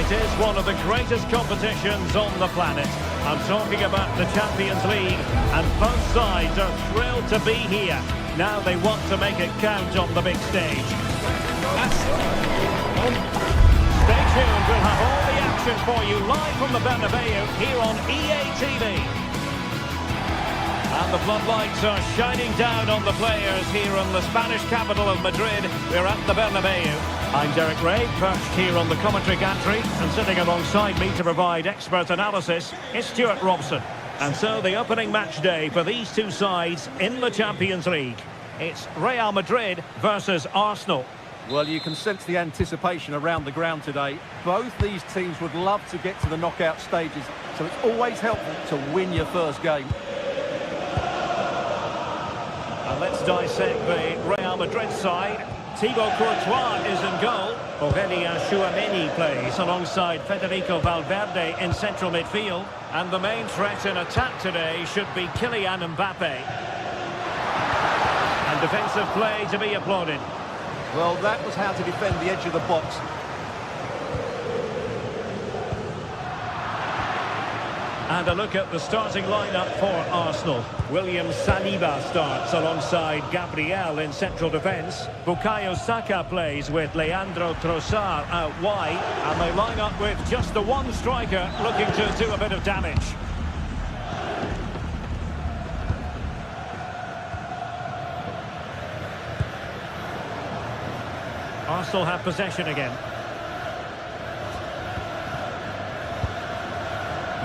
It is one of the greatest competitions on the planet. I'm talking about the Champions League, and both sides are thrilled to be here. Now they want to make it count on the big stage. Stay tuned, we'll have all the action for you live from the Bernabeu here on EA TV. And the floodlights are shining down on the players here in the Spanish capital of Madrid. We're at the Bernabeu. I'm Derek Ray, perched here on the commentary gantry, and sitting alongside me to provide expert analysis is Stuart Robson. And so the opening match day for these two sides in the Champions League. It's Real Madrid versus Arsenal. Well, you can sense the anticipation around the ground today. Both these teams would love to get to the knockout stages, so it's always helpful to win your first game. And let's dissect the Real Madrid side. Thibaut Courtois is in goal. Aurelien Tchouameni plays alongside Federico Valverde in central midfield. And the main threat in attack today should be Kylian Mbappe. And defensive play to be applauded. Well, that was how to defend the edge of the box. And a look at the starting lineup for Arsenal. William Saliba starts alongside Gabriel in central defence. Bukayo Saka plays with Leandro Trossard out wide. And they line up with just the one striker looking to do a bit of damage. Arsenal have possession again.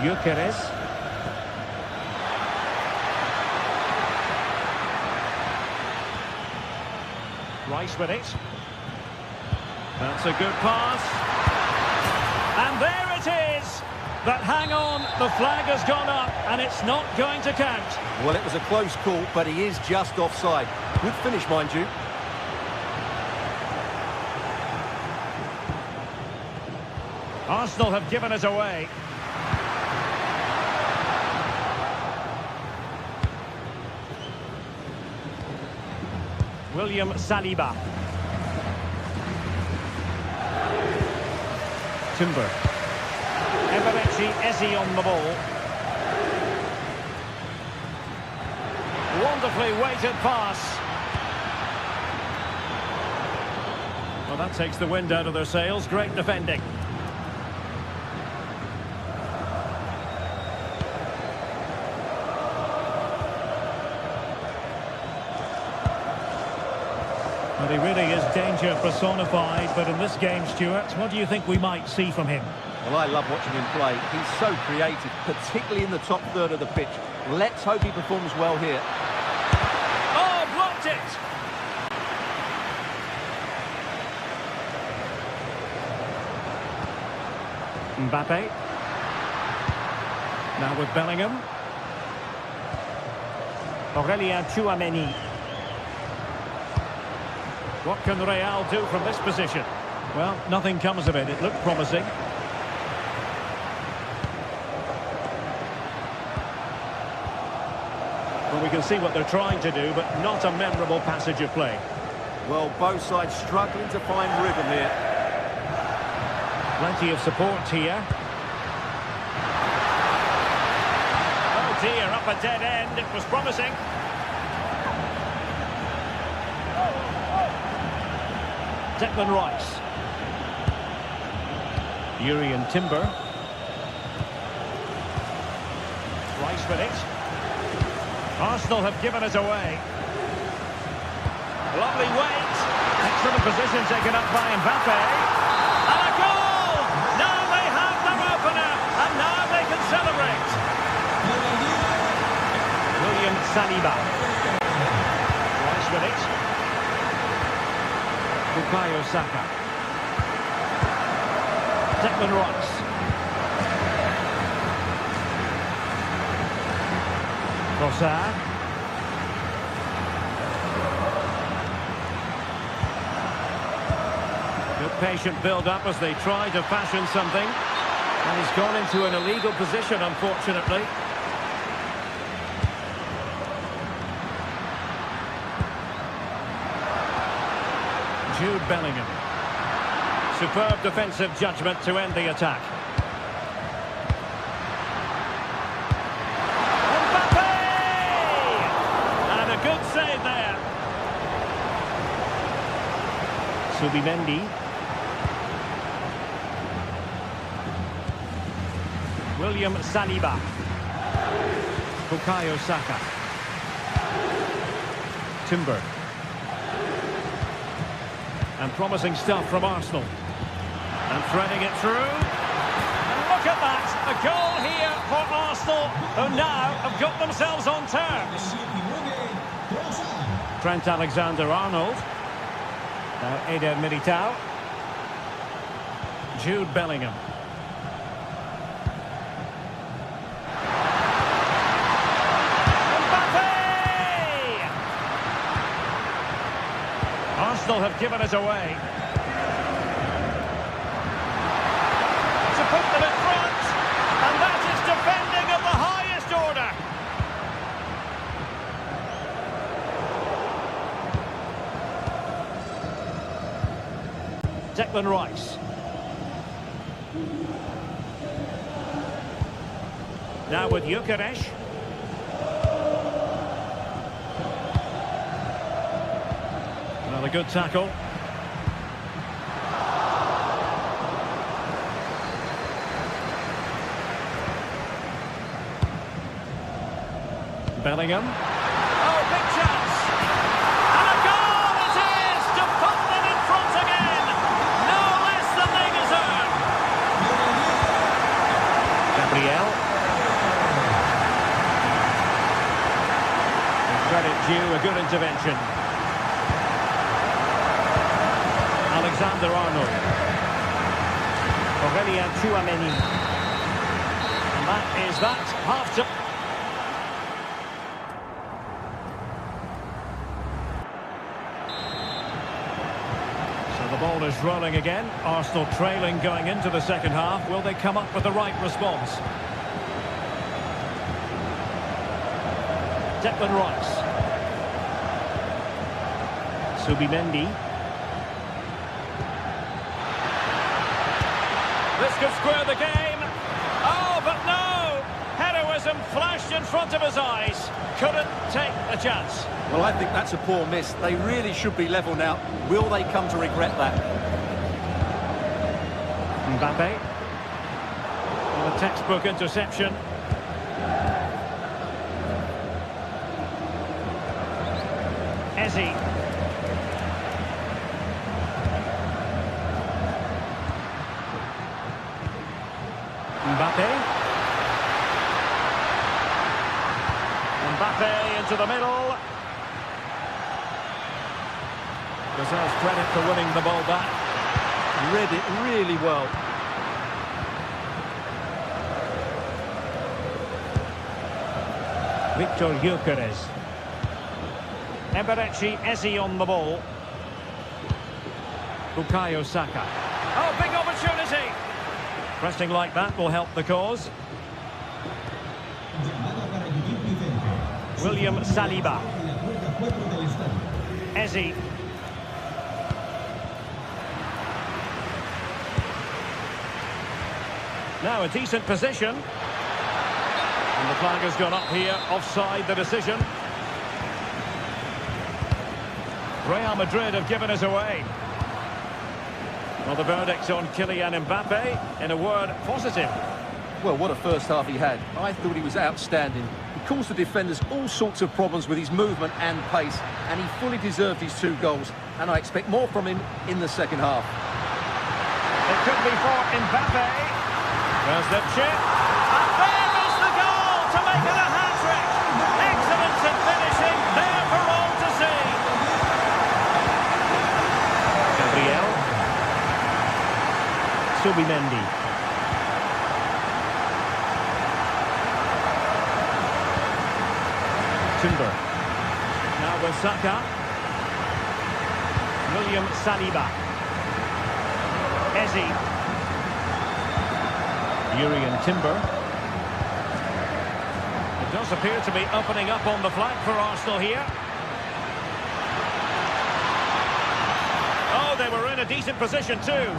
Gyökeres. Rice with it. That's a good pass. And there it is. But hang on, the flag has gone up and it's not going to count. Well, it was a close call, but he is just offside. Good finish, mind you. Arsenal have given it away. William Saliba. Timber. Eberechi Eze on the ball. Wonderfully weighted pass. Well, that takes the wind out of their sails. Great defending. But he really is danger personified, but in this game, Stuart, what do you think we might see from him? Well, I love watching him play. He's so creative, particularly in the top third of the pitch. Let's hope he performs well here. Oh, blocked it! Mbappe. Now with Bellingham. Aurelien Tchouameni. What can Real do from this position? Well, nothing comes of it. It looked promising. Well, we can see what they're trying to do, but not a memorable passage of play. Well, both sides struggling to find rhythm here. Plenty of support here. Oh dear, up a dead end. It was promising. Declan Rice. Urian Timber. Rice with it. Arsenal have given it away. Lovely weight. Excellent position taken up by Mbappe. And a goal! Now they have their opener, and now they can celebrate. William Saliba. Rice with it. Bukayo Saka. Declan Rice. Trossard. Good patient build-up as they try to fashion something. And he's gone into an illegal position, unfortunately. Jude Bellingham. Superb defensive judgment to end the attack. Mbappe! And a good save there. Subimendi. William Saliba. Bukayo Saka. Timber. And promising stuff from Arsenal. And threading it through. And look at that! A goal here for Arsenal, who now have got themselves on terms. Trent Alexander-Arnold. Now Eder Militao. Jude Bellingham. Arsenal have given it away. To put them in front, and that is defending of the highest order. Declan Rice. Now with Gyökeres. Another good tackle. Bellingham. Oh, big chance. And a goal it is to put them in front again. No less than they deserve. Gabriel. And credit due, a good intervention. Alexander-Arnold. Aurelien Tchouameni. And that is that. Half to... So the ball is rolling again. Arsenal trailing going into the second half. Will they come up with the right response? Declan Rice. Subimendi. This could square the game. Oh, but no! Heroism flashed in front of his eyes. Couldn't take the chance. Well, I think that's a poor miss. They really should be level now. Will they come to regret that? Mbappe. And a textbook interception. Eze. Mbappe. Mbappe into the middle. Deserves credit for winning the ball back. Read it really well. Victor Gyökeres. Eberechi Eze on the ball. Bukayo Saka. Oh, big opportunity! Pressing like that will help the cause. William Saliba. Eze. Now a decent position. And the flag has gone up here, offside the decision. Real Madrid have given us away. Well, the verdict on Kylian Mbappe, in a word, positive. Well, what a first half he had. I thought he was outstanding. He caused the defenders all sorts of problems with his movement and pace, and he fully deserved his 2 goals. And I expect more from him in the second half. It could be for Mbappe. There's the chip. And there is the goal to make it a hat-trick. Excellence in finishing, there for all to see. Gabriel. Subimendi. Timber. Now with Saka. William Saliba. Eze. Urian Timber. It does appear to be opening up on the flank for Arsenal here. Oh, they were in a decent position too.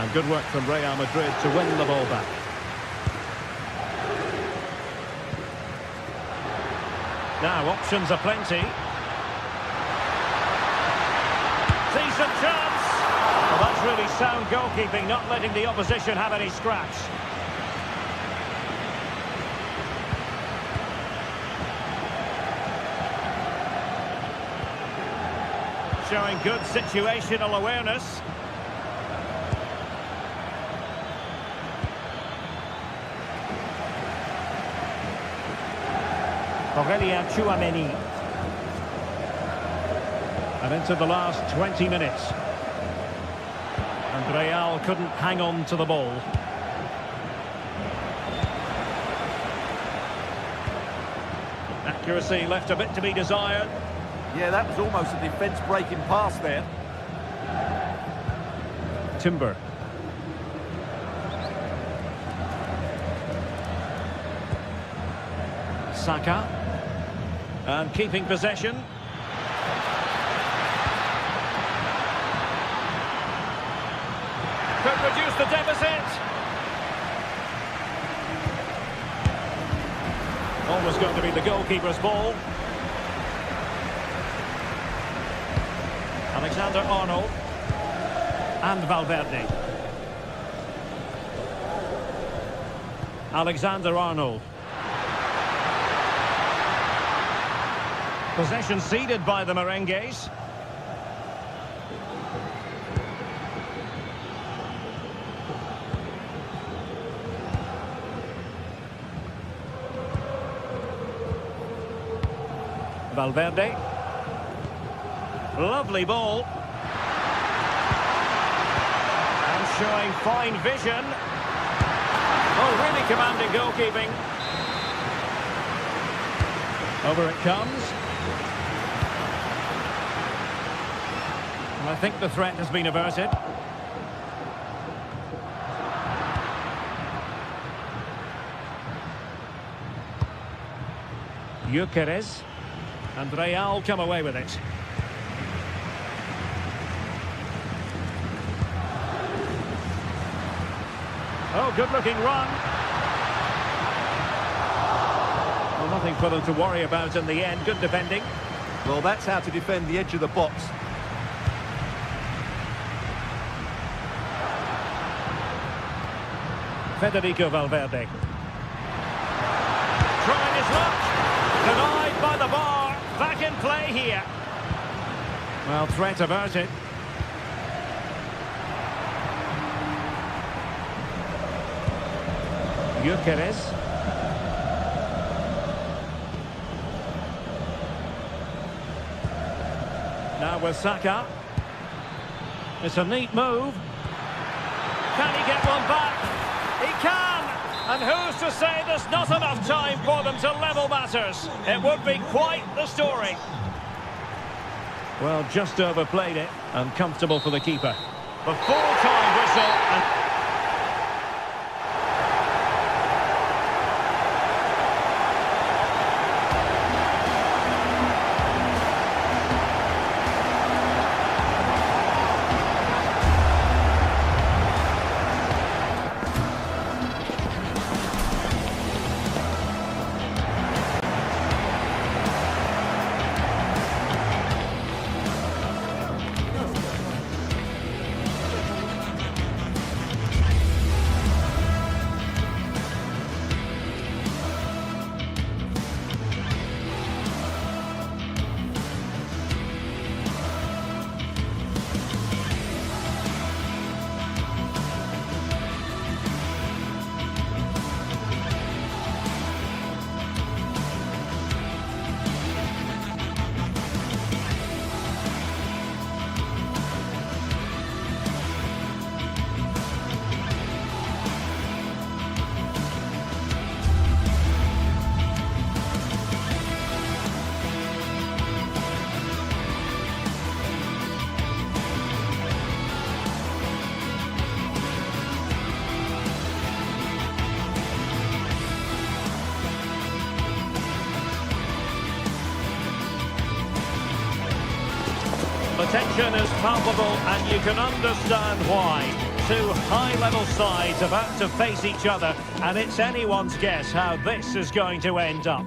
And good work from Real Madrid to win the ball back. Now, options are plenty. Decent chance. Well, that's really sound goalkeeping, not letting the opposition have any scraps. Showing good situational awareness. Chouameni. And into the last 20 minutes. And Real couldn't hang on to the ball. Accuracy left a bit to be desired. Yeah, that was almost a defence-breaking pass there. Timber. Saka. And keeping possession. Could reduce the deficit. Always going to be the goalkeeper's ball. Alexander-Arnold. And Valverde. Alexander-Arnold. Possession ceded by the Merengues. Valverde. Lovely ball. And showing fine vision. Oh, really commanding goalkeeping. Over it comes. I think the threat has been averted. Gyökeres. And Real come away with it. Oh, good-looking run. Well, nothing for them to worry about in the end. Good defending. Well, that's how to defend the edge of the box. Federico Valverde. Trying his luck. Denied by the bar. Back in play here. Well, threat averted. Gyökeres. Now with Saka. It's a neat move. Can he get one back? He can! And who's to say there's not enough time for them to level matters? It would be quite the story. Well, just overplayed it, and comfortable for the keeper. The full-time whistle. And the tension is palpable, and you can understand why. Two high-level sides about to face each other, and it's anyone's guess how this is going to end up.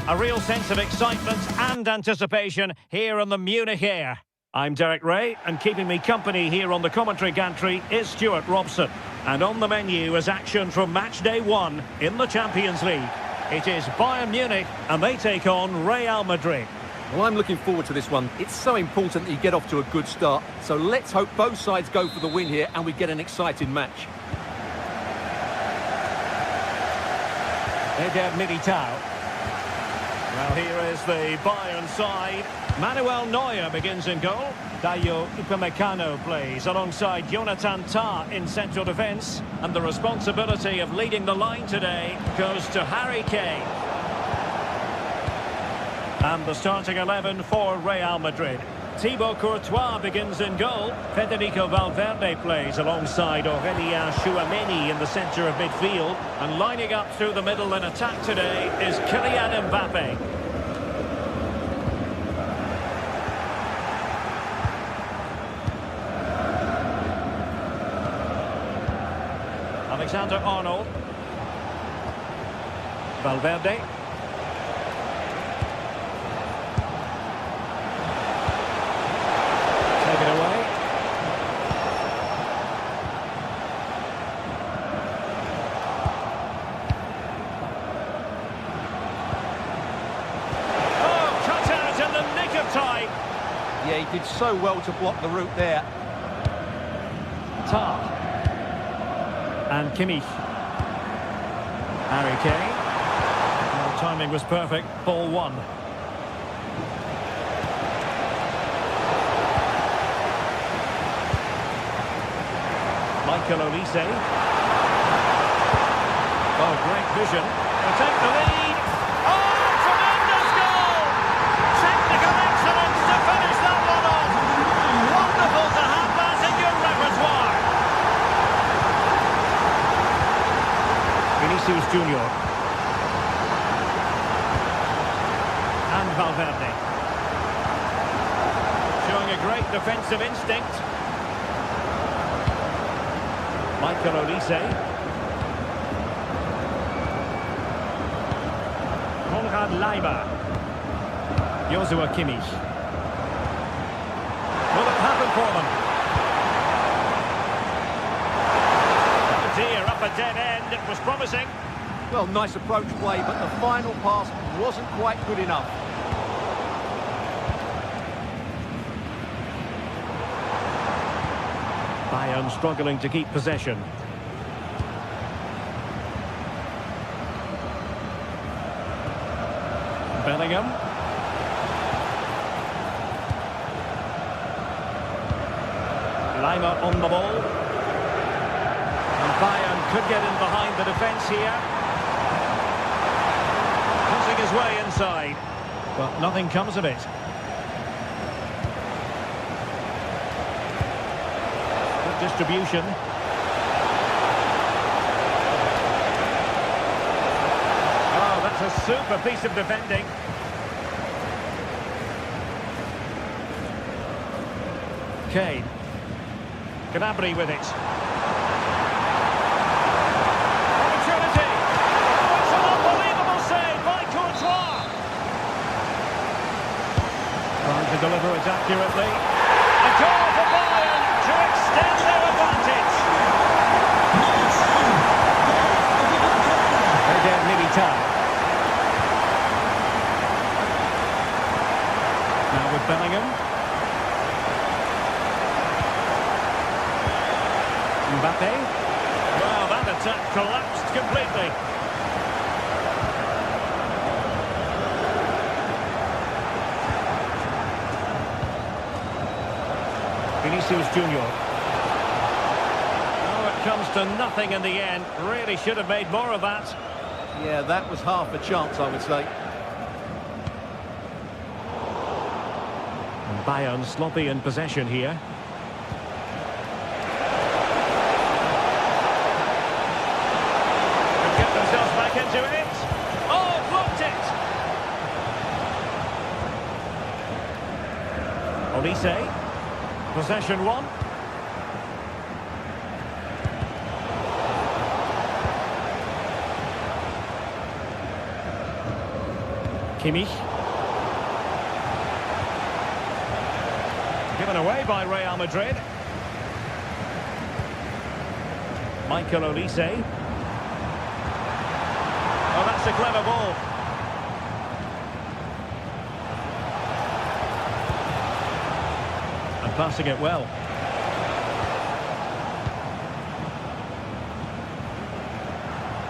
A real sense of excitement and anticipation here on the Munich air. I'm Derek Ray, and keeping me company here on the commentary gantry is Stuart Robson. And on the menu is action from match day 1 in the Champions League. It is Bayern Munich, and they take on Real Madrid. Well, I'm looking forward to this one. It's so important that you get off to a good start. So let's hope both sides go for the win here and we get an exciting match. Eder Militao. Well, here is the Bayern side. Manuel Neuer begins in goal. Dayo Upamecano plays alongside Jonathan Tah in central defence. And the responsibility of leading the line today goes to Harry Kane. And the starting 11 for Real Madrid. Thibaut Courtois begins in goal. Federico Valverde plays alongside Aurélien Tchouameni in the centre of midfield. And lining up through the middle in attack today is Kylian Mbappe. Alexander-Arnold. Valverde. Take it away. Oh, cut out in the nick of time. Yeah, he did so well to block the route there. Tah. And Kimmich. Harry Kane. Well, timing was perfect. Ball 1. Michael Olise. Oh, great vision. They'll take the lead. Oh, tremendous goal! Technical excellence to finish that one off. Wonderful to have that in your repertoire. Vinicius Junior. And Valverde. Showing a great defensive instinct. Michael Olise. Konrad Leiber. Joshua Kimmich. Will it happen for them? Oh dear, up a dead end. It was promising. Well, nice approach play, but the final pass wasn't quite good enough. Bayern struggling to keep possession. Bellingham. Lima on the ball. And Bayern could get in behind the defence here. Pushing his way inside. But nothing comes of it. Distribution. Oh, that's a super piece of defending. Kane. Gnabry with it. Opportunity. Oh, it's an unbelievable save by Courtois. Trying to deliver it accurately. A goal for Bayern to extend their advantage. Eder Militao. Now with Bellingham. Mbappe. Well, that attack collapsed completely. Vinicius Junior. Oh, it comes to nothing in the end. Really should have made more of that. Yeah, that was half a chance, I would say. And Bayern sloppy in possession here. Could get themselves back into it. Oh, blocked it! Olise. Possession one. Kimmich. Given away by Real Madrid. Michael Olise. Oh, that's a clever ball. And passing it well.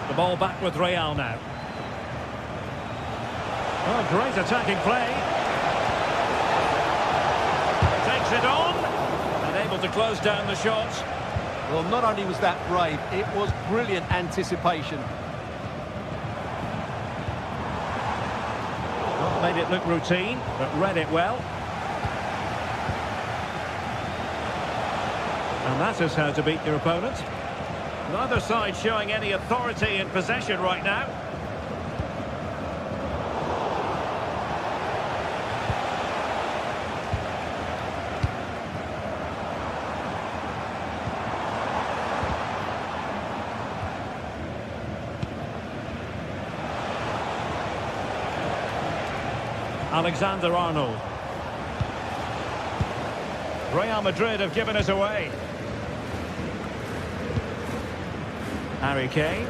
The ball back with Real now. Oh, great attacking play. Takes it on. And able to close down the shot. Well, not only was that brave, it was brilliant anticipation. Not made it look routine, but read it well. And that is how to beat your opponent. Neither side showing any authority in possession right now. Alexander-Arnold. Real Madrid have given us away. Harry Kane.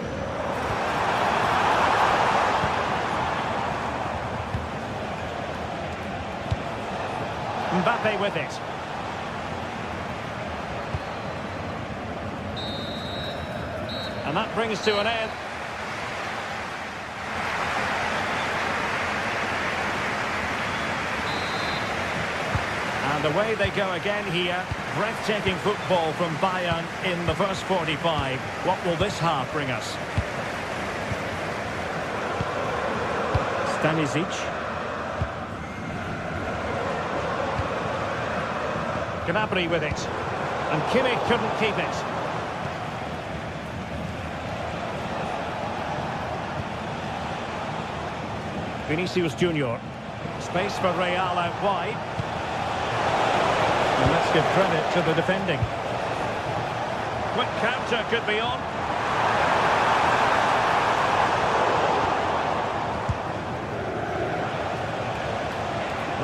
Mbappe with it. And that brings to an end. And away they go again here. Breathtaking football from Bayern in the first 45. What will this half bring us? Stanisic. Gnabry with it. And Kimmich couldn't keep it. Vinicius Junior. Space for Real out wide. And let's give credit to the defending. Quick counter could be on.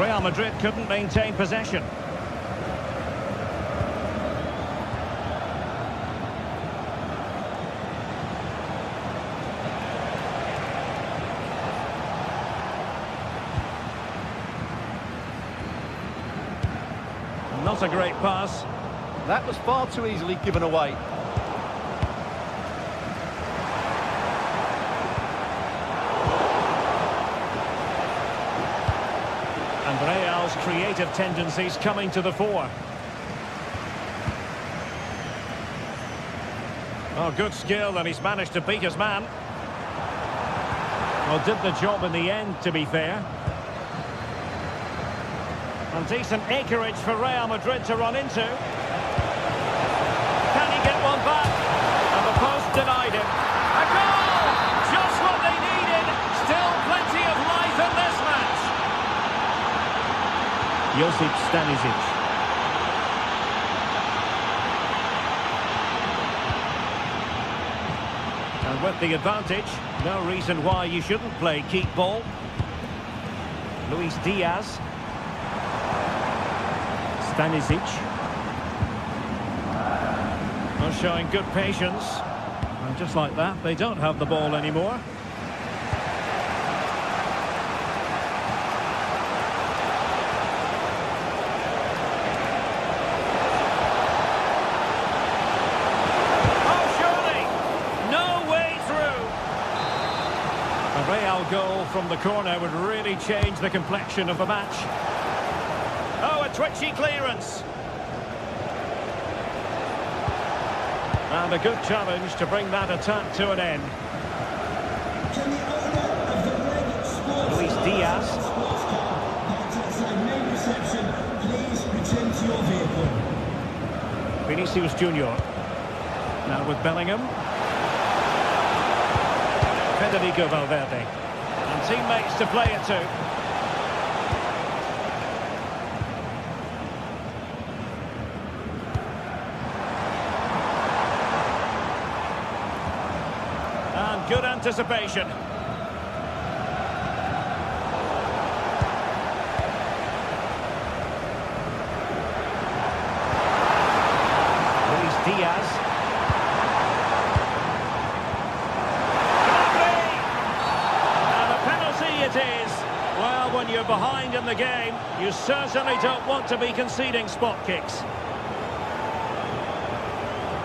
Real Madrid couldn't maintain possession. Not a great pass. That was far too easily given away. And Real's creative tendencies coming to the fore. Oh, good skill, and he's managed to beat his man. Well, did the job in the end, to be fair. And decent acreage for Real Madrid to run into. Can he get one back? And the post denied him. A goal! Just what they needed. Still plenty of life in this match. Josip Stanisic. And with the advantage, no reason why you shouldn't play keep ball. Luis Diaz. Stanisic. Well, showing good patience. And just like that, they don't have the ball anymore. Oh, surely! No way through! A Real goal from the corner would really change the complexion of the match. Oh, a twitchy clearance. And a good challenge to bring that attack to an end. Luis Diaz. Vinicius Junior. Now with Bellingham. Federico Valverde. And teammates to play it to. anticipation. Diaz. And a penalty it is. Well, when you're behind in the game, you certainly don't want to be conceding spot kicks.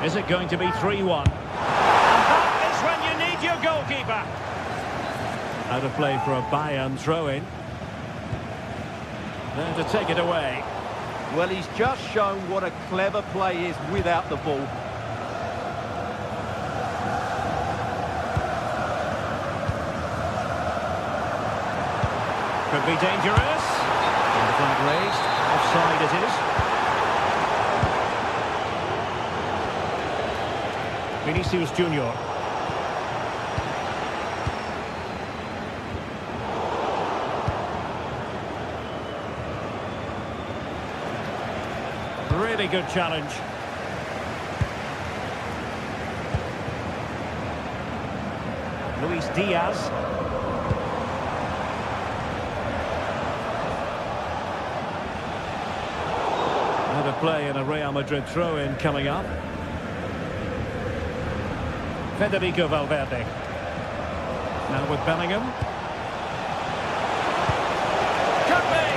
Is it going to be 3-1? And that is when you need your goalkeeper. Out of play for a Bayern throw-in. There to take it away. Well, he's just shown what a clever play is without the ball. Could be dangerous. And the flag raised. Offside it is. Vinicius Junior. Really good challenge. Luis Diaz. Out of play in a Real Madrid throw-in coming up. Federico Valverde. Now with Bellingham. Could be!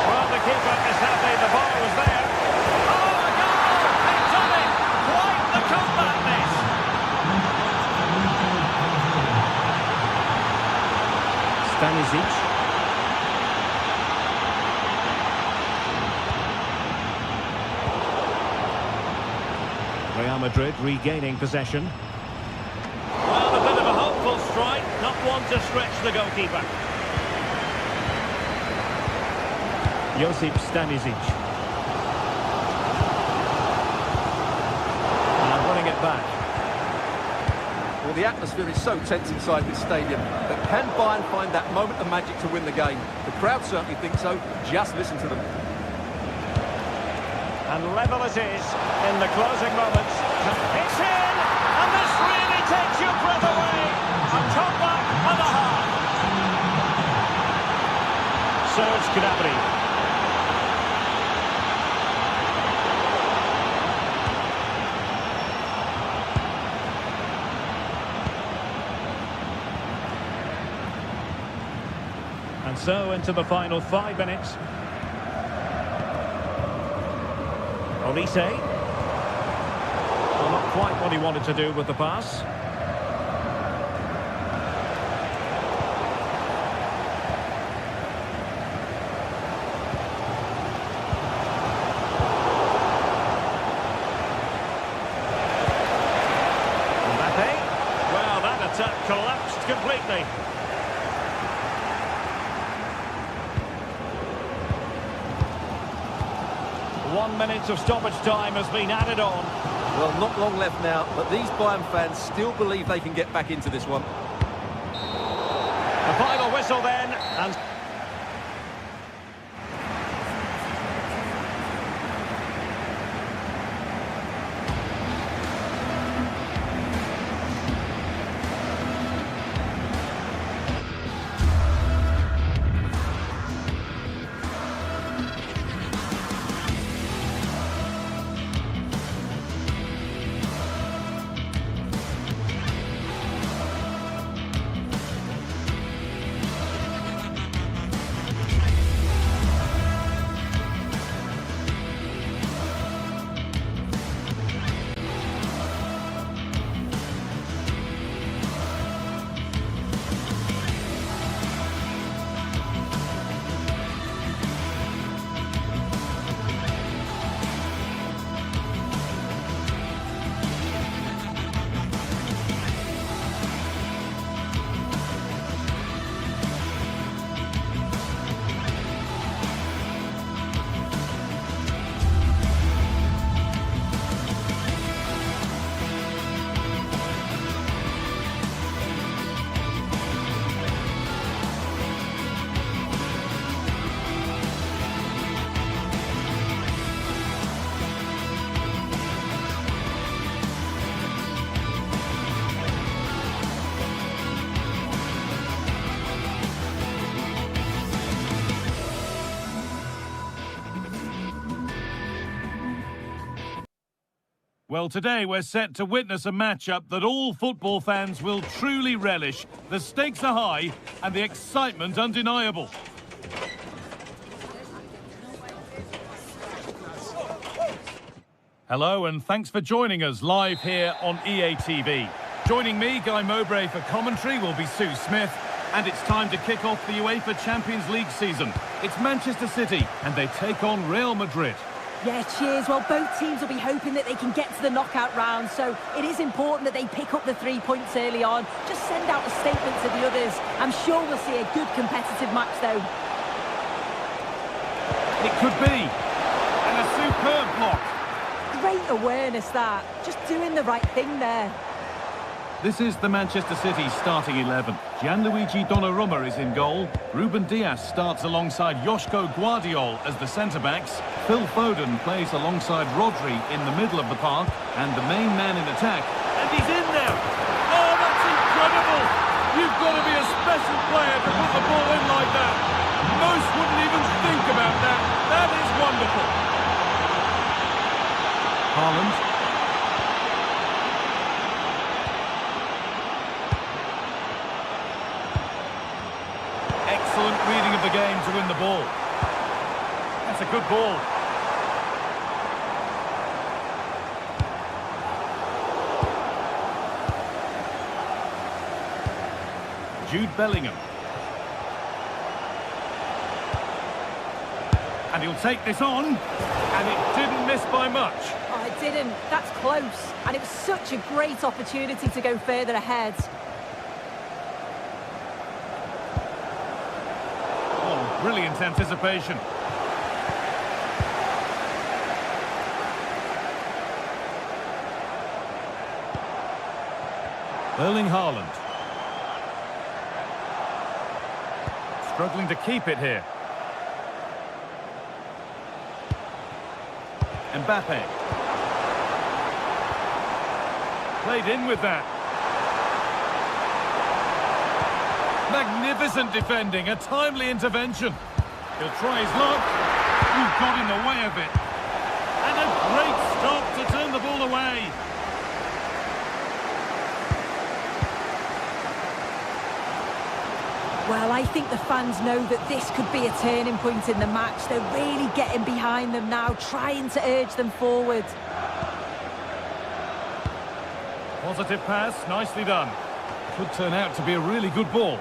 Well, the keeper is happy the ball was there. Oh, my God! They've done it! Quite the comeback, this! Stanisic. Real Madrid regaining possession. Well, a bit of a hopeful strike, not one to stretch the goalkeeper. Josip Stanisic. And winning it back. Well, the atmosphere is so tense inside this stadium, but can Bayern find that moment of magic to win the game? The crowd certainly think so. Just listen to them. And level it is in the closing moments. It's in! And this really takes your breath away. A comeback and a half. Serge Gnabry. And so into the final 5 minutes. Olise. Well, not quite what he wanted to do with the pass. Mbappe. Well, that attack collapsed completely. One minute of stoppage time has been added on. Well, not long left now, but these Bayern fans still believe they can get back into this one. The final whistle then, and... Well, today we're set to witness a matchup that all football fans will truly relish. The stakes are high and the excitement undeniable. Hello and thanks for joining us live here on EA TV. Joining me, Guy Mowbray, for commentary will be Sue Smith. And it's time to kick off the UEFA Champions League season. It's Manchester City and they take on Real Madrid. Yeah, cheers. Well, both teams will be hoping that they can get to the knockout round, so it is important that they pick up the 3 points early on. Just send out a statement to the others. I'm sure we'll see a good competitive match, though. It could be. And a superb block. Great awareness, that. Just doing the right thing there. This is the Manchester City starting 11. Gianluigi Donnarumma is in goal. Ruben Dias starts alongside Joško Guardiol as the centre-backs. Phil Foden plays alongside Rodri in the middle of the park. And the main man in attack. And he's in there! Oh, that's incredible! You've got to be a special player to put the ball in like that. Most wouldn't even think about that. That is wonderful. Haaland. Excellent reading of the game to win the ball. That's a good ball. Jude Bellingham. And he'll take this on. And it didn't miss by much. Oh, it didn't. That's close. And it was such a great opportunity to go further ahead. Brilliant anticipation. Erling Haaland. Struggling to keep it here. Mbappe. Played in with that. Magnificent defending, a timely intervention. He'll try his luck. You've got in the way of it. And a great stop to turn the ball away. Well, I think the fans know that this could be a turning point in the match. They're really getting behind them now, trying to urge them forward. Positive pass, nicely done. Could turn out to be a really good ball.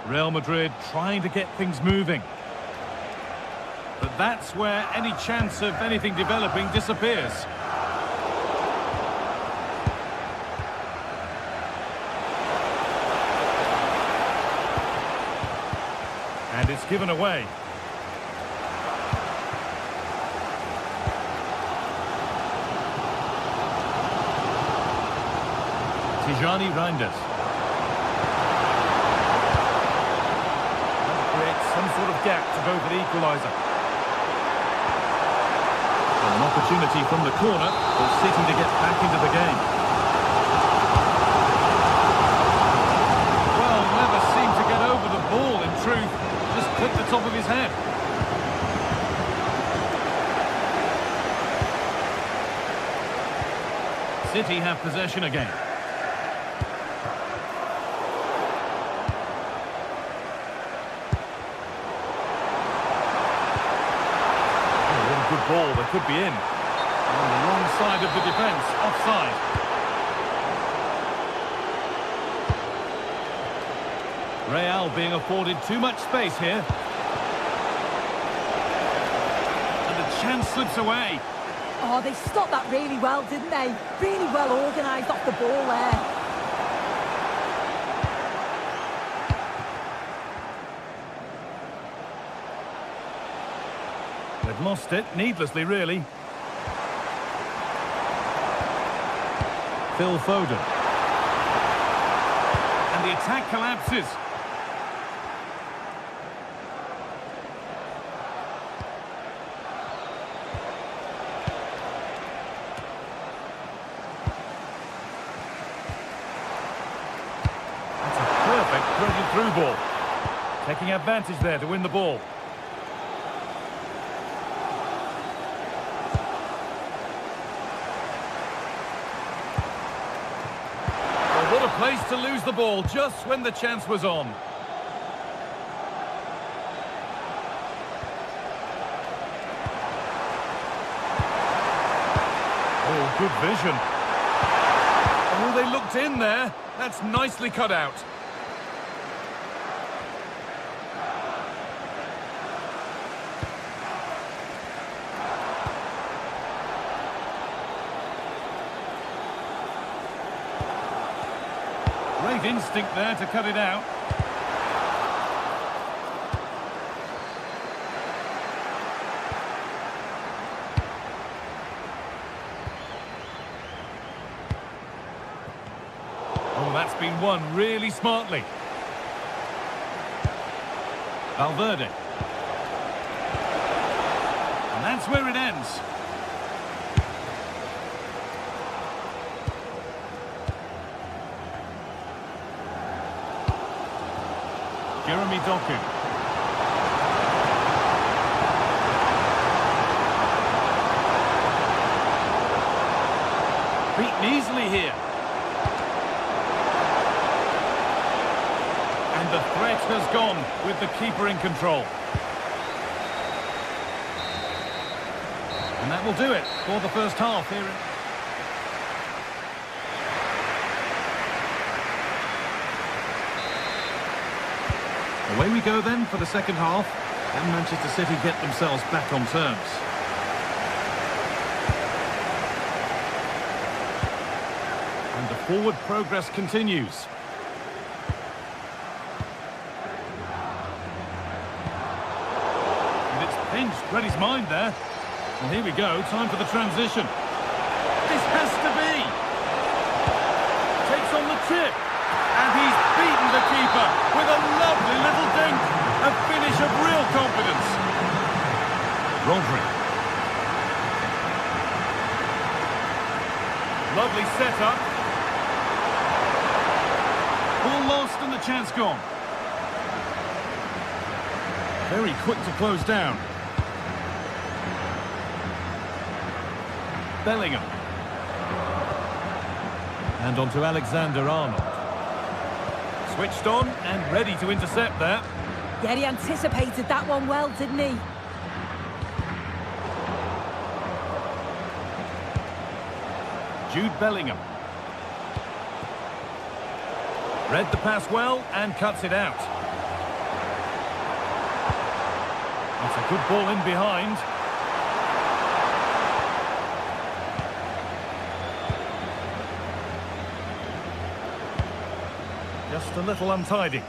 Real Madrid trying to get things moving. But that's where any chance of anything developing disappears. And it's given away. Tijani Reinders. Some sort of gap to go for the equaliser. An opportunity from the corner for City to get back into the game. Well, never seemed to get over the ball in truth. Just clipped the top of his head. City have possession again. Ball that could be in. On the wrong side of the defence, offside. Real being afforded too much space here. And the chance slips away. Oh, they stopped that really well, didn't they? Really well organised off the ball there. They've lost it, needlessly really. Phil Foden. And the attack collapses. That's a perfect threaded through ball. taking advantage there to win the ball. Well, what a place to lose the ball just when the chance was on. Oh, good vision. Oh, they looked in there. That's nicely cut out. Great instinct there to cut it out. Oh, that's been won really smartly. Valverde. And that's where it ends. Jeremy Doku. Beaten easily here. And the threat has gone with the keeper in control. And that will do it for the first half here. Away we go then for the second half, and Manchester City get themselves back on terms. And the forward progress continues. And it's pinched Reddy's mind there. And here we go, time for the transition. This has to be! Takes on the tip. And he's beaten the keeper with a lovely little dink. A finish of real confidence. Rodri. Lovely setup. Ball lost and the chance gone. Very quick to close down. Bellingham. And on to Alexander-Arnold. Switched on and ready to intercept there. Yeah, he anticipated that one well, didn't he? Jude Bellingham. Read the pass well and cuts it out. That's a good ball in behind. Just a little untidy.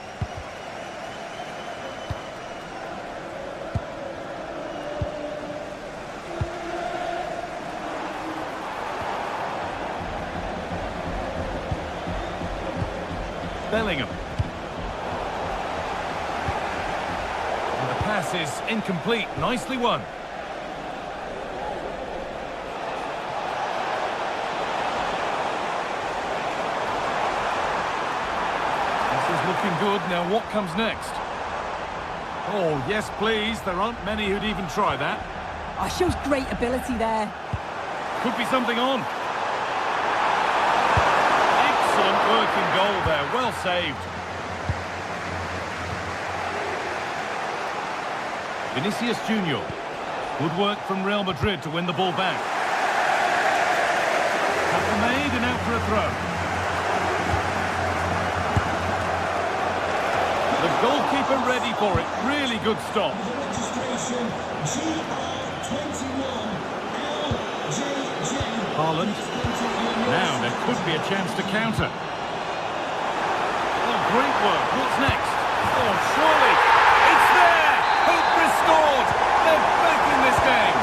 Bellingham. And the pass is incomplete. Nicely won. Looking good. Now what comes next? Oh, yes, please. There aren't many who'd even try that. Oh, shows great ability there. Could be something on. Excellent work in goal there. Well saved. Vinicius Junior. Good work from Real Madrid to win the ball back. Tackle made and out for a throw. The goalkeeper ready for it. Really good stop. Haaland. Now there could be a chance to counter. Oh, great work. What's next? Oh, surely. It's there! Hope restored! They're back in this game.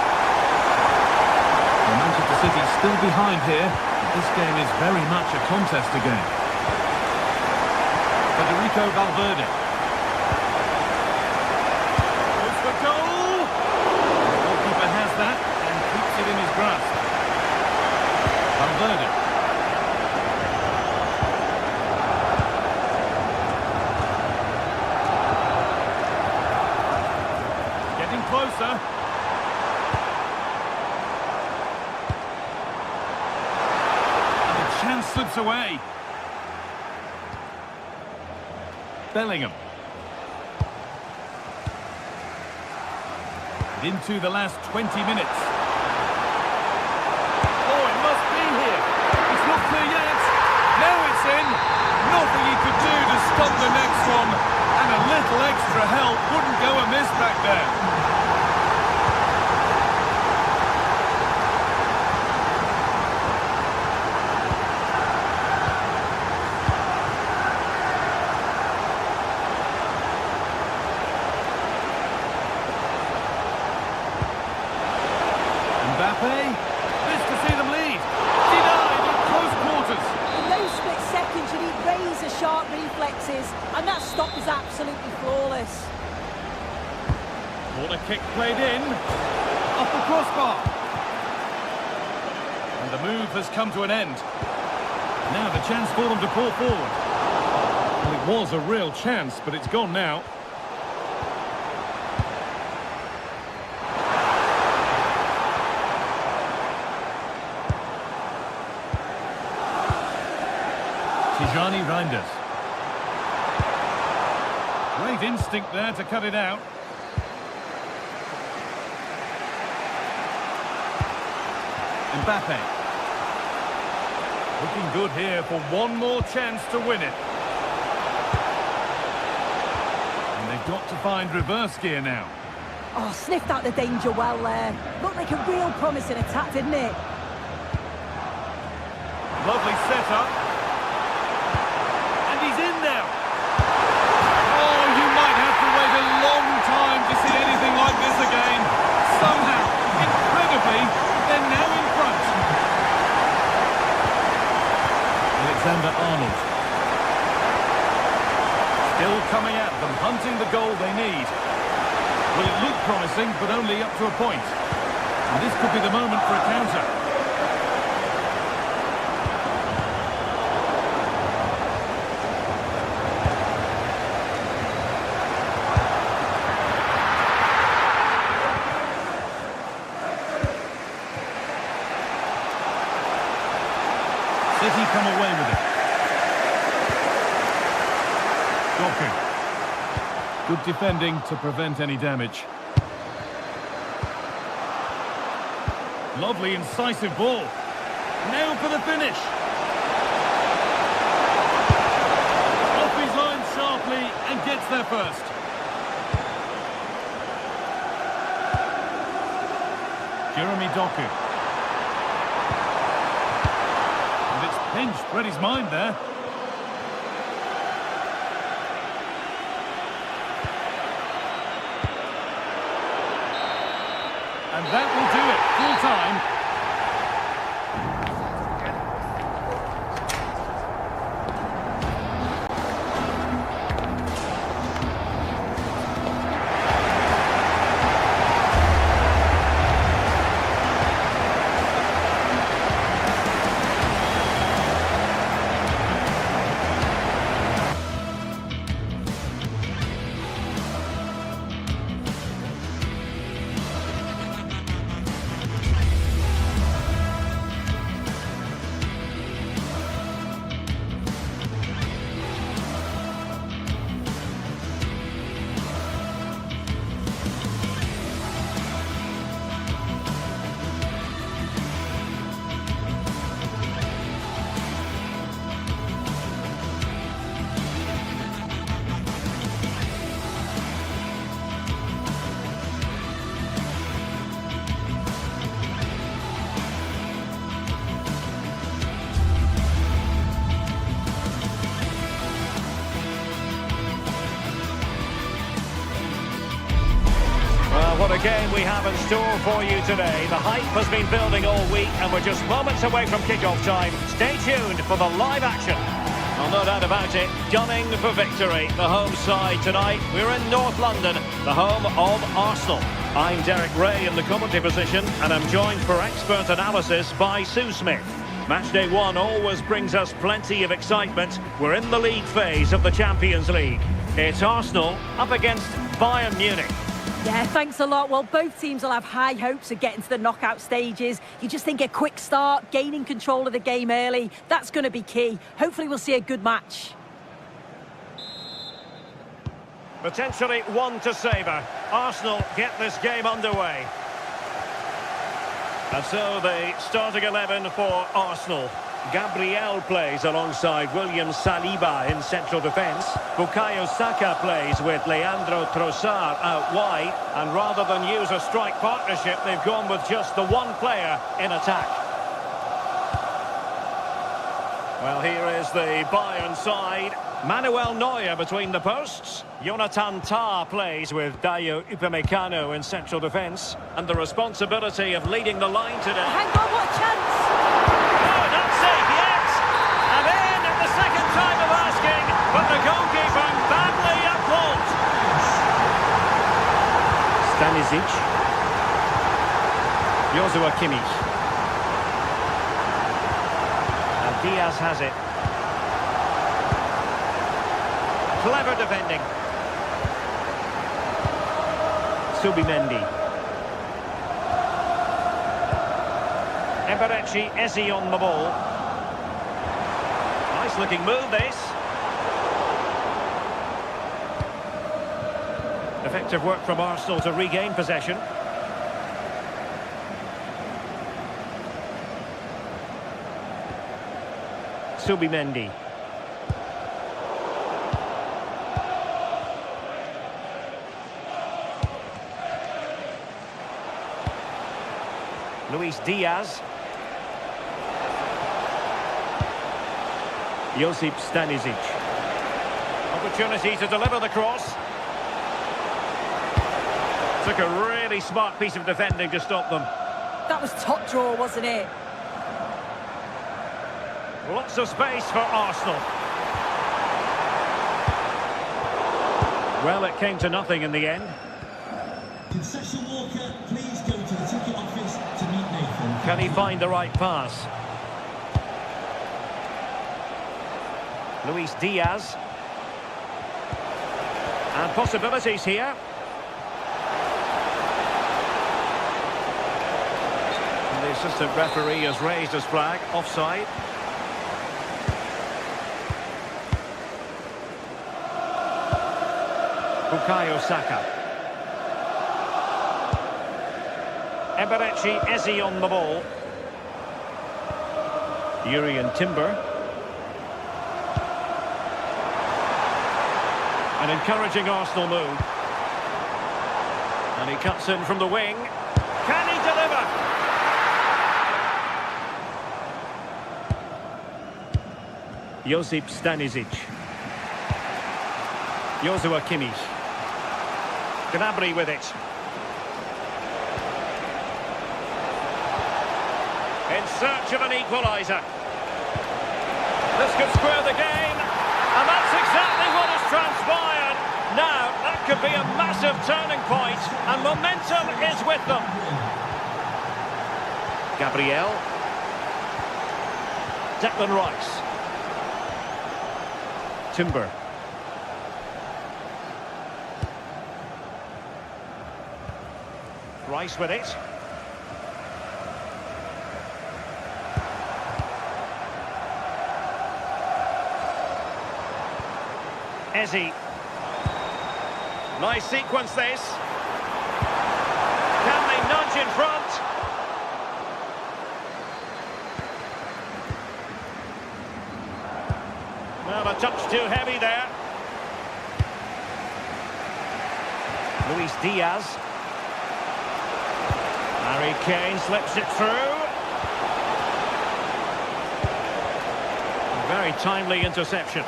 Well, Manchester City still behind here. This game is very much a contest again. Federico Valverde. Goal! The goalkeeper has that and keeps it in his grasp. Valverde. slips away. Bellingham. Into the last 20 minutes. Oh, it must be here. It's not clear yet. Now it's in. Nothing he could do to stop the next one. And a little extra help wouldn't go amiss back there. This to see them lead. Denied at close quarters. In those split seconds, you need razor-sharp reflexes, and that stop was absolutely flawless. Corner kick played in. Off the crossbar. And the move has come to an end. Now the chance for them to pull forward. Well, it was a real chance, but it's gone now. Tijani Reinders. Great instinct there to cut it out. Mbappe. Looking good here for one more chance to win it. And they've got to find reverse gear now. Oh, sniffed out the danger well there. Looked like a real promising attack, didn't it? Lovely setup. And he's in now. Oh, you might have to wait a long time to see anything like this again. Somehow, incredibly, they're now in front. Alexander-Arnold. Still coming at them, hunting the goal they need. Well, it looked promising, but only up to a point. And this could be the moment for a counter. City come away with it. Doku. Good defending to prevent any damage. Lovely incisive ball. Now for the finish. Off his line sharply and gets there first. Jeremy Doku. And it's pinched, read his mind there. And that will do it, full time. What a game we have in store for you today. The hype has been building all week and we're just moments away from kick-off time. Stay tuned for the live action. Well, no doubt about it, gunning for victory. The home side tonight, we're in North London, the home of Arsenal. I'm Derek Ray in the commentary position and I'm joined for expert analysis by Sue Smith. Matchday 1 always brings us plenty of excitement. We're in the league phase of the Champions League. It's Arsenal up against Bayern Munich. Yeah, thanks a lot. Well, both teams will have high hopes of getting to the knockout stages. You just think a quick start, gaining control of the game early, that's going to be key. Hopefully we'll see a good match. Potentially one to savour. Arsenal get this game underway. And so the starting 11 for Arsenal. Gabriel plays alongside William Saliba in central defence. Bukayo Saka plays with Leandro Trossard out wide. And rather than use a strike partnership, they've gone with just the one player in attack. Well, here is the Bayern side. Manuel Neuer between the posts. Jonathan Tah plays with Dayo Upamecano in central defence. And the responsibility of leading the line today. Hang on, what a chance! Oh, that's it, yes! And in at the second time of asking, but the goalkeeper badly at fault. Stanisic. Joshua Kimmich. And Diaz has it. Clever defending. Subimendi. Eberechi Eze on the ball. Nice looking move this. Effective work from Arsenal to regain possession. Subimendi. Luis Diaz. Josip Stanisic. Opportunity to deliver the cross. Took a really smart piece of defending to stop them. That was top draw, wasn't it? Lots of space for Arsenal. Well, it came to nothing in the end. Concession Walker, please go to the ticket office to meet Nathan. Can he find the right pass? Luis Diaz. And possibilities here. And the assistant referee has raised his flag, offside. Bukayo Saka. Eberechi Eze on the ball. Jurriën Timber. An encouraging Arsenal move. And he cuts in from the wing. Can he deliver? Josip Stanisic. Joshua Kimmich. Gnabry with it. In search of an equaliser. This could square the game. And that's exactly what has transpired. Now, that could be a massive turning point, and momentum is with them. Gabriel. Declan Rice. Timber. Rice with it. Eze. Nice sequence this. Can they nudge in front? Well, a touch too heavy there. Luis Diaz. Harry Kane slips it through. A very timely interception.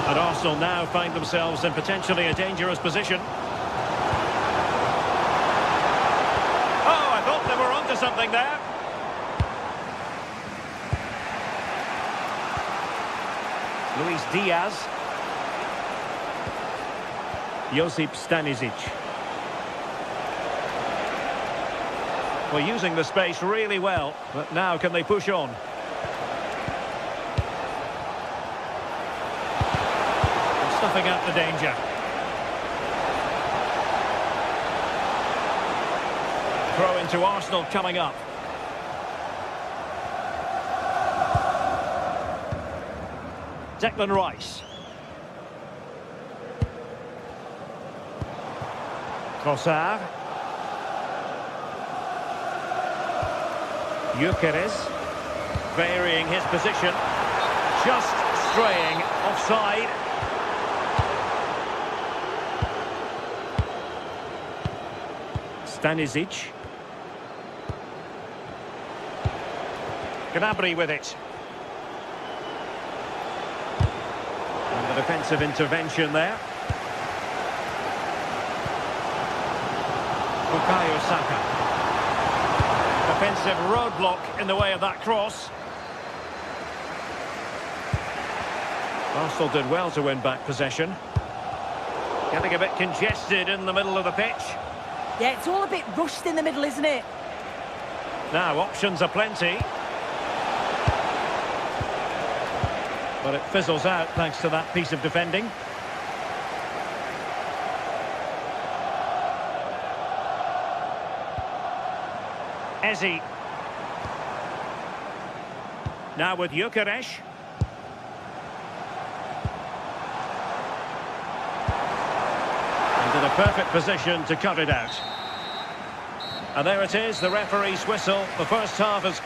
And Arsenal now find themselves in potentially a dangerous position. Oh, I thought they were onto something there. Luis Diaz. Josip Stanisic. Well, using the space really well, but now can they push on? snuffing out the danger. Throw into Arsenal coming up. Declan Rice. Trossard. Gyökeres. Varying his position. Just straying offside. Stanisic. Gnabry with it. And the defensive intervention there. Bukayo Saka. Defensive roadblock in the way of that cross. Arsenal did well to win back possession. Getting a bit congested in the middle of the pitch. Yeah, it's all a bit rushed in the middle, isn't it? Now, options are plenty. But it fizzles out thanks to that piece of defending. Eze. Now with Gyökeres. And in a perfect position to cut it out. And there it is, the referee's whistle. The first half is...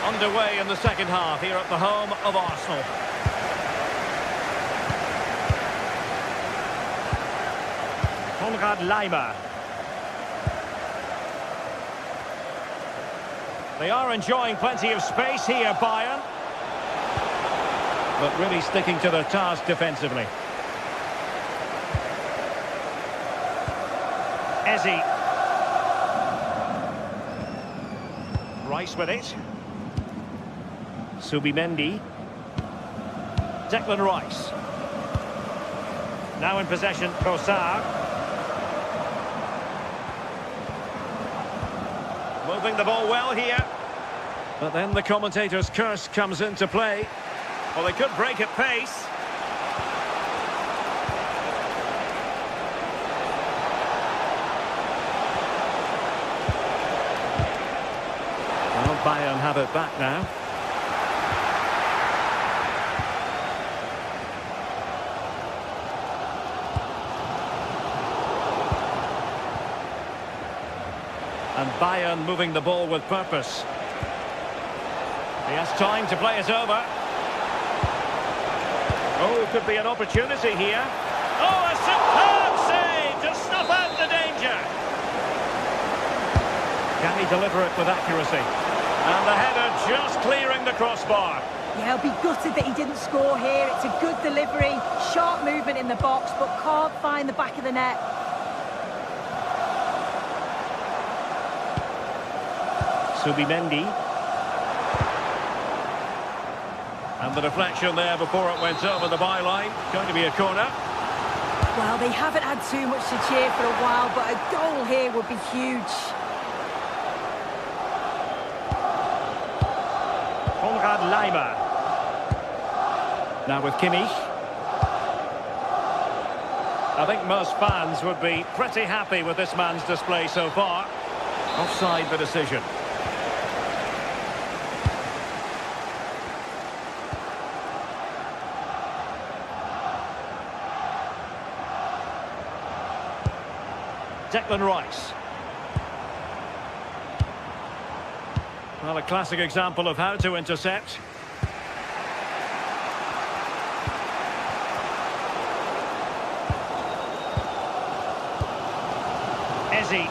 underway in the second half here at the home of Arsenal. Leimer. They are enjoying plenty of space here, Bayern. But really sticking to their task defensively. Eze. Rice with it. Subimendi. Declan Rice. Now in possession, Trossard. Moving the ball well here. But then the commentator's curse comes into play. Well, they could break at pace. Well, Bayern have it back now. And Bayern moving the ball with purpose. He has time to play it over. Oh, could be an opportunity here. Oh, a superb save to snuff out the danger. Can he deliver it with accuracy? And the header just clearing the crossbar. Yeah, he'll be gutted that he didn't score here. It's a good delivery, sharp movement in the box, but can't find the back of the net. Subimendi. And the deflection there before it went over the byline. Going to be a corner. Well, they haven't had too much to cheer for a while, but a goal here would be huge. Leimer. Now with Kimmich. I think most fans would be pretty happy with this man's display so far. Offside the decision. Declan Rice. Well, a classic example of how to intercept. Eze.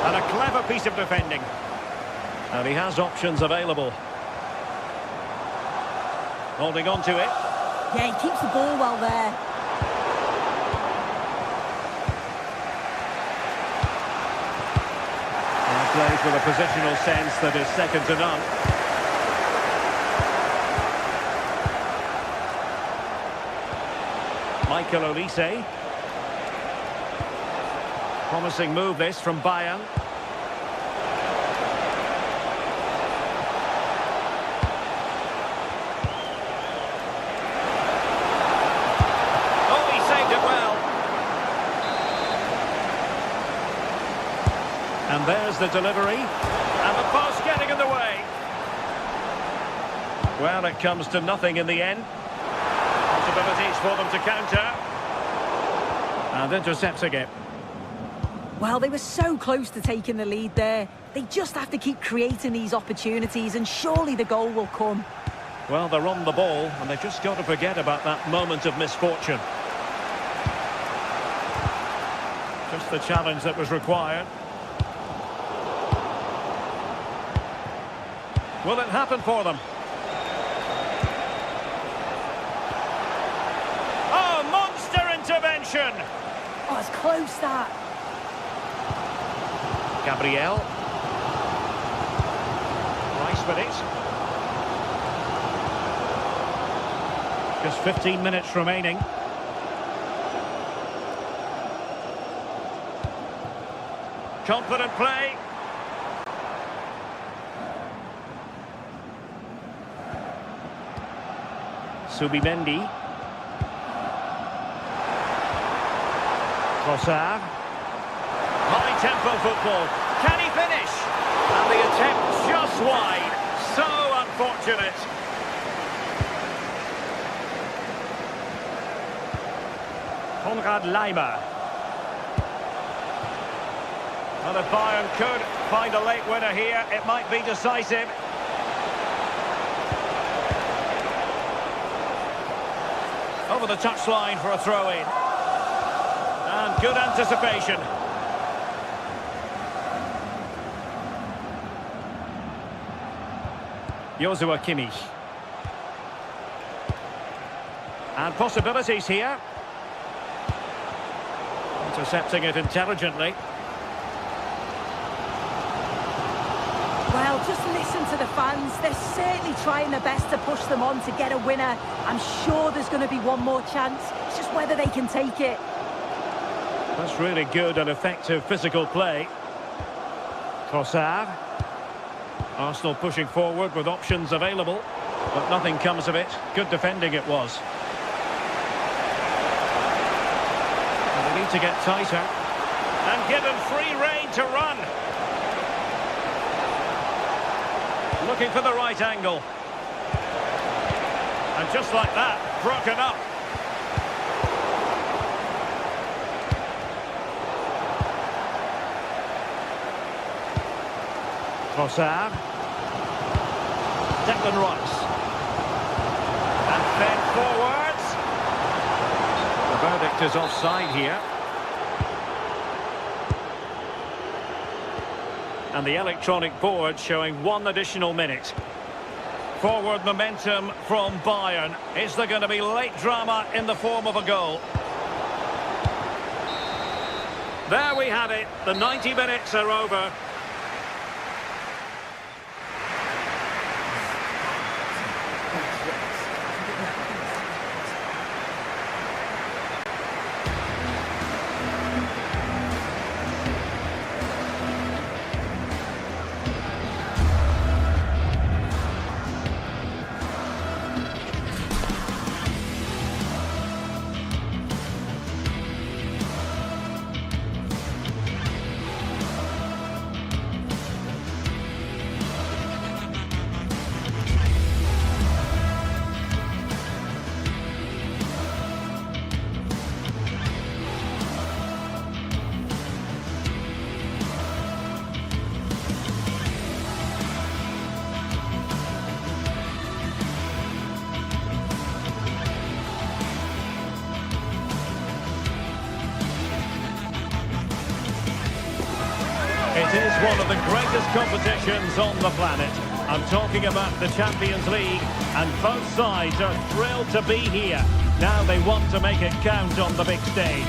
And a clever piece of defending. And he has options available. Holding on to it. Yeah, he keeps the ball well there. Plays with a positional sense that is second to none. Michael Olise. Promising move this from Bayern. the delivery. And the pass getting in the way. Well, it comes to nothing in the end. Possibilities for them to counter. And intercepting it. Well, they were so close to taking the lead there. They just have to keep creating these opportunities and surely the goal will come. Well, they're on the ball and they've just got to forget about that moment of misfortune. Just the challenge that was required. Will it happen for them? Oh, monster intervention! Oh, it's close, that. Gabriel. Rice with it. Just 15 minutes remaining. Confident play. Subimendi. Trossard. High-tempo football. Can he finish? And the attempt just wide. So unfortunate. Konrad Laimer. Well, if Bayern could find a late winner here, it might be decisive. Over the touchline for a throw-in. And good anticipation. Joshua Kimmich. And possibilities here. Intercepting it intelligently. Well, just listen to the fans. They're certainly trying their best to push them on to get a winner. I'm sure there's going to be one more chance. It's just whether they can take it. That's really good and effective physical play. Trossard. Arsenal pushing forward with options available, but nothing comes of it. Good defending it was. And they need to get tighter. And given free rein to run. Looking for the right angle. And just like that, broken up. Trossard. Declan Rice. And fed forwards. The verdict is offside here. And the electronic board showing 1 additional minute. Forward momentum from Bayern. Is there going to be late drama in the form of a goal? There we have it. The 90 minutes are over. It is one of the greatest competitions on the planet. I'm talking about the Champions League, and both sides are thrilled to be here. Now they want to make it count on the big stage.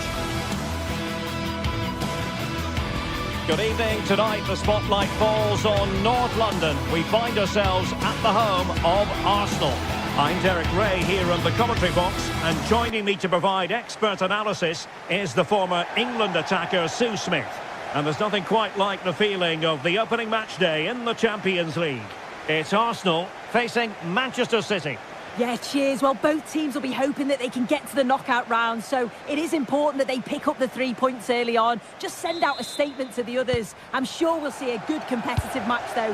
Good evening. Tonight the spotlight falls on North London. We find ourselves at the home of Arsenal. I'm Derek Ray here in the commentary box, and joining me to provide expert analysis is the former England attacker Sue Smith. And there's nothing quite like the feeling of the opening match day in the Champions League. It's Arsenal facing Manchester City. Yeah, cheers. Well, both teams will be hoping that they can get to the knockout round, so it is important that they pick up the 3 points early on. Just send out a statement to the others. I'm sure we'll see a good competitive match, though.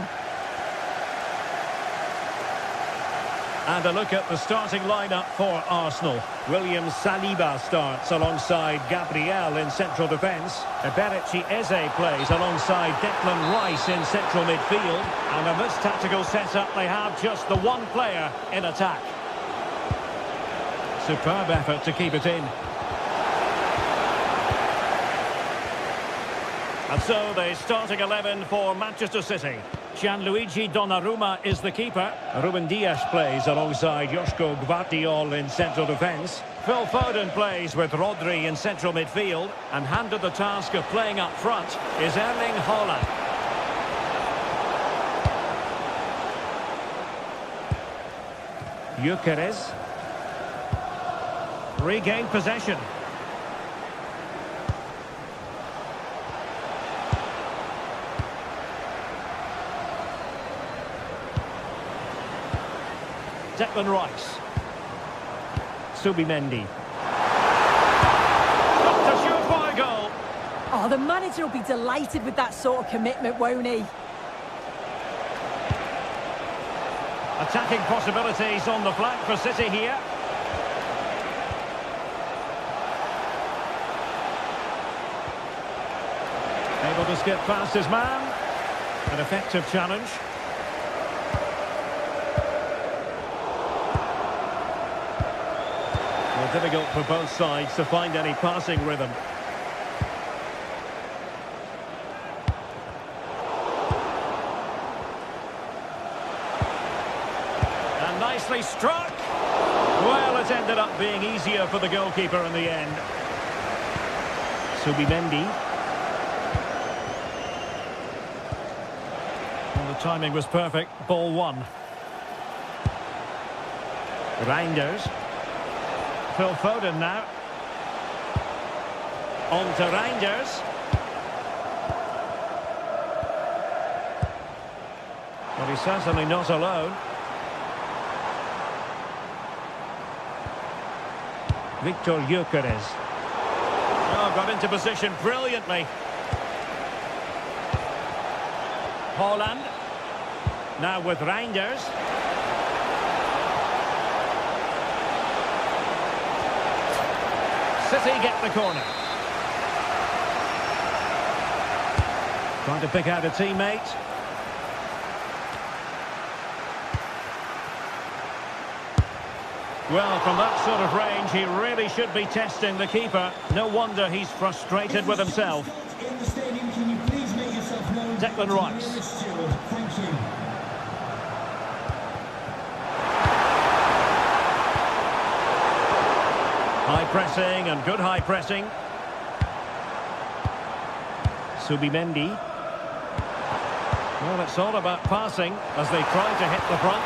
And a look at the starting lineup for Arsenal. William Saliba starts alongside Gabriel in central defence. Eberechi Eze plays alongside Declan Rice in central midfield. And in this tactical setup, they have just the one player in attack. Superb effort to keep it in. And so the starting 11 for Manchester City. Gianluigi Donnarumma is the keeper. Ruben Dias plays alongside Joško Gvardiol in central defence. Phil Foden plays with Rodri in central midfield. And handed the task of playing up front is Erling Haaland. Gyökeres. Regained possession. Declan Rice. Subimendi. That's a surefire goal. Oh, the manager will be delighted with that sort of commitment, won't he? Attacking possibilities on the flank for City here. Able to skip past his man. An effective challenge. Well, difficult for both sides to find any passing rhythm. And nicely struck. Well, it ended up being easier for the goalkeeper in the end. Subimendi. Well, the timing was perfect. Ball one. Reinders. Phil Foden now. On to Reinders. Well, he's certainly not alone. Victor Gyökeres. Oh, got into position brilliantly. Haaland. Now with Reinders. City get the corner. Trying to pick out a teammate. Well, from that sort of range, he really should be testing the keeper. No wonder he's frustrated with himself. In the stadium, can you please make yourself known? Declan Rice. Thank you. High pressing and good high pressing. Subimendi. Well, it's all about passing as they try to hit the front.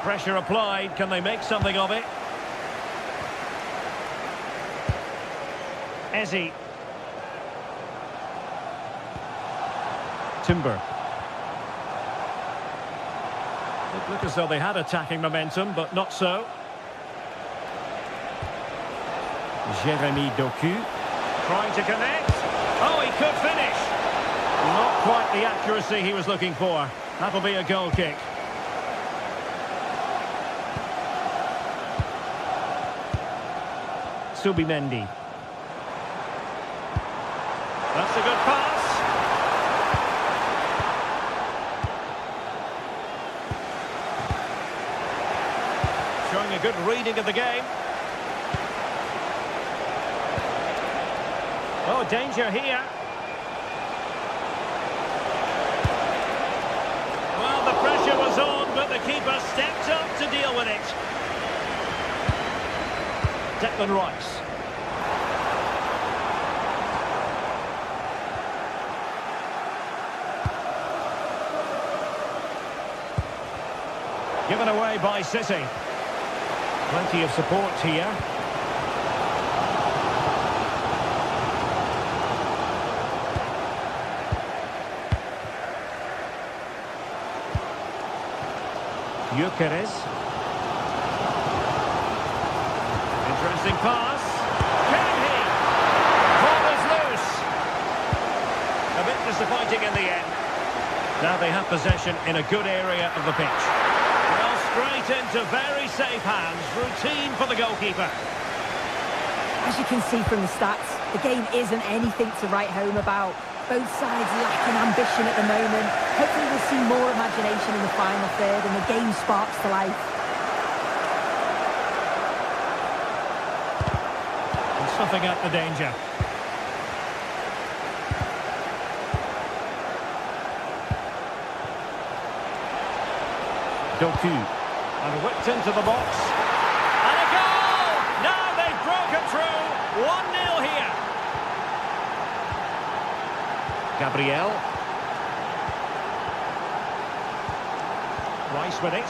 Pressure applied. Can they make something of it? Eze. Timber. It looked as though they had attacking momentum, but not so. Jeremy Doku. Trying to connect. Oh, he could finish. Not quite the accuracy he was looking for. That'll be a goal kick. Subimendi. That's a good pass. Showing a good reading of the game. Oh, danger here. Well, the pressure was on, but the keeper stepped up to deal with it. Declan Rice. Given away by City. Plenty of support here. Gyökeres. Interesting pass. Can he? Ball is loose. A bit disappointing in the end. Now they have possession in a good area of the pitch. Well, straight into very safe hands. Routine for the goalkeeper. As you can see from the stats, the game isn't anything to write home about. Both sides lacking ambition at the moment. Hopefully we'll see more imagination in the final third and the game sparks to life. And snuffing out the danger. Doku. And whipped into the box. And a goal! Now they've broken through. 1-0 here. Gabriel. Rice with it.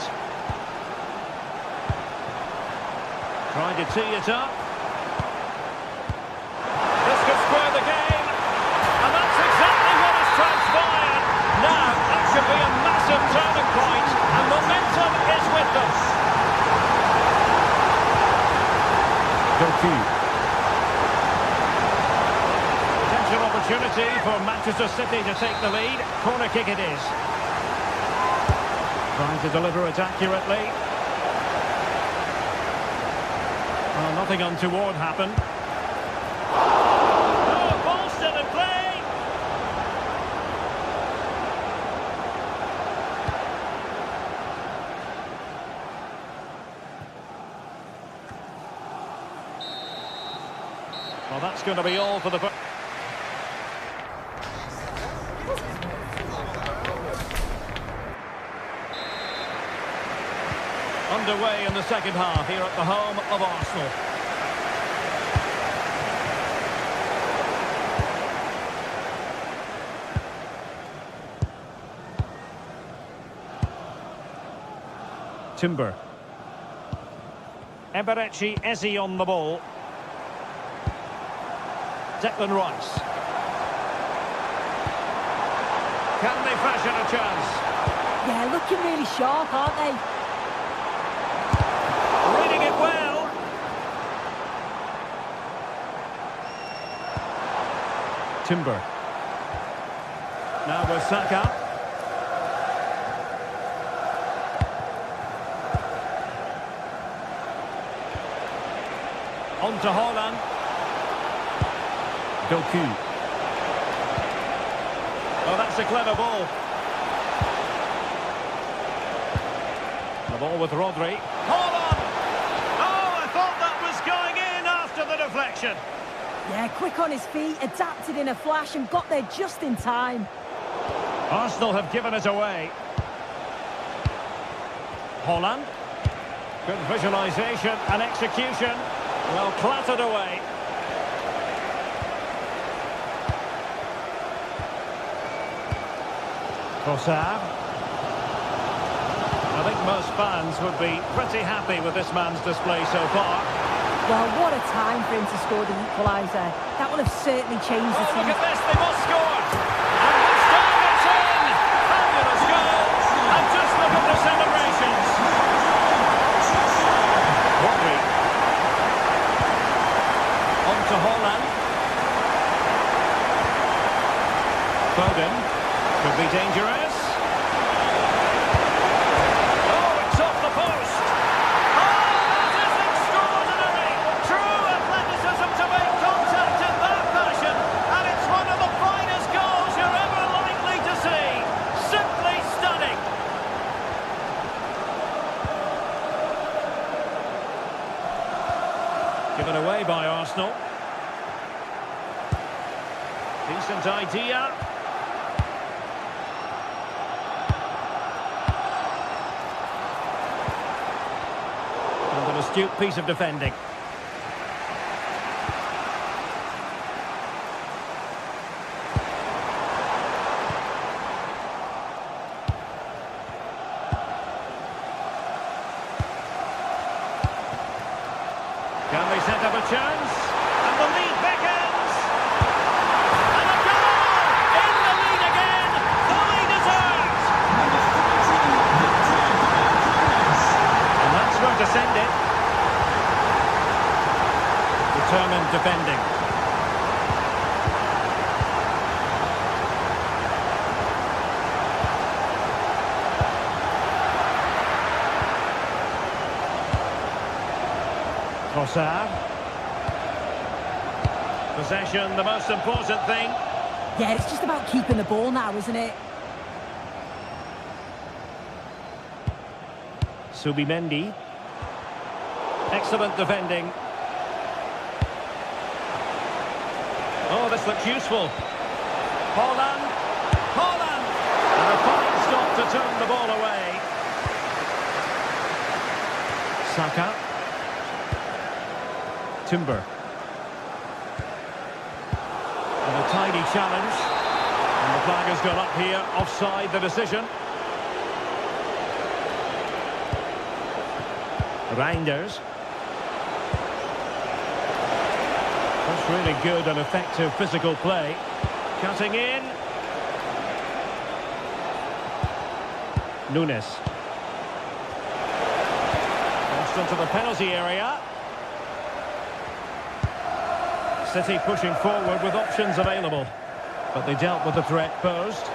Trying to tee it up. This could square the game. And that's exactly what has transpired. Now, that should be a massive turning point. And momentum is with them. Doku. Potential opportunity for Manchester City to take the lead. Corner kick it is. Trying to deliver it accurately. Well, nothing untoward happened. Oh, ball still in play. Well, that's going to be all for the... Underway in the second half here at the home of Arsenal. Timber. Eberechi Eze on the ball. Declan Rice. Can they fashion a chance? Yeah, looking really sharp, aren't they? Reading it well. Timber. Now with Saka. On to Haaland. Doku. Oh, that's a clever ball. The ball with Rodri. Haaland! Oh, I thought that was going in after the deflection. Yeah, quick on his feet, adapted in a flash and got there just in time. Arsenal have given it away. Haaland. Good visualisation and execution. Well, clattered away. Trossard. I think most fans would be pretty happy with this man's display so far. Well, what a time for him to score the equaliser. That will have certainly changed the team. Look at this, they must score! And this time it's in! Fabulous goal! And just look at the celebrations! Rodri. On to Haaland. Foden. Could be dangerous. Oh, it's off the post! Oh, that is extraordinary! True athleticism to make contact in that fashion, and it's one of the finest goals you're ever likely to see. Simply stunning. Given away by Arsenal. Decent idea. An astute piece of defending. Can they set up a chance? And the lead beckons! And a goal! In the lead again! Fully deserved! send it. Determined defending. Trossard. Possession, the most important thing. Yeah, it's just about keeping the ball now, isn't it? Subimendi. Excellent defending. Oh, this looks useful. Haaland. Haaland! And a fine stop to turn the ball away. Saka. Timber. And a tidy challenge. And the flag has gone up here, offside the decision. Reinders. That's really good and effective physical play. Cutting in. Nunes. Crossed into the penalty area. City pushing forward with options available. But they dealt with the threat posed.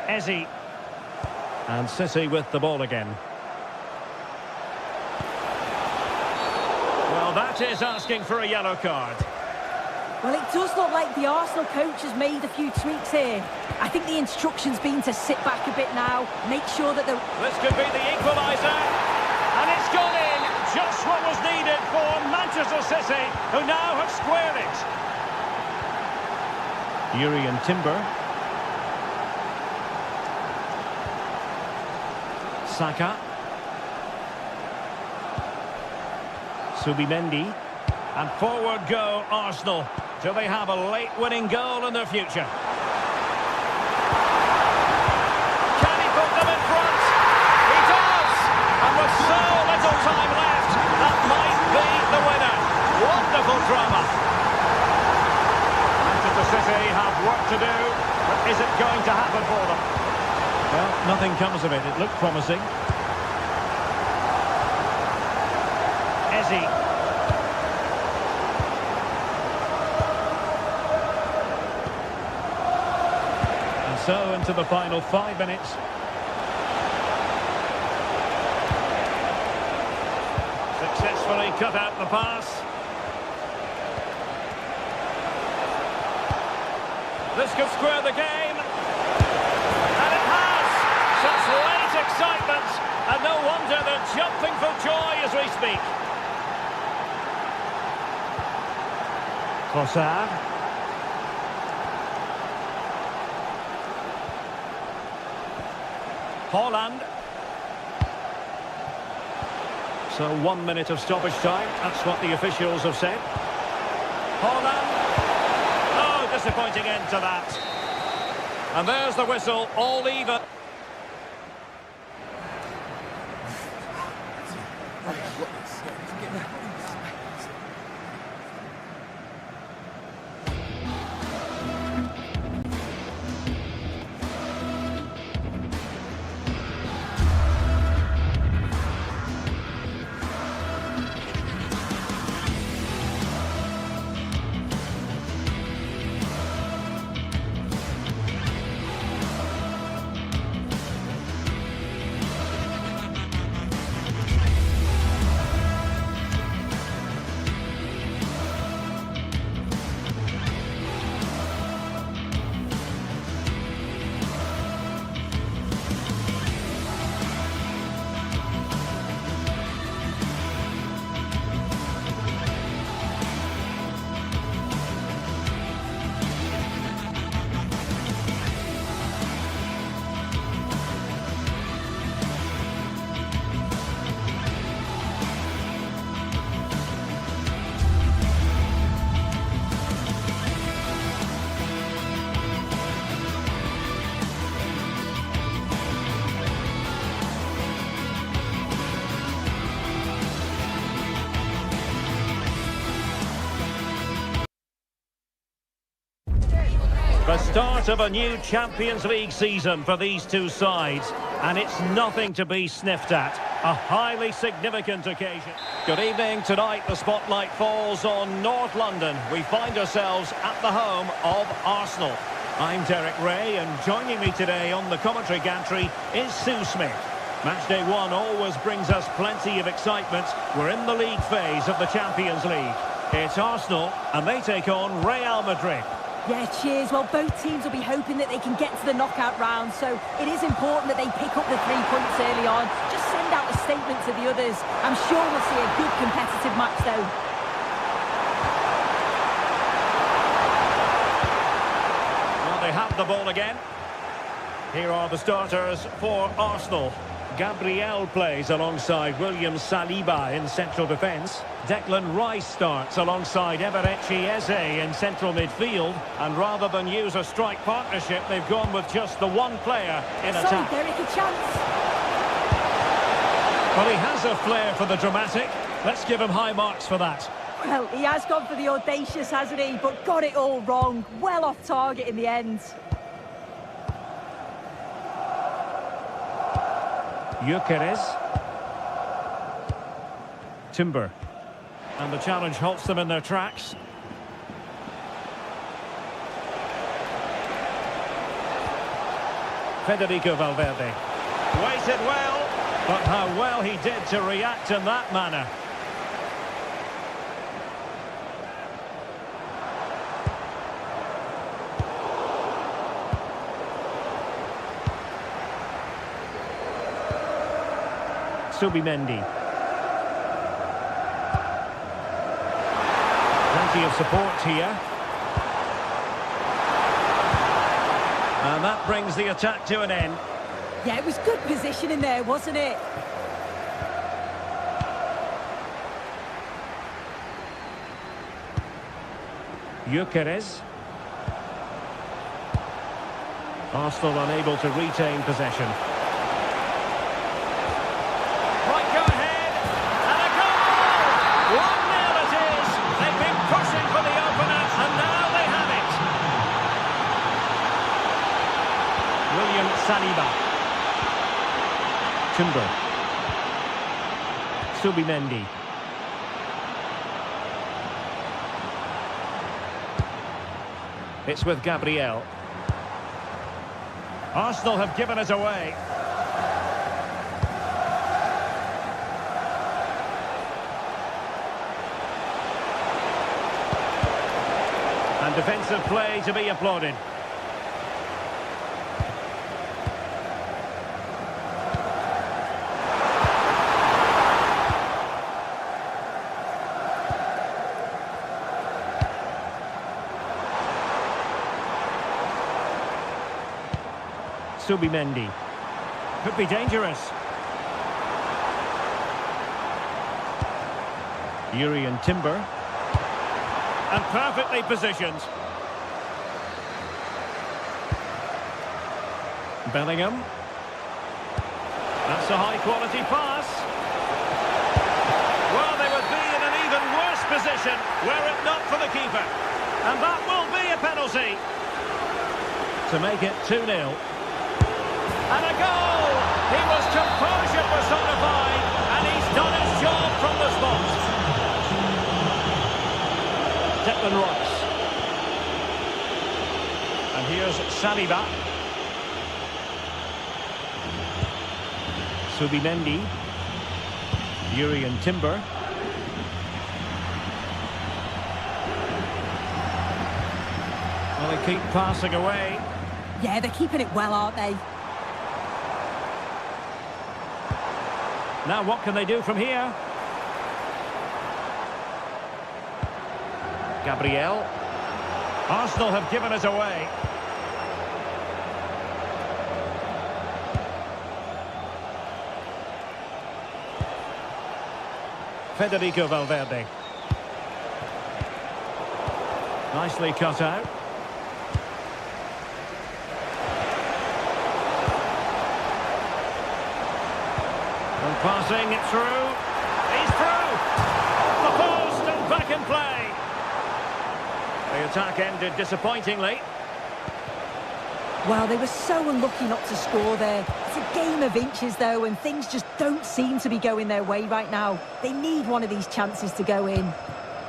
Eze. And City with the ball again. Well, that is asking for a yellow card. Well, it does look like the Arsenal coach has made a few tweaks here. I think the instruction's been to sit back a bit now, make sure that the... This could be the equaliser. And it's gone in. Just what was needed for Manchester City, who now have squared it. Yuri and Timber. Saka. Subimendi. And forward go Arsenal. Do they have a late winning goal in their future? Can he put them in front? He does! And with so little time left, that might be the winner. Wonderful drama. Manchester City have work to do, but is it going to happen for them? Well, nothing comes of it. It looked promising. Eze. And so into the final 5 minutes. Successfully cut out the pass. This could square the game. And it has! Such late excitement, and no wonder they're jumping for joy as we speak. Trossard. Haaland. So 1 minute of stoppage time, that's what the officials have said. Haaland. Oh, disappointing end to that. And there's the whistle, all even. The start of a new Champions League season for these two sides, and it's nothing to be sniffed at. A highly significant occasion. Good evening. Tonight the spotlight falls on North London. We find ourselves at the home of Arsenal. I'm Derek Ray, and joining me today on the commentary gantry is Sue Smith. Matchday 1 always brings us plenty of excitement. We're in the league phase of the Champions League. It's Arsenal, and they take on Real Madrid. Yeah, cheers. Well, both teams will be hoping that they can get to the knockout round, so it is important that they pick up the 3 points early on. Just send out a statement to the others. I'm sure we'll see a good competitive match, though. Well, they have the ball again. Here are the starters for Arsenal. Gabriel plays alongside William Saliba in central defence. Declan Rice starts alongside Eberechi Eze in central midfield. And rather than use a strike partnership, they've gone with just the one player in attack. Sorry, Derek, a chance. Well, he has a flair for the dramatic. Let's give him high marks for that. Well, he has gone for the audacious, hasn't he? But got it all wrong. Well off target in the end. Gyökeres. Timber. And the challenge halts them in their tracks. Federico Valverde. Waited well, but how well he did to react in that manner. Subimendi. Plenty of support here. And that brings the attack to an end. Yeah, it was good positioning there, wasn't it? Gyökeres. Arsenal unable to retain possession. Saliba. Timber. Subimendi. It's with Gabriel. Arsenal have given us away. And defensive play to be applauded. Subimendi. Could be dangerous. Yuri and Timber. And perfectly positioned. Bellingham. That's a high-quality pass. Well, they would be in an even worse position were it not for the keeper. And that will be a penalty. To make it 2-0. And a goal! He was composure personified, and he's done his job from the spot. Declan Rice. And here's Saliba. Subimendi. Yuri and Timber. Well, they keep passing away. Yeah, they're keeping it well, aren't they? Now what can they do from here? Gabriel. Arsenal have given us away. Federico Valverde. Nicely cut out. And passing it through. He's through! Off the post and back in play. The attack ended disappointingly. Well, they were so unlucky not to score there. It's a game of inches, though, and things just don't seem to be going their way right now. They need one of these chances to go in.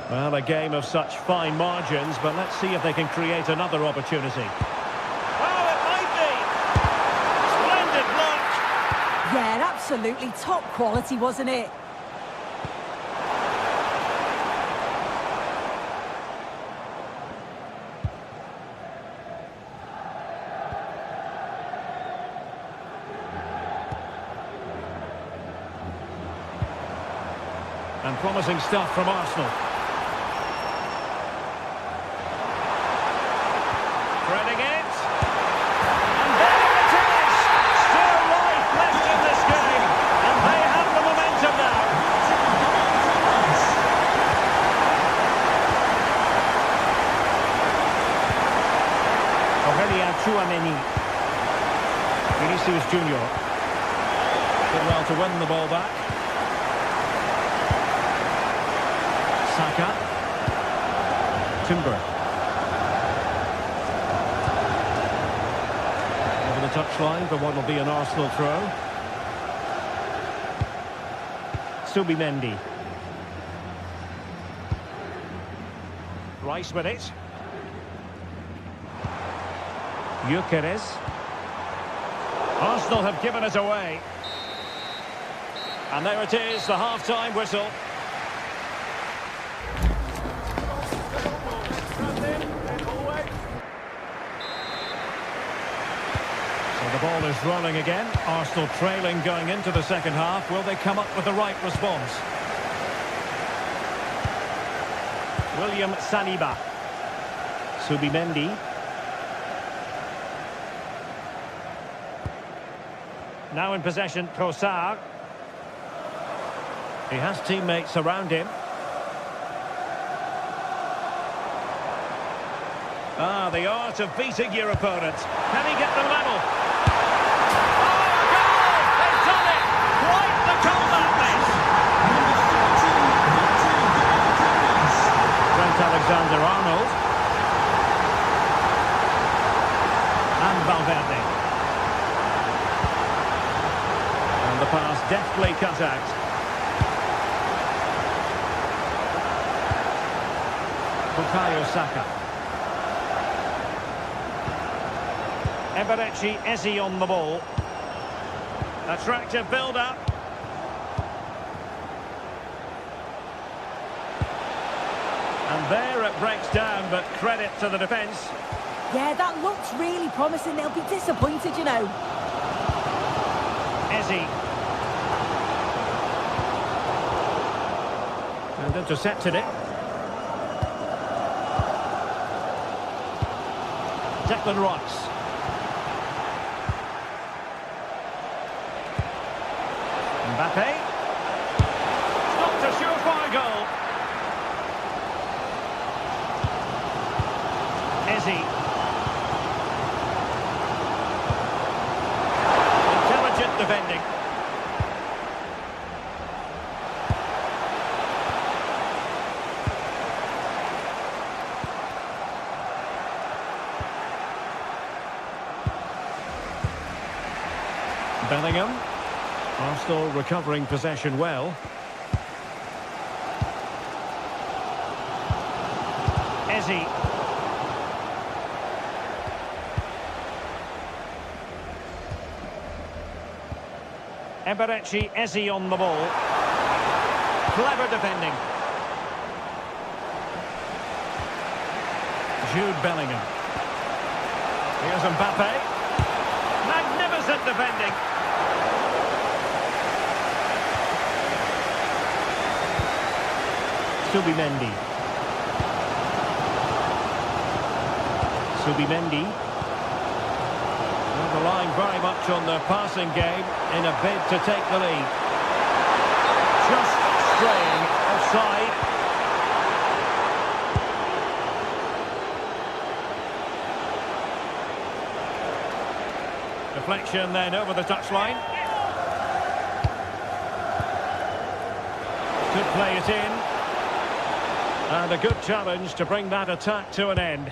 Well, a game of such fine margins, but let's see if they can create another opportunity. Oh, it might be! Splendid block! Yeah, absolutely top quality, wasn't it? And promising stuff from Arsenal. Threading it. And there it is! Still life left in this game. And they have the momentum now. Aurelien Tchouameni. Vinicius Junior. Did well to win the ball back. Saka. Timber. Over the touchline for what will be an Arsenal throw. Subimendi. Rice with it. Gyökeres. Arsenal have given it away. And there it is, the half-time whistle. The ball is rolling again. Arsenal trailing going into the second half. Will they come up with the right response? William Saliba. Subimendi. Now in possession, Trossard. He has teammates around him. Ah, the art of beating your opponent. Can he get the level? Alexander-Arnold and Valverde, and the pass deftly cut out. Bukayo Saka. Eberechi Eze on the ball. Attractive build-up. And there it breaks down, but credit to the defence. Yeah, that looks really promising. They'll be disappointed, you know. Eze. And intercepted it. Declan Rice. Mbappe. Not a surefire goal. Eze. Intelligent defending. Bellingham. Arsenal recovering possession well. Eze. Eberechi Eze on the ball. Clever defending. Jude Bellingham. Here's Mbappe. Magnificent defending. Subimendi. Relying very much on the passing game in a bid to take the lead. Just straying offside. Deflection then over the touchline. Could play it in. And a good challenge to bring that attack to an end.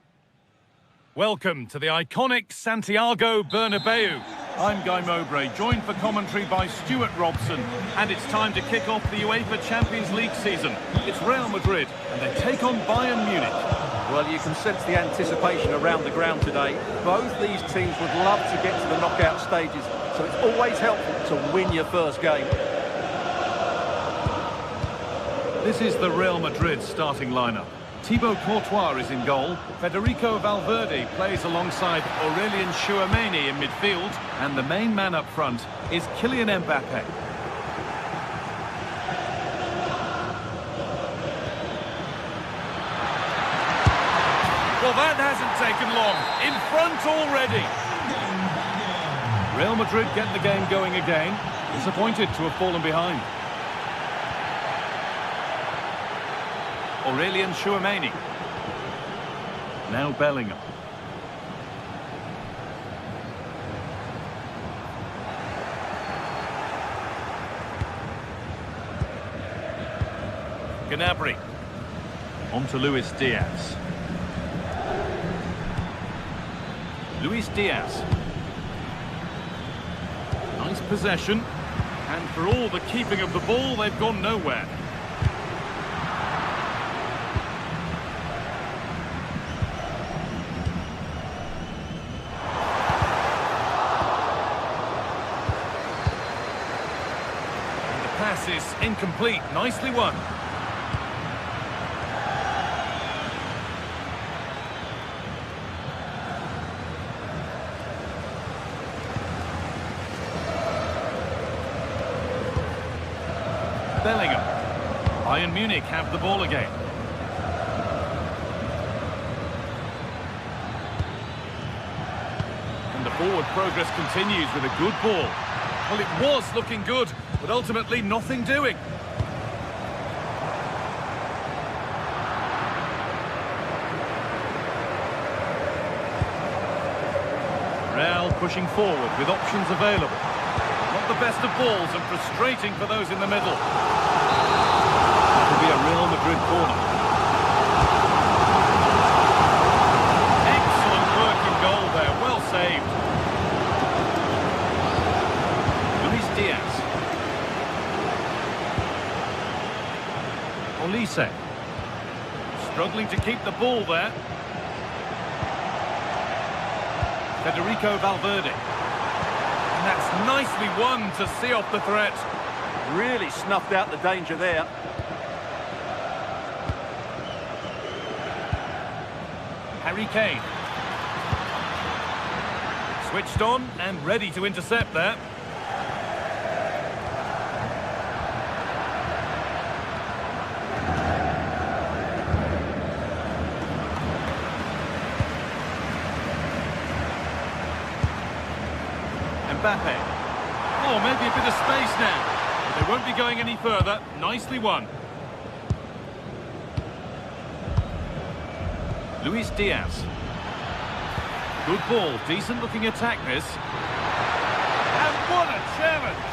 Welcome to the iconic Santiago Bernabeu. I'm Guy Mowbray, joined for commentary by Stuart Robson, and it's time to kick off the UEFA Champions League season. It's Real Madrid, and they take on Bayern Munich. Well, you can sense the anticipation around the ground today. Both these teams would love to get to the knockout stages, so it's always helpful to win your first game. This is the Real Madrid starting lineup. Thibaut Courtois is in goal. Federico Valverde plays alongside Aurelien Tchouameni in midfield. And the main man up front is Kylian Mbappe. Well, that hasn't taken long. In front already. Real Madrid get the game going again. Disappointed to have fallen behind. Aurelien Tchouameni. Now Bellingham. Gnabry. On to Luis Diaz. Luis Diaz. Nice possession. And for all the keeping of the ball, they've gone nowhere. Pass is incomplete. Nicely won. Bellingham. Bayern Munich have the ball again. And the forward progress continues with a good ball. Well, it was looking good, but ultimately nothing doing. Real pushing forward with options available. Not the best of balls and frustrating for those in the middle. That will be a Real Madrid corner. Excellent working goal there, well saved. Diaz. Olise. Struggling to keep the ball there. Federico Valverde. And that's nicely won to see off the threat. Really snuffed out the danger there. Harry Kane. Switched on and ready to intercept there. Mbappe. Oh, maybe a bit of space now. But they won't be going any further. Nicely won. Luis Diaz. Good ball. Decent looking attack this. And what a challenge!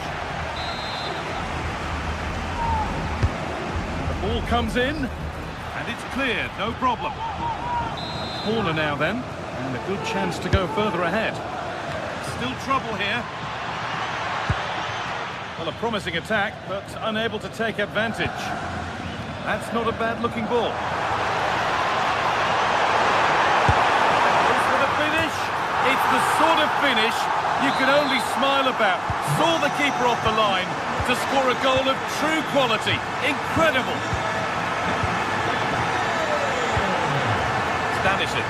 The ball comes in. And it's cleared. No problem. A corner now then. And a good chance to go further ahead. Still trouble here. Well, a promising attack, but unable to take advantage. That's not a bad-looking ball. It's for the finish. It's the sort of finish you can only smile about. Saw the keeper off the line to score a goal of true quality. Incredible. Stanisic.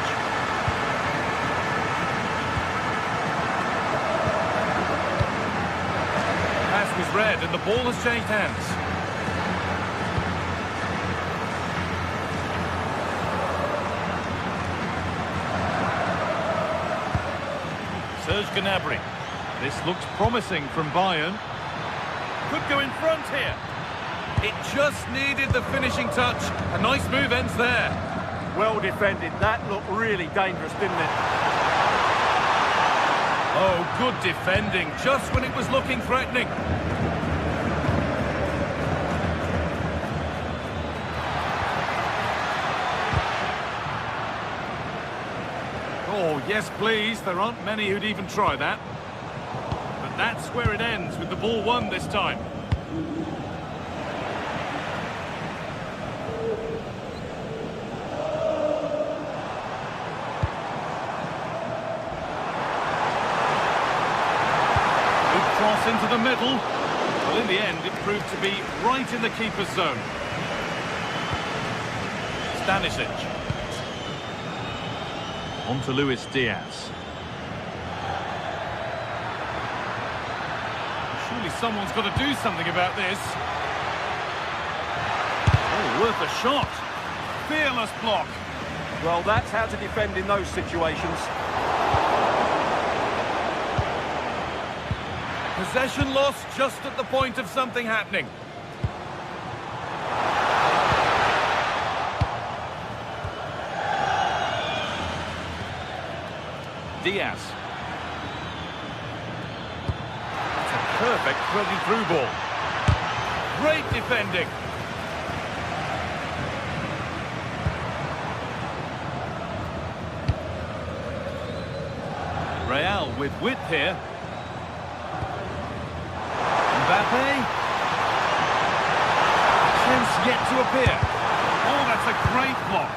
Was red and the ball has changed hands. Serge Gnabry. This looks promising from Bayern. Could go in front here. It just needed the finishing touch. A nice move ends there. Well defended. That looked really dangerous, didn't it? Oh, good defending, just when it was looking threatening. Oh, Yes, please. There aren't many who'd even try that. But that's where it ends, with the ball won this time. Good cross into the middle. Well, in the end, it proved to be right in the keeper's zone. Stanisic. On to Luis Diaz. Surely someone's got to do something about this. Oh, worth a shot. Fearless block. Well, that's how to defend in those situations. Possession lost just at the point of something happening. Diaz. It's a perfect threaded through ball. Great defending. Real with width here. Mbappe. Chance yet to appear. Oh, that's a great block.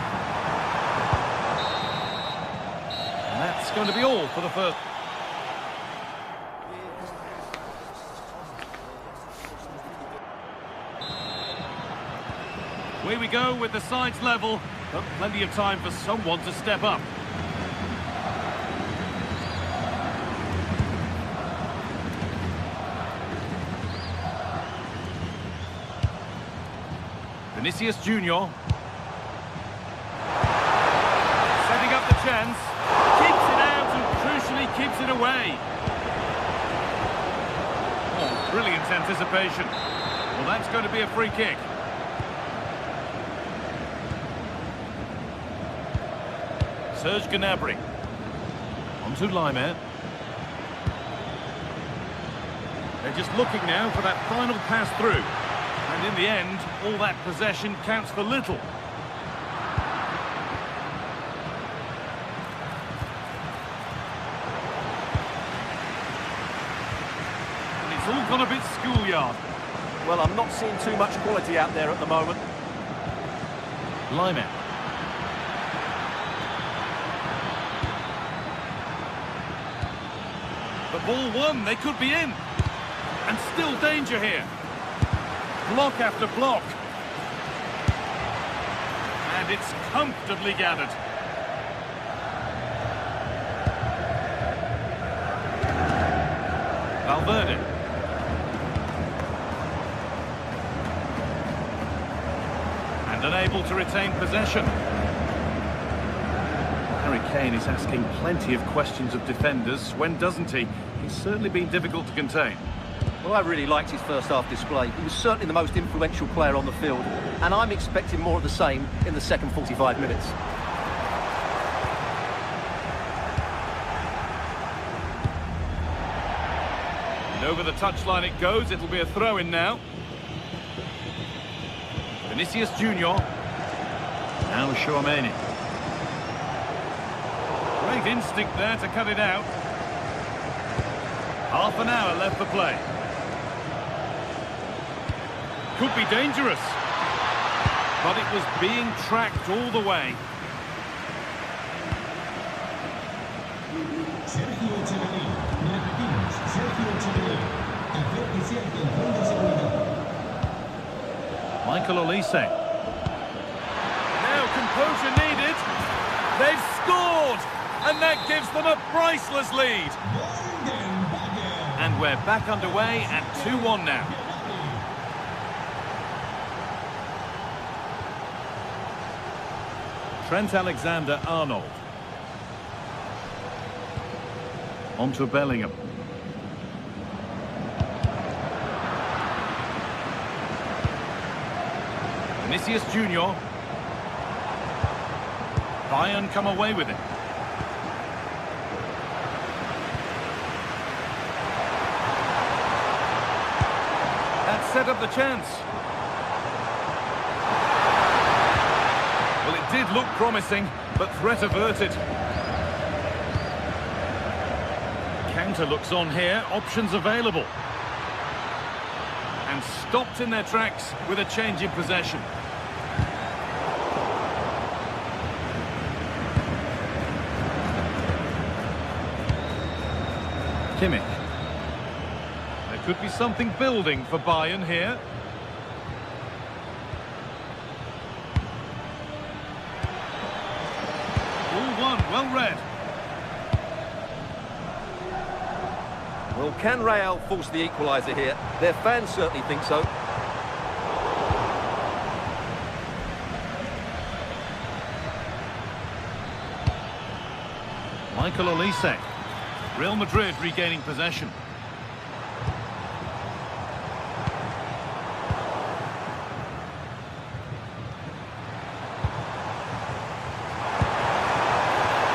That's going to be all for the first. Away we go with the sides level, but plenty of time for someone to step up. Vinicius Junior. Setting up the chance. Keeps it out and crucially keeps it away. Oh, brilliant anticipation. Well, that's going to be a free kick. Serge Gnabry. On to Laimer. They're just looking now for that final pass through. And in the end, all that possession counts for little. And it's all gone a bit schoolyard. Well, I'm not seeing too much quality out there at the moment. Laimer. The ball won, they could be in. And still danger here. Block after block. And it's comfortably gathered. Valverde. And unable to retain possession. Harry Kane is asking plenty of questions of defenders. When doesn't he? He's certainly been difficult to contain. Well, I really liked his first half display. He was certainly the most influential player on the field, and I'm expecting more of the same in the second 45 minutes. And over the touchline it goes. It'll be a throw-in now. Vinicius Junior. Now Chouameni. Great instinct there to cut it out. Half an hour left for play. Could be dangerous. But it was being tracked all the way. Michael Olise. Now composure needed. They've scored! And that gives them a priceless lead. And we're back underway at 2-1 now. Trent Alexander-Arnold. On to Bellingham. Vinicius Junior. Bayern come away with it. That set up the chance. Well, it did look promising, but threat averted. Centre looks on here, options available. And stopped in their tracks with a change in possession. Kimmich. There could be something building for Bayern here. All one, well read. Well, can Real force the equaliser here? Their fans certainly think so. Michael Olise. Real Madrid regaining possession.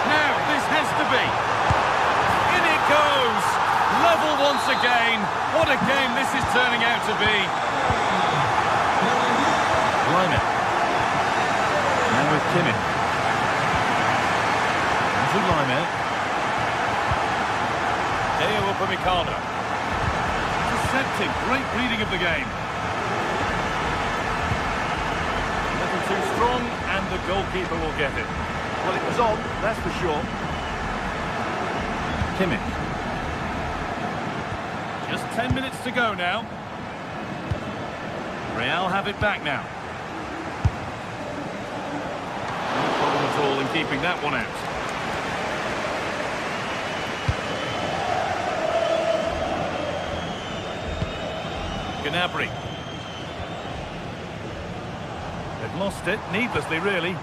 Now, this has to be. In it goes. Level once again. What a game this is turning out to be. Lima. Now with Kimmich. Into Lima. Upamecano. Deceptive, great reading of the game. A little too strong, and the goalkeeper will get it. Well, it was on, that's for sure. Kimmich. Just 10 minutes to go now. Real have it back now. No problem at all in keeping that one out. Gnabry. They've lost it, needlessly really. There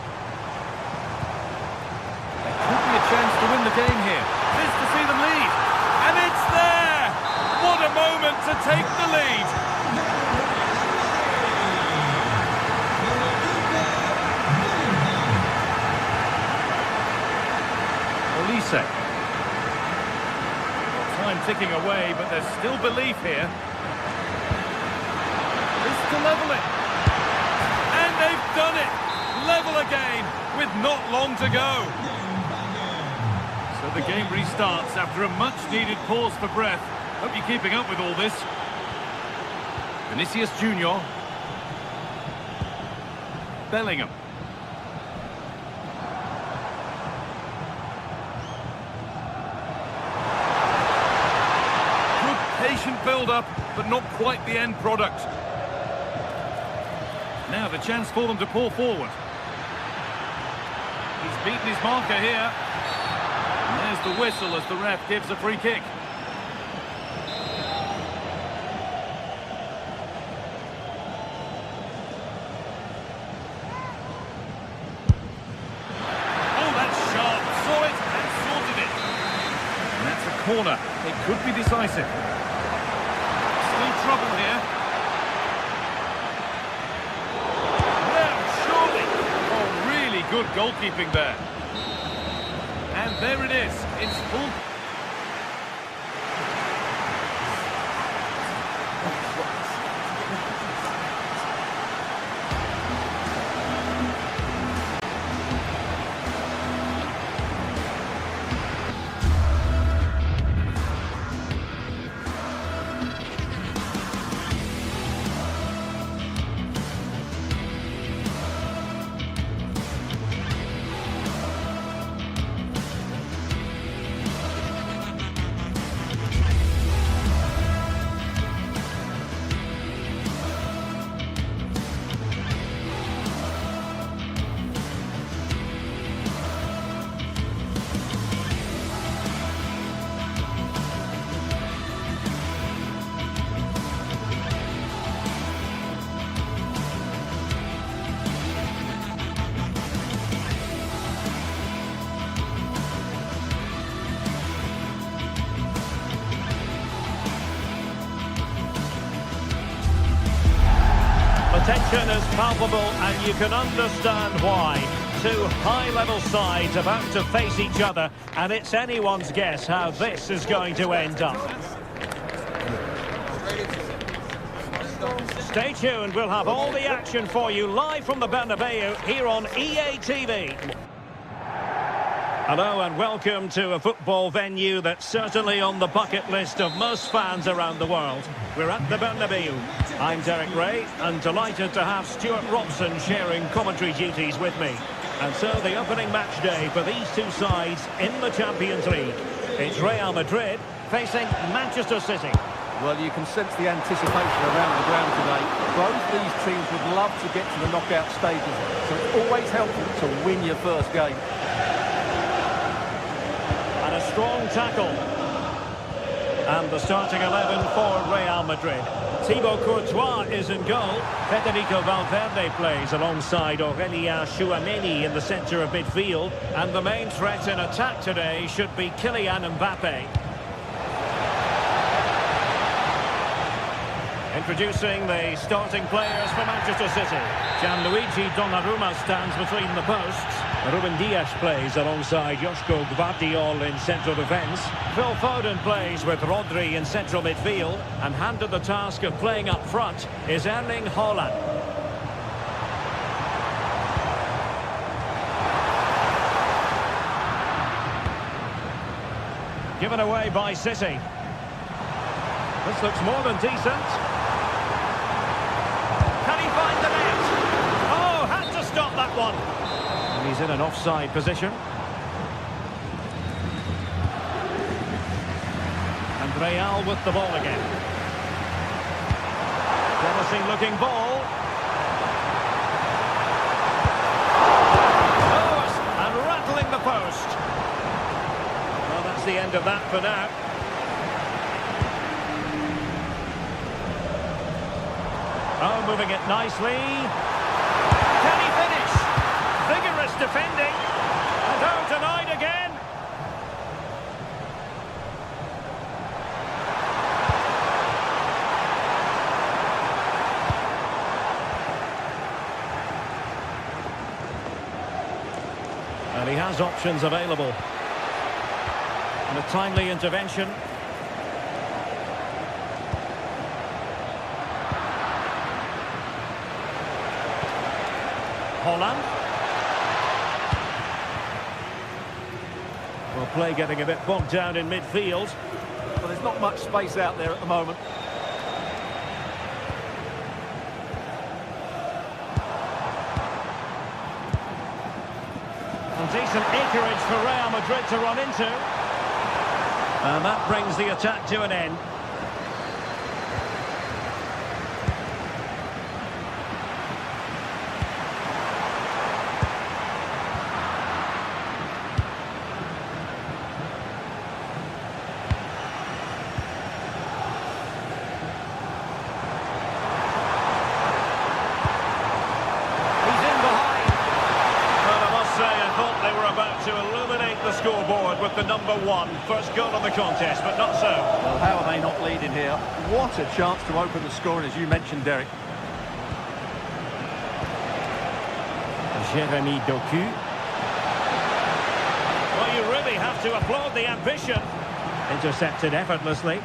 could be a chance to win the game here. This to see them lead. And it's there! What a moment to take the lead! Olise. Time ticking away, but there's still belief here. To level it, and they've done it. Level again with not long to go. So the game restarts after a much-needed pause for breath. Hope you're keeping up with all this. Vinicius Junior. Bellingham. Good patient build-up, but not quite the end product. Now the chance for them to pull forward. He's beaten his marker here. And there's the whistle as the ref gives a free kick. Oh, that's sharp. Saw it and sorted it. And that's a corner. It could be decisive. Still trouble here. Good goalkeeping there. And there it is. It's full. Tension is palpable, and you can understand why. Two high-level sides about to face each other, and it's anyone's guess how this is going to end up. Stay tuned, we'll have all the action for you live from the Bernabeu here on EA TV. Hello and welcome to a football venue that's certainly on the bucket list of most fans around the world. We're at the Bernabeu. I'm Derek Ray and delighted to have Stuart Robson sharing commentary duties with me. And so the opening match day for these two sides in the Champions League. It's Real Madrid facing Manchester City. Well, you can sense the anticipation around the ground today. Both these teams would love to get to the knockout stages, so it's always helpful to win your first game. And a strong tackle. And the starting 11 for Real Madrid. Thibaut Courtois is in goal. Federico Valverde plays alongside Aurélien Tchouameni in the centre of midfield. And the main threat in attack today should be Kylian Mbappe. Introducing the starting players for Manchester City. Gianluigi Donnarumma stands between the posts. Ruben Dias plays alongside Joško Gvardiol in central defence. Phil Foden plays with Rodri in central midfield. And handed the task of playing up front is Erling Haaland. Given away by City. This looks more than decent. Can he find the net? Oh, had to stop that one. And he's in an offside position. And Real with the ball again. Promising looking ball. Oh, and rattling the post. Well, that's the end of that for now. Oh, moving it nicely. Can he finish? Vigorous defending. And oh, denied again. And he has options available. And a timely intervention. Haaland. Well, play getting a bit bogged down in midfield. Well, there's not much space out there at the moment. And decent acreage for Real Madrid to run into. And that brings the attack to an end. To illuminate the scoreboard with the number one. First goal of the contest, but not so. Well, how are they not leading here? What a chance to open the scoring, as you mentioned, Derek. Jérémy Doku. Well, you really have to applaud the ambition. Intercepted effortlessly.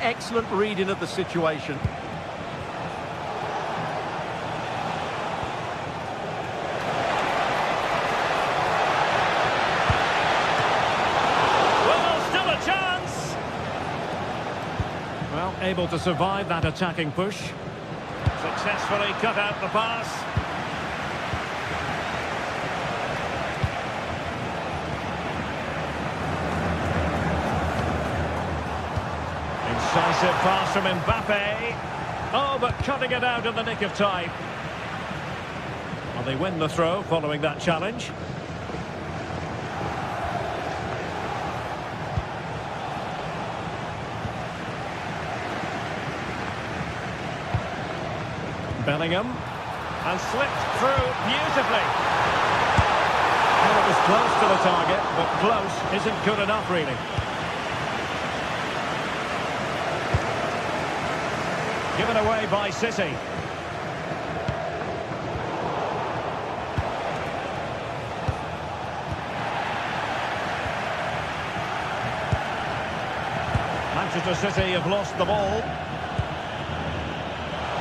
Excellent reading of the situation. Able to survive that attacking push. Successfully cut out the pass. Incisive pass from Mbappe. Oh, but cutting it out in the nick of time. Well, they win the throw following that challenge. Bellingham, and slipped through beautifully. Well, it was close to the target, but close isn't good enough, really. Given away by City. Manchester City have lost the ball.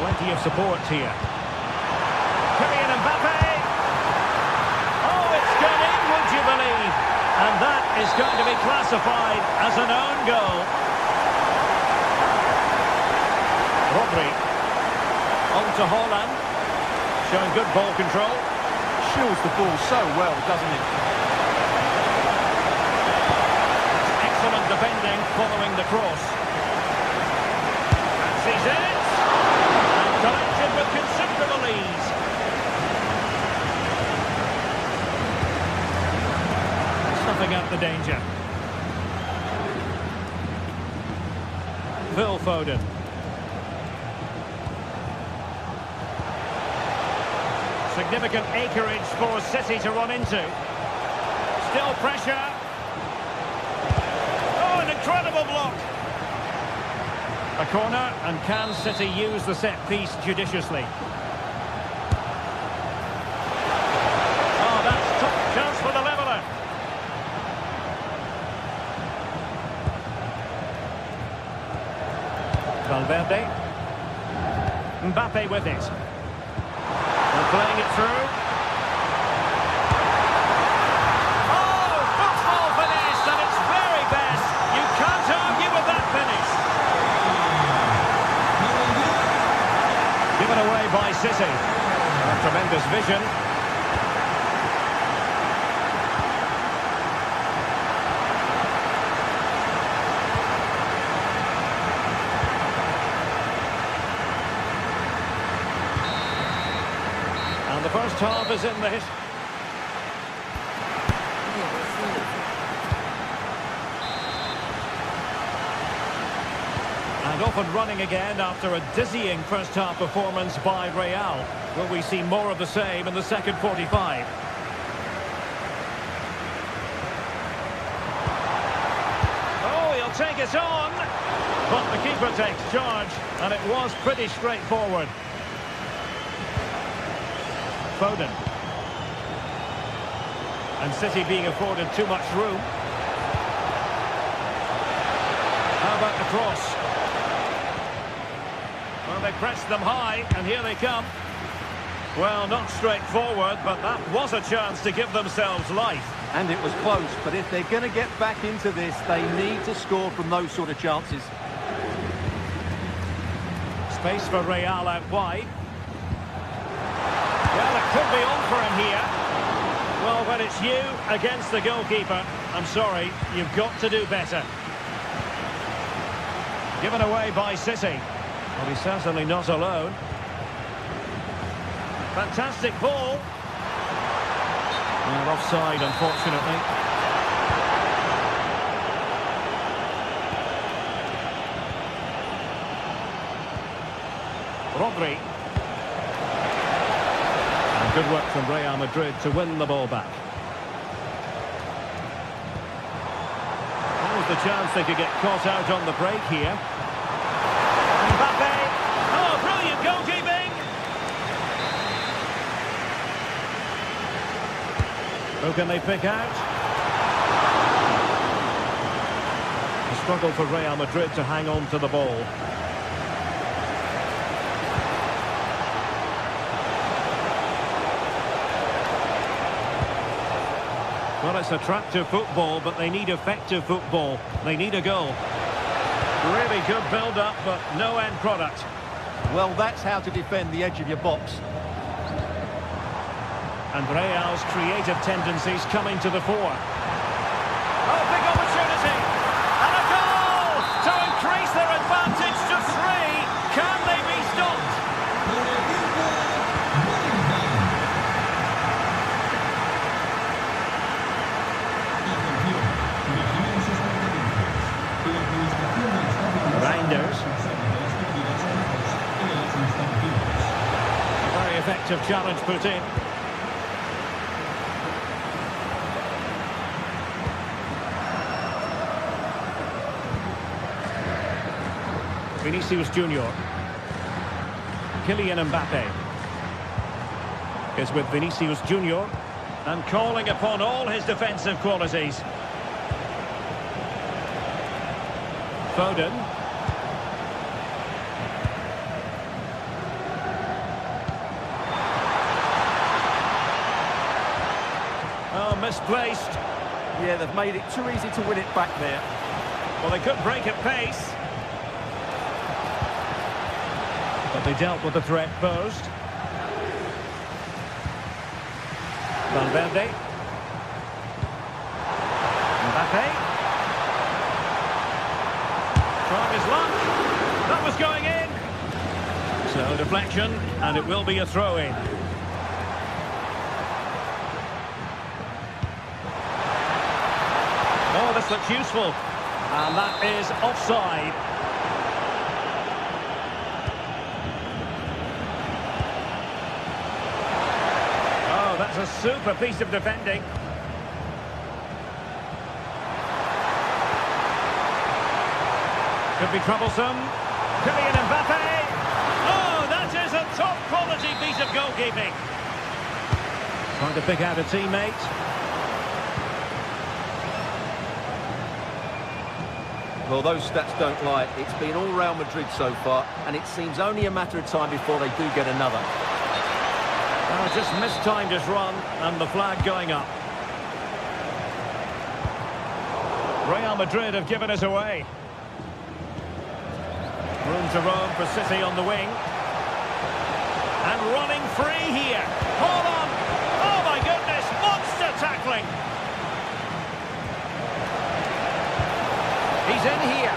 Plenty of support here. Kylian Mbappe. Oh, it's gone in, would you believe? And classified as an own goal. Rodri. On to Haaland. Showing good ball control. Shields the ball so well, doesn't it? Excellent defending following the cross. And sees it. And collected with considerable ease. Snuffing out the danger. Phil Foden. Significant acreage for City to run into. Still pressure. Oh, an incredible block. A corner, and can City use the set piece judiciously? Oh, that's tough. Chance for the leveller. Valverde. Mbappe with it. And playing it through. Oh, football finish, and it's very best. You can't argue with that finish. Given away by City. A tremendous vision. And the first half is in the hit. And off and running again after a dizzying first half performance by Real. Will we see more of the same in the second 45? Oh, he'll take it on. But the keeper takes charge, and it was pretty straightforward. Foden. And City being afforded too much room. How about the cross? Well, they pressed them high, and here they come. Well, not straightforward, but that was a chance to give themselves life. And it was close, but if they're going to get back into this, they need to score from those sort of chances. Space for Real out wide. Well, it could be on for him here. Well, when it's you against the goalkeeper, I'm sorry, you've got to do better. Given away by City. Well, he's certainly not alone. Fantastic ball. Well, offside, unfortunately. Rodri. And good work from Real Madrid to win the ball back. That was the chance they could get caught out on the break here. Mbappe. Oh, brilliant goalkeeping. Who can they pick out? A struggle for Real Madrid to hang on to the ball. Well, it's attractive football, but they need effective football. They need a goal. Really good build-up, but no end product. Well, that's how to defend the edge of your box. And Real's creative tendencies coming to the fore. Oh, big opportunity! And a goal! To increase their advantage to 3. Can they be stopped? Reinders. A very effective challenge put in. Vinicius Junior. Kylian Mbappe is with Vinicius Junior and calling upon all his defensive qualities. Foden. Oh, misplaced. Yeah, they've made it too easy to win it back there. Well, they could break at pace. But they dealt with the threat posed. Valverde. Mbappe. Trying his luck. That was going in. So deflection, and it will be a throw-in. Oh, this looks useful. And that is offside. Oh, that's a super piece of defending. Could be troublesome. Kylian Mbappe. Oh, that is a top-quality piece of goalkeeping. Trying to pick out a teammate. Well, those stats don't lie. It's been all Real Madrid so far, and it seems only a matter of time before they do get another. Oh, just mistimed his run, and the flag going up. Real Madrid have given us away. Room to roam for City on the wing. And running free here. Hold on. Oh, my goodness. Monster tackling. He's in here.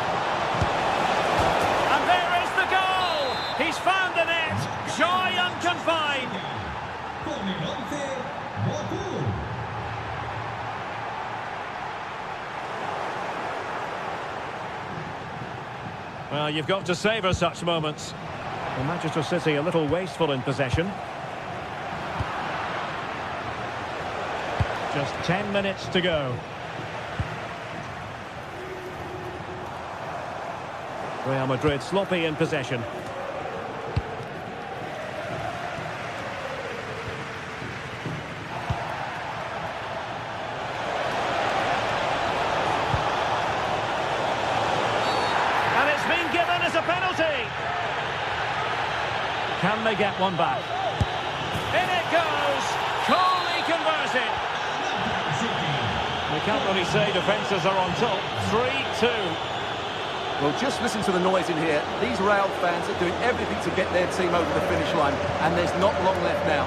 And there is the goal. He's found the net. Joy unconfined. Well, you've got to savour such moments. Well, Manchester City a little wasteful in possession. Just 10 minutes to go. Real Madrid sloppy in possession. And it's been given as a penalty. Can they get one back? In it goes. Coolly converted. We can't really say defences are on top. 3-2. Well, just listen to the noise in here. These Real fans are doing everything to get their team over the finish line, and there's not long left now.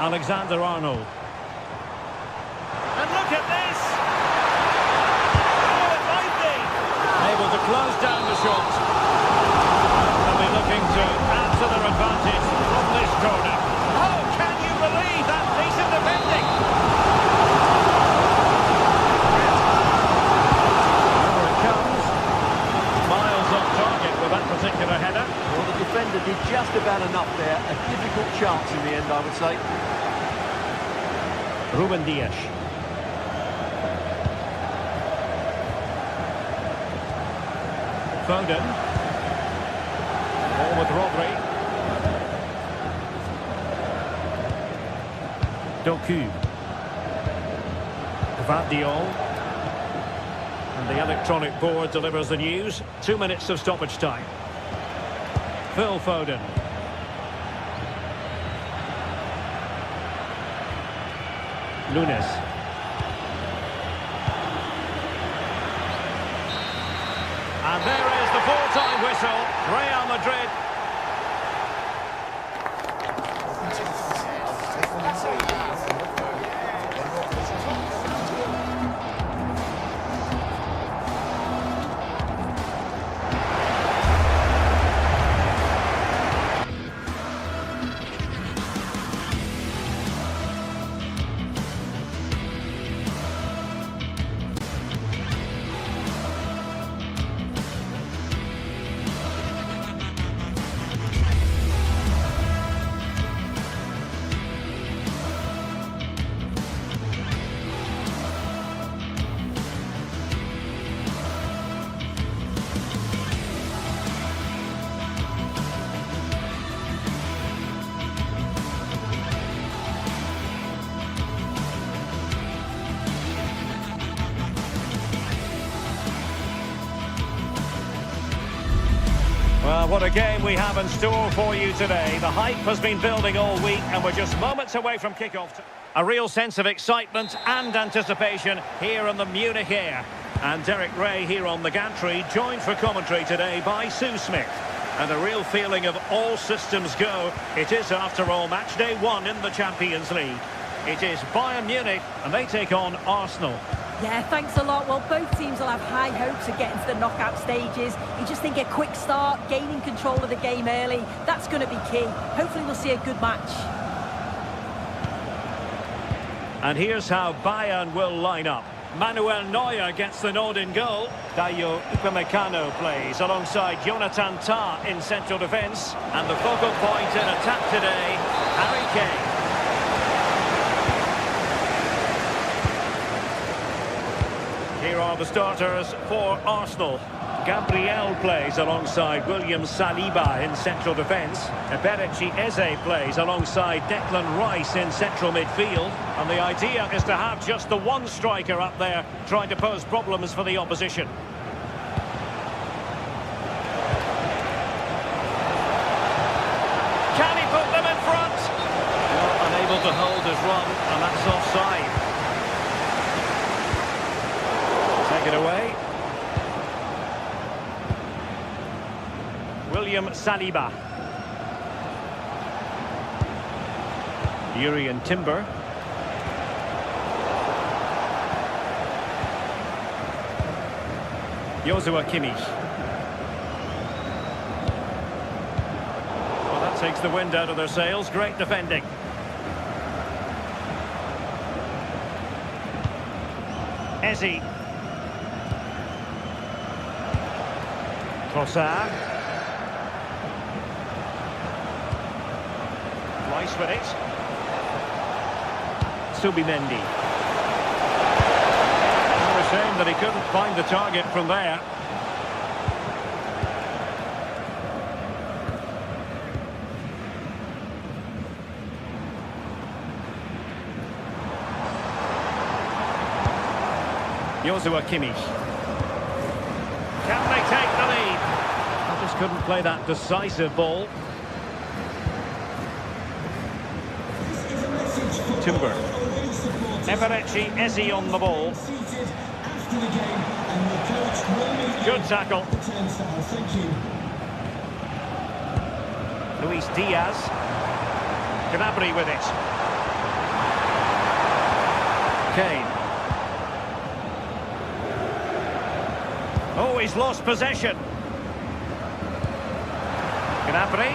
Alexander-Arnold. And look at this! Oh, it might be! Able to close down the shot. They'll be looking to add to their advantage from this corner. Oh, can you believe that piece of defending? Particular header. Well, the defender did just about enough there. A difficult chance in the end, I would say. Ruben Dias. Foden. Ball with Rodri. Doku. Gvardiol. And the electronic board delivers the news. 2 minutes of stoppage time. Phil Foden. Nunes. And there is the full-time whistle. Real Madrid. Well, what a game we have in store for you today. The hype has been building all week and we're just moments away from kickoff. A real sense of excitement and anticipation here in the Munich air. And Derek Ray here on the gantry, joined for commentary today by Sue Smith. And a real feeling of all systems go. It is, after all, match day 1 in the Champions League. It is Bayern Munich and they take on Arsenal. Yeah, thanks a lot. Well, both teams will have high hopes of getting to the knockout stages. You just think a quick start, gaining control of the game early, that's going to be key. Hopefully we'll see a good match. And here's how Bayern will line up. Manuel Neuer gets the nod in goal. Dayo Upamecano plays alongside Jonathan Tah in central defence. And the focal point in attack today, Harry Kane. Here are the starters for Arsenal. Gabriel plays alongside William Saliba in central defence. Eberechi Eze plays alongside Declan Rice in central midfield. And the idea is to have just the one striker up there trying to pose problems for the opposition. Can he put them in front? Well, unable to hold his run, and that's offside. Take it away. William Saliba. Jurrien Timber. Joshua Kimmich. Well, that takes the wind out of their sails. Great defending. Eze. Trossard. Rice with it. Subimendi. What a shame that he couldn't find the target from there. Joshua Kimmich. Can they take the lead? I just couldn't play that decisive ball. Timber. Eberechi Eze on the ball. Good tackle. Luis Diaz. Gnabry with it. Kane. Oh, he's lost possession. Gnabry.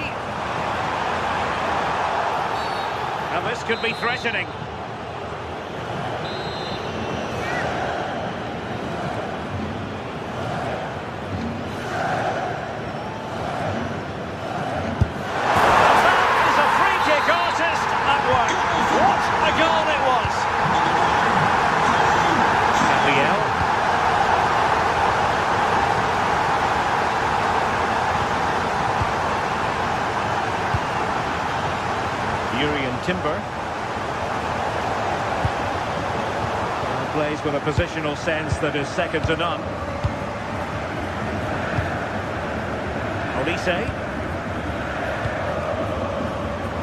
And this could be threatening. That is a free kick artist at work. What a goal it was. Gabriel. Jurrien Timber. Plays with a positional sense that is second to none. Olise.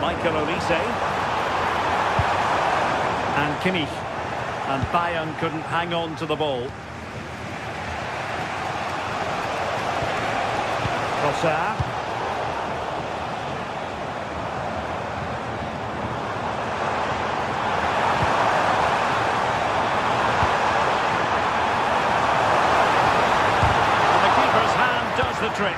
Michael Olise. And Kimmich. And Bayern couldn't hang on to the ball. Trossard. The trick.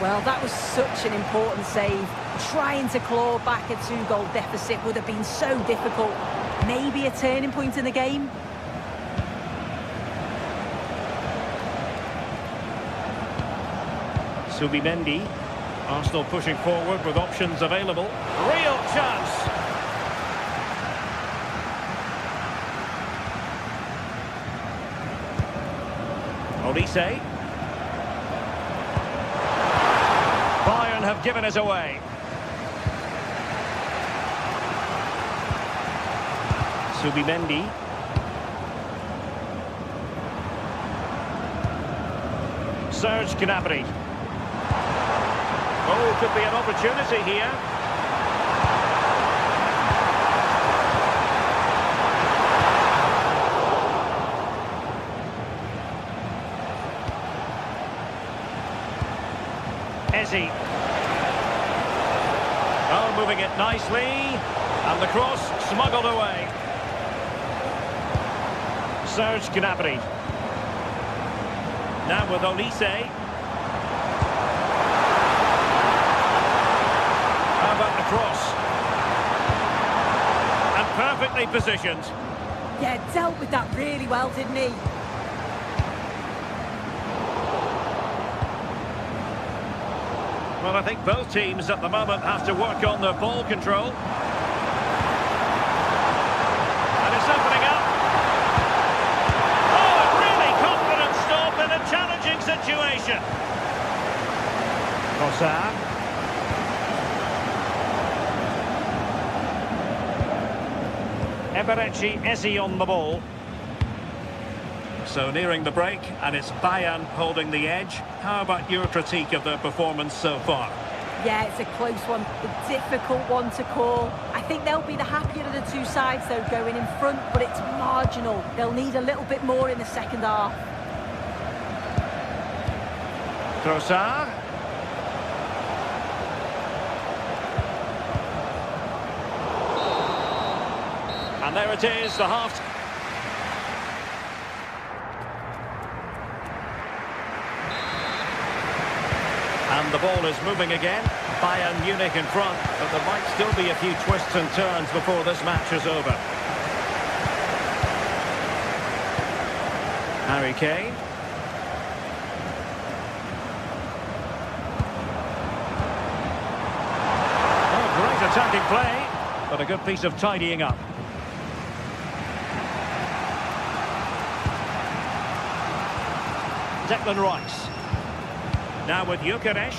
Well, that was such an important save. Trying to claw back a 2-goal deficit would have been so difficult. Maybe a turning point in the game. Subimendi. Arsenal pushing forward with options available. Real chance. Olise. Bayern have given us away. Subimendi. Serge Gnabry. Oh, could be an opportunity here. Eze. Oh, moving it nicely. And the cross smuggled away. Serge Gnabry. Now with Olise. How about the cross? And perfectly positioned. Yeah, dealt with that really well, didn't he? Well, I think both teams at the moment have to work on their ball control. And it's opening up. Oh, a really confident stop in a challenging situation. Trossard. Eberechi Eze on the ball. So nearing the break, and it's Bayern holding the edge. How about your critique of their performance so far? Yeah, it's a close one, a difficult one to call. I think they'll be the happier of the two sides, though, going in front, but it's marginal. They'll need a little bit more in the second half. Trossard. And there it is, the half. And the ball is moving again. Bayern Munich in front, but there might still be a few twists and turns before this match is over. Harry Kane. Oh, great attacking play, but a good piece of tidying up. Declan Rice. Now with Gyökeres.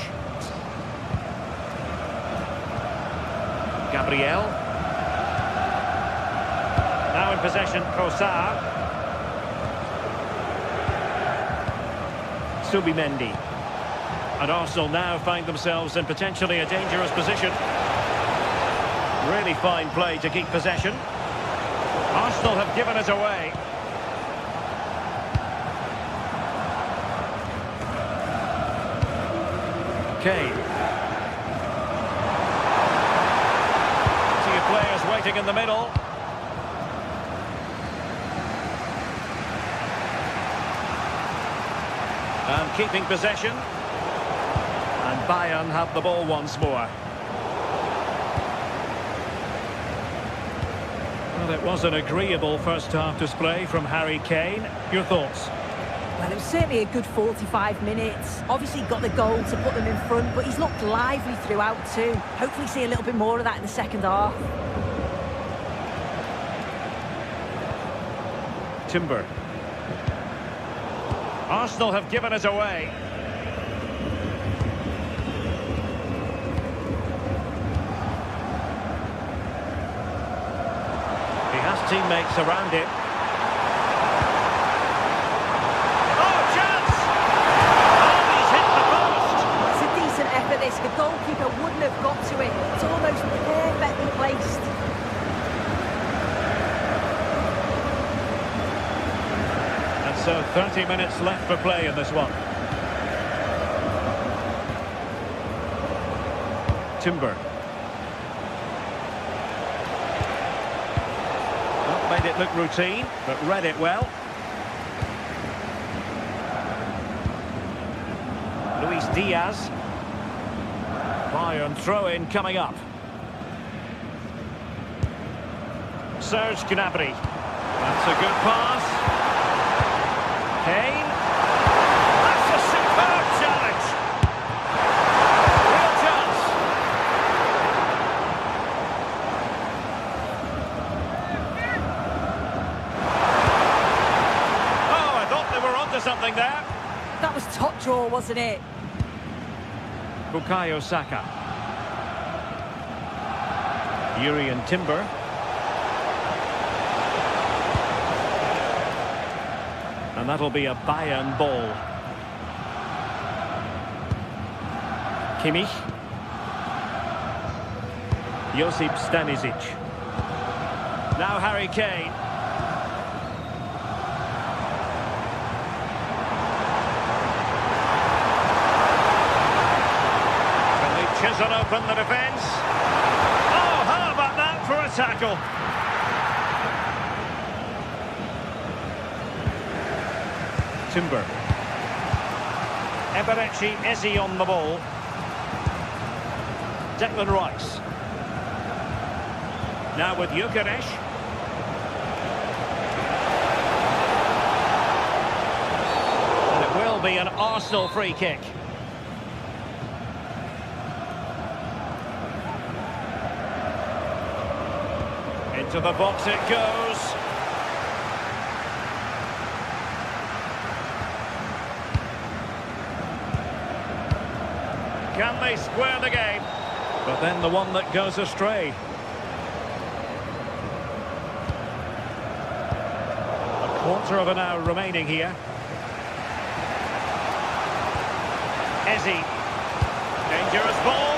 Gabriel. Now in possession, Trossard. Subimendi. And Arsenal now find themselves in potentially a dangerous position. Really fine play to keep possession. Arsenal have given it away. Kane. See players waiting in the middle. And keeping possession. And Bayern have the ball once more. Well, it was an agreeable first half display from Harry Kane. Your thoughts? Well, it was certainly a good 45 minutes. Obviously got the goal to put them in front, but he's looked lively throughout too. Hopefully see a little bit more of that in the second half. Timber. Arsenal have given it away. He has teammates around him. The goalkeeper wouldn't have got to it. It's almost perfectly placed. And so 30 minutes left for play in this one. Timber. Well, made it look routine, but read it well. Luis Diaz. Bayern throw-in coming up. Serge Gnabry. That's a good pass. Kane. That's a superb challenge. Real chance. Oh, I thought they were onto something there. That was top draw, wasn't it? Bukayo Saka. Yuri and Timber. And that'll be a Bayern ball. Kimmich. Josip Stanisic. Now Harry Kane. Can they chisel open the defence? Oh, how about that for a tackle? Timber. Eberechi Eze on the ball. Declan Rice. Now with Gyökeres. And it will be an Arsenal free kick. Into the box it goes. Can they square the game? But then the one that goes astray. A quarter of an hour remaining here. Eze. Dangerous ball.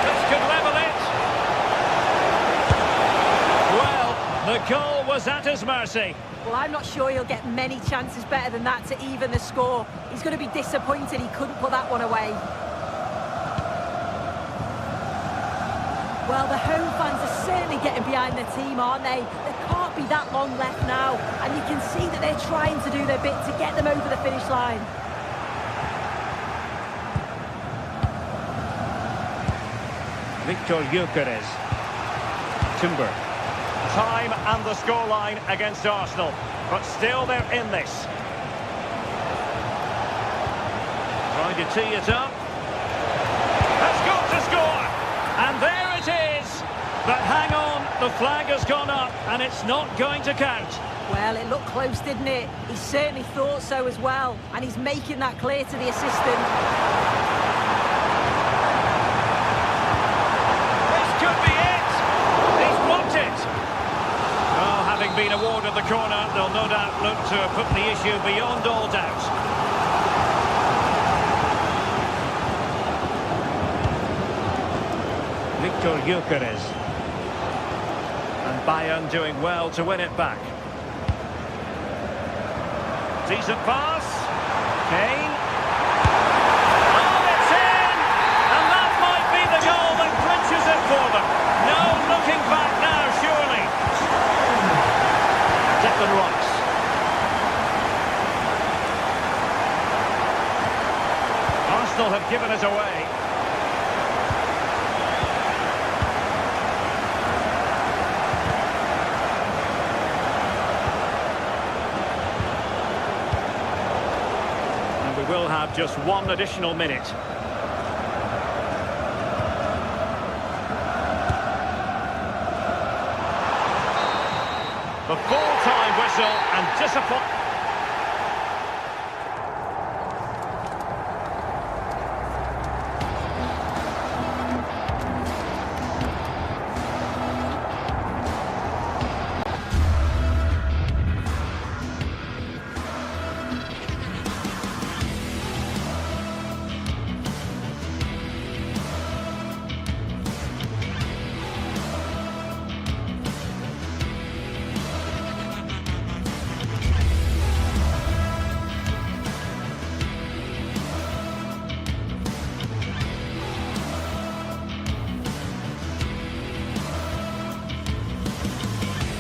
This could level it. Well, the goal was at his mercy. Well, I'm not sure he'll get many chances better than that to even the score. He's going to be disappointed he couldn't put that one away. Well, the home fans are certainly getting behind their team, aren't they? There can't be that long left now, and you can see that they're trying to do their bit to get them over the finish line. Victor Gyökeres. Timber. Time and the scoreline against Arsenal, but still they're in this. Trying to tee it up. Has got to score, and there it is. But hang on, the flag has gone up, and it's not going to count. Well, it looked close, didn't it? He certainly thought so as well, and he's making that clear to the assistant. This could be it. He's blocked it. Well, having been awarded the corner, they'll no doubt look to put the issue beyond all doubt. Victor Gyökeres. And Bayern doing well to win it back. Decent pass. Kane. Oh, it's in! And that might be the goal that clinches it for them. No looking back now, surely. Declan Rice. Arsenal have given it away. And we will have just one additional minute. The full-time whistle and disappointment.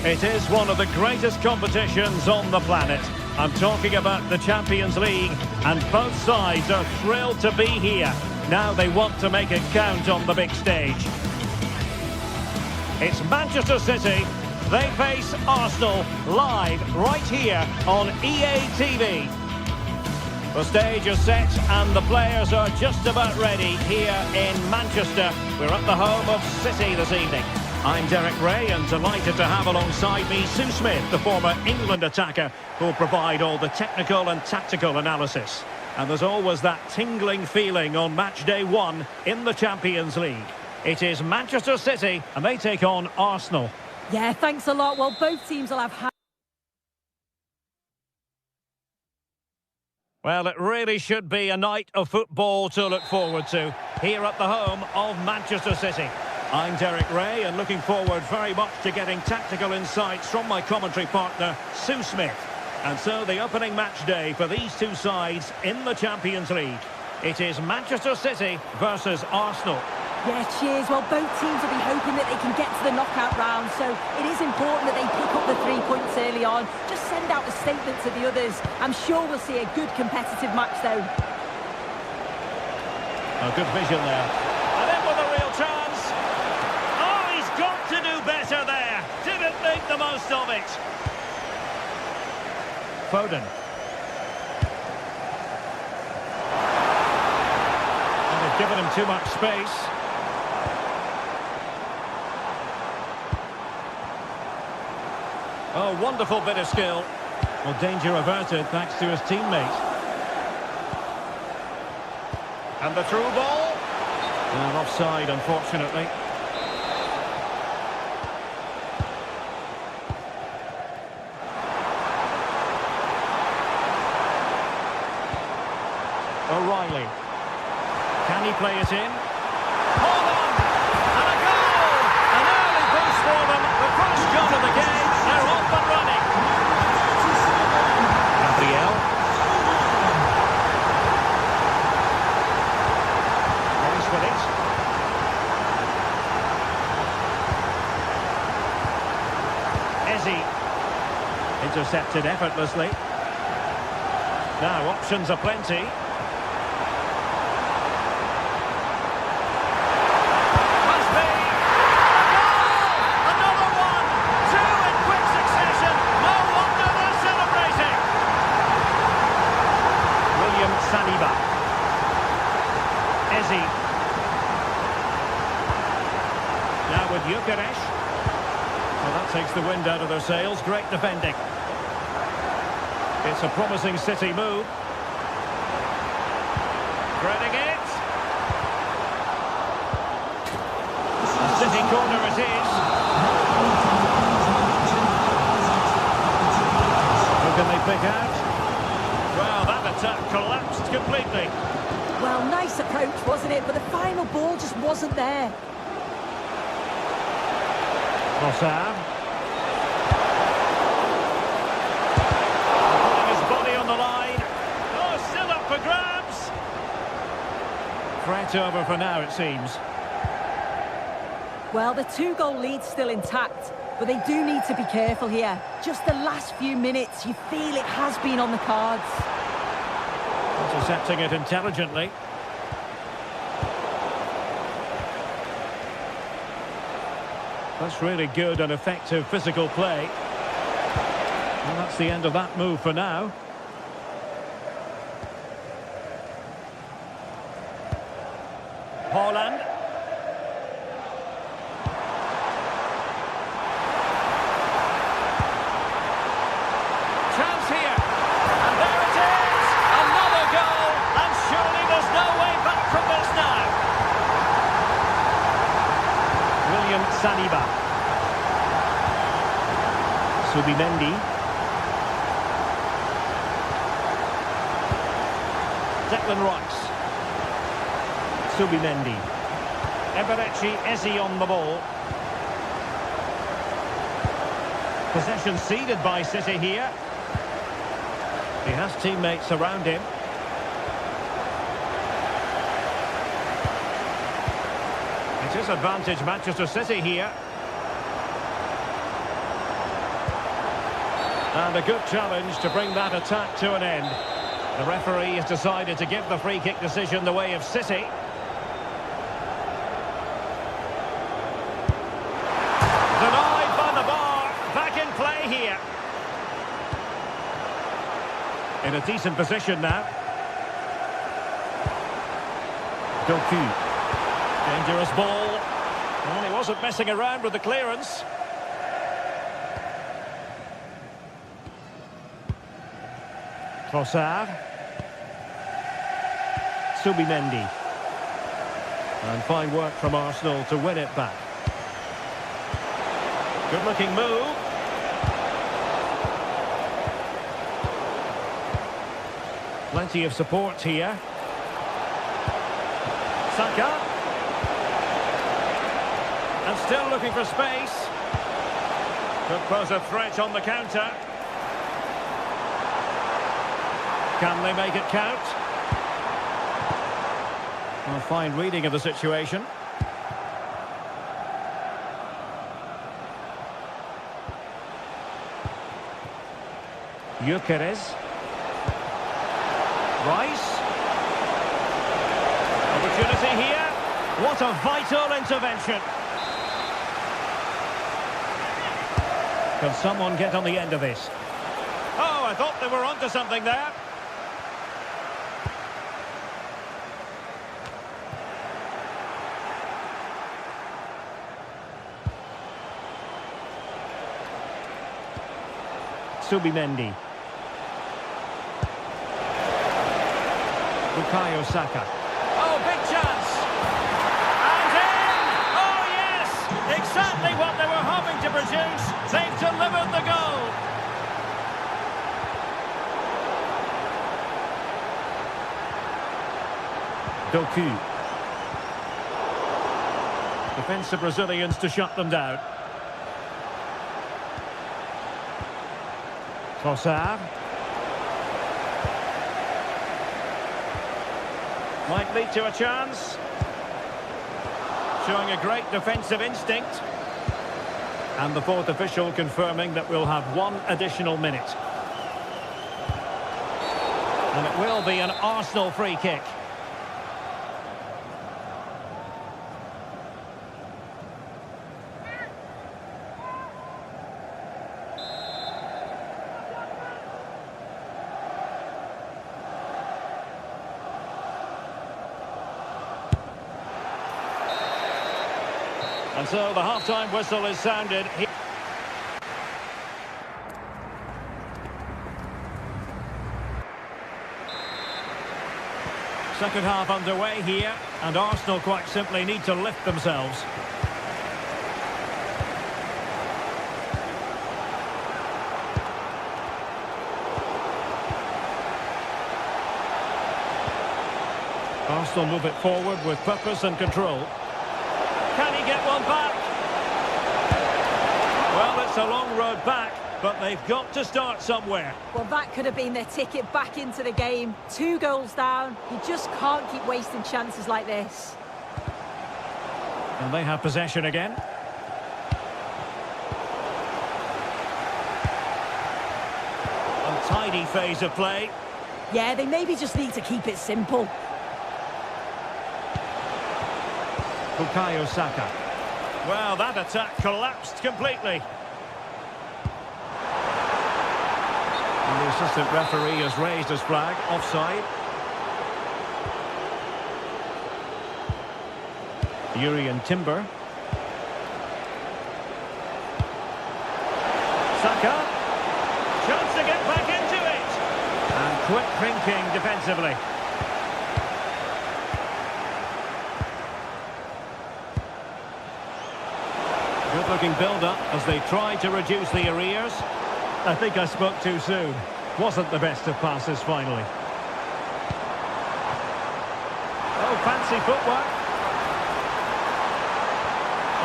It is one of the greatest competitions on the planet. I'm talking about the Champions League, and both sides are thrilled to be here. Now they want to make it count on the big stage. It's Manchester City. They face Arsenal live right here on EA TV. The stage is set and the players are just about ready here in Manchester. We're at the home of City this evening. I'm Derek Ray, and delighted to have alongside me Sue Smith, the former England attacker, who'll provide all the technical and tactical analysis. And there's always that tingling feeling on match day one in the Champions League. It is Manchester City, and they take on Arsenal. Yeah, thanks a lot. Well, both teams will have Well, it really should be a night of football to look forward to here at the home of Manchester City. I'm Derek Ray and looking forward very much to getting tactical insights from my commentary partner, Sue Smith. And so the opening match day for these two sides in the Champions League. It is Manchester City versus Arsenal. Yeah, cheers. Well, both teams will be hoping that they can get to the knockout round, so it is important that they pick up the 3 points early on. Just send out a statement to the others. I'm sure we'll see a good competitive match, though. A good vision there. And in with a real chance. Oh, he's got to do better there. Didn't make the most of it. Foden. And they've given him too much space. Oh, wonderful bit of skill. Well, danger averted thanks to his teammate. And the through ball. And offside, unfortunately. O'Reilly. Can he play it in? Hold on! And a goal! An early boost for them. The first goal of the game. They're off and running. Gabriel. Nice with it. Eze. Intercepted effortlessly. Now, options are plenty. Now with Gyökeres. Well, that takes the wind out of their sails. Great defending. It's a promising City move. Threading it. A City corner it is. Who can they pick out? Well, that attack collapsed completely. Well, nice approach, wasn't it? But the final ball just wasn't there. Trossard. Putting his body on the line. Oh, still up for grabs. Threat over for now, it seems. Well, the 2-goal lead's still intact, but they do need to be careful here. Just the last few minutes, you feel it has been on the cards. Intercepting it intelligently. That's really good and effective physical play. And that's the end of that move for now. Haaland. Chance here. And there it is. Another goal. And surely there's no way back from this now. William Saliba. Subimendi. Declan Rice. Subimendi. Eberechi Eze on the ball. Possession ceded by City here. He has teammates around him. It is advantage Manchester City here. And a good challenge to bring that attack to an end. The referee has decided to give the free kick decision the way of City. Denied by the bar. Back in play here. In a decent position now. Doku. Dangerous ball. Well, he wasn't messing around with the clearance. Trossard. Subimendi. And fine work from Arsenal to win it back. Good looking move. Plenty of support here. Saka. And still looking for space. Could pose a threat on the counter. Can they make it count? A fine reading of the situation. Gyökeres. Rice. Opportunity here. What a vital intervention. Can someone get on the end of this? Oh, I thought they were onto something there. Subimendi. Bukayo Saka. Oh, big chance! And in! Oh, yes! Exactly what they were hoping to produce. They've delivered the goal. Doku. Defensive Brazilians to shut them down. Trossard. Might lead to a chance. Showing a great defensive instinct. And the fourth official confirming that we'll have one additional minute. And it will be an Arsenal free kick. And so the half-time whistle is sounded. Second half underway here, and Arsenal quite simply need to lift themselves. Arsenal move it forward with purpose and control. Can he get one back? Well, it's a long road back, but they've got to start somewhere. Well, that could have been their ticket back into the game. 2 goals down. You just can't keep wasting chances like this. And they have possession again. Untidy phase of play. Yeah, they maybe just need to keep it simple. Bukayo Saka. Well, that attack collapsed completely. And the assistant referee has raised his flag, offside. Jurriën Timber. Saka. Chance to get back into it. And quick thinking defensively. Good-looking build-up as they try to reduce the arrears. I think I spoke too soon. Wasn't the best of passes finally. Oh, fancy footwork.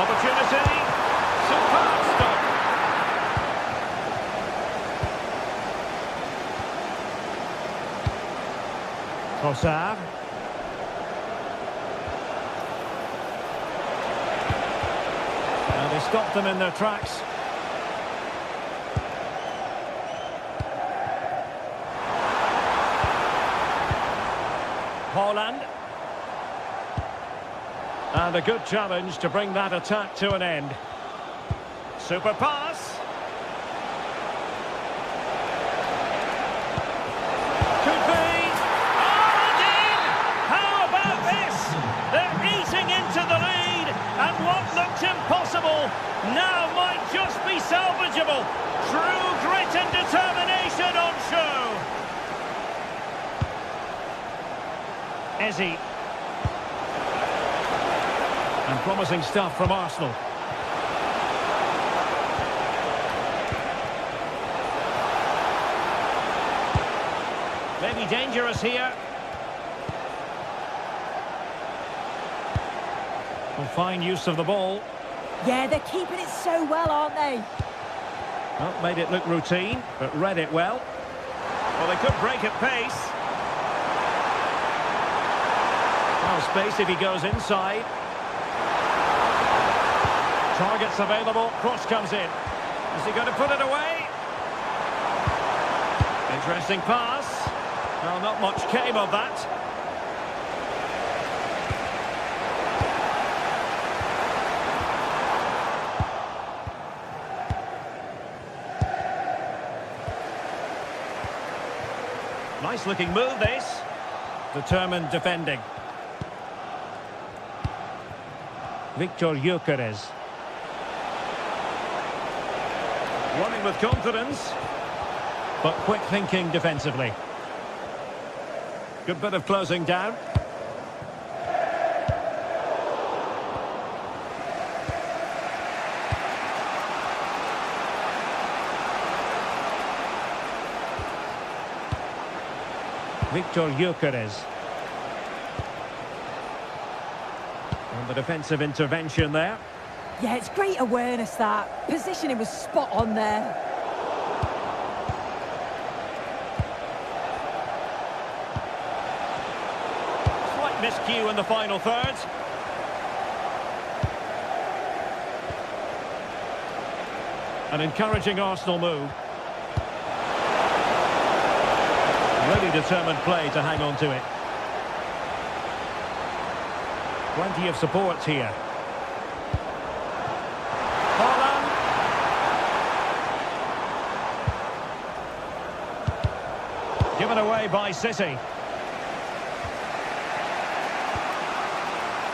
Opportunity. Superb stop. Trossard. They stopped them in their tracks. Haaland. And a good challenge to bring that attack to an end. Super pass. Could be. Oh, and in! How about this? They're eating into the lead, and what looked impossible now might just be salvageable. True grit and determination on show. Eze. And promising stuff from Arsenal. Maybe dangerous here. Well, fine use of the ball. Yeah, they're keeping it so well, aren't they? Well, made it look routine, but read it well. Well, they could break at pace. Well, space if he goes inside. Targets available, cross comes in. Is he going to put it away? Interesting pass. Well, not much came of that. Nice looking move, this. Determined defending. Victor Gyökeres. Running with confidence, but quick thinking defensively. Good bit of closing down. Victor Gyökeres. And the defensive intervention there. Yeah, it's great awareness, that. Positioning was spot on there. Slight miscue in the final third. An encouraging Arsenal move. Really determined play to hang on to it. Plenty of support here. Holland. Given away by City.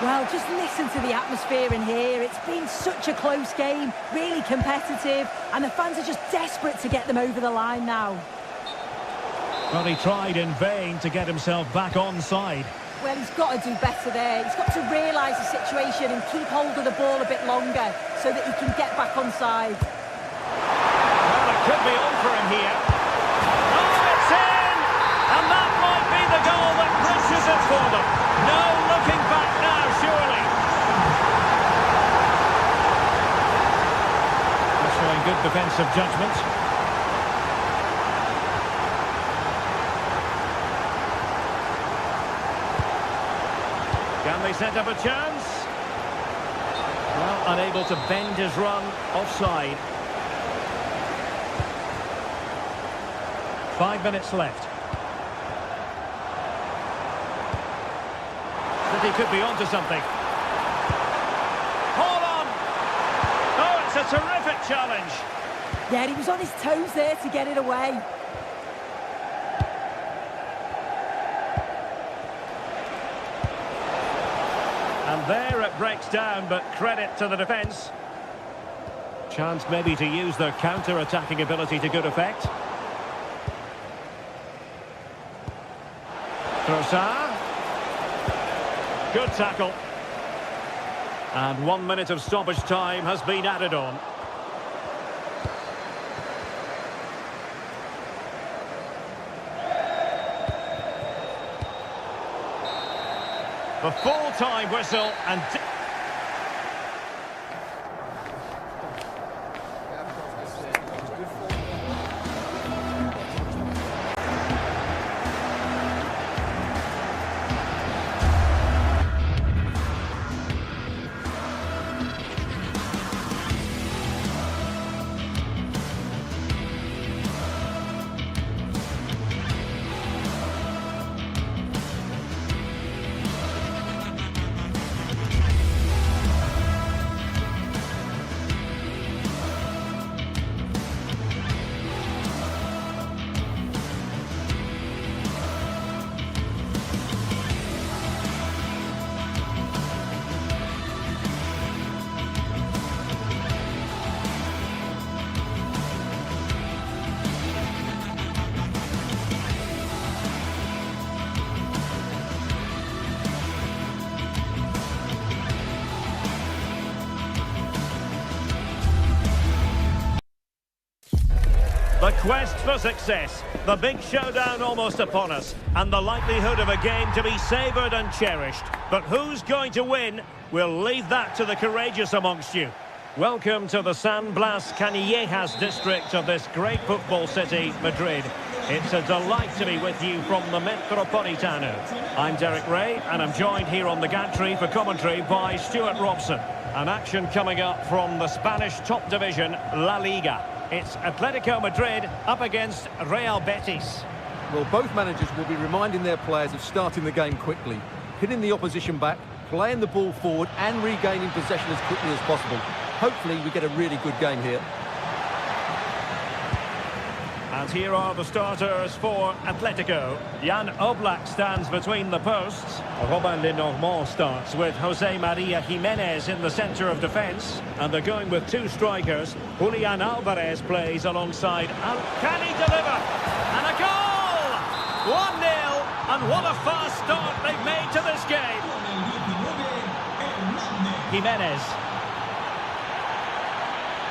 Well, just listen to the atmosphere in here. It's been such a close game, really competitive, and the fans are just desperate to get them over the line now. Well, he tried in vain to get himself back onside. Well, he's got to do better there. He's got to realise the situation and keep hold of the ball a bit longer so that he can get back onside. Well, it could be on for him here. Oh, it's in! And that might be the goal that clinches it for them. No looking back now, surely. They're showing good defensive judgment. Can they set up a chance? Well, unable to bend his run, offside. 5 minutes left. City could be onto something. Hold on! Oh, it's a terrific challenge. Yeah, he was on his toes there to get it away. And there it breaks down, but credit to the defence. Chance maybe to use their counter-attacking ability to good effect. Trossard. Good tackle. And 1 minute of stoppage time has been added on. The full-time whistle and... The quest for success, the big showdown almost upon us, and the likelihood of a game to be savoured and cherished. But who's going to win? We'll leave that to the courageous amongst you. Welcome to the San Blas Canillejas district of this great football city, Madrid. It's a delight to be with you from the Metropolitano. I'm Derek Ray, and I'm joined here on the gantry for commentary by Stuart Robson. An action coming up from the Spanish top division, La Liga. It's Atletico Madrid up against Real Betis. Well, both managers will be reminding their players of starting the game quickly, hitting the opposition back, playing the ball forward and regaining possession as quickly as possible. Hopefully we get a really good game here. And here are the starters for Atletico. Jan Oblak stands between the posts. Robin Lenormand starts with Jose Maria Jimenez in the centre of defence. And they're going with two strikers. Julian Alvarez plays alongside Can he deliver? And a goal! 1-0. And what a fast start they've made to this game. Jimenez.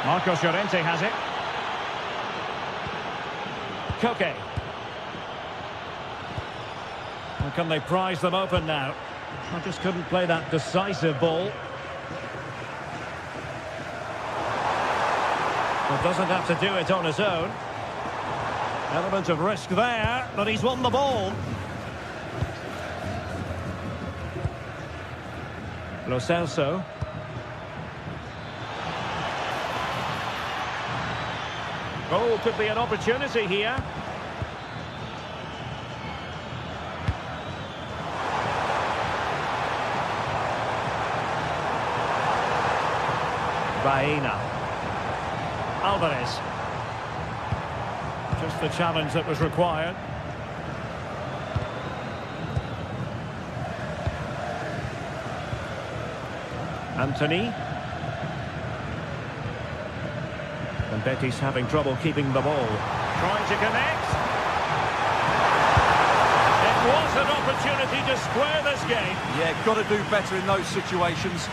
Marcos Llorente has it. Koke. And can they prise them open now? I just couldn't play that decisive ball. But doesn't have to do it on his own. Element of risk there, but he's won the ball. Lo Celso. Oh, could be an opportunity here. Baena. Alvarez. Just the challenge that was required. Anthony. And Betis having trouble keeping the ball. Trying to connect. It was an opportunity to square this game. Yeah, got to do better in those situations.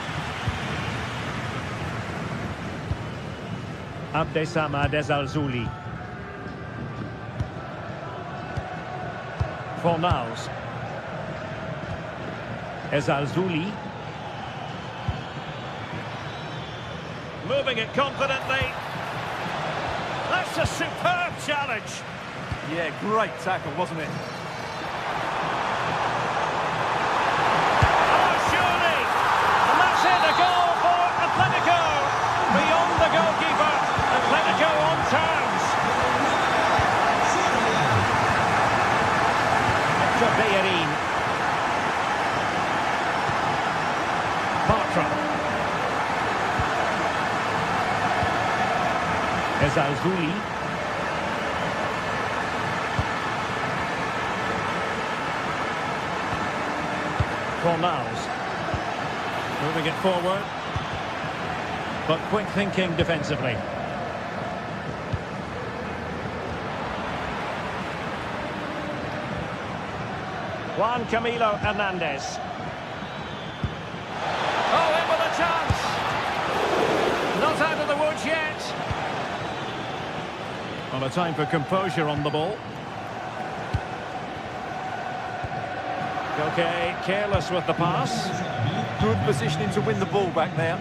Abdessamad Ezalzouli. Fornals. Ezalzouli. Moving it confidently. That's a superb challenge. Yeah, great tackle, wasn't it? Oh, surely! And that's it, a goal for Atletico. Beyond the goalkeeper, Atletico on terms. To Bayern. Bartra. Ezalzouli. Fornals. Moving it forward. But quick thinking defensively. Juan Camilo Hernandez. Oh, in with a chance. Not out of the woods yet. Well, a time for composure on the ball. Okay, careless with the pass. Good positioning to win the ball back there.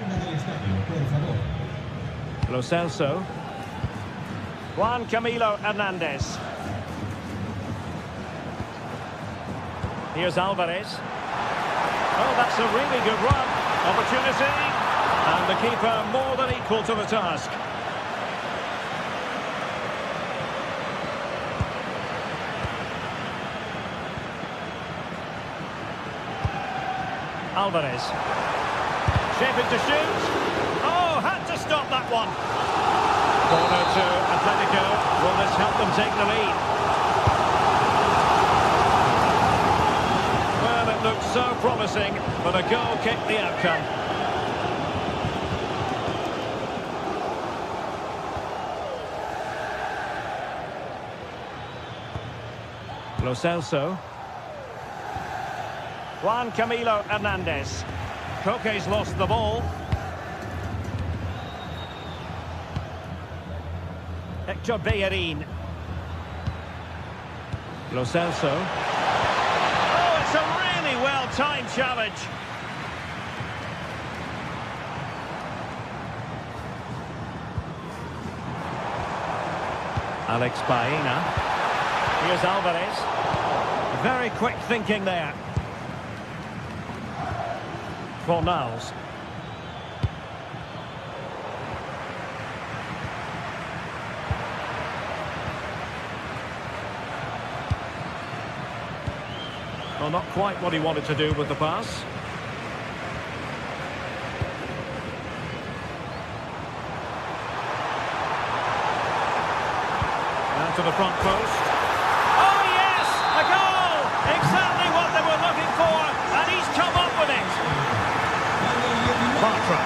Lo Celso. Juan Camilo Hernandez. Here's Alvarez. Oh, that's a really good run. Opportunity. And the keeper more than equal to the task. Alvarez. Shaping to shoot. Oh, had to stop that one. Corner to Atletico. Will this help them take the lead? Well, it looked so promising, but a goal kicked the outcome. Lo Celso. Juan Camilo Hernandez. Koke's lost the ball. Hector Bellerin. Lo Celso. Oh, it's a really well-timed challenge. Alex Baena. Here's Alvarez. Very quick thinking there. Fornals. Well, not quite what he wanted to do with the pass. Now to the front post. Oh, yes! A goal! Exactly what they were looking for, and he's come up with it. Bartra.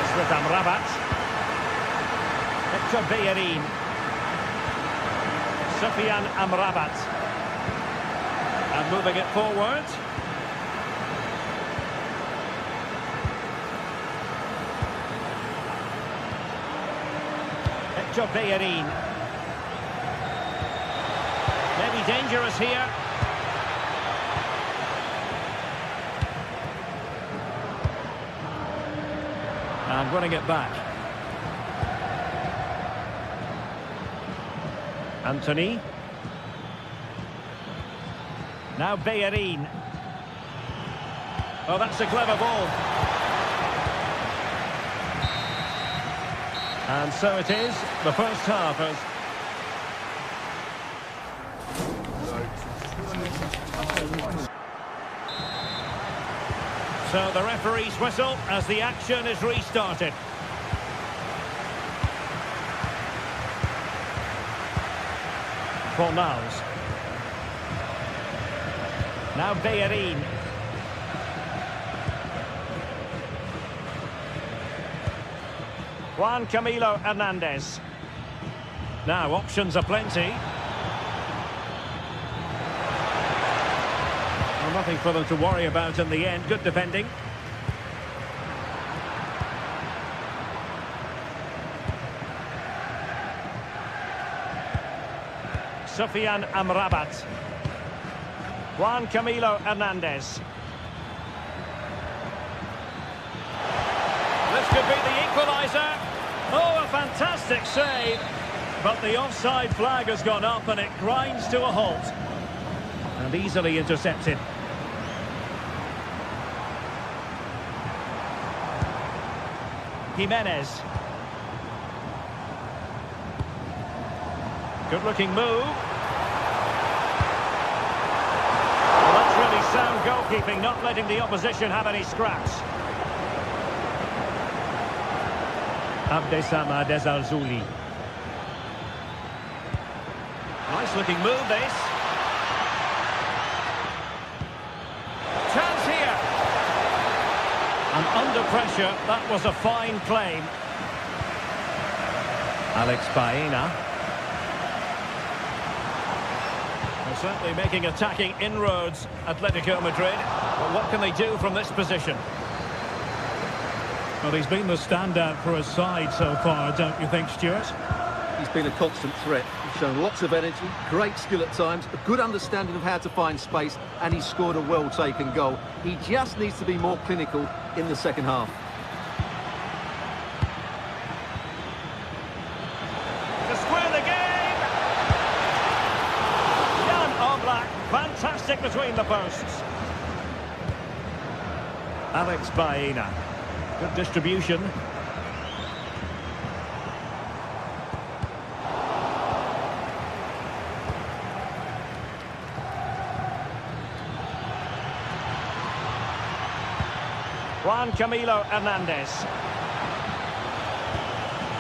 It's with Amrabat. Hector Bellerin. Sofian Amrabat. And moving it forward. Hector Bellerin. Maybe dangerous here. And winning it back. Anthony. Now Bellerin. Oh, that's a clever ball. And so it is, the first half has... So the referee's whistle as the action is restarted. Fornals. Now Bellerin. Juan Camilo Hernandez. Now options are plenty. Well, nothing for them to worry about in the end. Good defending. Sofian Amrabat. Juan Camilo Hernandez. This could be the equaliser. Oh, a fantastic save. But the offside flag has gone up and it grinds to a halt. And easily intercepted. Jimenez. Good-looking move. Sound goalkeeping, not letting the opposition have any scraps. Abdessamad Ezzalzouli. Nice looking move, this. Chance here. And under pressure, that was a fine claim. Alex Baena. Certainly making attacking inroads, Atletico Madrid. But what can they do from this position? Well, he's been the standout for his side so far, don't you think, Stuart? He's been a constant threat. He's shown lots of energy, great skill at times, a good understanding of how to find space, and he's scored a well-taken goal. He just needs to be more clinical in the second half. Fantastic between the posts. Alex Baena. Good distribution. Juan Camilo Hernandez.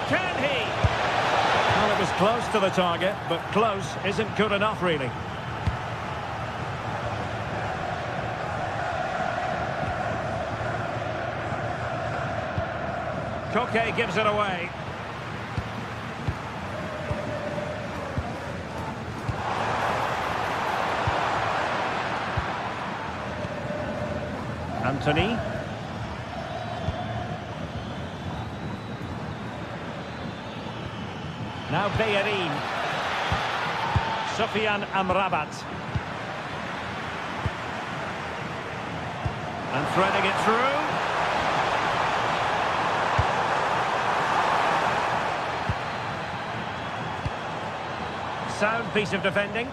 Can he? Well, it was close to the target, but close isn't good enough, really. Koke gives it away. Anthony. Now Bayern. Sufyan Amrabat. And threading it through. Sound piece of defending.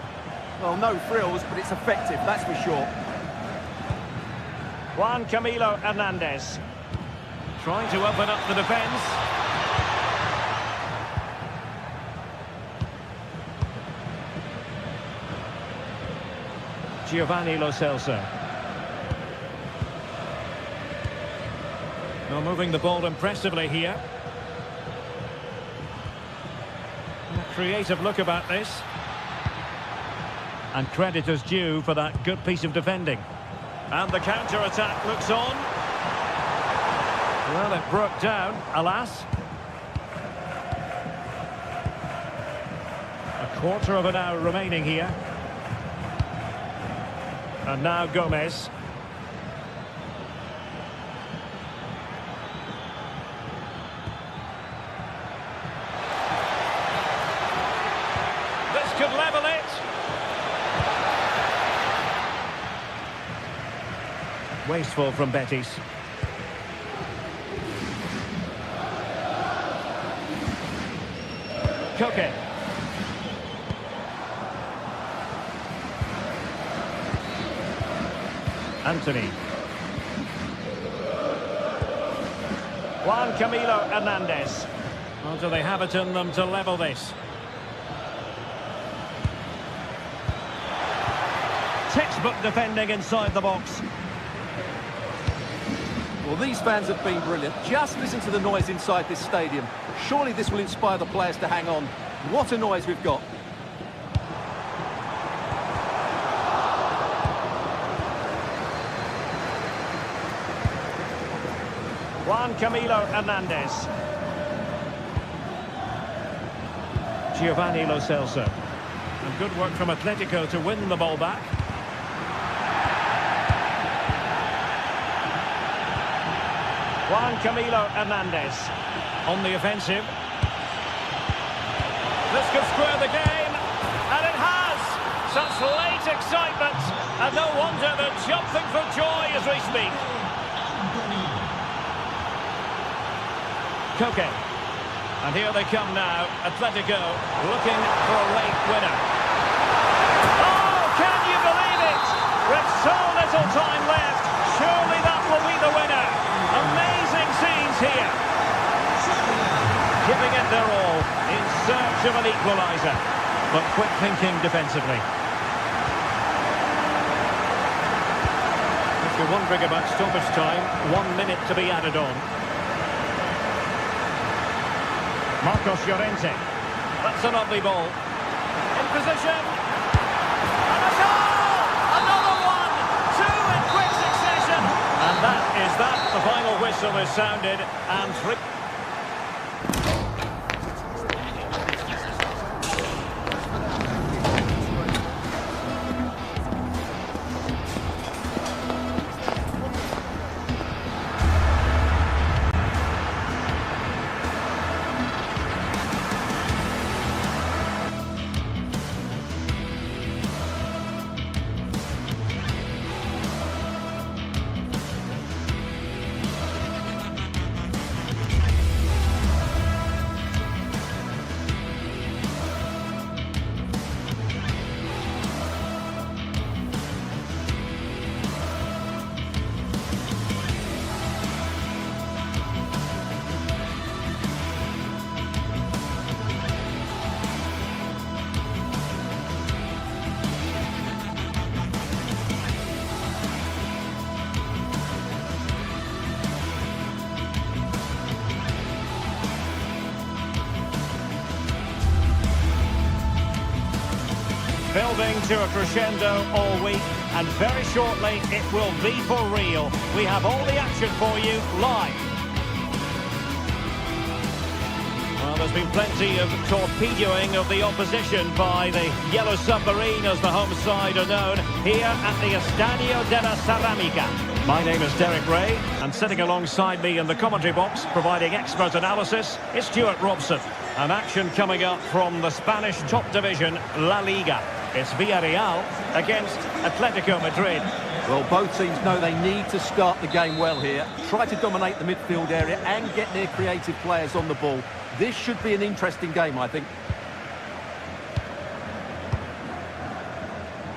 Well, no frills, but it's effective, that's for sure. Juan Camilo Hernandez. Trying to open up the defence. Giovanni Lo Celso. Now moving the ball impressively here. A creative look about this. And credit is due for that good piece of defending. And the counter-attack looks on. Well, it broke down, alas. A quarter of an hour remaining here. And now Gomez. This could level it. Wasteful from Betis. Koke. Anthony. Juan Camilo Hernandez. Well, do they have it in them to level this? Textbook defending inside the box. Well, these fans have been brilliant. Just listen to the noise inside this stadium. Surely this will inspire the players to hang on. What a noise we've got. Juan Camilo Hernandez. Giovanni Lo Celso. And good work from Atletico to win the ball back. Juan Camilo Hernandez on the offensive. This could square the game, and it has! Such late excitement, and no wonder they're jumping for joy as we speak. Koke. And here they come now, Atletico looking for a late winner. Oh, can you believe it? With so little time left, surely that will be the winner. Amazing scenes here. Giving it their all in search of an equaliser. But quick thinking defensively. If you're wondering about stoppage time, 1 minute to be added on. Marcos Llorente. That's a lovely ball. In position. And a goal! Another one! Two in quick succession. And that is that. The final whistle is sounded. And three. Building to a crescendo all week, and very shortly it will be for real. We have all the action for you live. Well, there's been plenty of torpedoing of the opposition by the Yellow Submarine, as the home side are known, here at the Estadio de la Ceramica. My name is Derek Ray, and sitting alongside me in the commentary box, providing expert analysis, is Stuart Robson. An action coming up from the Spanish top division, La Liga. It's Villarreal against Atletico Madrid. Well, both teams know they need to start the game well here. Try to dominate the midfield area and get their creative players on the ball. This should be an interesting game, I think.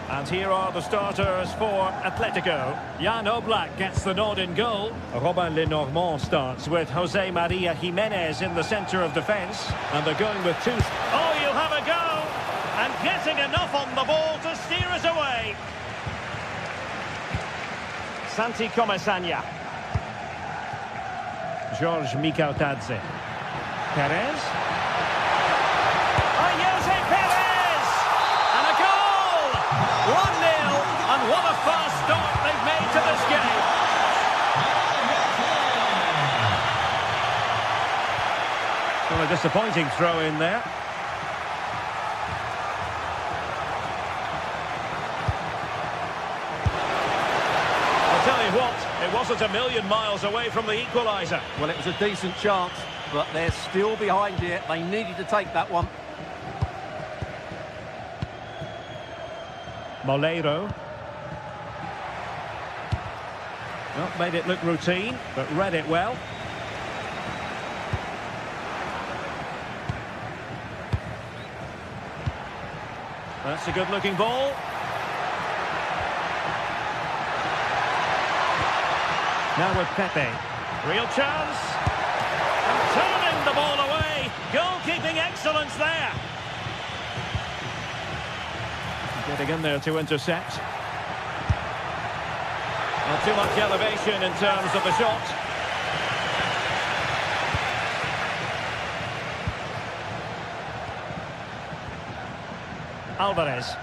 And here are the starters for Atletico. Jan Oblak gets the nod in goal. Robin Lenormand starts with Jose Maria Jimenez in the centre of defence. And they're going with two. Oh, you'll have a go! And getting enough on the ball to steer us away. Santi Comesaña. George Mikautadze. Perez. Jose Perez! And a goal! 1-0, and what a fast start they've made to this game. Well, a disappointing throw in there. Tell you what, it wasn't a million miles away from the equaliser. Well, it was a decent chance, but they're still behind here. They needed to take that one. Moleiro. Well, made it look routine, but read it well. That's a good-looking ball. Now with Pepe. Real chance. And turning the ball away. Goalkeeping excellence there. Getting in there to intercept. Not too much elevation in terms of the shot. Alvarez.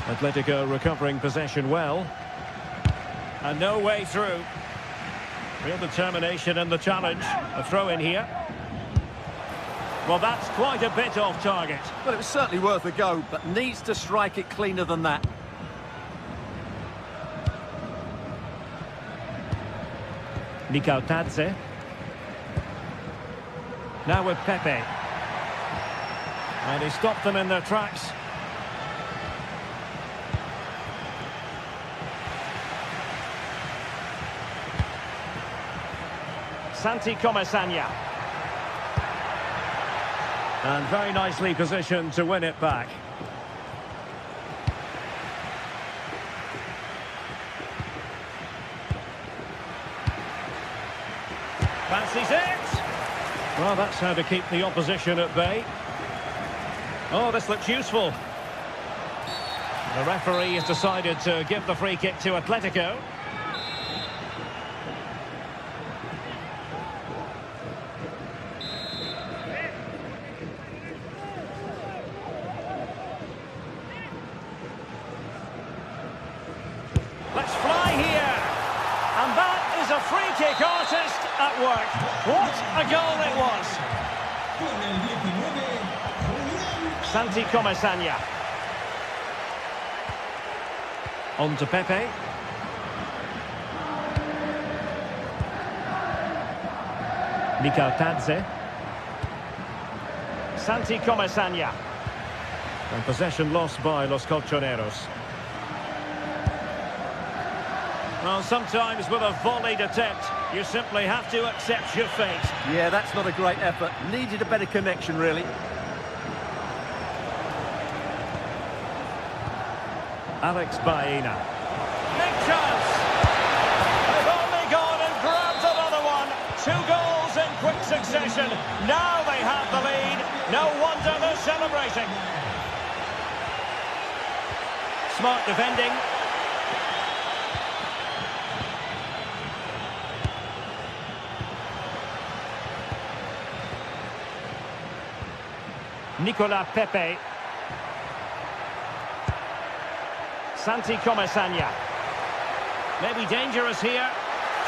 Atletico recovering possession well. And no way through. Real determination in the challenge. A throw in here. Well, that's quite a bit off target. Well, it was certainly worth a go, but needs to strike it cleaner than that. Mikautadze. Now with Pepe. And he stopped them in their tracks. Santi Comesaña. And very nicely positioned to win it back. Fancies it! Well, that's how to keep the opposition at bay. Oh, this looks useful. The referee has decided to give the free kick to Atletico. Let's fly here. And that is a free kick artist at work. What a goal it was. Santi Comesaña. On to Pepe. Mikautadze. Santi Comesaña. And possession lost by Los Colchoneros. Well, sometimes with a volleyed attempt, you simply have to accept your fate. Yeah, that's not a great effort. Needed a better connection, really. Alex Baena. Big chance! They've only gone and grabbed another one. 2 goals in quick succession. Now they have the lead. No wonder they're celebrating. Smart defending. Nicolas Pepe. Santi Comesaña. Maybe dangerous here.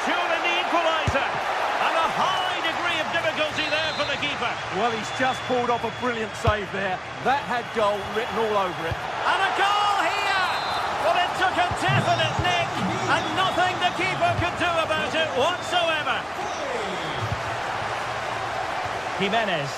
Surely the equaliser. And a high degree of difficulty there for the keeper. Well, he's just pulled off a brilliant save there. That had goal written all over it. And a goal here! Well, it took a definite nick, and nothing the keeper could do about it whatsoever. Jimenez.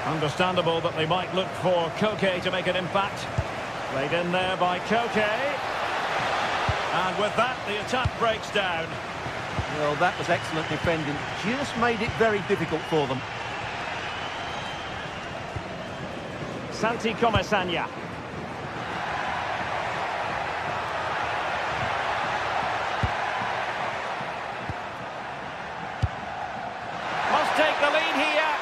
Understandable that they might look for Koke to make an impact. Played in there by Koke. And with that, the attack breaks down. Well, that was excellent defending. Just made it very difficult for them. Santi Comesaña. Must take the lead here.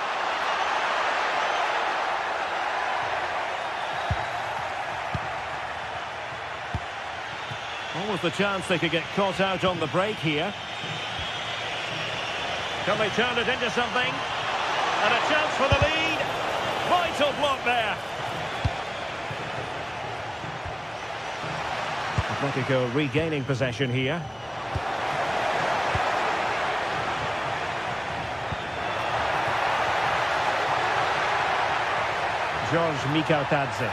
Almost the chance they could get caught out on the break here. Can they turn it into something? And a chance for the lead. Vital block there. Atletico regaining possession here. George Mikautadze.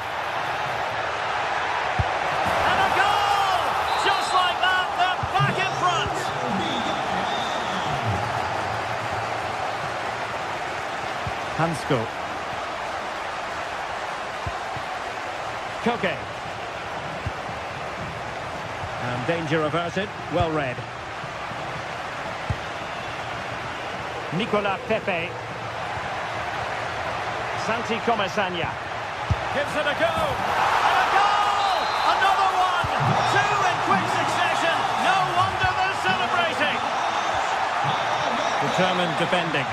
And a goal! Just like that, they're back in front. Hansko. Koke. And danger averted, well read. Nicolas Pepe. Santi Comesaña. Gives it a go. And a goal! Another one! Two in quick succession. No wonder they're celebrating. Determined defending.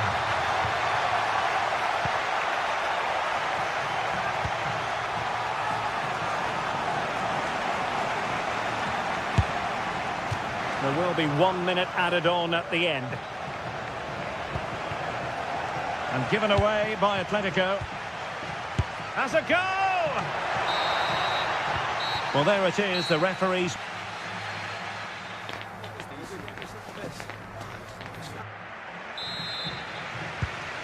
There will be 1 minute added on at the end. And given away by Atletico. As a goal! Well, there it is, the referees.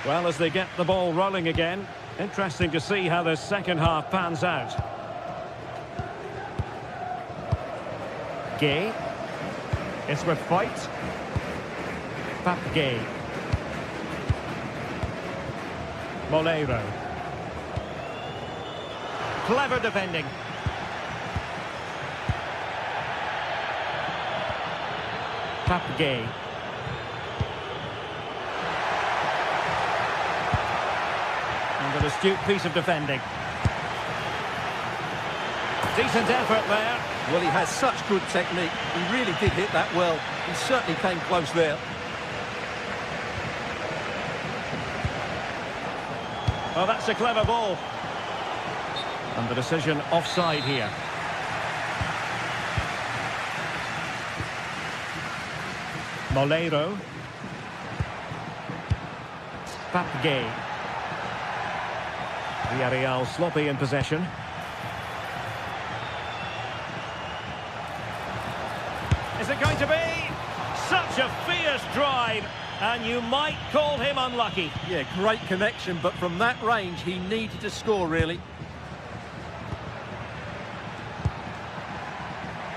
Well, as they get the ball rolling again, interesting to see how the second half pans out. Gay. It's with fight. Pap Gay. Moleiro. Clever defending. Pap Gay. And an astute piece of defending. Decent effort there. Well, he has such good technique. He really did hit that well. He certainly came close there. Well, that's a clever ball. And the decision offside here. Moleiro. Pap Gay. Villarreal sloppy in possession. Is it going to be? Such a fierce drive, and you might call him unlucky. Yeah, great connection, but from that range, he needed to score, really.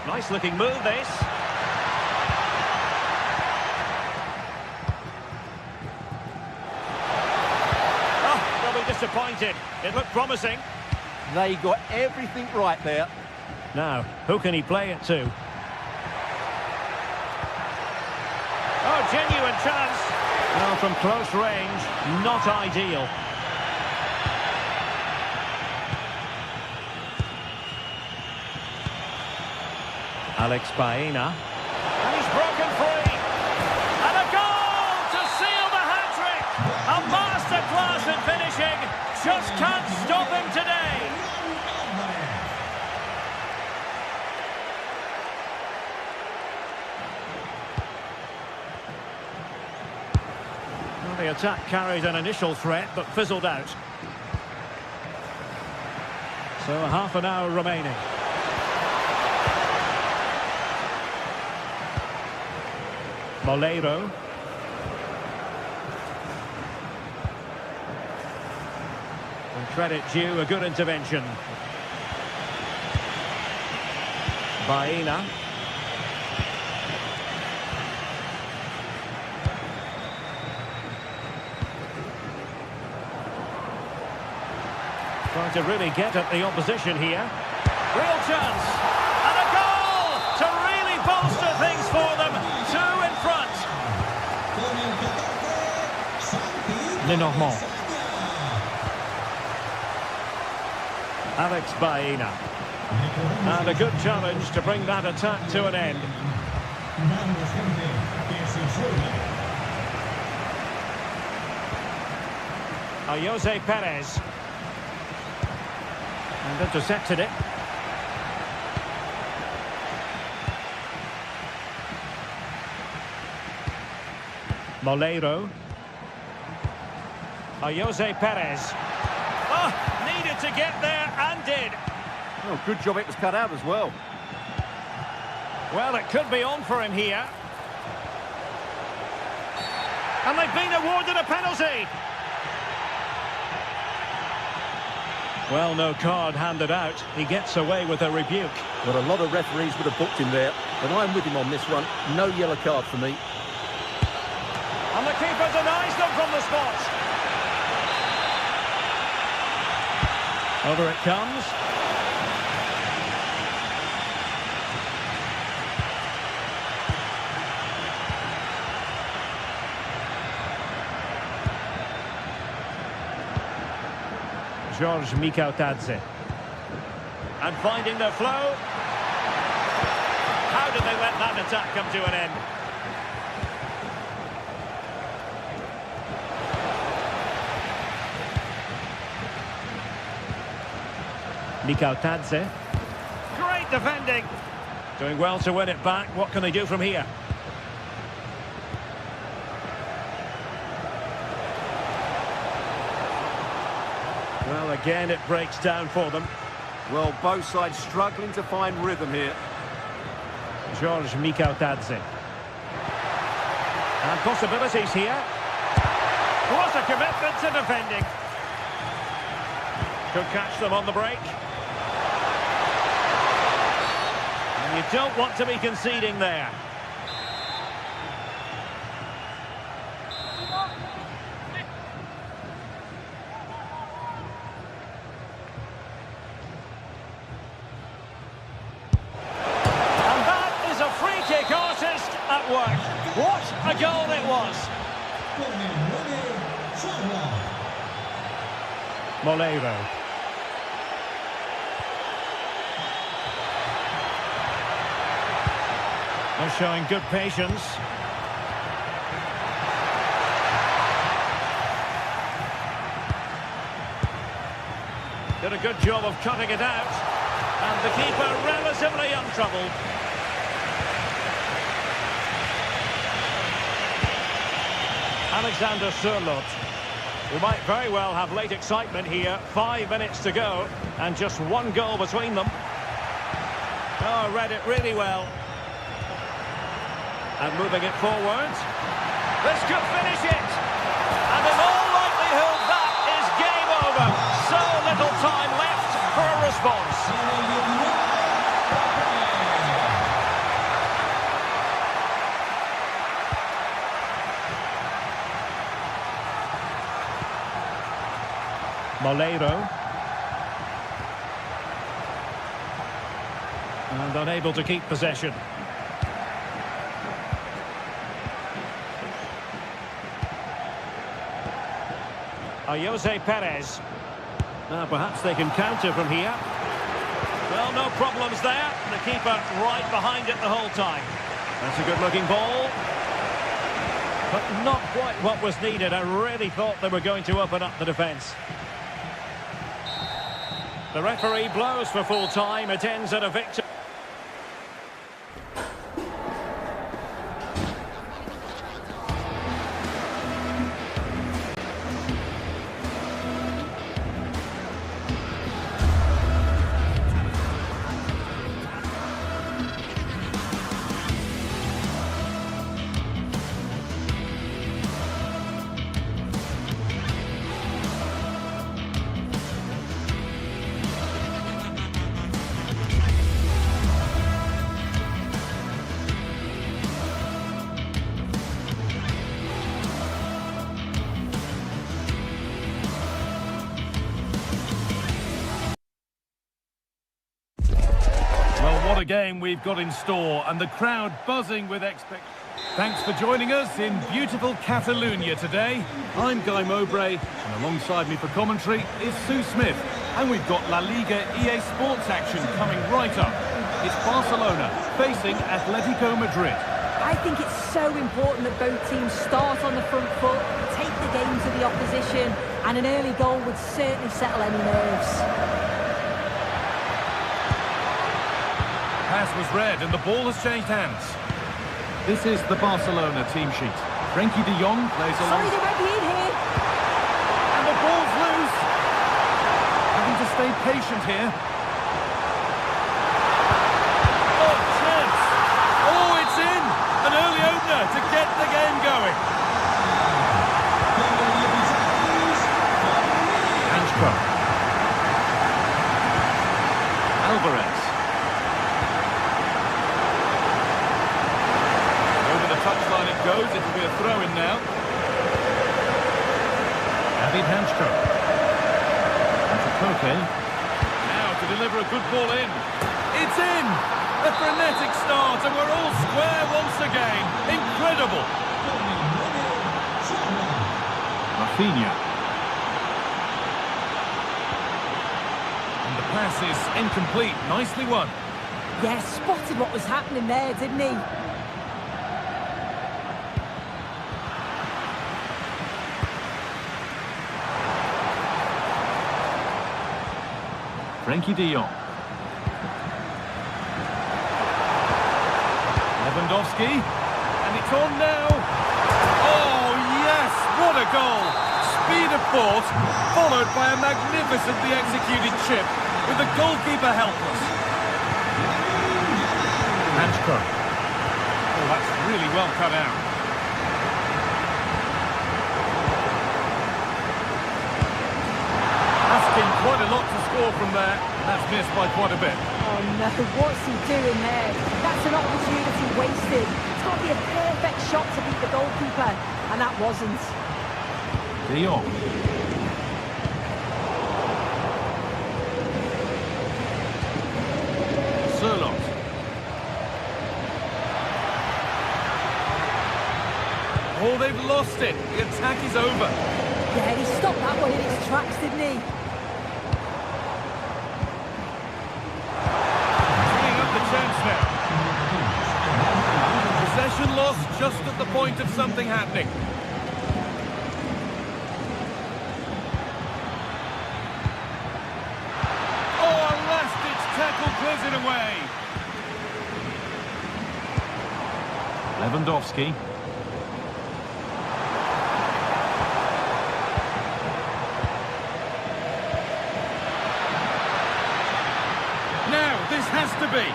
Nice looking move, this. Oh, they'll be disappointed. It looked promising. They got everything right there. Now, who can he play it to? Oh, genuine chance. Well, from close range, not ideal. Alex Baena. And he's broken free. And a goal to seal the hat-trick. A masterclass in finishing. Just can't stop him today. Well, the attack carried an initial threat, but fizzled out. So half an hour remaining. Moleiro. And credit due, a good intervention. Baena. Trying to really get at the opposition here. Real chance. And a goal to really bolster things for them. 2 in front. Lenormand. Alex Baena. And a good challenge to bring that attack to an end. Jose Perez. And intercepted it. Moleiro. Jose Perez. Oh, needed to get there and did. Oh, good job it was cut out as well. Well, it could be on for him here. And they've been awarded a penalty. Well, no card handed out. He gets away with a rebuke. Well, a lot of referees would have booked him there, but I'm with him on this one. No yellow card for me. And the keeper denies them from the spot. Over it comes. George Mikautadze. And finding their flow. How did they let that attack come to an end? Mikautadze. Great defending. Doing well to win it back. What can they do from here? Well, again, it breaks down for them. Well, both sides struggling to find rhythm here. George Mikautadze. And possibilities here. What a commitment to defending. Could catch them on the break. And you don't want to be conceding there. Artist at work. What a goal it was. Moleiro. They're showing good patience. Did a good job of cutting it out. And the keeper relatively untroubled. Alexander Sørloth. We might very well have late excitement here. 5 minutes to go and just 1 goal between them. Oh, read it really well. And moving it forward. This could finish it. And in all likelihood, that is game over. So little time left for a response. Moleiro. And unable to keep possession. Jose Perez. Now perhaps they can counter from here. Well, no problems there. The keeper right behind it the whole time. That's a good-looking ball. But not quite what was needed. I really thought they were going to open up the defence. The referee blows for full time. It ends at a victory. Well, what a game we've got in store, and the crowd buzzing with expectation. Thanks for joining us in beautiful Catalonia today. I'm Guy Mowbray, and alongside me for commentary is Sue Smith. And we've got La Liga EA Sports action coming right up. It's Barcelona facing Atletico Madrid. I think it's so important that both teams start on the front foot, take the game to the opposition, and an early goal would certainly settle any nerves. Pass was read and the ball has changed hands. This is the Barcelona team sheet. Frenkie de Jong plays along. Sorry, they might be in here. And the ball's loose. Having to stay patient here. Oh, chance. Oh, it's in. An early opener to get the game going. Hanchko. Alvarez. Touchline it goes, it'll be a throw-in now. David Hanchko. And to Koke. Now to deliver a good ball in. It's in! A frenetic start, and we're all square once again. Incredible! Rafinha. And the pass is incomplete. Nicely won. Yeah, spotted what was happening there, didn't he? Frenkie de Jong. Lewandowski. And it's on now. Oh, yes! What a goal! Speed of thought, followed by a magnificently executed chip, with the goalkeeper helpless. Hanchko. Oh, that's really well cut out. Quite a lot to score from there. That's missed by quite a bit. Oh no, what's he doing there? That's an opportunity wasted. It's got to be a perfect shot to beat the goalkeeper, and that wasn't. De Jong. Sørloth. Oh, they've lost it. The attack is over. Yeah, he stopped that one in its tracks, didn't he? Possession lost just at the point of something happening. Oh, a last-ditch tackle clears it away. Lewandowski. Now, this has to be.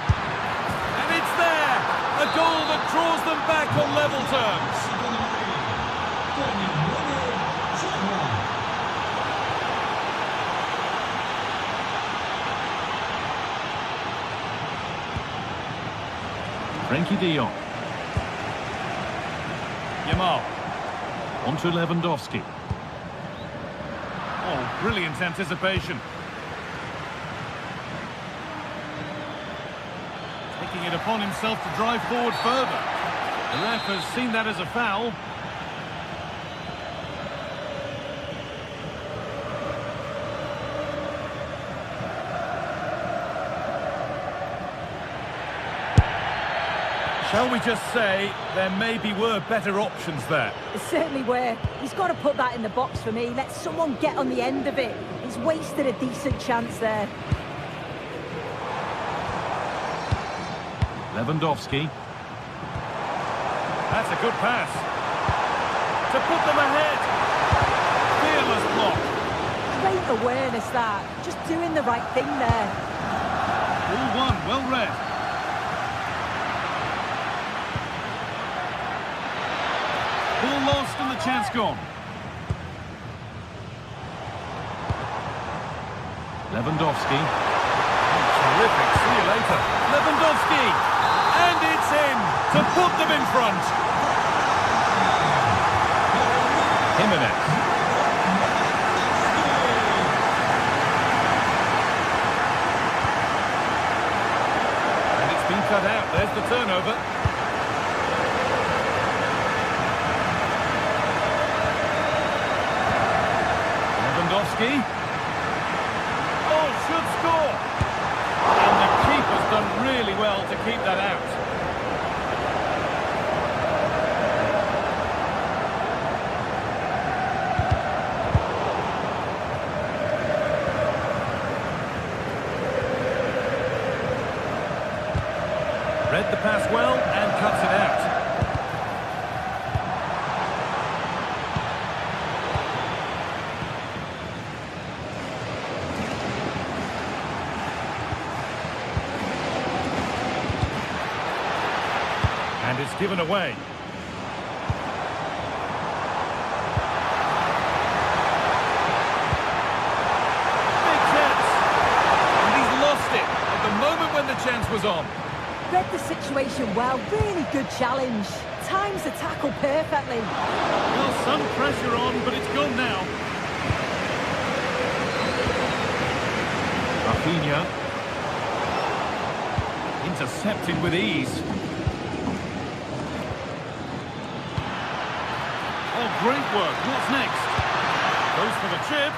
And it's there. A goal that draws them back on level terms. Frenkie de Jong. Yamal. On to Lewandowski. Oh, brilliant anticipation. Taking it upon himself to drive forward further. The ref has seen that as a foul. Shall we just say there maybe were better options there? There certainly were. He's got to put that in the box for me. Let someone get on the end of it. He's wasted a decent chance there. Lewandowski. That's a good pass. To put them ahead. Fearless block. Great awareness that. Just doing the right thing there. All one, well read. Ball lost and the chance gone. Lewandowski. Terrific. See you later. Lewandowski. And it's in to put them in front. Jimenez. cut out. There's the turnover. Lewandowski. Oh, should score. And the keeper's done really well to keep that out. Read the pass well and cuts it out. And it's given away. Big chance. And he's lost it at the moment when the chance was on. Read the situation well, really good challenge. Times the tackle perfectly. Well, some pressure on, but it's gone now. Rafinha. Intercepted with ease. Oh, great work. What's next? Goes for the chip,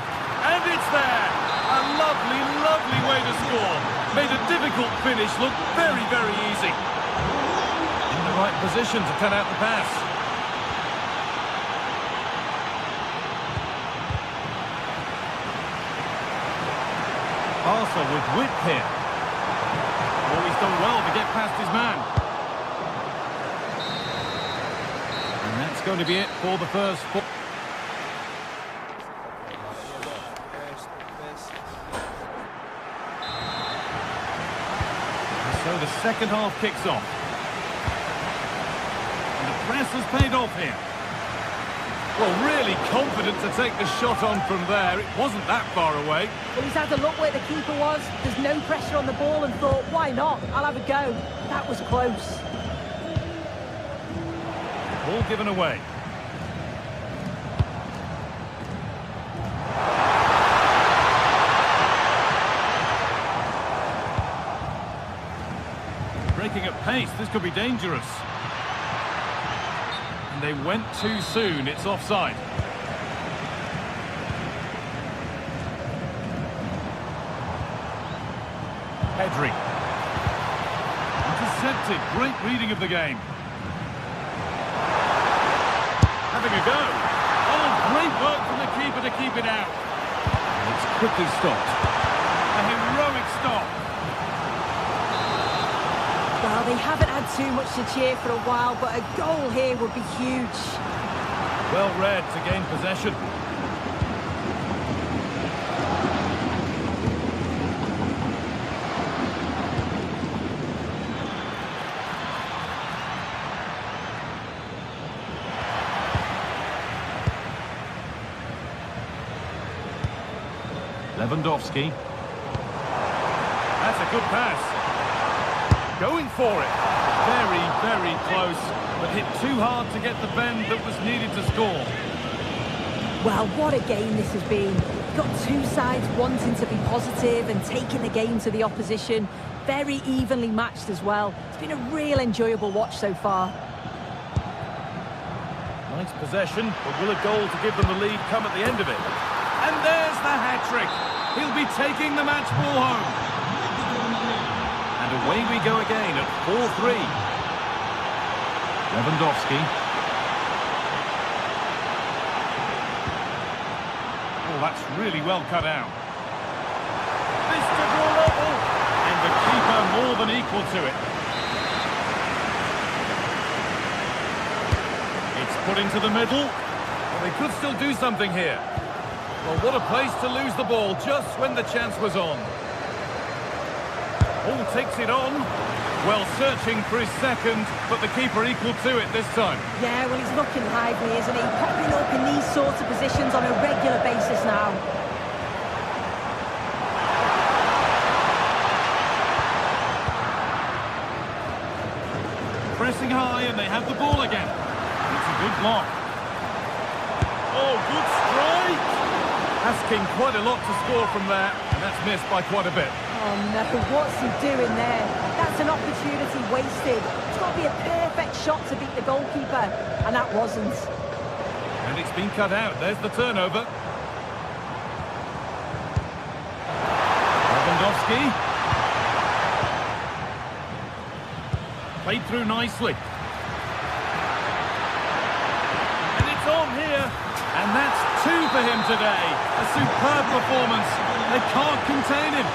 and it's there. A lovely, lovely way to score. Made a difficult finish look very, very easy. In the right position to cut out the pass. Barca with width here. Oh, he's done well to get past his man. And that's going to be it for the first four. So the second half kicks off. And the press has paid off here. Well, really confident to take the shot on from there. It wasn't that far away. Well, he's had a look where the keeper was. There's no pressure on the ball and thought, why not? I'll have a go. That was close. Ball given away. Breaking at pace, this could be dangerous. And they went too soon, it's offside. Pedri. Intercepted, great reading of the game. Having a go. Oh, great work from the keeper to keep it out. And it's quickly stopped. A heroic stop. Well, they haven't had too much to cheer for a while, but a goal here would be huge. Well read to gain possession. Lewandowski. That's a good pass. Going for it. Very, very close, but hit too hard to get the bend that was needed to score. Well, what a game this has been. Got two sides wanting to be positive and taking the game to the opposition. Very evenly matched as well. It's been a real enjoyable watch so far. Nice possession, but will a goal to give them the lead come at the end of it? And there's the hat-trick. He'll be taking the match ball home. And away we go again at 4-3. Lewandowski. Oh, that's really well cut out. This to draw level. And the keeper more than equal to it. It's put into the middle. Well, they could still do something here. Well, what a place to lose the ball just when the chance was on. Oh, takes it on. Well, searching for his second, but the keeper equal to it this time. Yeah, well, he's looking lively, isn't he? Popping up in these sorts of positions on a regular basis now. Pressing high, and they have the ball again. It's a good block. Oh, good strike! Asking quite a lot to score from there, and that's missed by quite a bit. Oh no, what's he doing there? That's an opportunity opportunity wasted. It's got to be a perfect shot to beat the goalkeeper, and that wasn't. And it's been cut out. There's the turnover. Lewandowski. Played through nicely. And it's on here. And that's 2 for him today. A superb performance. They can't contain him.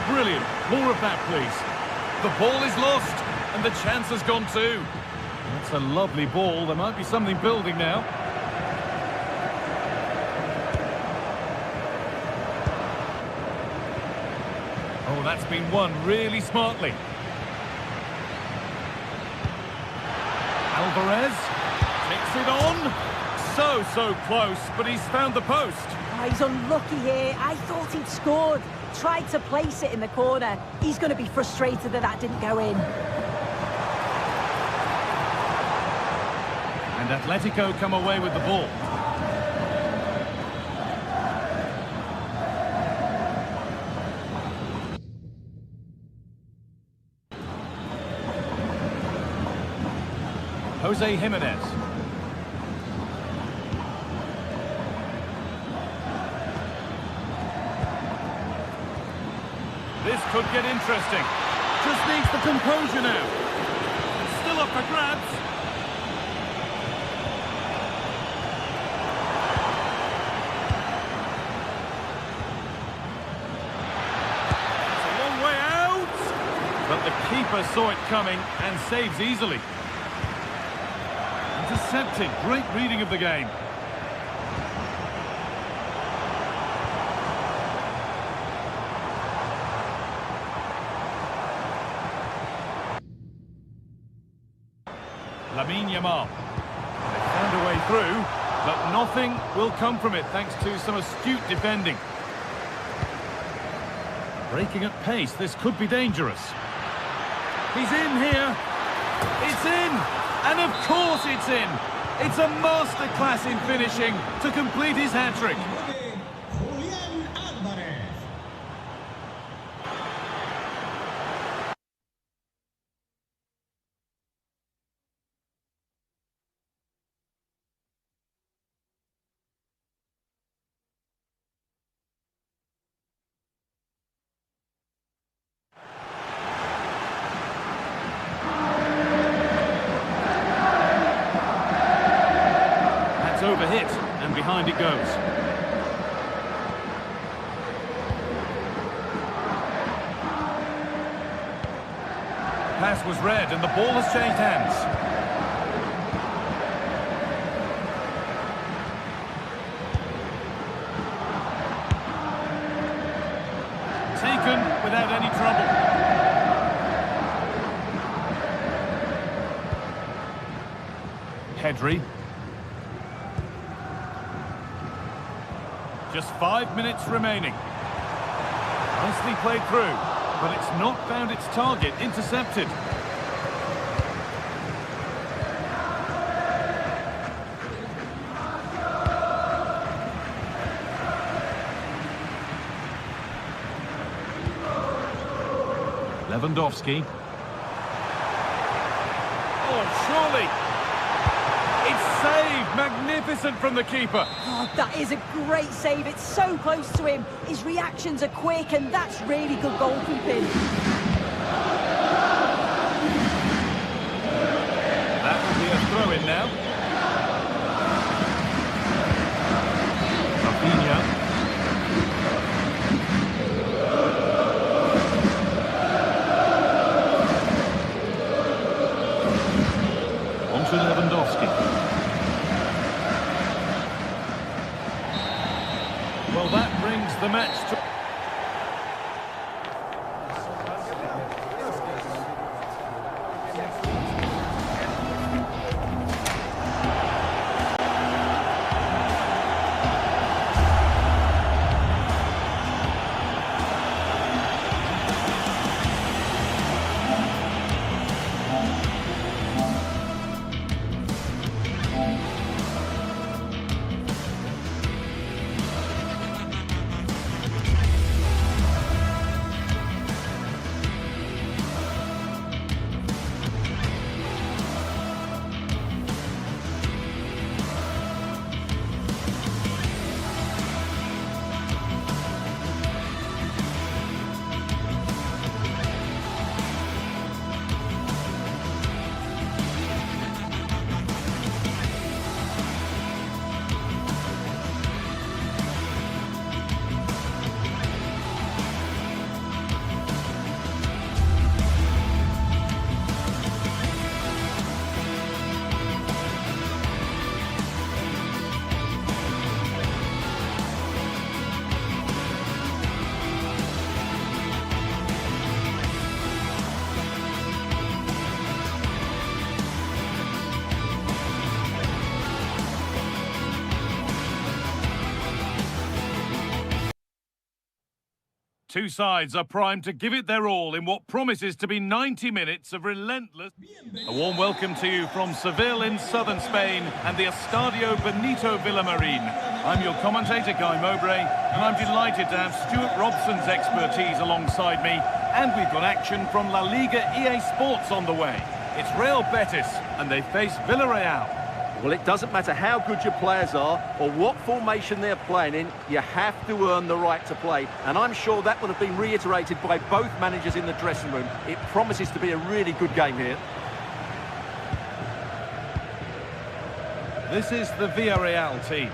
Brilliant. More of that, please. The ball is lost, and the chance has gone too. That's a lovely ball. There might be something building now. Oh, that's been won really smartly. Alvarez takes it on. So close, but he's found the post. Oh, he's unlucky here. I thought he'd scored. Tried to place it in the corner. He's going to be frustrated that that didn't go in. And Atletico come away with the ball. Jose Jimenez. This could get interesting. Just needs the composure now. It's still up for grabs. It's a long way out. But the keeper saw it coming and saves easily. Intercepted. Great reading of the game. Lamine Yamal. They found a way through, but nothing will come from it thanks to some astute defending. Breaking at pace, this could be dangerous. He's in here. It's in. And of course it's in. It's a masterclass in finishing to complete his hat-trick. Overhit, and behind it goes. Pass was read, and the ball has changed hands. Taken without any trouble. Pedri. Just 5 minutes remaining. Nicely played through, but it's not found its target. Intercepted. Lewandowski. Oh, surely. It's saved. Magnificent from the keeper. Oh, that is a great save. It's so close to him. His reactions are quick, and that's really good goalkeeping. That will be a throw-in now. Rafinha. On to Lewandowski. Well, that brings the match to... Two sides are primed to give it their all in what promises to be 90 minutes of relentless... A warm welcome to you from Seville in southern Spain and the Estadio Benito Villamarin. I'm your commentator, Guy Mowbray, and I'm delighted to have Stuart Robson's expertise alongside me. And we've got action from La Liga EA Sports on the way. It's Real Betis, and they face Villarreal. Well, it doesn't matter how good your players are or what formation they're playing in, you have to earn the right to play. And I'm sure that would have been reiterated by both managers in the dressing room. It promises to be a really good game here. This is the Villarreal team.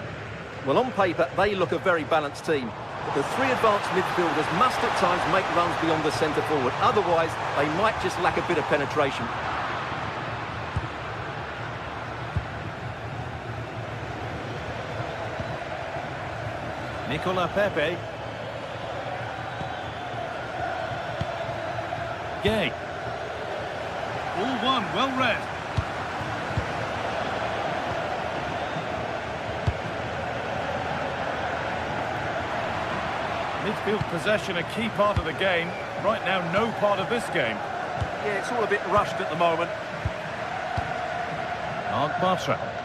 Well, on paper, they look a very balanced team. But the three advanced midfielders must at times make runs beyond the centre forward. Otherwise, they might just lack a bit of penetration. Nicola Pepe. Gay. All one, well read. Midfield possession a key part of the game. Right now, no part of this game. Yeah, it's all a bit rushed at the moment. Mark Bartra.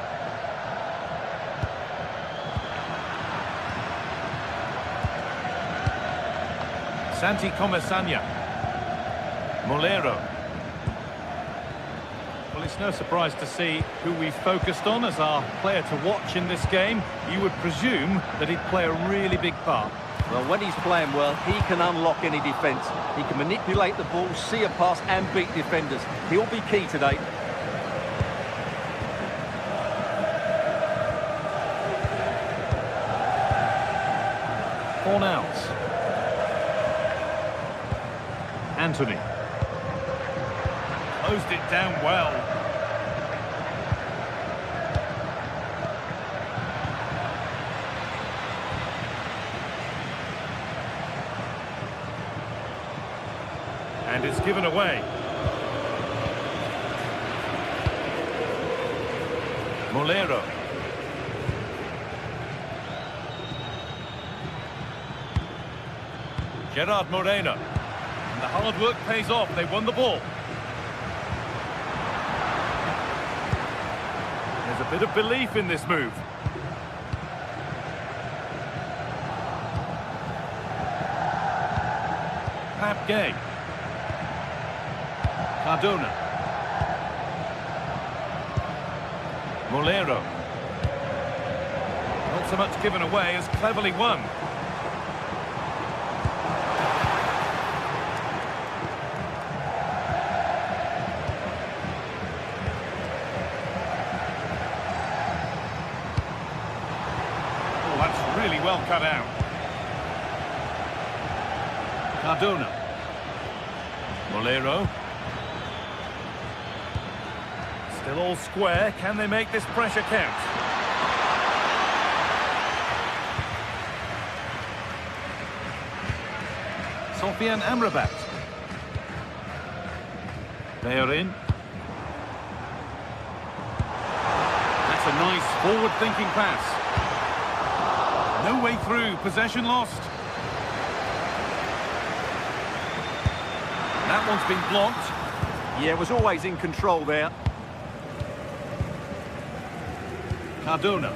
Santi Comesaña. Molero. Well, it's no surprise to see who we focused on as our player to watch in this game. You would presume that he'd play a really big part. Well, when he's playing well, he can unlock any defence. He can manipulate the ball, see a pass and beat defenders. He'll be key today. Fornals. Anthony. Closed it down well. And it's given away. Molero. Gerard Moreno. And the hard work pays off. They won the ball. There's a bit of belief in this move. Pap Gay. Cardona. Molero. Not so much given away as cleverly won. That's really well cut out. Cardona. Molero. Still all square. Can they make this pressure count? Sofian Amrabat. Bayern. That's a nice forward-thinking pass. No way through, possession lost. That one's been blocked. Yeah, it was always in control there. Cardona.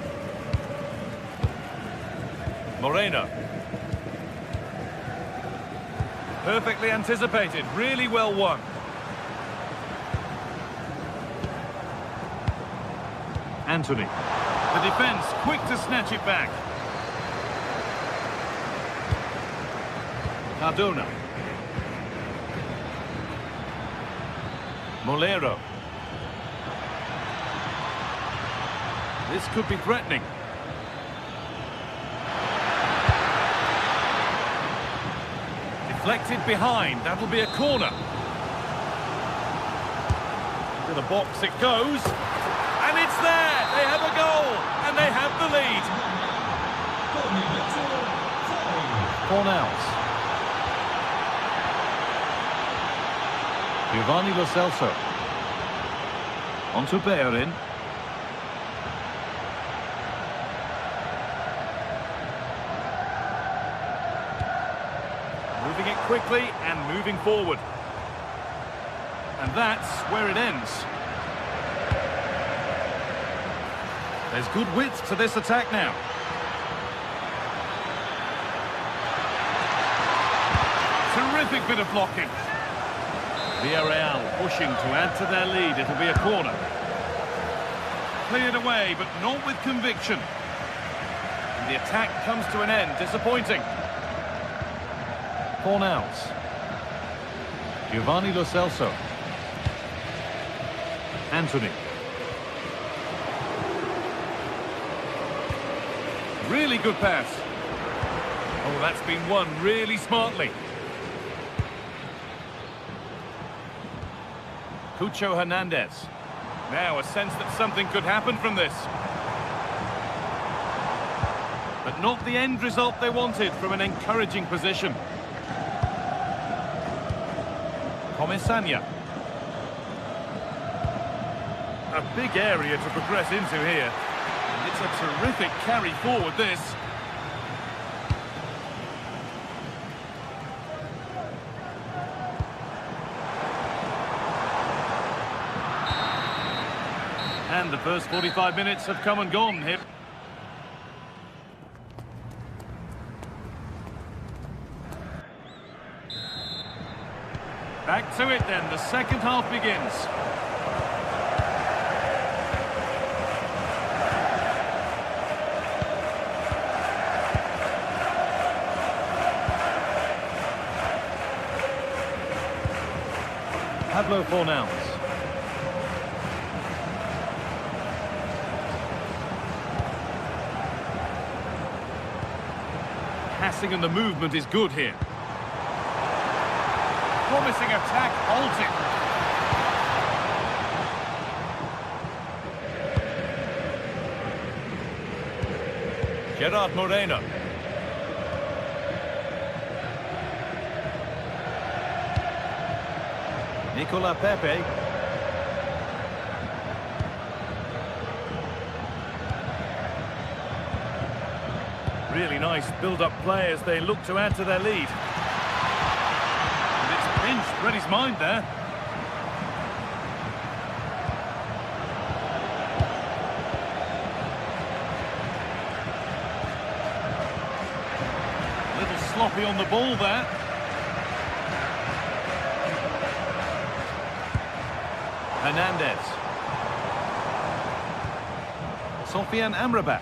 Moreno. Perfectly anticipated, really well won. Anthony. The defence quick to snatch it back. Cardona. Molero. This could be threatening. Deflected behind. That'll be a corner. To the box it goes. And it's there. They have a goal. And they have the lead. Fornals. Giovanni Lo Celso. On to Bayern. it quickly and moving forward. And that's where it ends. There's good width to this attack now. Terrific bit of blocking. Villarreal pushing to add to their lead. It'll be a corner. Cleared away, but not with conviction. And the attack comes to an end. Disappointing. Fornals. Giovanni Lo Celso. Anthony. Really good pass. Oh, that's been won really smartly. Cucho Hernandez. Now a sense that something could happen from this. But not the end result they wanted from an encouraging position. Comesaña. A big area to progress into here. And it's a terrific carry forward, this. And the first 45 minutes have come and gone here. Back to it then, the second half begins. Pablo Fornals. Passing and the movement is good here. Promising attack halted. Gerard Moreno. Nicola Pepe. Really nice build-up play as they look to add to their lead. And it's pinched, read his mind there. A little sloppy on the ball there. Hernandez. Sofian Amrabat.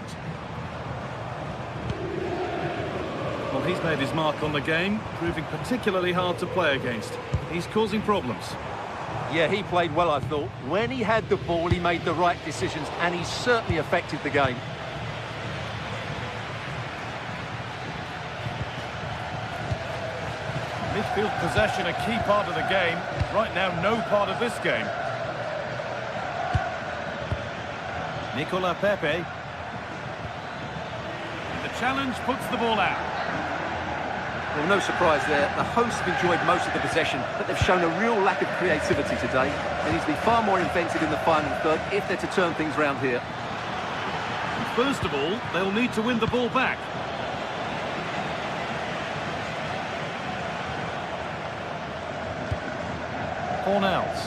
Well, he's made his mark on the game, proving particularly hard to play against. He's causing problems. Yeah, he played well, I thought. When he had the ball, he made the right decisions, and he certainly affected the game. Midfield possession, a key part of the game. Right now, no part of this game. Nicola Pepe. The challenge puts the ball out. Well, no surprise there. The hosts have enjoyed most of the possession, but they've shown a real lack of creativity today. They need to be far more inventive in the final third if they're to turn things round here. First of all, they'll need to win the ball back. Fornals.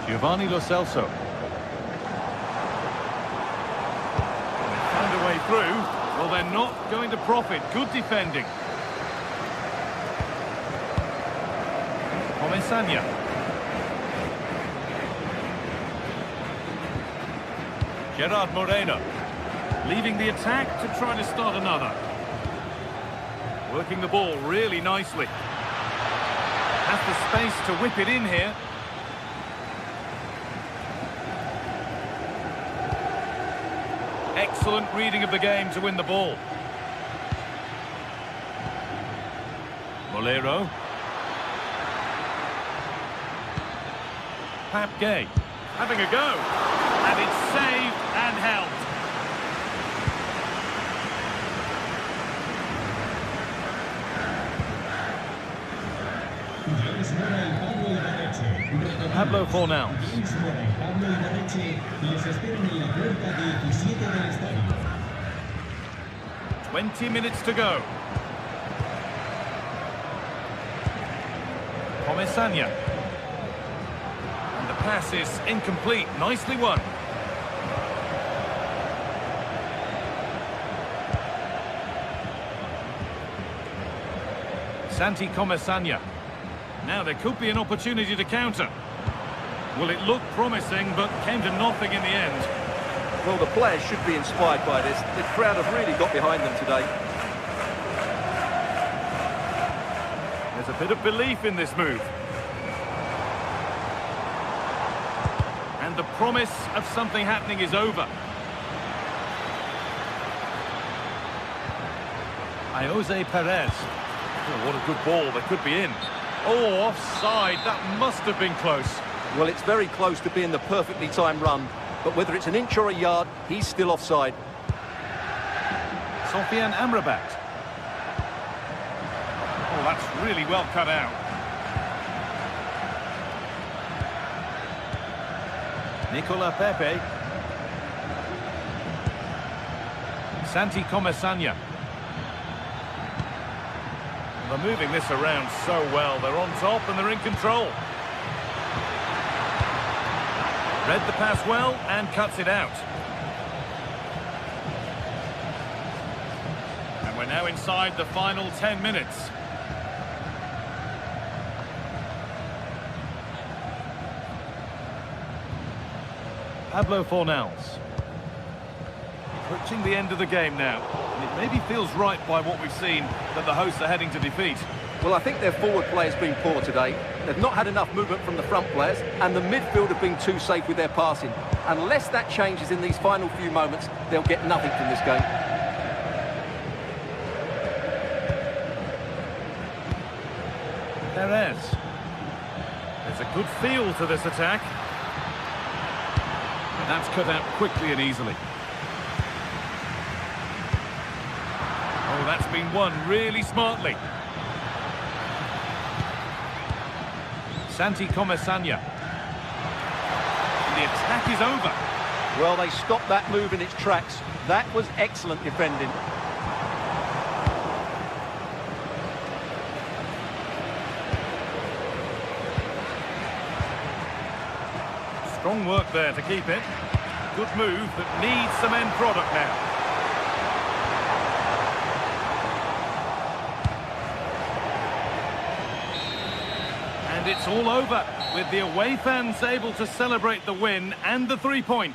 Giovanni Lo Celso. Found a way through. Well, they're not going to profit. Good defending. Comesaña. Gerard Moreno. Leaving the attack to try to start another. Working the ball really nicely. Has the space to whip it in here. Excellent reading of the game to win the ball. Molero. Pap Gay. Having a go. And it's saved and held. Pablo Fornals. 20 minutes to go. Comesaña. And the pass is incomplete. Nicely won. Santi Comesaña. Now there could be an opportunity to counter. Well, it looked promising, but came to nothing in the end. Well, the players should be inspired by this. The crowd have really got behind them today. There's a bit of belief in this move. And the promise of something happening is over. Jose Perez. Oh, what a good ball. That could be in. Oh, offside. That must have been close. Well, it's very close to being the perfectly timed run, but whether it's an inch or a yard, he's still offside. Sofian Amrabat. Oh, that's really well cut out. Nicola Pepe. Santi Comesaña. They're moving this around so well. They're on top and they're in control. Read the pass well and cuts it out. And we're now inside the final 10 minutes. Pablo Fornals. Approaching the end of the game now. And it maybe feels right by what we've seen that the hosts are heading to defeat. Well, I think their forward play's been poor today. They've not had enough movement from the front players, and the midfield have been too safe with their passing. Unless that changes in these final few moments, they'll get nothing from this game. Perez. There's a good feel to this attack. And that's cut out quickly and easily. Oh, that's been won really smartly. Santi Comesaña. The attack is over. Well, they stopped that move in its tracks. That was excellent defending. Strong work there to keep it. Good move that needs some end product now. And it's all over, with the away fans able to celebrate the win and the 3-point.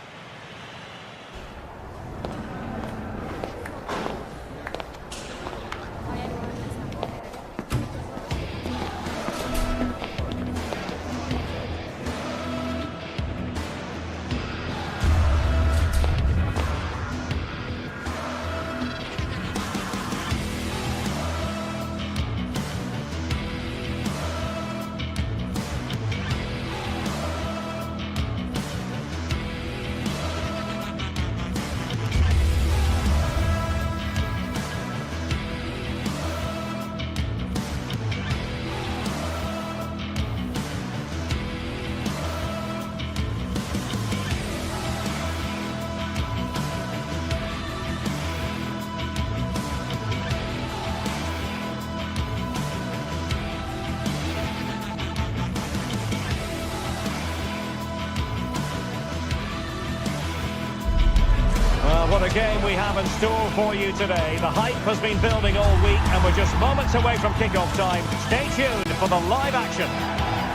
What a game we have in store for you today. The hype has been building all week and we're just moments away from kick-off time. Stay tuned for the live action.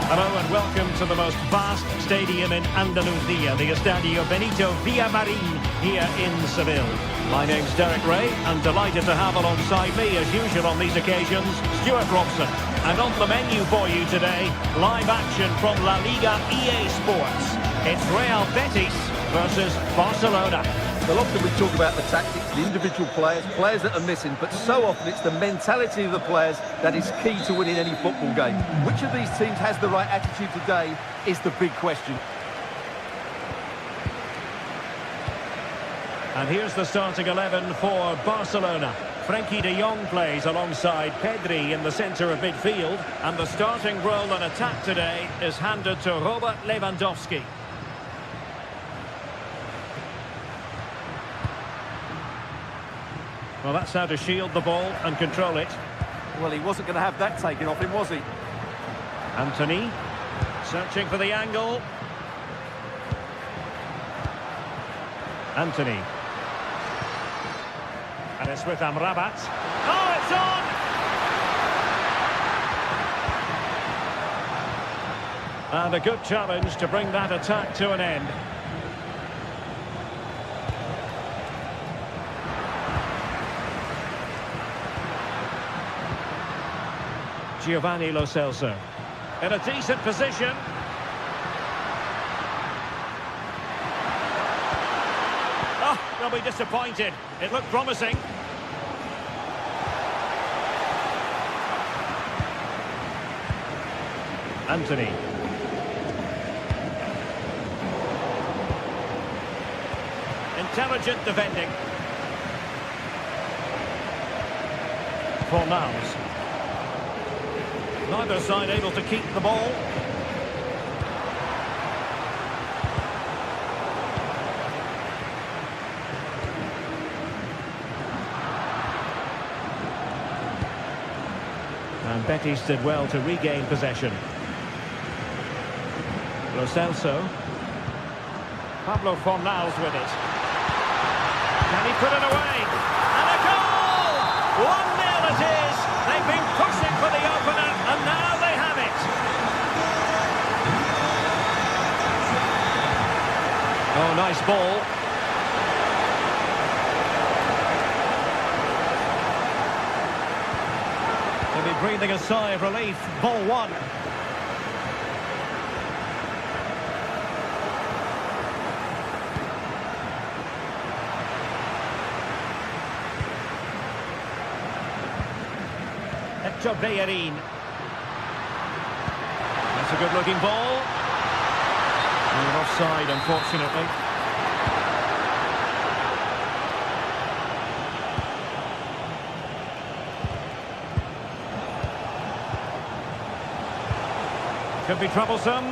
Hello and welcome to the most vast stadium in Andalusia, the Estadio Benito Villamarín here in Seville. My name's Derek Ray and delighted to have alongside me, as usual on these occasions, Stuart Robson. And on the menu for you today, live action from La Liga EA Sports. It's Real Betis versus Barcelona. Well, often we talk about the tactics, the individual players that are missing, but so often it's the mentality of the players that is key to winning any football game. Which of these teams has the right attitude today is the big question. And here's the starting 11 for Barcelona. Frenkie de Jong plays alongside Pedri in the centre of midfield, and the starting role in attack today is handed to Robert Lewandowski. Well, that's how to shield the ball and control it. Well, he wasn't going to have that taken off him, was he? Anthony, searching for the angle. Anthony. And it's with Amrabat. Oh, it's on! And a good challenge to bring that attack to an end. Giovanni Lo Celso. In a decent position. Oh, they'll be disappointed. It looked promising. Anthony. Intelligent defending. Fornals. Neither side able to keep the ball. And Betis did well to regain possession. Lo Celso. Pablo Fornals with it. Can he put it away? And a goal! 1-0 it is! They've been pushing for the opener, and now they have it. Oh, nice ball. They'll be breathing a sigh of relief. Ball one. Bayern. That's a good-looking ball. And offside, unfortunately. Could be troublesome.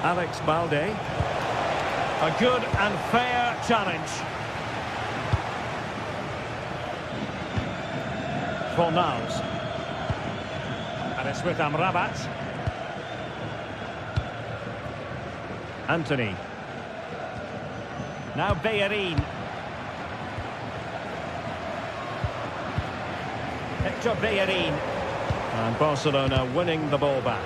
Alex Balde. A good and fair challenge. Fornals. And it's with Amrabat. Anthony. Now Bayern. Hector Bayern. And Barcelona winning the ball back.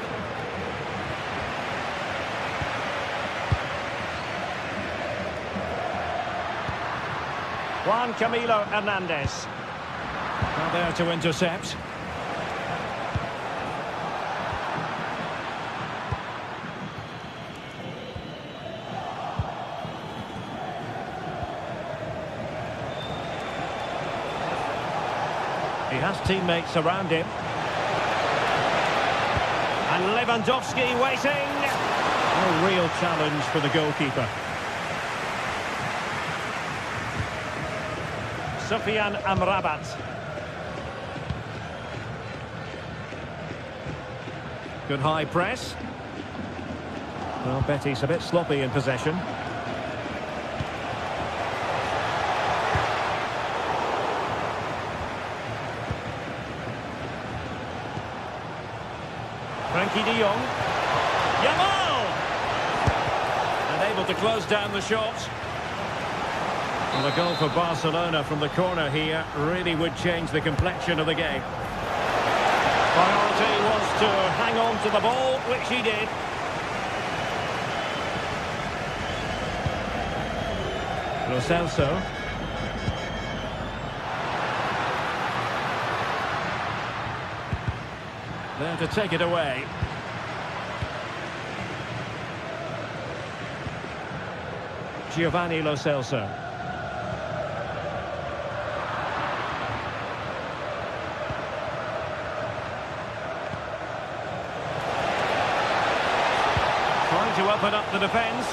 Juan Camilo Hernandez. Now there to intercept. He has teammates around him. And Lewandowski waiting. A real challenge for the goalkeeper. Sofyan Amrabat. Good high press. Well, Betis a bit sloppy in possession. Frankie de Jong. Yamal! And able to close down the shot. Well, a goal for Barcelona from the corner here really would change the complexion of the game. Priority was to hang on to the ball, which he did. Lo Celso. There to take it away. Giovanni Lo Celso. Trying to open up the defence.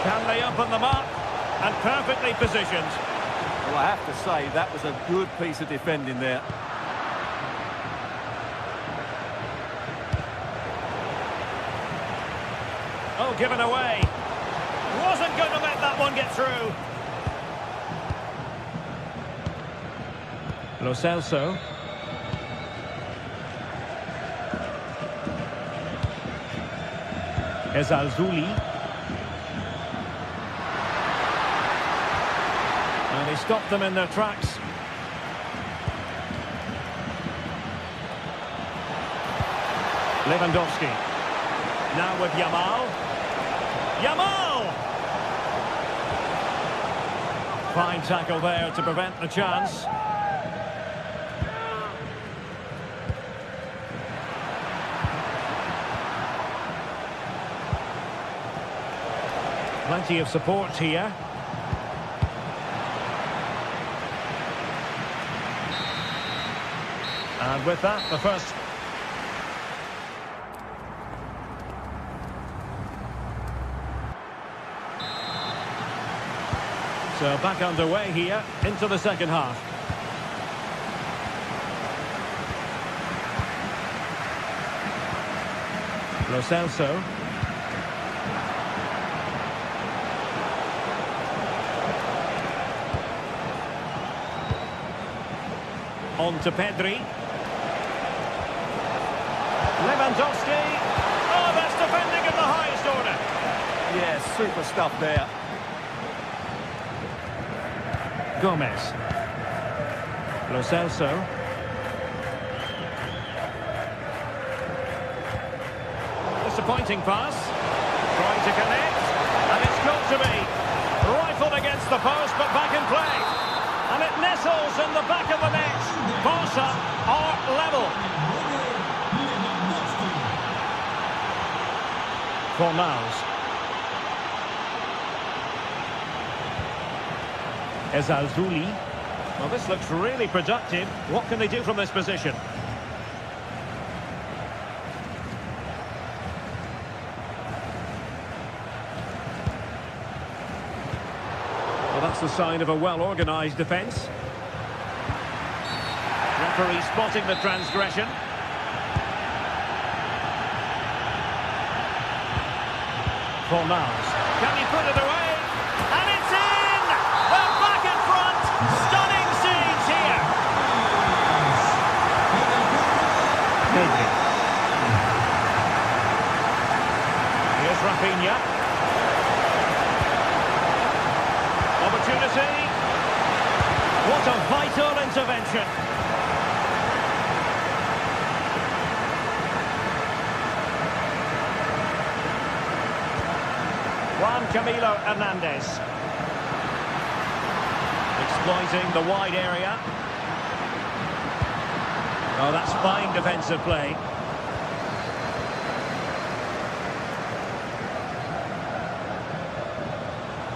Can they open them up? And perfectly positioned. Well, I have to say, that was a good piece of defending there. Oh, given away. Wasn't going to let that one get through. Lo Celso. Ezalzouli. And he stopped them in their tracks. Lewandowski. Now with Yamal. Yamal! Fine tackle there to prevent the chance. Plenty of support here. And with that, the first. So back underway here into the second half. Lo Celso. On to Pedri. Lewandowski. Oh, that's defending at the highest order. Yeah, super stuff there. Gomez. Lo Celso. Disappointing pass. Trying to connect. And it's got to be. Rifled against the post, but back in play. And it nestles in the back of the net. Barca are level. Fornals. Ezalzouli. Well, this looks really productive. What can they do from this position? Well, that's the sign of a well-organised defence. Referee spotting the transgression. Fornals. Can he put it away? And it's in! They're back in front! Stunning scenes here! Pedri. Here's Rafinha. Opportunity. What a vital intervention. Juan Camilo Hernandez. Exploiting the wide area. Oh, that's fine defensive play.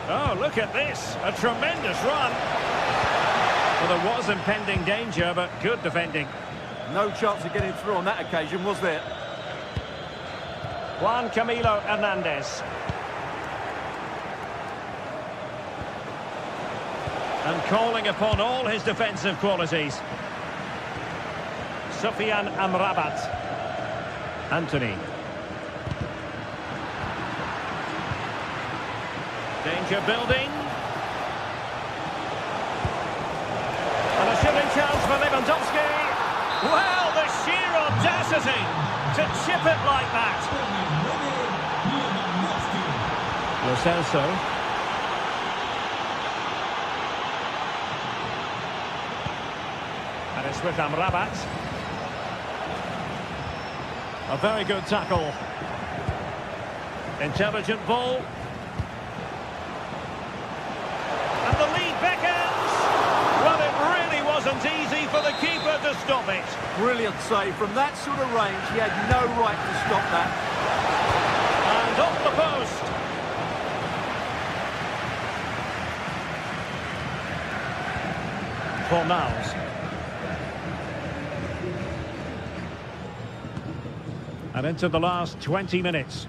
Oh, look at this. A tremendous run. Well, there was impending danger, but good defending. No chance of getting through on that occasion, was there? Juan Camilo Hernandez. And calling upon all his defensive qualities. Sufyan Amrabat. Anthony. Danger building. And a shooting chance for Lewandowski. Well, the sheer audacity to chip it like that. Lo Celso. And it's with Amrabat. A very good tackle. Intelligent ball. And the lead beckons. Well, it really wasn't easy for the keeper to stop it. Brilliant save. From that sort of range, he had no right to stop that. And off the post. Fornals. And into the last 20 minutes.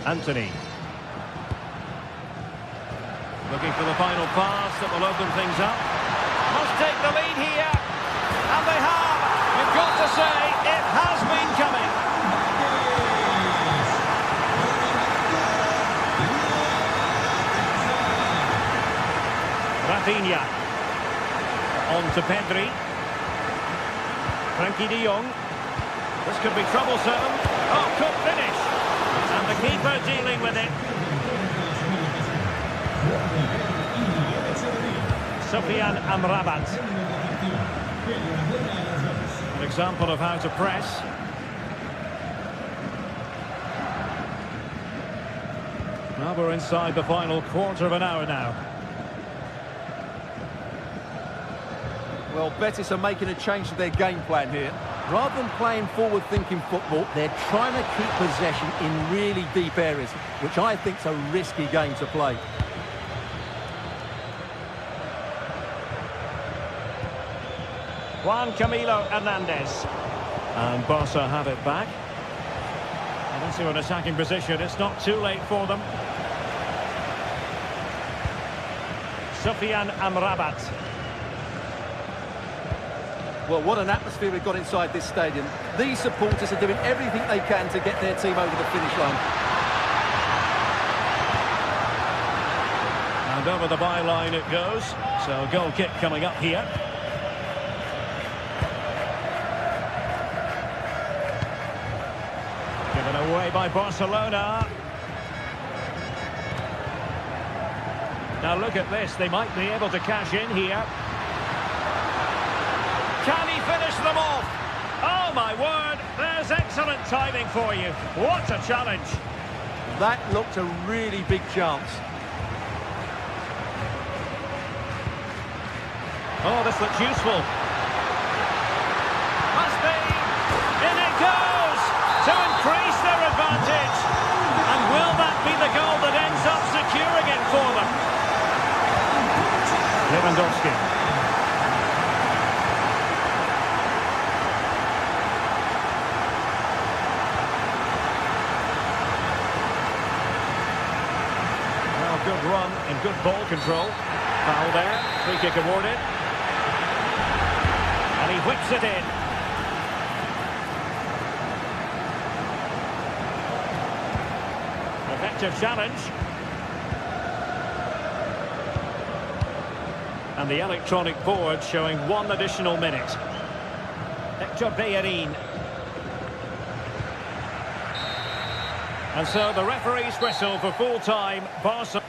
Anthony. Looking for the final pass that will open things up. Must take the lead here. And they have. You've got to say, it has been coming. Rafinha. On to Pedri. Frankie de Jong. This could be troublesome. Oh, good finish. And the keeper dealing with it. Sofyan Amrabat. An example of how to press. Well, we're inside the final quarter of an hour now. Well, Betis are making a change to their game plan here. Rather than playing forward-thinking football, they're trying to keep possession in really deep areas, which I think is a risky game to play. Juan Camilo Hernandez. And Barca have it back. And into an attacking position. It's not too late for them. Sofyan Amrabat. Well, what an atmosphere we've got inside this stadium. These supporters are doing everything they can to get their team over the finish line. And over the byline it goes. So goal kick coming up here. Given away by Barcelona. Now look at this. They might be able to cash in here. Can he finish them off? Oh, my word. There's excellent timing for you. What a challenge. That looked a really big chance. Oh, this looks useful. Must be. In it goes to increase their advantage. And will that be the goal that ends up securing it for them? Lewandowski. Good run and good ball control. Foul there. Free kick awarded. And he whips it in. Effective challenge. And the electronic board showing 1 additional minute. Hector Bellerin. And so the referee's whistle for full time. Barca.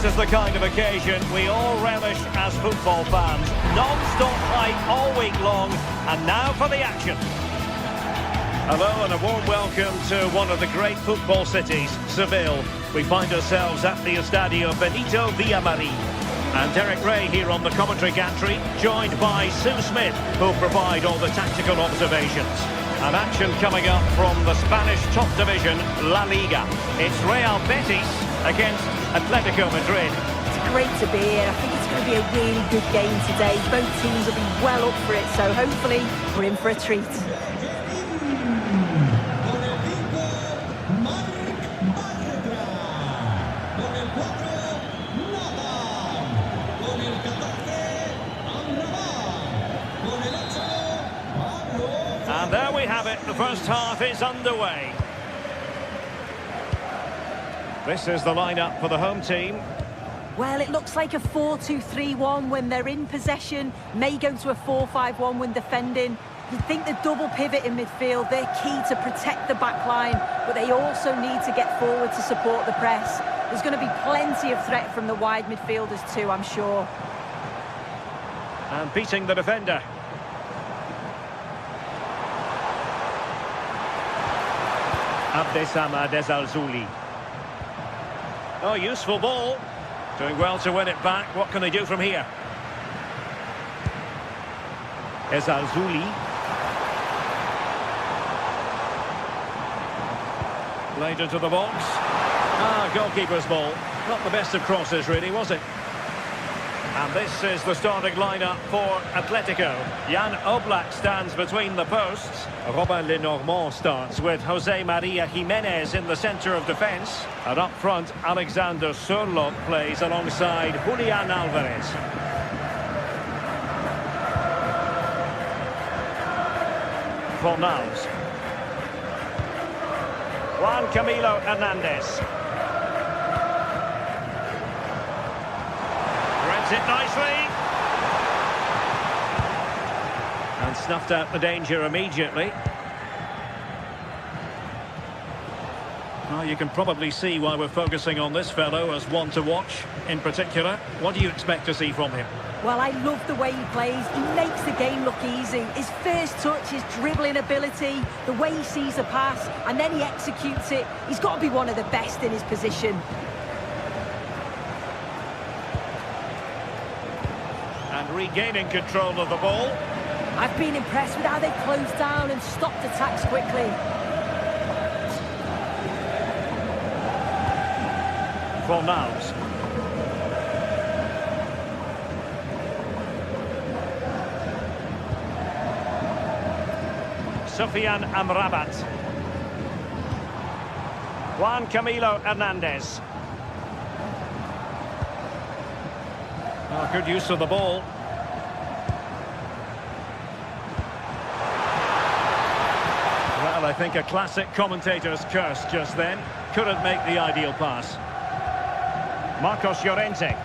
is the kind of occasion we all relish as football fans. Non-stop hype all week long, and now for the action. Hello and a warm welcome to one of the great football cities, Seville. We find ourselves at the Estadio Benito Villamarín. And Derek Ray here on the commentary gantry, joined by Sue Smith, who'll provide all the tactical observations. And action coming up from the Spanish top division, La Liga. It's Real Betis against Atletico Madrid. It's great to be here. I think it's going to be a really good game today. Both teams will be well up for it, so hopefully we're in for a treat. And there we have it, the first half is underway. This is the lineup for the home team. Well, it looks like a 4-2-3-1 when they're in possession, may go to a 4-5-1 when defending. You think the double pivot in midfield, they're key to protect the back line, but they also need to get forward to support the press. There's going to be plenty of threat from the wide midfielders too, I'm sure. And beating the defender. Abdesama Desalzuli. Oh, useful ball. Doing well to win it back. What can they do from here? Desalzuli. Laid into the box. Goalkeeper's ball. Not the best of crosses, really, was it? And this is the starting lineup for Atletico. Jan Oblak stands between the posts. Robin Lenormand starts with Jose Maria Jimenez in the centre of defence. And up front, Alexander Sørloth plays alongside Julian Alvarez. Fornals. Juan Camilo Hernandez. It nicely and snuffed out the danger immediately. Well, you can probably see why we're focusing on this fellow as one to watch in particular. What do you expect to see from him? Well, I love the way he plays. He makes the game look easy. His first touch, his dribbling ability, the way he sees a pass and then he executes it. He's got to be one of the best in his position. And regaining control of the ball. I've been impressed with how they closed down and stopped attacks quickly. Fornals. Sufyan Amrabat. Juan Camilo Hernandez. Oh, good use of the ball. Well, I think a classic commentator's curse just then. Couldn't make the ideal pass. Marcos Llorente.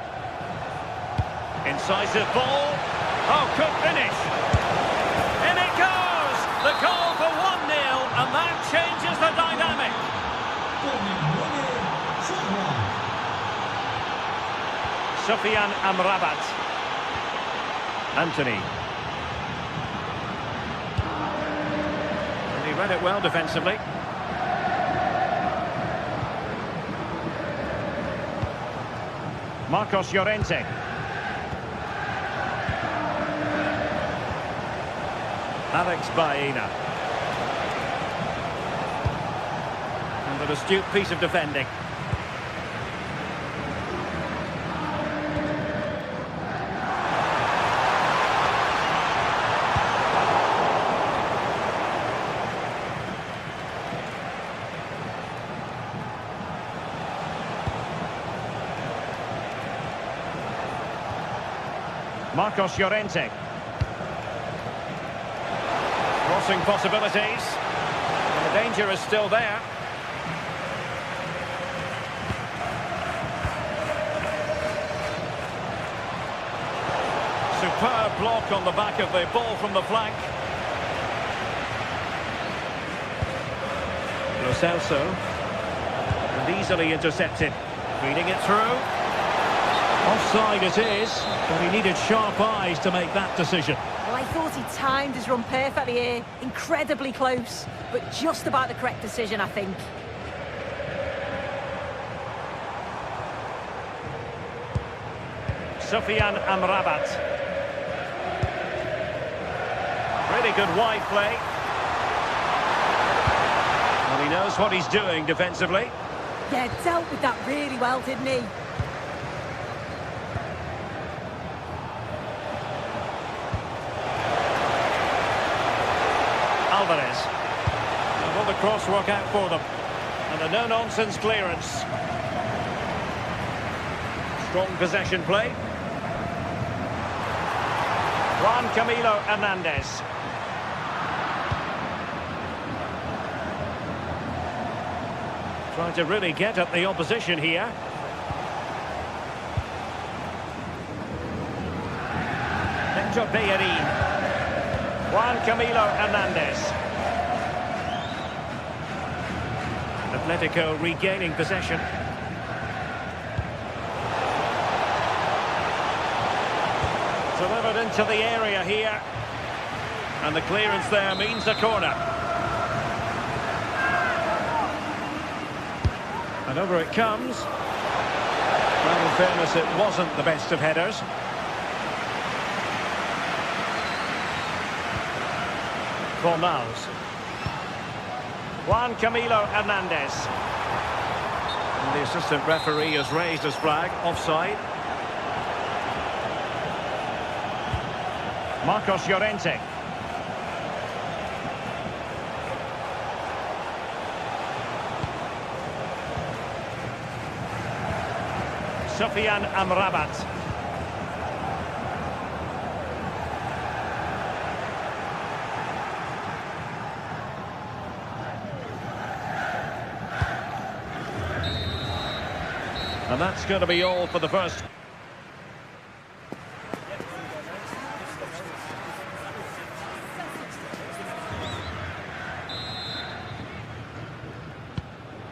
Incisive ball. Oh, could finish. In it goes! The goal for 1-0, and that changes the dynamic. Sufyan Amrabat. Anthony. And he read it well defensively. Marcos Llorente. Alex Baena. And an astute piece of defending. Marcos Llorente. Crossing possibilities. And the danger is still there. Superb block on the back of the ball from the flank. Lo Celso. And easily intercepted. Feeding it through. Offside it is, but he needed sharp eyes to make that decision. Well, I thought he timed his run perfectly here. Incredibly close, but just about the correct decision, I think. Sufyan Amrabat. Really good wide play. Well, he knows what he's doing defensively. Yeah, dealt with that really well, didn't he? Alvarez. And will the cross work out for them? And a no-nonsense clearance. Strong possession play. Juan Camilo Hernandez. Trying to really get at the opposition here. Victor Bellerin. Juan Camilo Hernandez. Atletico regaining possession. Delivered into the area here. And the clearance there means a corner. And over it comes. Well, in fairness, it wasn't the best of headers. Fornals. Juan Camilo Hernandez. And the assistant referee has raised his flag. Offside. Marcos Llorente. Sufyan Amrabat. And that's going to be all for the first.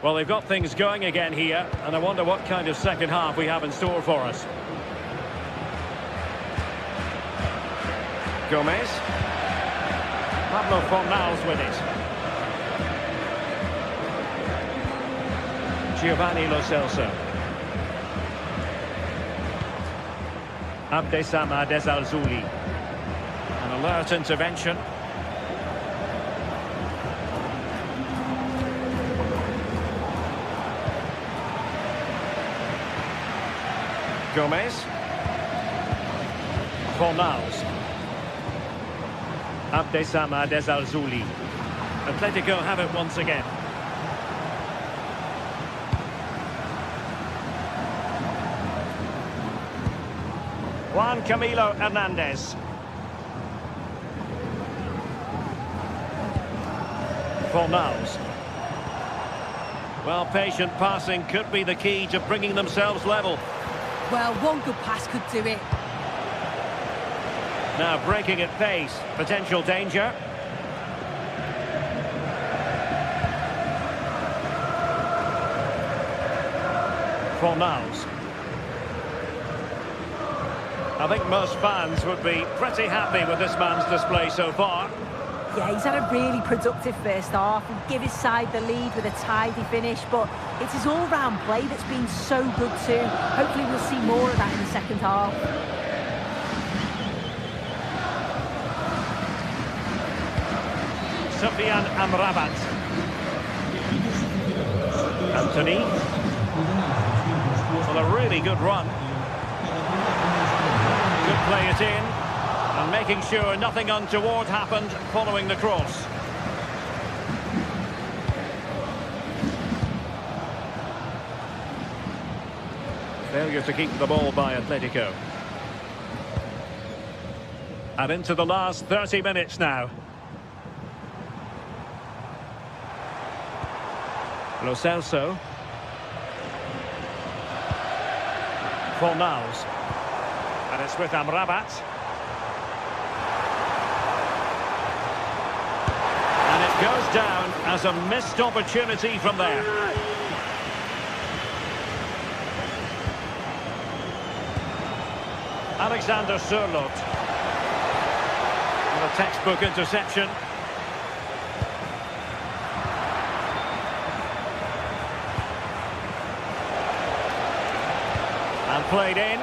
Well, they've got things going again here, and I wonder what kind of second half we have in store for us. Gomez. Pablo Fornals with it. Giovanni Lo Celso. Abdesama Desalzuli. An alert intervention. Gomez. Fornals. Abdesama Desalzuli. Atletico have it once again. Juan Camilo Hernandez. Fornals. Well, patient passing could be the key to bringing themselves level. Well, one good pass could do it. Now breaking at pace. Potential danger. Fornals. I think most fans would be pretty happy with this man's display so far. Yeah, he's had a really productive first half and give his side the lead with a tidy finish, but it's his all-round play that's been so good too. Hopefully we'll see more of that in the second half. Sufyan Amrabat. Anthony. Well, a really good run. Could play it in. And making sure nothing untoward happened following the cross. Failure to keep the ball by Atletico. And into the last 30 minutes now. Lo Celso. Fornals. And it's with Amrabat. And it goes down as a missed opportunity from there. Alexander Sørloth. And a textbook interception. And played in.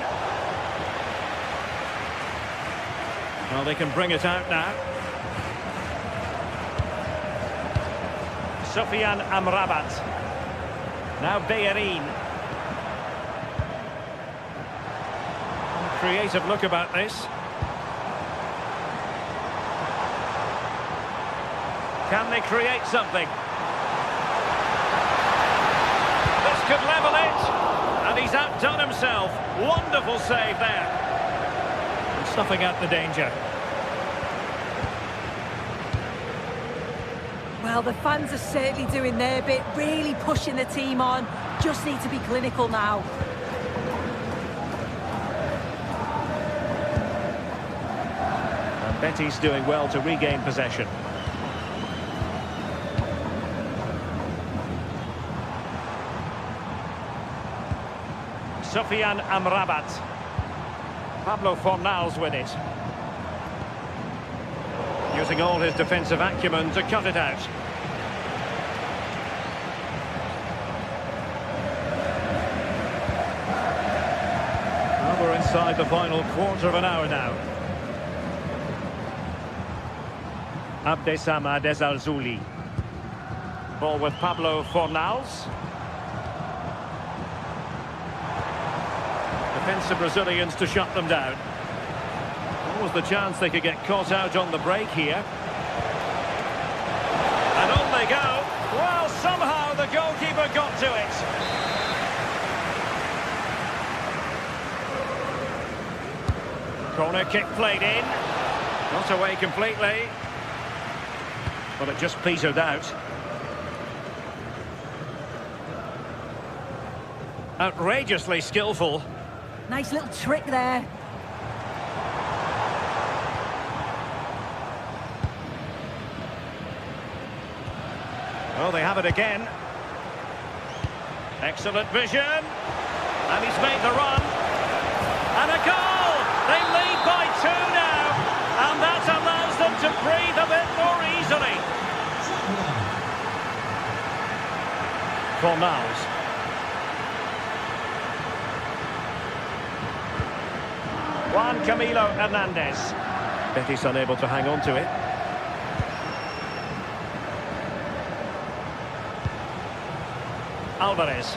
Well, they can bring it out now. Sofian Amrabat. Now Bayern. Creative look about this. Can they create something? This could level it. And he's outdone himself. Wonderful save there. And snuffing out the danger. Well, the fans are certainly doing their bit, really pushing the team on. Just need to be clinical now. And Betis doing well to regain possession. Sofian Amrabat. Pablo Fornals with it. Using all his defensive acumen to cut it out. Well, we're inside the final quarter of an hour now. Abdesama Desalzuli. Ball with Pablo Fornals. Defensive Brazilians to shut them down. What was the chance they could get caught out on the break here? And on they go. Well, somehow the goalkeeper got to it. Corner kick played in. Not away completely. But it just petered out. Outrageously skillful. Nice little trick there. Oh, they have it again. Excellent vision. And he's made the run. And a goal! They lead by 2 now. And that allows them to breathe a bit more easily. Fornals. Juan Camilo Hernandez. Betis unable to hang on to it. Alvarez.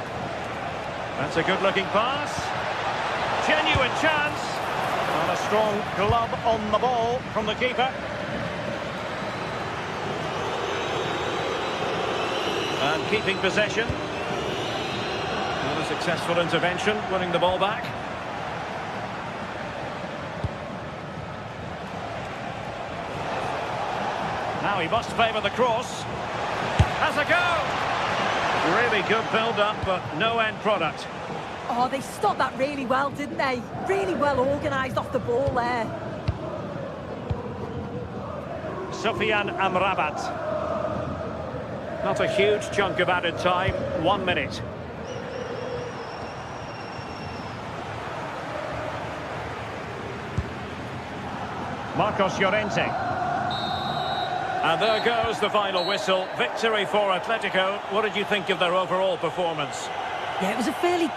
That's a good-looking pass. Genuine chance. And a strong glove on the ball from the keeper. And keeping possession. And a successful intervention, winning the ball back. Now he must favour the cross. Has a go! Really good build-up, but no end product. Oh, they stopped that really well, didn't they? Really well organised off the ball there. Sofian Amrabat. Not a huge chunk of added time, 1 minute. Marcos Llorente. And there goes the final whistle. Victory for Atletico. What did you think of their overall performance? Yeah, it was a fairly...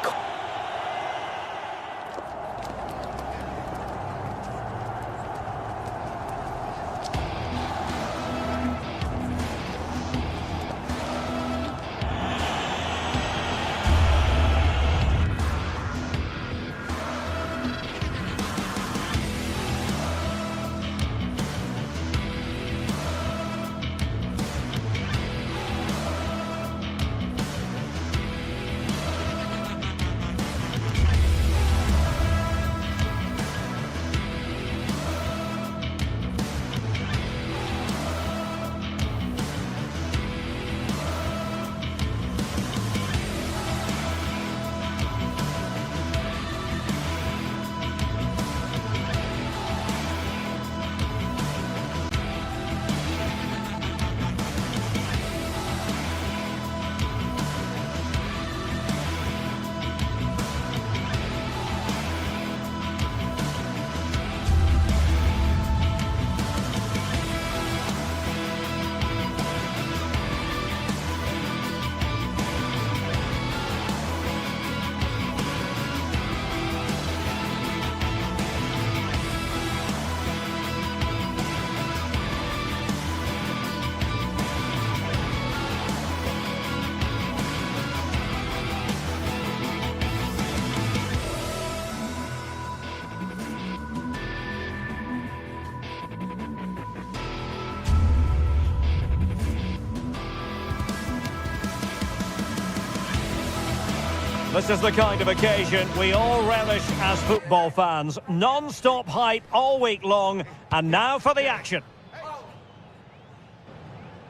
This is the kind of occasion we all relish as football fans. Non-stop hype all week long, and now for the action.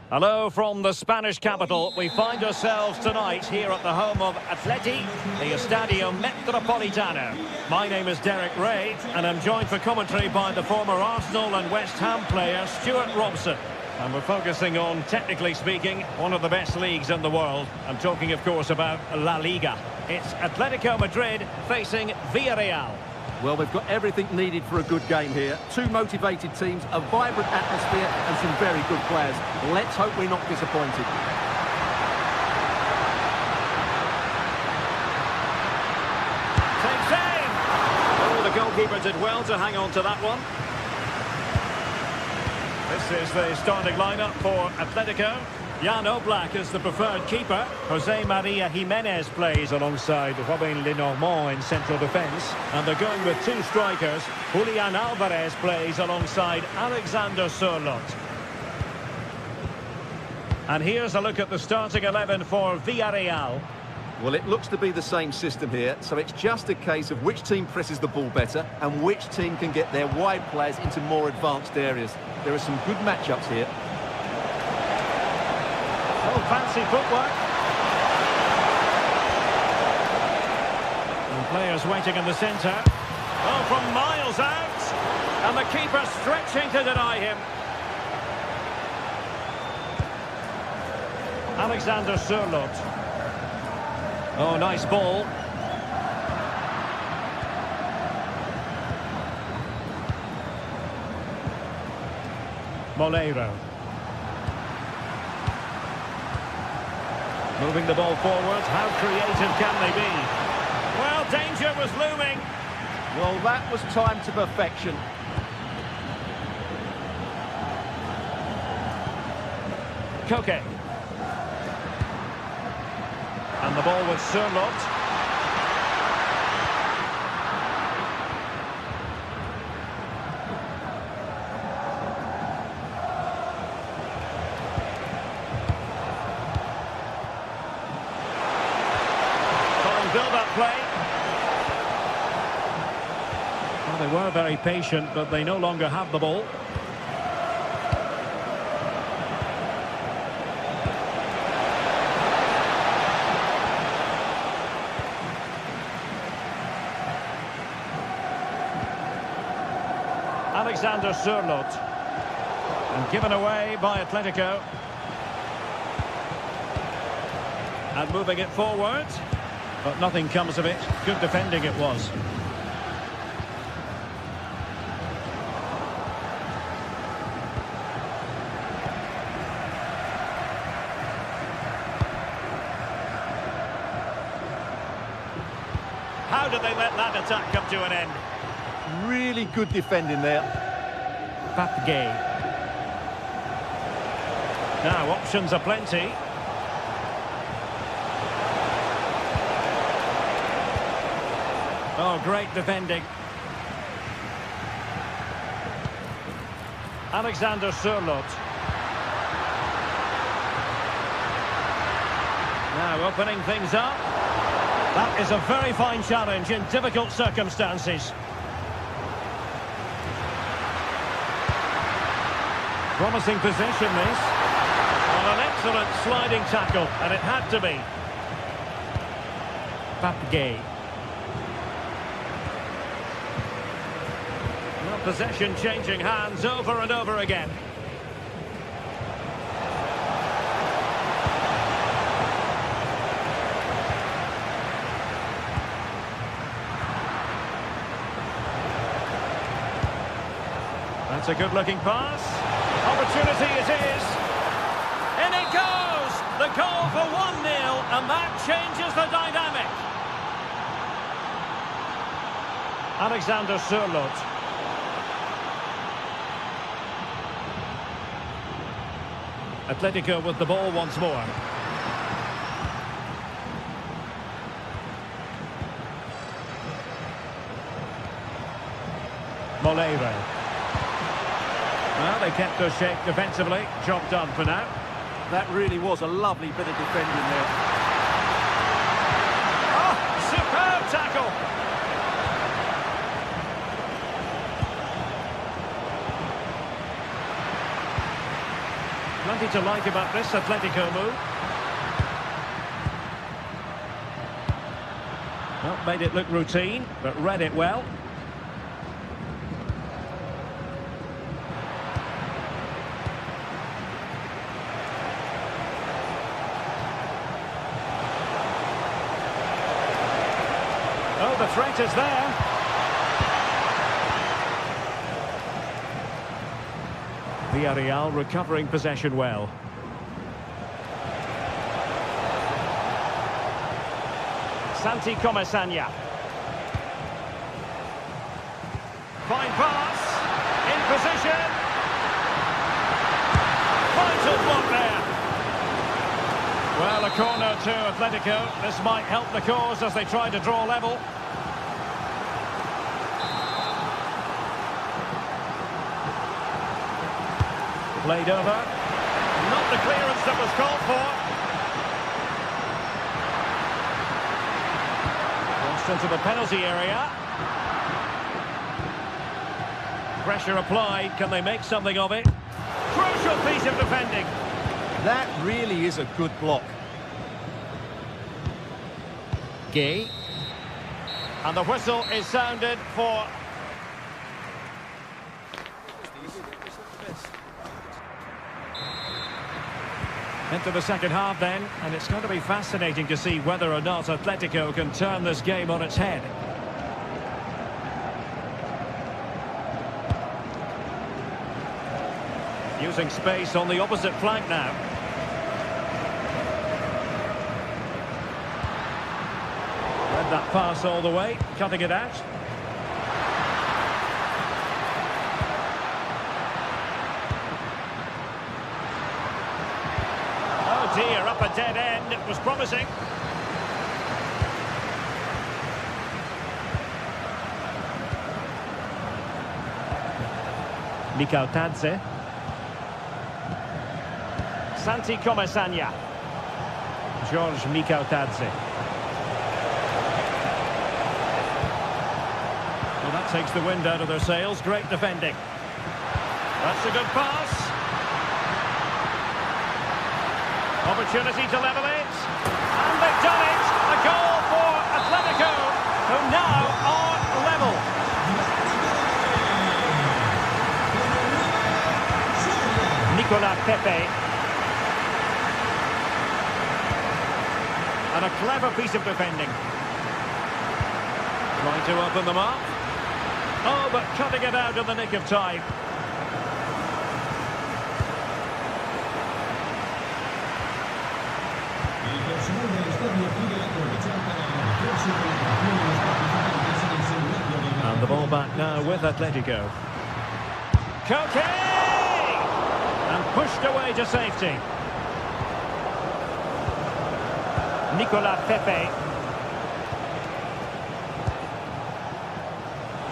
Hello from the Spanish capital. We find ourselves tonight here at the home of Atleti, the Estadio Metropolitano. My name is Derek Ray, and I'm joined for commentary by the former Arsenal and West Ham player Stuart Robson. And we're focusing on, technically speaking, one of the best leagues in the world. I'm talking, of course, about La Liga. It's Atletico Madrid facing Villarreal. Well, they've got everything needed for a good game here. Two motivated teams, a vibrant atmosphere and some very good players. Let's hope we're not disappointed. Takes aim! Oh, the goalkeeper did well to hang on to that one. This is the starting lineup for Atletico. Jan Oblak is the preferred keeper. Jose Maria Jimenez plays alongside Robin Lenormand in central defence. And they're going with two strikers. Julian Alvarez plays alongside Alexander Sørloth. And here's a look at the starting 11 for Villarreal. Well, it looks to be the same system here, so it's just a case of which team presses the ball better and which team can get their wide players into more advanced areas. There are some good matchups here. Oh, fancy footwork. And players waiting in the centre. Oh, from miles out. And the keeper stretching to deny him. Alexander Sørloth. Oh, nice ball. Moleiro. Moving the ball forward. How creative can they be? Well, danger was looming. Well, that was timed to perfection. Koke. And the ball with Sørloth. Build-up play. Well, they were very patient, but they no longer have the ball. Alexander Sørloth. And given away by Atletico. And moving it forward. But nothing comes of it. Good defending it was. How did they let that attack come to an end? Really good defending there. Papgay. Now, options are plenty. Oh, great defending. Alexander Sørloth. Now opening things up. That is a very fine challenge in difficult circumstances. Promising possession this. On an excellent sliding tackle, and it had to be. Papgay. Possession changing hands over and over again. That's a good-looking pass. Opportunity it is. In it goes! The goal for 1-0, and that changes the dynamic. Alexander Sørloth. Atletico with the ball once more. Moleiro. Well, they kept their shape defensively. Job done for now. That really was a lovely bit of defending there. Oh, tackle. Plenty to like about this Atletico move. Well, made it look routine, but read it well. Oh, the threat is there. Villarreal recovering possession well. Santi Comesaña. Fine pass. In position. Vital block there. Well, a corner to Atletico. This might help the cause as they try to draw level. Played over. Not the clearance that was called for. Crossed into the penalty area. Pressure applied. Can they make something of it? Crucial piece of defending. That really is a good block. Gay. And the whistle is sounded for... Into the second half then, and it's going to be fascinating to see whether or not Atletico can turn this game on its head. Using space on the opposite flank now. Read that pass all the way, cutting it out. Dear, up a dead end. It was promising. Mikautadze. Santi Comesaña. George Mikautadze. Well, that takes the wind out of their sails. Great defending. That's a good pass. Opportunity to level it, and they've done it! A goal for Atletico, who now are level. Nicolas Pepe. And a clever piece of defending. Trying to open them up. Oh, but cutting it out in the nick of time. And the ball back now with Atletico. Koke! And pushed away to safety. Nicolas Pepe.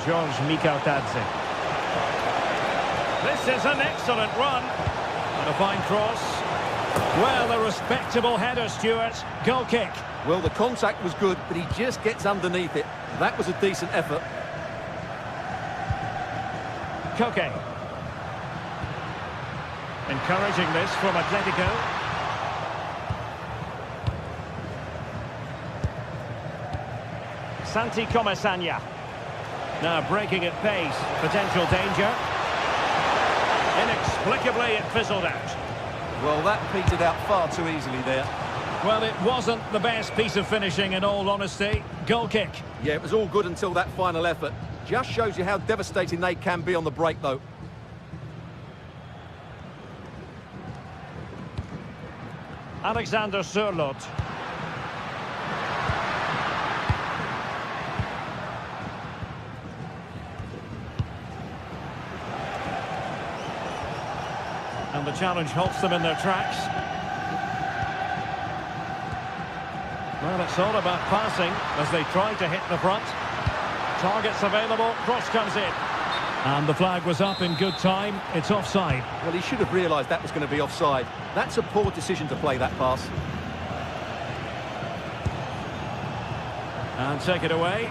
George Mikautadze. This is an excellent run. And a fine cross. Well, a respectable header, Stuart. Goal kick. Well, the contact was good, but he just gets underneath it. That was a decent effort. Koke. Encouraging this from Atletico. Santi Comesaña. Now breaking at pace. Potential danger. Inexplicably, it fizzled out. Well, that petered out far too easily there. Well, it wasn't the best piece of finishing, in all honesty. Goal kick. Yeah, it was all good until that final effort. Just shows you how devastating they can be on the break, though. Alexander Sørloth. And the challenge halts them in their tracks. Well, it's all about passing as they try to hit the front. Targets available, cross comes in. And the flag was up in good time. It's offside. Well, he should have realised that was going to be offside. That's a poor decision to play that pass. And take it away.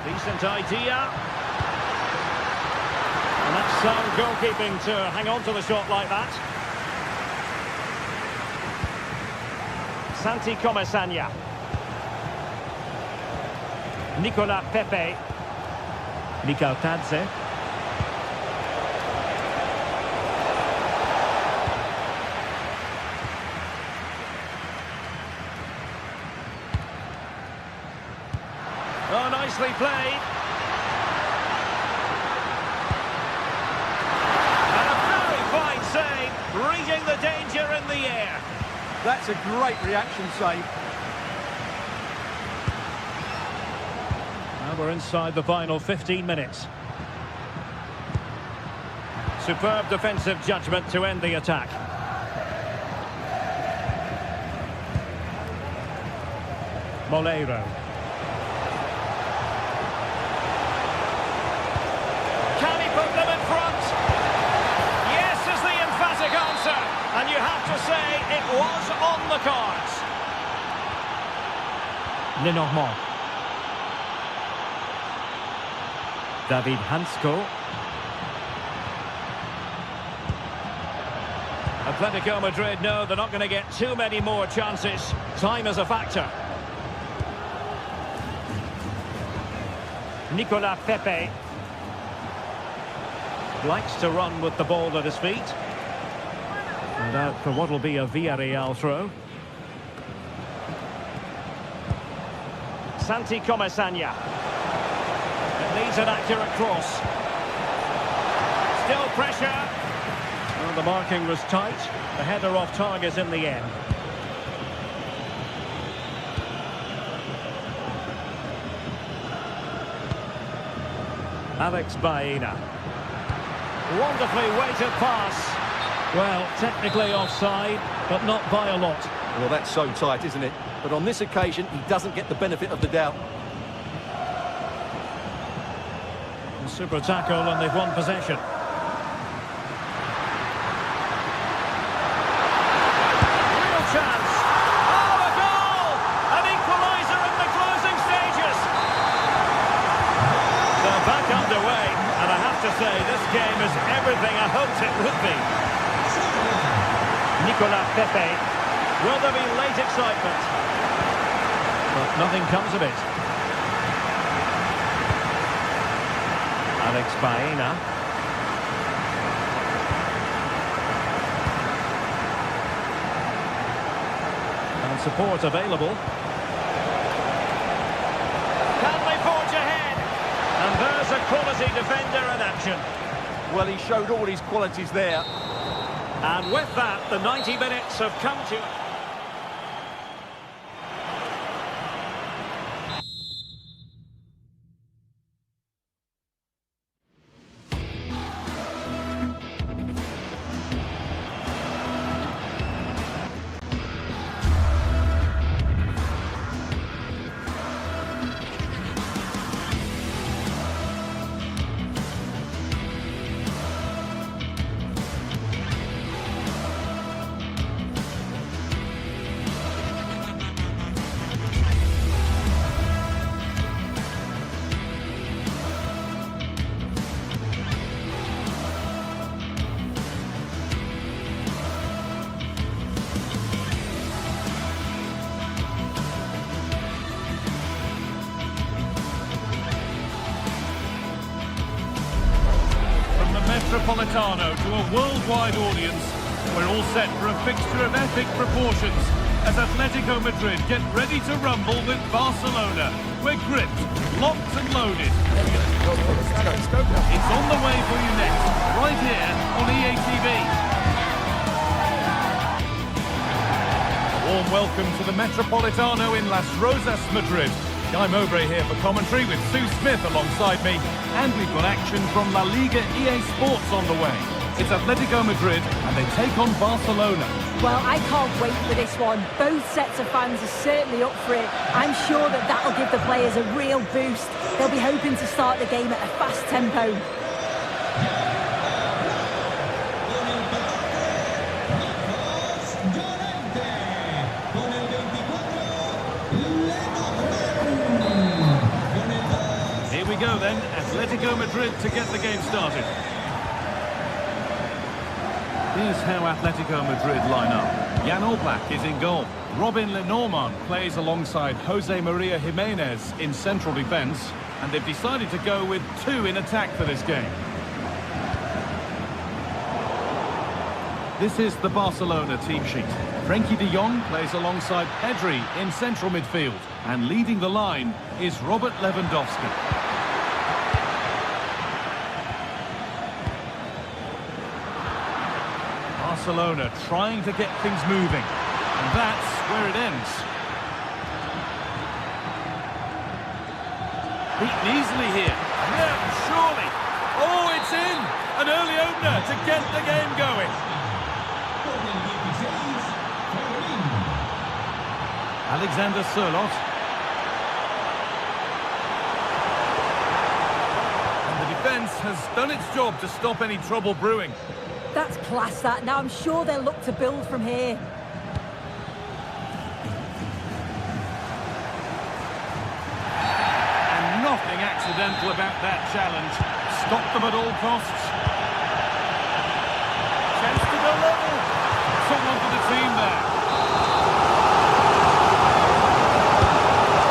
Decent idea. And that's sound goalkeeping to hang on to the shot like that. Santi Comesaña. Nicola Pepe. Mikal Tadze. Oh, nicely played. And a very fine save, reading the danger in the air. That's a great reaction save. Now we're inside the final 15 minutes. Superb defensive judgment to end the attack. Moleiro. Can he put them in front? Yes is the emphatic answer. And you have to say it was on the cards. Lenormand. David Hansko. Atletico Madrid know they're not going to get too many more chances. Time is a factor. Nicola Pepe. Likes to run with the ball at his feet. And out for what will be a Villarreal throw. Santi Comesaña. It needs an accurate cross. Still pressure. Well, the marking was tight. The header off target in the end. Alex Baena. Wonderfully weighted pass. Well, technically offside, but not by a lot. Well, that's so tight, isn't it? But on this occasion, he doesn't get the benefit of the doubt. A super tackle and they've won possession. Real chance. Oh, a goal! An equaliser in the closing stages. They're back underway, and I have to say, this game is everything I hoped it would be. Nicola Pepe. Will there be late excitement? But nothing comes of it. Alex Baena. And support available. Can they forge ahead? And there's a quality defender in action. Well, he showed all his qualities there. And with that, the 90 minutes have come to... Metropolitano to a worldwide audience. We're all set for a fixture of epic proportions as Atletico Madrid get ready to rumble with Barcelona. We're gripped, locked and loaded. It's on the way for you next, right here on EA TV. A warm welcome to the Metropolitano in Las Rosas, Madrid. Guy Mowbray here for commentary with Sue Smith alongside me. And we've got action from La Liga EA Sports on the way. It's Atletico Madrid and they take on Barcelona. Well, I can't wait for this one. Both sets of fans are certainly up for it. I'm sure that that'll give the players a real boost. They'll be hoping to start the game at a fast tempo. Atletico Madrid to get the game started. Here's how Atletico Madrid line up. Jan Oblak is in goal. Robin Lenormand plays alongside Jose Maria Jimenez in central defence. And they've decided to go with two in attack for this game. This is the Barcelona team sheet. Frenkie de Jong plays alongside Pedri in central midfield. And leading the line is Robert Lewandowski. Barcelona trying to get things moving. And that's where it ends. Beaten easily here. Yeah, surely. Oh, it's in! An early opener to get the game going. Alexander Sørloth. And the defence has done its job to stop any trouble brewing. That's class, that. Now I'm sure they'll look to build from here. Nothing accidental about that challenge. Stop them at all costs. Chance to go level. Someone for the team there.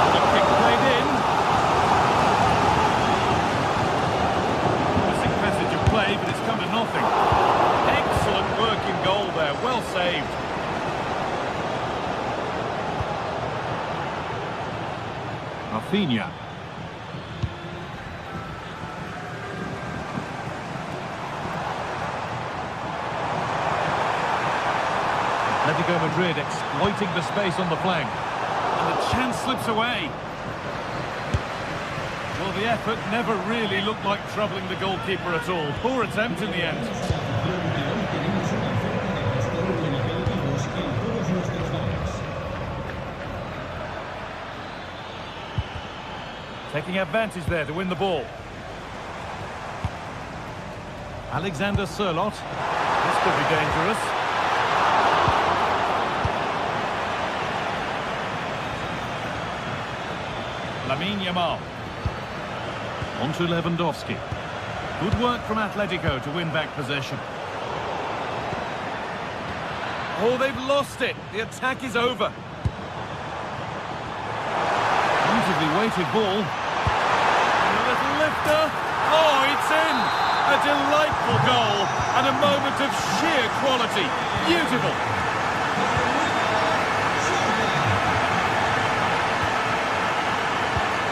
The kick played in. Missing passage of play, but it's come to nothing. Excellent work in goal there. Well saved. Rafinha. Atletico Madrid exploiting the space on the flank. And the chance slips away. Well, the effort never really looked like troubling the goalkeeper at all. Poor attempt in the end. Taking advantage there to win the ball. Alexander Sørloth. This could be dangerous. Lamine Yamal. On to Lewandowski. Good work from Atletico to win back possession. Oh, they've lost it. The attack is over. Beautifully weighted ball. And a little lifter. Oh, it's in. A delightful goal. And a moment of sheer quality. Beautiful.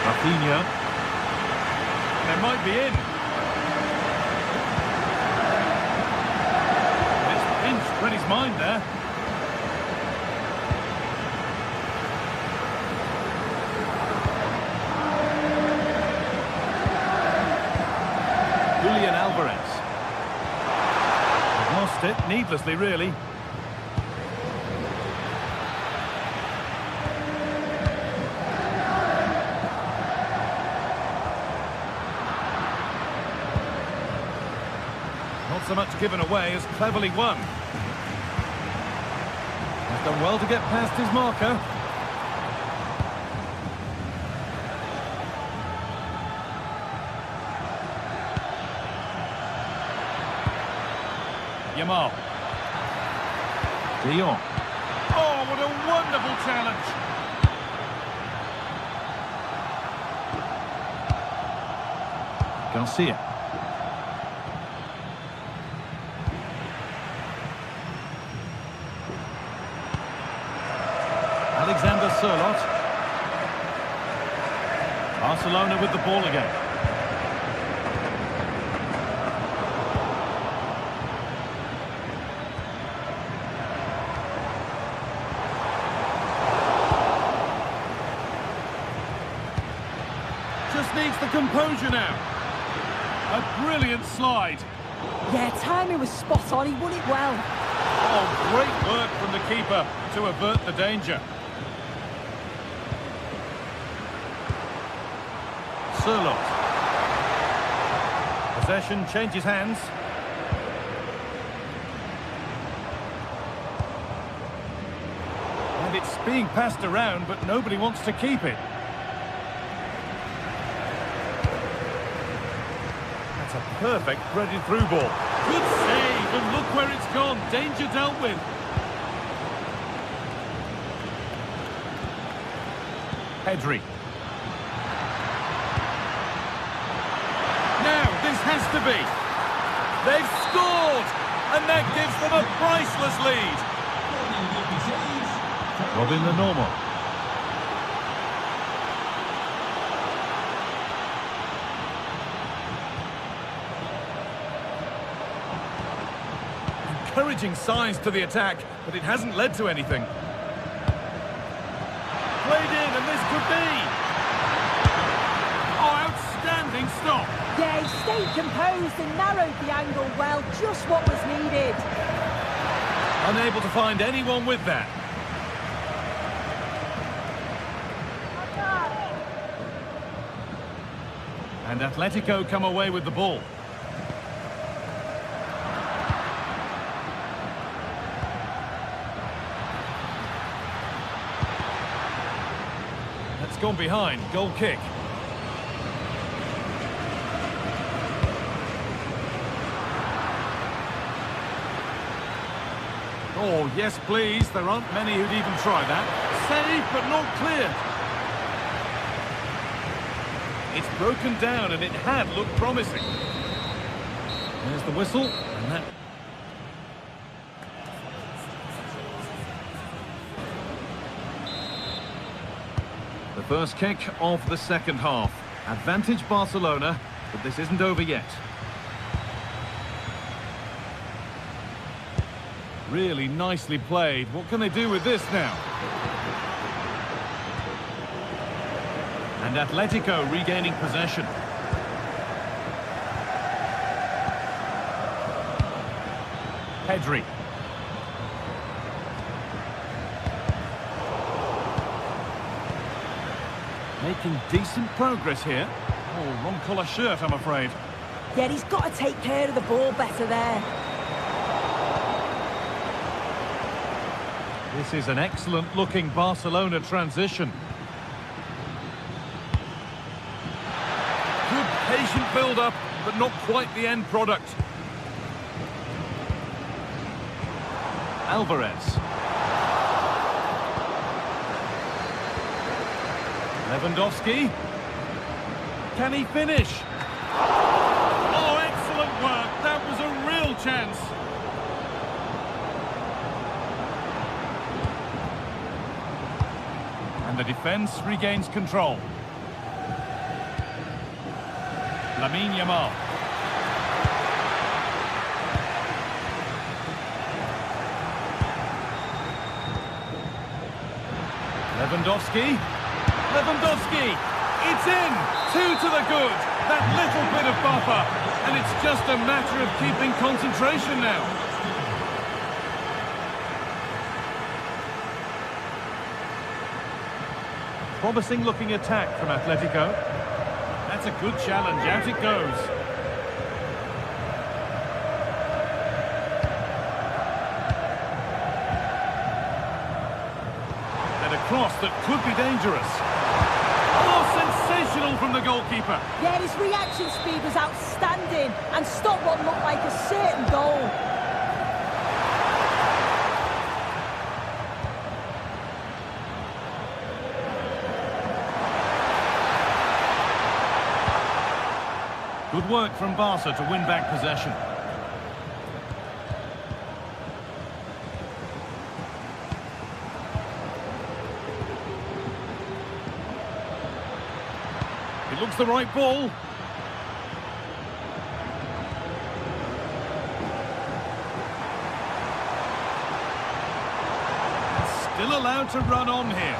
Rafinha. They might be in. It's pinched read his mind there. Julian Alvarez. They've lost it needlessly, really. Not so much given away as cleverly won. He's done well to get past his marker. Yamal. De Jong. Oh, what a wonderful challenge. Garcia. Alexander Sørloth. Barcelona with the ball again. Just needs the composure now. A brilliant slide. Yeah, timing was spot on. He won it well. Oh, great work from the keeper to avert the danger. Sørloth. Possession changes hands. And it's being passed around, but nobody wants to keep it. perfect threaded through ball. Good save, and look where it's gone. Danger dealt with. Pedri. Now, this has to be. They've scored! And that gives them a priceless lead. Robin the normal. Encouraging signs to the attack, but it hasn't led to anything. Played in, and this could be. Oh, outstanding stop. Yeah, he stayed composed and narrowed the angle well, just what was needed. Unable to find anyone with that. And Atletico come away with the ball. That's gone behind. Goal kick. Oh, yes, please. There aren't many who'd even try that. Save, but not clear. It's broken down, and it had looked promising. There's the whistle, and that... The first kick of the second half. Advantage Barcelona, but this isn't over yet. Really nicely played. What can they do with this now? And Atletico regaining possession. Pedri. Making decent progress here. Oh, wrong colour shirt, I'm afraid. Yeah, he's got to take care of the ball better there. This is an excellent-looking Barcelona transition. Good patient build-up, but not quite the end product. Alvarez. Lewandowski. Can he finish? Oh, excellent work. That was a real chance. And the defence regains control. Lamine Yamal. Lewandowski. Lewandowski. It's in. 2 to the good. That little bit of buffer. And it's just a matter of keeping concentration now. Promising looking attack from Atletico. That's a good challenge. Out it goes. And a cross that could be dangerous. Oh, sensational from the goalkeeper. Yeah, his reaction speed was outstanding and stopped what looked like a certain goal. Good work from Barca to win back possession. It looks the right ball. Still allowed to run on here.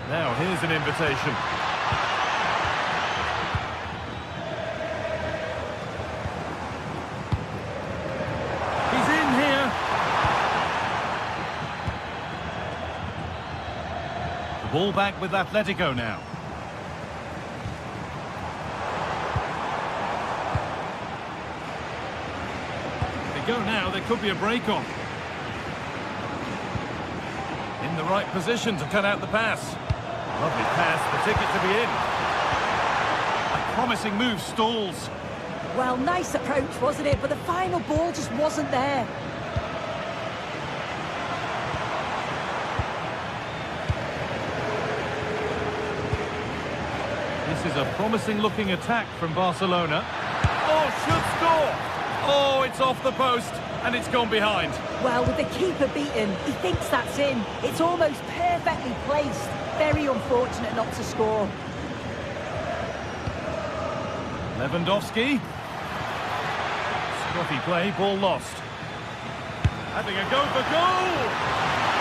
Now, here's an invitation. He's in here. The ball back with Atletico now. If they go now, there could be a break-on. In the right position to cut out the pass. Lovely pass, the ticket to be in. A promising move stalls. Well, nice approach, wasn't it? But the final ball just wasn't there. This is a promising-looking attack from Barcelona. Oh, should score! Oh, it's off the post, and it's gone behind. Well, with the keeper beaten, he thinks that's in. It's almost perfectly placed. Very unfortunate not to score. Lewandowski. Scruffy play, ball lost. Having a go for goal!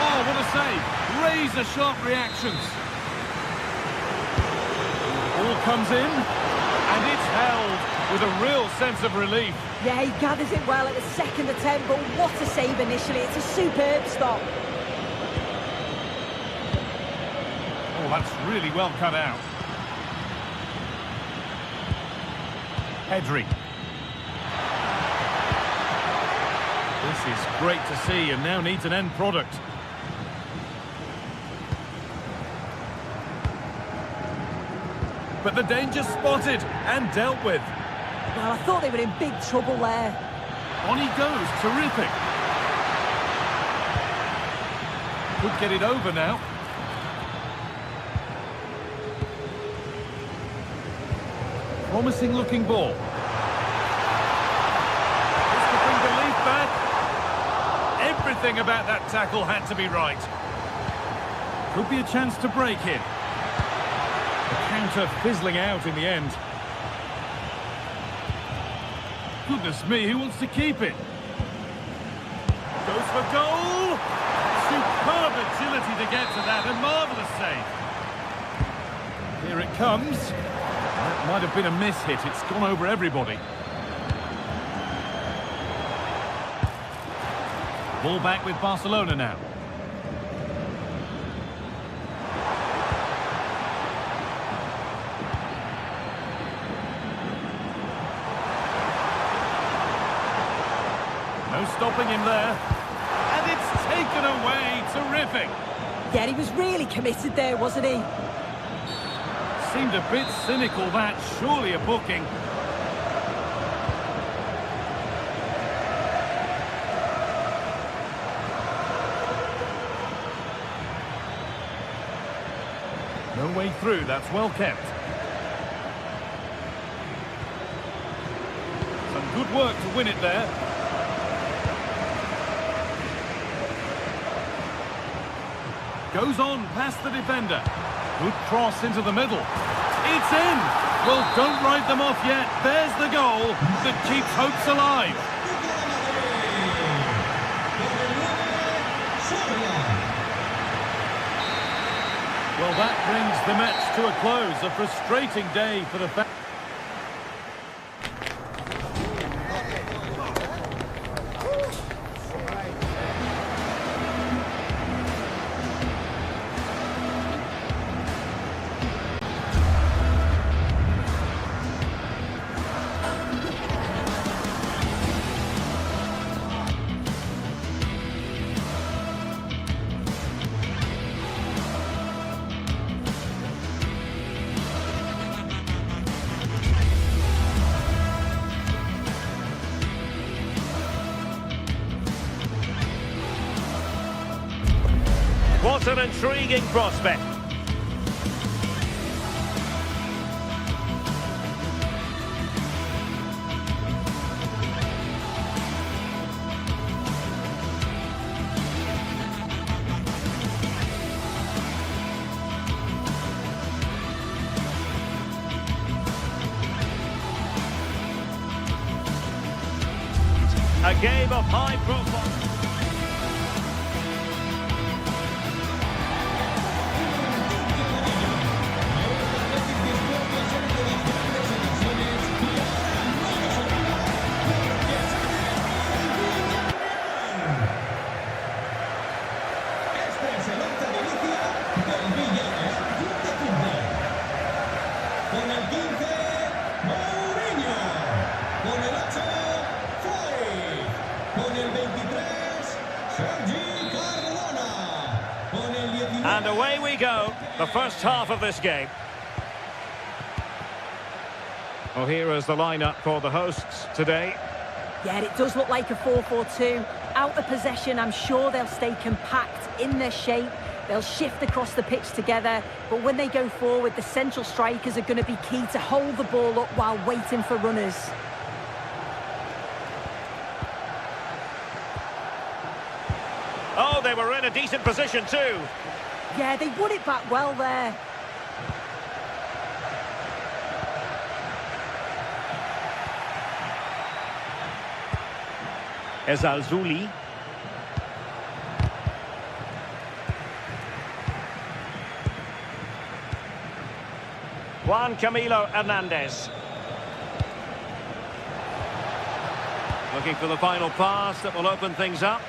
Oh, what a save! Razor-sharp reactions. Ball comes in, and it's held with a real sense of relief. Yeah, he gathers it well at the second attempt, but what a save initially. It's a superb stop. Oh, that's really well cut out. Pedri. This is great to see and now needs an end product. But the danger spotted and dealt with. Well, I thought they were in big trouble there. On he goes, terrific. Could get it over now. Promising looking ball. This could bring belief back. Everything about that tackle had to be right. Could be a chance to break it. The counter fizzling out in the end. Goodness me, who wants to keep it? Goes for goal! Superb agility to get to that, a marvellous save. Here it comes. That might have been a miss hit, it's gone over everybody. Ball back with Barcelona now. No stopping him there. And it's taken away. Terrific. Yeah, he was really committed there, wasn't he? Seemed a bit cynical, that. Surely a booking. No way through. That's well kept. Some good work to win it there. Goes on past the defender. Good cross into the middle. It's in! Well, don't write them off yet. There's the goal that keeps hopes alive. Well, that brings the match to a close. A frustrating day for the fans. What an intriguing prospect. A game of high profile. Con el 15, Mourinho. Con el 8, Flores. Con el 23, And away we go, the first half of this game. Well, here is the lineup for the hosts today. Yeah, it does look like a 4-4-2. Out of possession, I'm sure they'll stay compact in their shape. They'll shift across the pitch together. But when they go forward, the central strikers are going to be key to hold the ball up while waiting for runners. Oh, they were in a decent position too. Yeah, they won it back well there. Ezalzouli. Juan Camilo Hernandez. Looking for the final pass that will open things up.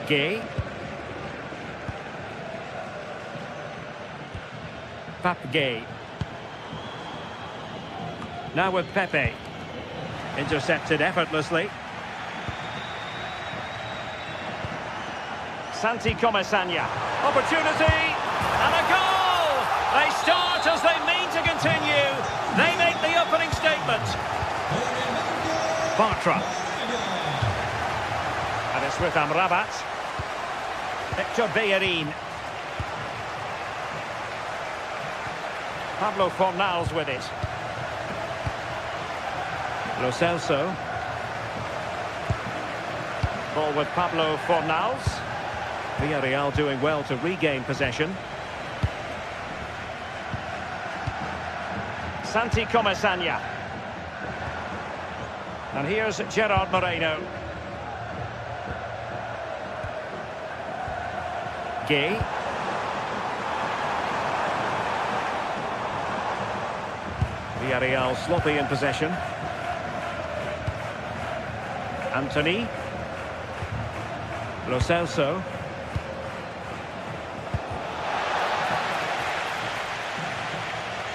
Gay. Pape Gay. Now with Pepe. Intercepted effortlessly. Santi Comesaña. Opportunity. And a goal! They start as they mean to continue. They make the opening statement. Bartra. And it's with Amrabat. Victor Bellerin. Pablo Fornals with it. Lo Celso. Ball with Pablo Fornals. Villarreal doing well to regain possession. Santi Comesaña. And here's Gerard Moreno. Gay. Villarreal sloppy in possession. Anthony. Lo Celso.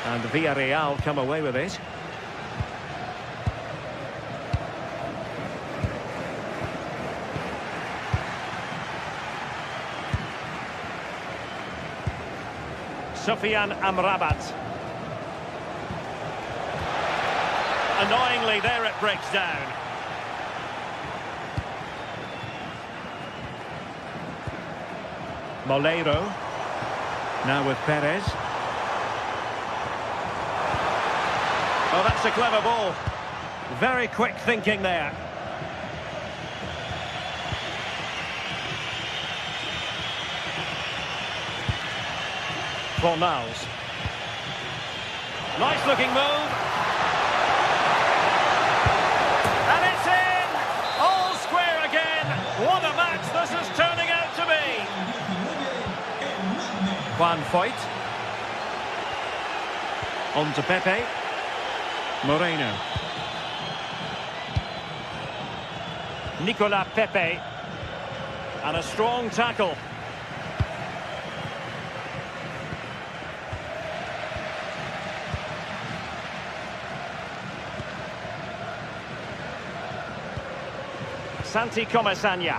And Villarreal come away with it. Sofian Amrabat. Annoyingly, there it breaks down. Moleiro. Now with Perez. Oh, that's a clever ball. Very quick thinking there. Fornals. Nice looking move. And it's in! All square again. What a match this is turning out to be. Juan Foyt. On to Pepe. Moreno. Nicolas Pepe. And a strong tackle. Santi Comesaña.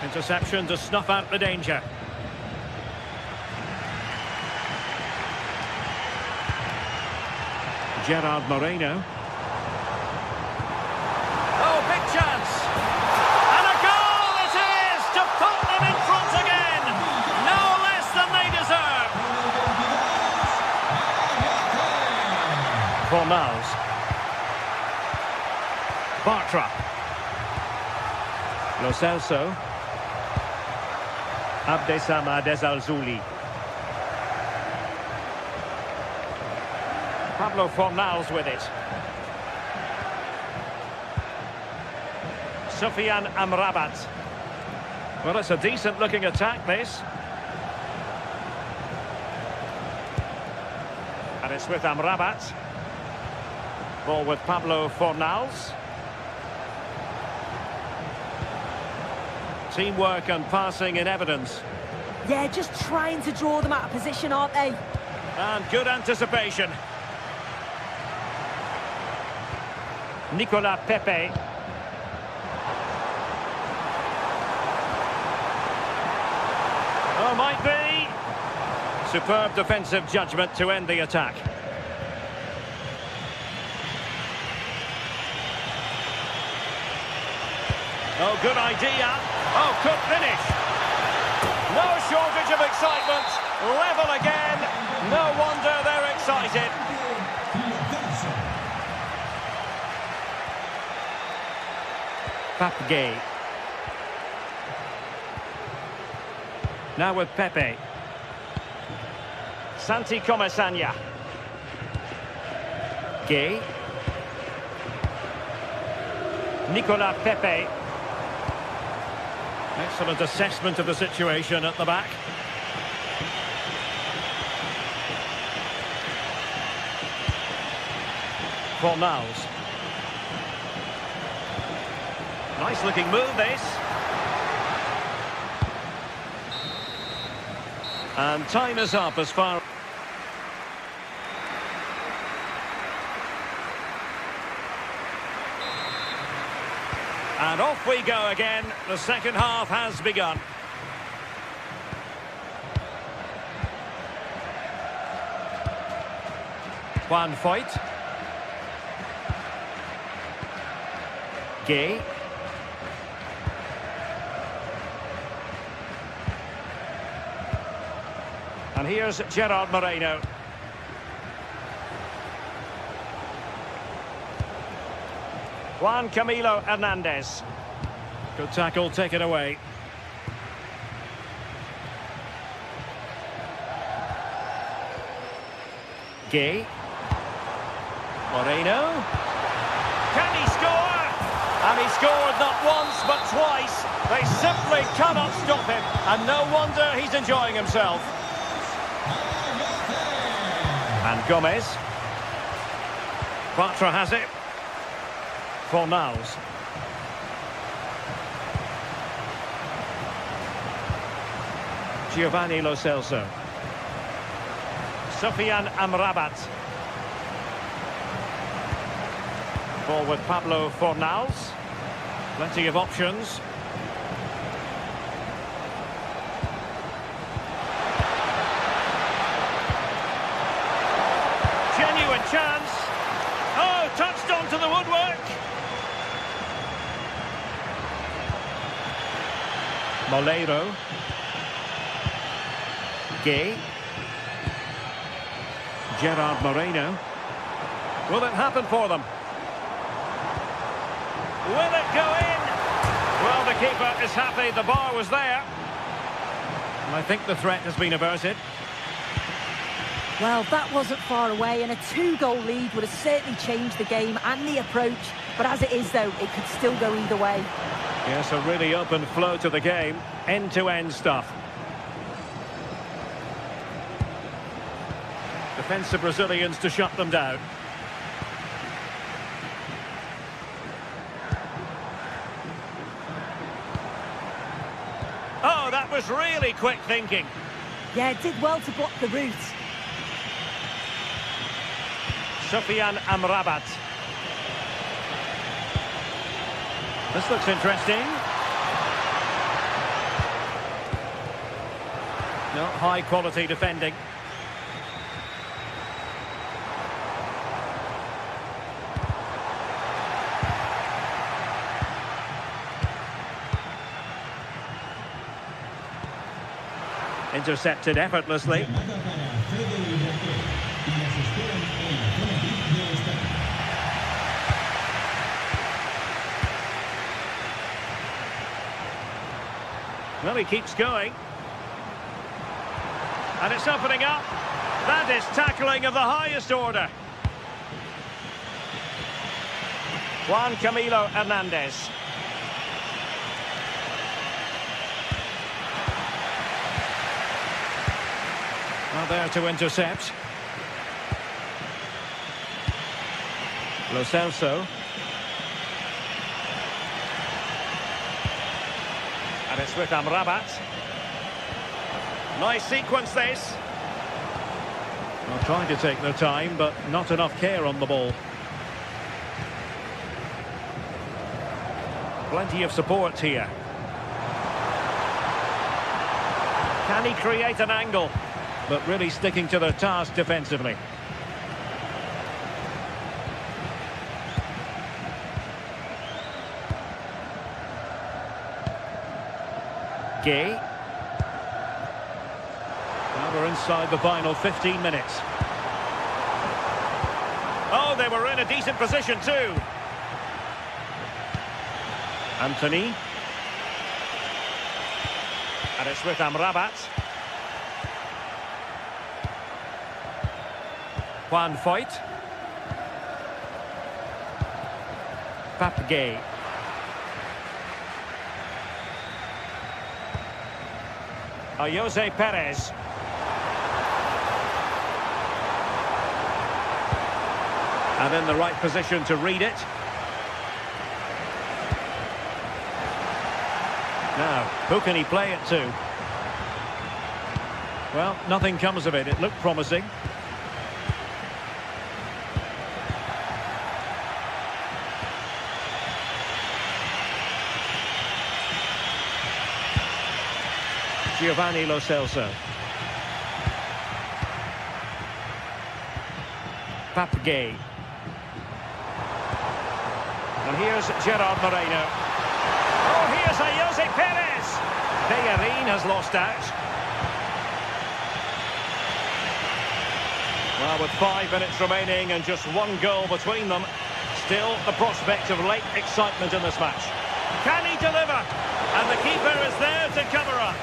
Interception to snuff out the danger. Gerard Moreno. Oh, big chance! And a goal it is to put them in front again! No less than they deserve! Fornals. Bartra. Lo Celso. Abdessamad Ezalzouli. Pablo Fornals with it. Sofian Amrabat. Well, it's a decent-looking attack, this. And it's with Amrabat. Ball with Pablo Fornals. Teamwork and passing in evidence. Yeah, just trying to draw them out of position, aren't they? And good anticipation. Nicola Pepe. Oh, might be. Superb defensive judgment to end the attack. Oh, good idea. Oh, could finish. No shortage of excitement. Level again. No wonder they're excited. Papgay. Now with Pepe. Santi Comesaña. Gay. Nicola Pepe. Excellent assessment of the situation at the back. Fornals. Nice looking move this. And time is up as far... And off we go again. The second half has begun. Juan Foyt. Gay. And here's Gerard Moreno. Juan Camilo Hernandez. Good tackle, take it away. Gay. Moreno. Can he score? And he scored not once but twice. They simply cannot stop him. And no wonder he's enjoying himself. And Gomez. Patra has it. Fornals. Giovanni Lo Celso. Sofian Amrabat. Ball with Pablo Fornals. Plenty of options. Genuine chance. Oh, touched onto the woodwork. Moleiro. Gay. Gerard Moreno. Will it happen for them? Will it go in? Well, the keeper is happy the bar was there. And I think the threat has been averted. Well, that wasn't far away, and a 2-goal lead would have certainly changed the game and the approach. But as it is, though, it could still go either way. Yes, a really open flow to the game. End-to-end stuff. Defensive Brazilians to shut them down. Oh, that was really quick thinking. Yeah, it did well to block the route. Sofian Amrabat. This looks interesting. No, high quality defending. Intercepted effortlessly. Well, he keeps going. And it's opening up. That is tackling of the highest order. Juan Camilo Hernandez. Well, there to intercept. Lo Celso. And it's with Amrabat. Nice sequence this. Well, trying to take their time, but not enough care on the ball. Plenty of support here. Can he create an angle? But really sticking to their task defensively. Gay. Now we're inside the final 15 minutes. Oh, they were in a decent position too. Anthony. And it's with Amrabat. Juan Foyt. Papgay. Jose Perez. And in the right position to read it. Now, who can he play it to? Well, nothing comes of it. It looked promising. Giovanni Lo Celso. Papgay. And here's Gerard Moreno. Oh, here's a Jose Perez. Bayern has lost out. Well, with 5 minutes remaining and just one goal between them, still the prospect of late excitement in this match. Can he deliver? And the keeper is there to cover up.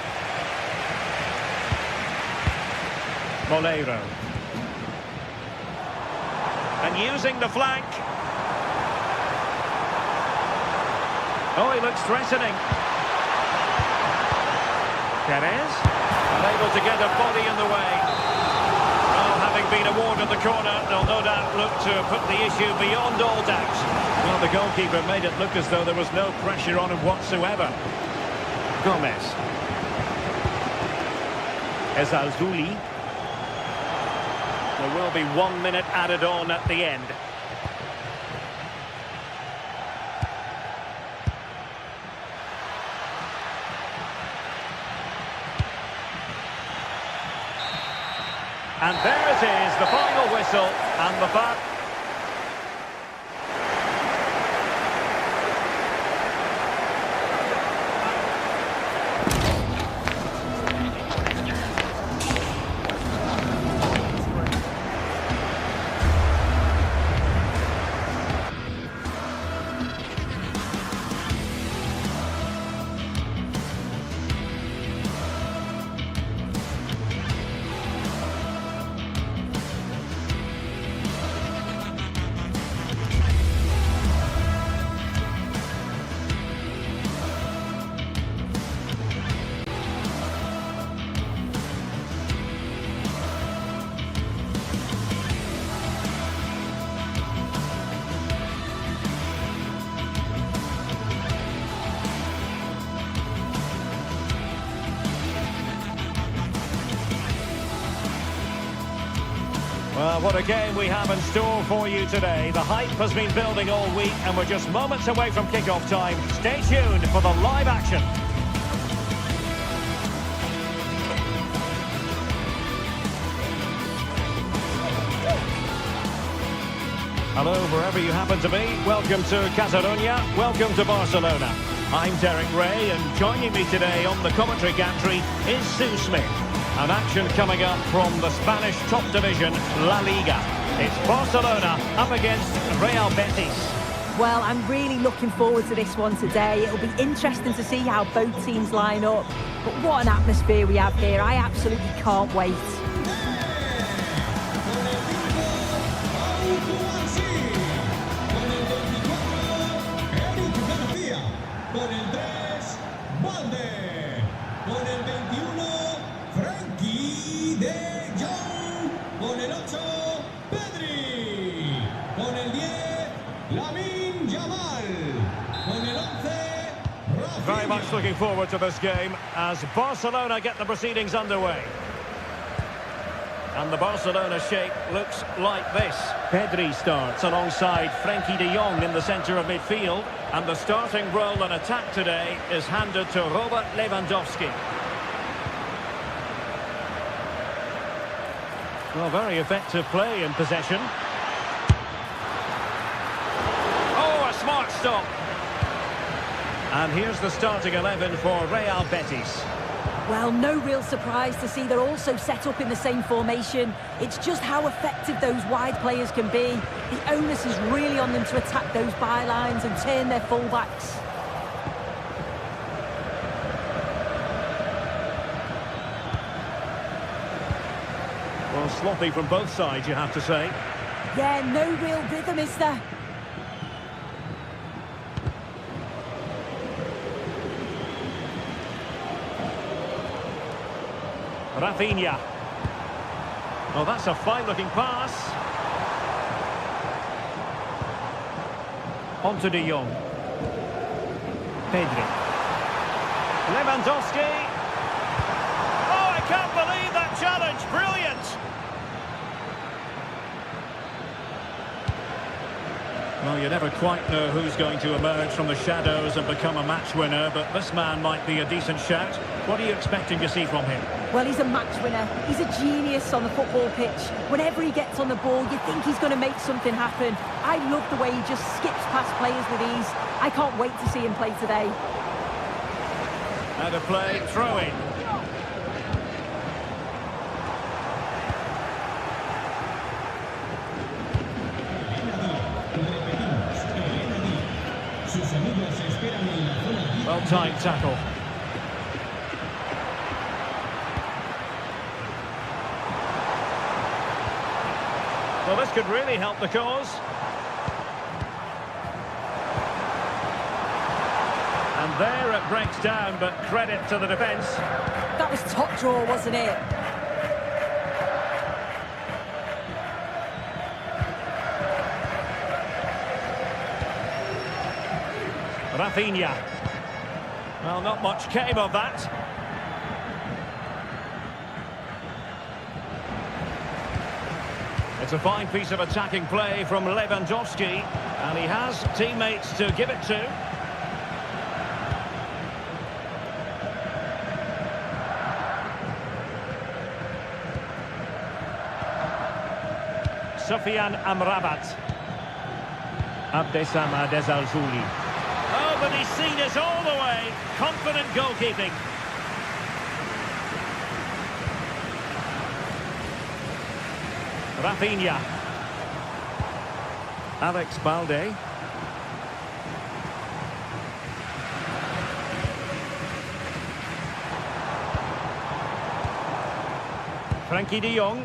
Molero. And using the flank. Oh, he looks threatening. Perez. Unable to get a body in the way. Well, having been awarded the corner, they'll no doubt look to put the issue beyond all doubt. Well, the goalkeeper made it look as though there was no pressure on him whatsoever. Gomez. Ezalzouli. There will be 1 minute added on at the end. And there it is, the final whistle, and the bat. Well, what a game we have in store for you today. The hype has been building all week and we're just moments away from kick-off time. Stay tuned for the live action. Hello, wherever you happen to be. Welcome to Catalonia. Welcome to Barcelona. I'm Derek Ray, and joining me today on the commentary gantry is Sue Smith. And action coming up from the Spanish top division, La Liga. It's Barcelona up against Real Betis. Well, I'm really looking forward to this one today. It'll be interesting to see how both teams line up. But what an atmosphere we have here. I absolutely can't wait. very much looking forward to this game as Barcelona get the proceedings underway. And the Barcelona shape looks like this. Pedri starts alongside Frenkie de Jong in the centre of midfield. And the starting role in attack today is handed to Robert Lewandowski. Well, very effective play in possession. Oh, a smart stop. And here's the starting 11 for Real Betis. Well, no real surprise to see they're also set up in the same formation. It's just how effective those wide players can be. The onus is really on them to attack those bylines and turn their fullbacks. Well, sloppy from both sides, you have to say. Yeah, no real rhythm, is there? Rafinha. Oh, that's a fine-looking pass. On to de Jong. Pedri. Lewandowski. Oh, I can't believe that challenge. Brilliant. Well, you never quite know who's going to emerge from the shadows and become a match winner, but this man might be a decent shout. What are you expecting to see from him? Well, he's a match winner. He's a genius on the football pitch. Whenever he gets on the ball, you think he's going to make something happen. I love the way he just skips past players with ease. I can't wait to see him play today. Out of play, throw in. Well-timed tackle. Well, this could really help the cause. And there it breaks down, but credit to the defence. That was top draw, wasn't it? Rafinha. Well, not much came of that. It's a fine piece of attacking play from Lewandowski, and he has teammates to give it to. Sofian Amrabat. Abdessamad Ezalzouli. Oh, but he's seen it all the way. Confident goalkeeping. Rafinha. Alex Balde. Frenkie de Jong.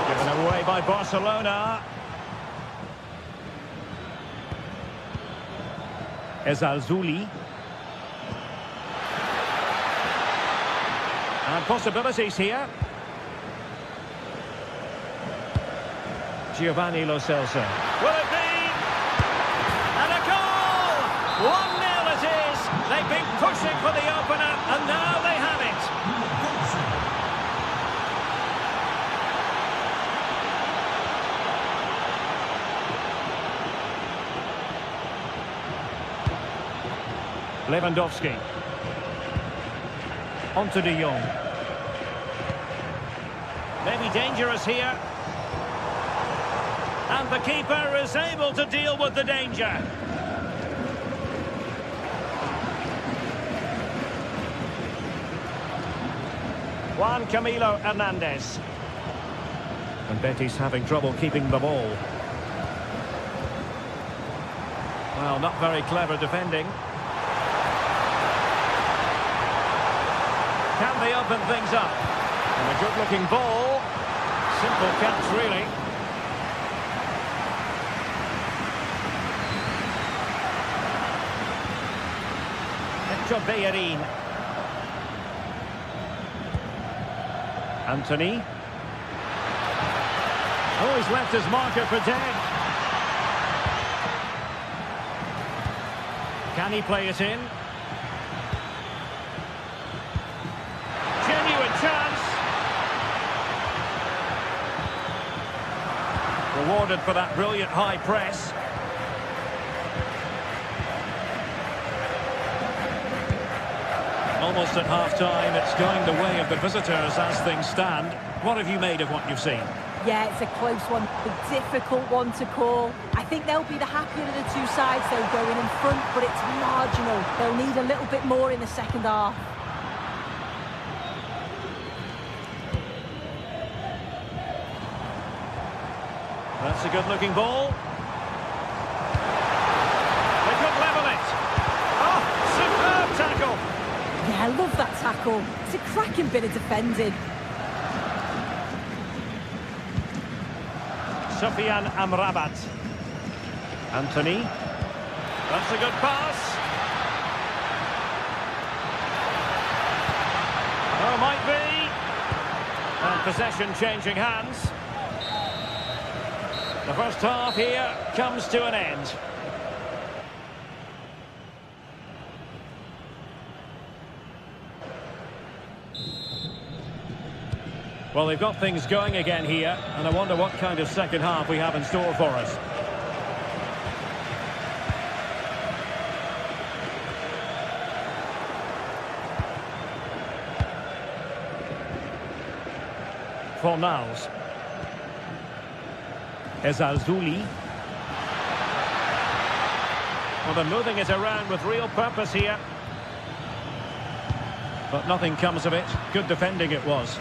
Given away by Barcelona. Ezalzouli. And possibilities here. Giovanni Lo Celso. Will it be? And a goal! 1-0 it is. They've been pushing for the opener, and now they have it. Lewandowski. On to de Jong. Maybe dangerous here. And the keeper is able to deal with the danger. Juan Camilo Hernandez. And Betis having trouble keeping the ball. Well, not very clever defending. Can they open things up? And a good-looking ball. Simple catch, really. Bayern. Anthony. Oh, he's left his marker for dead. Can he play it in? Rewarded for that brilliant high press. Almost at half-time, it's going the way of the visitors as things stand. What have you made of what you've seen? Yeah, it's a close one, a difficult one to call. I think they'll be the happier of the two sides, though, going in front, but it's marginal. They'll need a little bit more in the second half. That's a good-looking ball. They could level it. Oh, superb tackle. Yeah, I love that tackle. It's a cracking bit of defending. Sofian Amrabat. Anthony. That's a good pass. Oh, might be. And possession changing hands. The first half here comes to an end. Well, they've got things going again here, and I wonder what kind of second half we have in store for us. Fornals. Ezalzouli. Well, they're moving it around with real purpose here. But nothing comes of it. Good defending it was.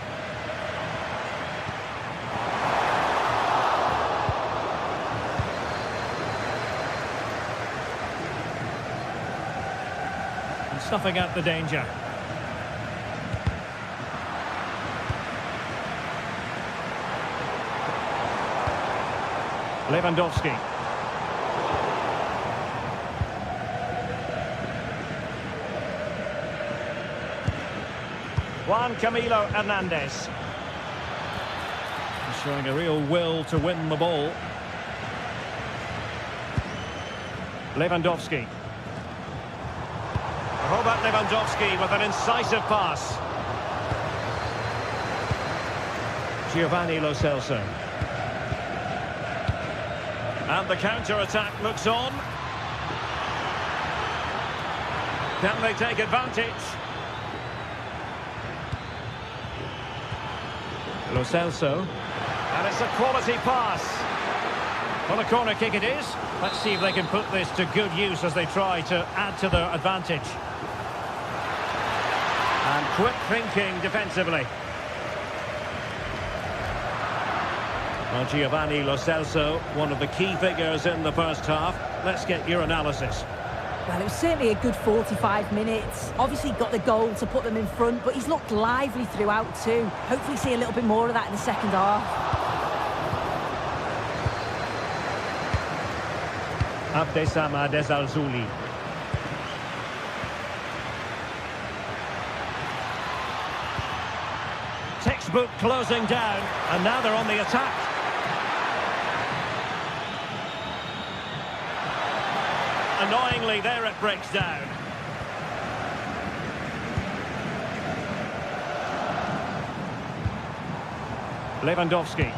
Snuffing out the danger. Lewandowski. Juan Camilo Hernandez. He's showing a real will to win the ball. Lewandowski. Robert Lewandowski with an incisive pass. Giovanni Lo Celso. And the counter-attack looks on. Can they take advantage? Lo Celso. And it's a quality pass. Well, a corner kick it is. Let's see if they can put this to good use as they try to add to their advantage. And quick thinking defensively. Well, Giovanni Lo Celso, one of the key figures in the first half. Let's get your analysis. Well, it was certainly a good 45 minutes. Obviously got the goal to put them in front, but he's looked lively throughout too. Hopefully see a little bit more of that in the second half. Abdessamad Ezalzouli. Textbook closing down, and now they're on the attack. Annoyingly, there it breaks down. Lewandowski.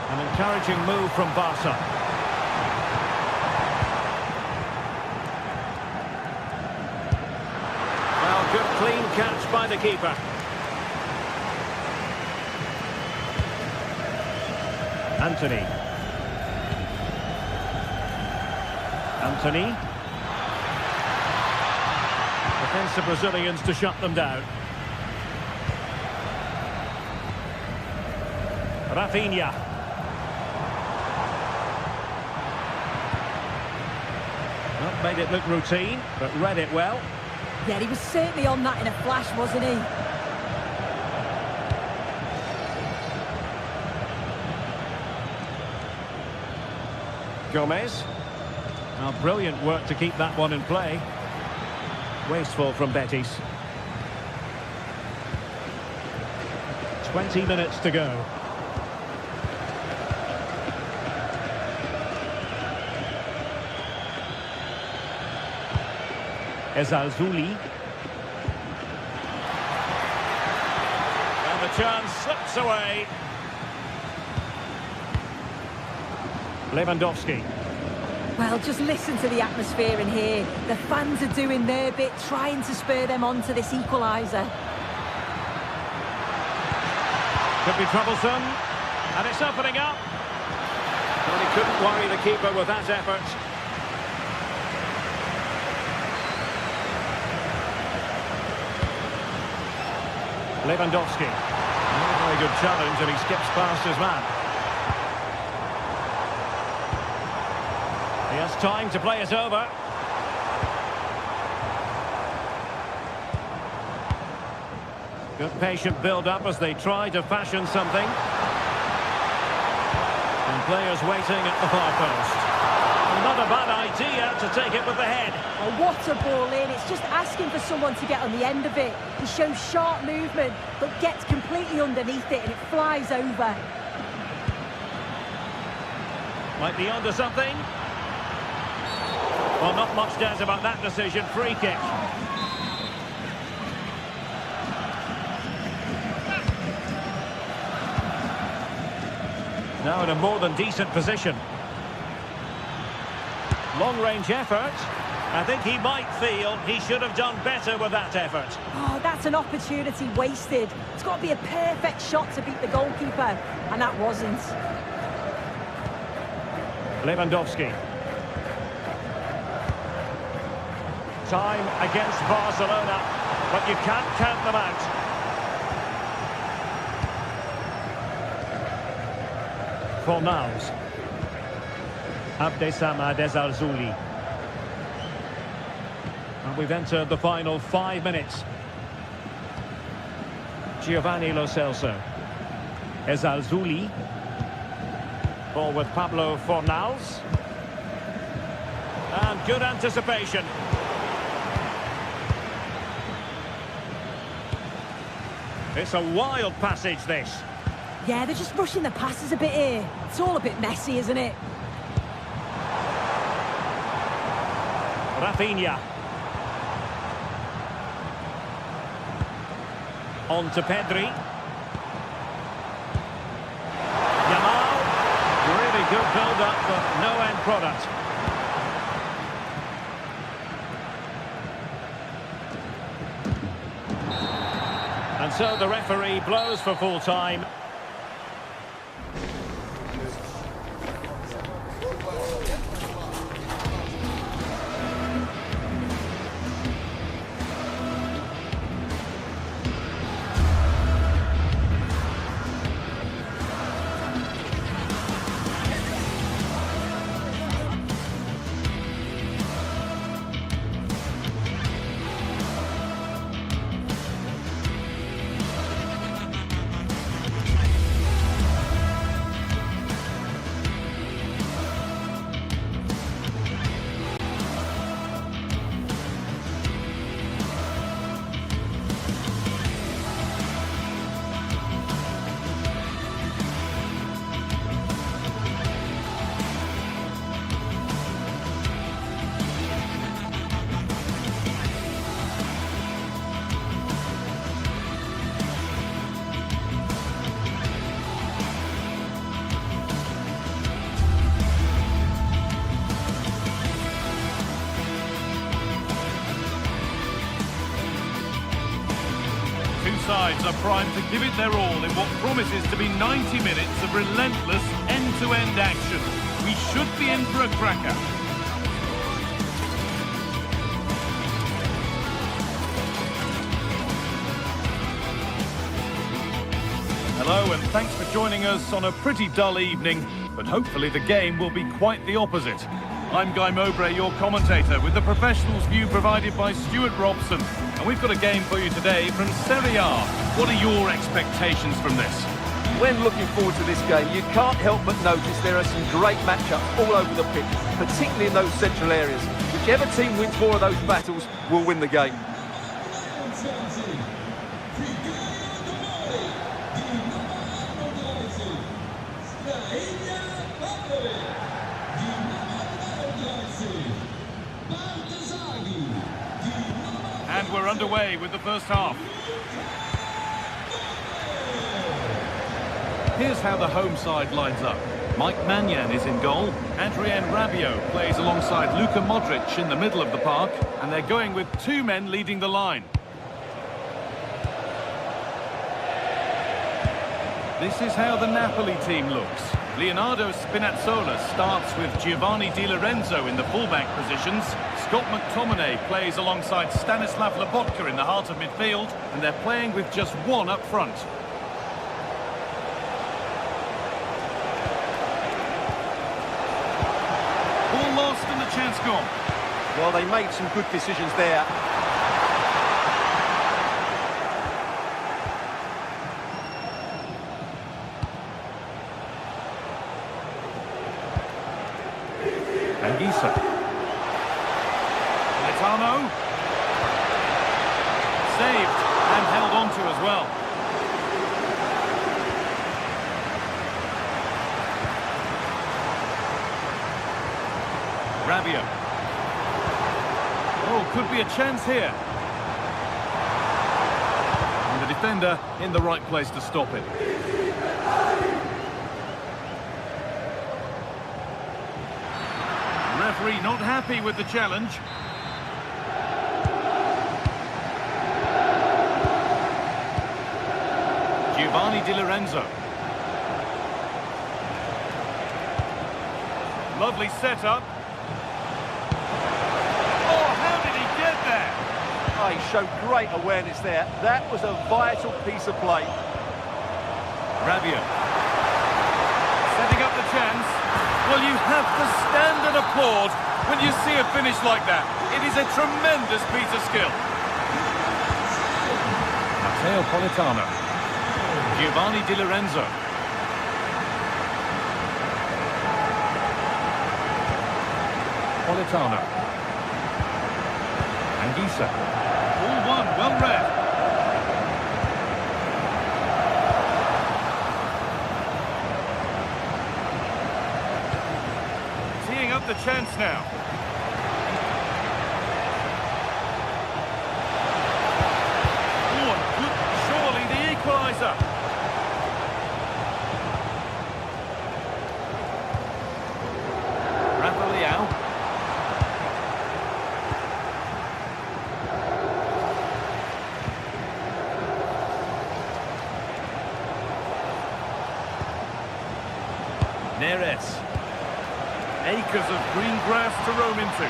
An encouraging move from Barca. Well, good clean catch by the keeper. Anthony. Defensive Brazilians to shut them down. Rafinha. Well, made it look routine, but read it well. Yeah, he was certainly on that in a flash, wasn't he? Gomez. Well, brilliant work to keep that one in play. Wasteful from Betis. 20 minutes to go. Ezalzouli. And the chance slips away. Lewandowski. Well, just listen to the atmosphere in here. The fans are doing their bit, trying to spur them on to this equaliser. Could be troublesome. And it's opening up. Well, he couldn't worry the keeper with that effort. Lewandowski. Very good challenge, and he skips past his man. He has time to play it over. Good patient build-up as they try to fashion something. And players waiting at the far post. Not a bad idea to take it with the head. Oh, what a ball in. It's just asking for someone to get on the end of it. He shows sharp movement, but gets completely underneath it and it flies over. Might be onto something. Well, not much doubt about that decision. Free kick. Now in a more than decent position. Long-range effort. I think he might feel he should have done better with that effort. Oh, that's an opportunity wasted. It's got to be a perfect shot to beat the goalkeeper, and that wasn't. Lewandowski. Time against Barcelona, but you can't count them out. Fornals. Abdesamad Ezarzuli. And we've entered the final 5 minutes. Giovanni Lo Celso. Ezarzuli. Ball with Pablo Fornals. And good anticipation. It's a wild passage, this. Yeah, they're just rushing the passes a bit here. It's all a bit messy, isn't it? Rafinha. On to Pedri. Yamal. Really good build-up, but no end product. And so the referee blows for full time. Sides are primed to give it their all in what promises to be 90 minutes of relentless end-to-end action. We should be in for a cracker. Hello and thanks for joining us on a pretty dull evening, but hopefully the game will be quite the opposite. I'm Guy Mowbray, your commentator, with the professionals' view provided by Stuart Robson. And we've got a game for you today from Serie A. What are your expectations from this? When looking forward to this game, you can't help but notice there are some great matchups all over the pitch, particularly in those central areas. Whichever team wins more of those battles will win the game. And we're underway with the first half. Here's how the home side lines up. Mike Maignan is in goal. Adrien Rabiot plays alongside Luka Modric in the middle of the park. And they're going with 2 men leading the line. This is how the Napoli team looks. Leonardo Spinazzola starts with Giovanni Di Lorenzo in the fullback positions. Scott McTominay plays alongside Stanislav Lobotka in the heart of midfield. And they're playing with just 1 up front. Ball lost and the chance gone. Well, they made some good decisions there. Anguissa. Politano. Saved and held on to as well. Rabiot. Oh, could be a chance here. And the defender in the right place to stop it. Referee not happy with the challenge. Giovanni Di Lorenzo. Lovely setup. Oh, how did he get there? Oh, he showed great awareness there. That was a vital piece of play. Rabiot. Setting up the chance. Well, you have to stand and applaud when you see a finish like that. It is a tremendous piece of skill. Matteo Politano. Giovanni Di Lorenzo. Politano. Anguissa. All one, well read. Teeing up the chance now. Oh, good, surely the equaliser. Rafael. Neres. Acres of green grass to roam into.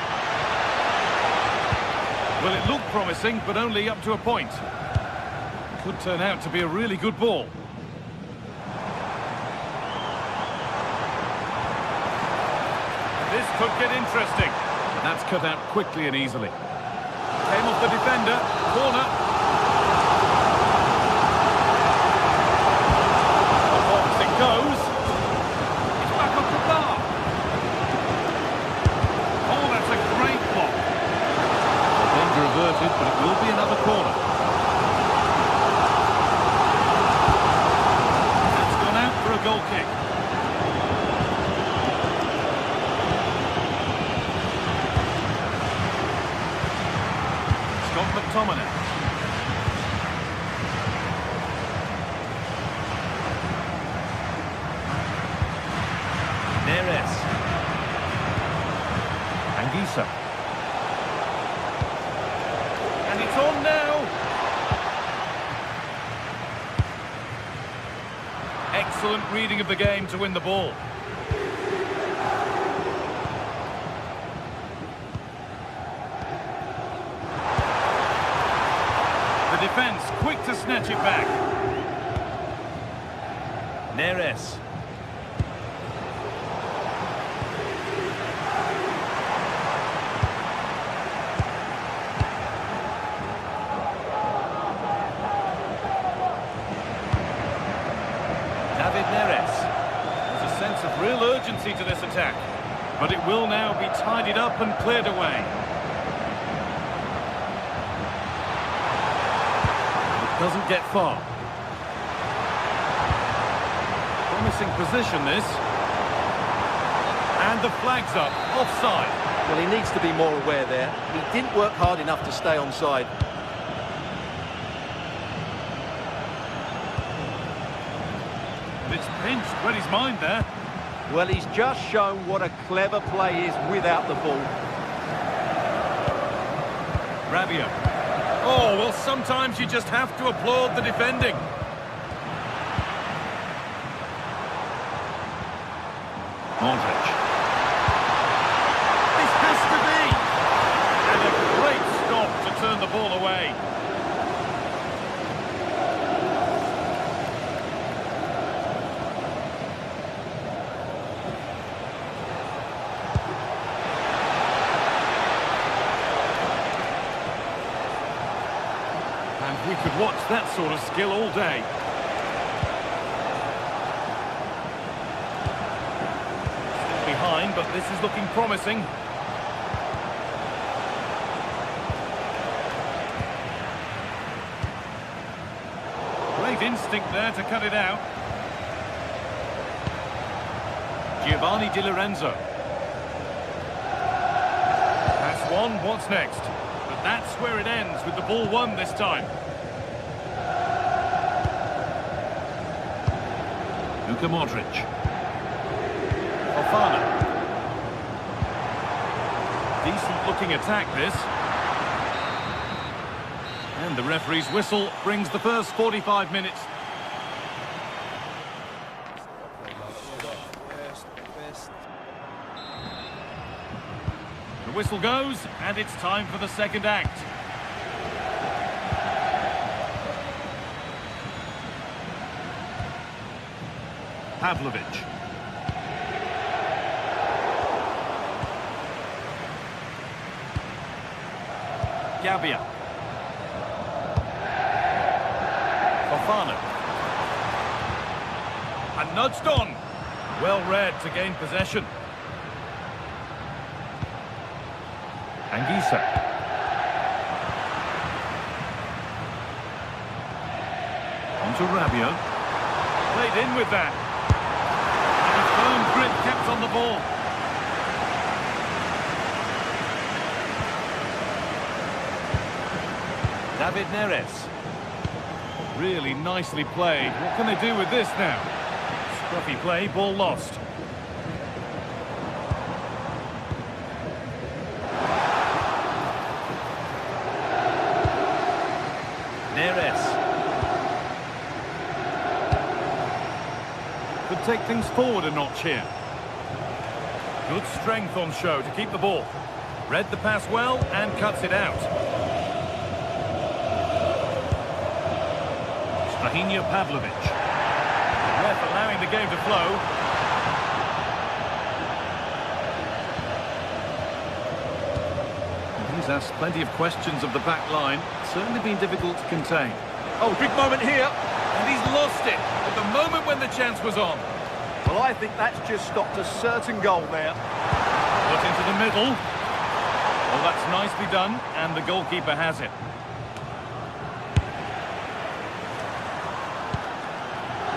Well, it looked promising, but only up to a point. Could turn out to be a really good ball. This could get interesting. That's cut out quickly and easily. Came off the defender. Corner. Off it goes. It's back up the bar. Oh, that's a great block. Danger averted, but it will be another corner. That's gone out for a goal kick. McTominay. Neres. Anguissa. And it's on now. Excellent reading of the game to win the ball. Defense quick to snatch it back. Neres. David Neres. There's a sense of real urgency to this attack, but it will now be tidied up and cleared away. Doesn't get far. Promising position, this. And the flag's up, offside. Well, he needs to be more aware there. He didn't work hard enough to stay onside. And it's pinched, read his mind there. Well, he's just shown what a clever play is without the ball. Rabiot. Oh, well, sometimes you just have to applaud the defending. Modric. This has to be! And a great stop to turn the ball away. And we could watch that sort of skill all day. Behind, but this is looking promising. Great instinct there to cut it out. Giovanni Di Lorenzo. That's one, what's next? But that's where it ends, with the ball won this time. Luka Modric. Fofana. Decent looking attack this. And the referee's whistle brings the first 45 minutes. The whistle goes, and it's time for the second act. Pavlovic. Gabbia. Fofana. And nudged on. Well read to gain possession. Anguissa. On to Rabiot. Played in with that. And a firm grip kept on the ball. David Neres. Really nicely played. What can they do with this now? Scruffy play, ball lost. Neres. Could take things forward a notch here. Good strength on show to keep the ball. Read the pass well and cuts it out. Rahinha Pavlovic. The ref allowing the game to flow. He's asked plenty of questions of the back line. Certainly been difficult to contain. Oh, big moment here. And he's lost it at the moment when the chance was on. Well, I think that's just stopped a certain goal there. Put into the middle. Well, that's nicely done, and the goalkeeper has it.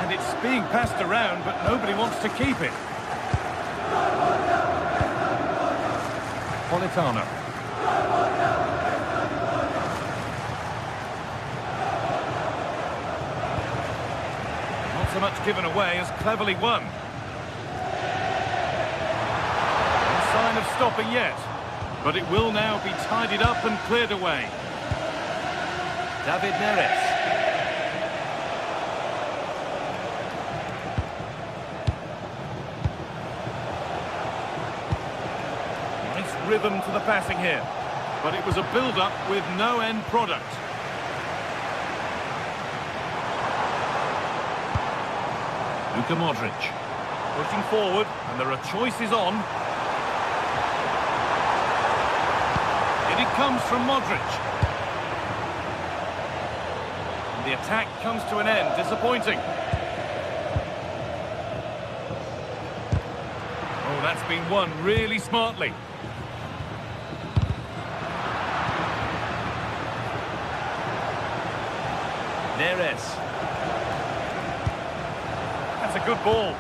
And it's being passed around, but nobody wants to keep it. Politano. Not so much given away as cleverly won. No sign of stopping yet, but it will now be tidied up and cleared away. David Neres. Rhythm to the passing here, but it was a build-up with no end product. Luka Modric pushing forward, and there are choices on. In it comes from Modric. And the attack comes to an end, disappointing. Oh, that's been won really smartly. Neres. That's a good ball.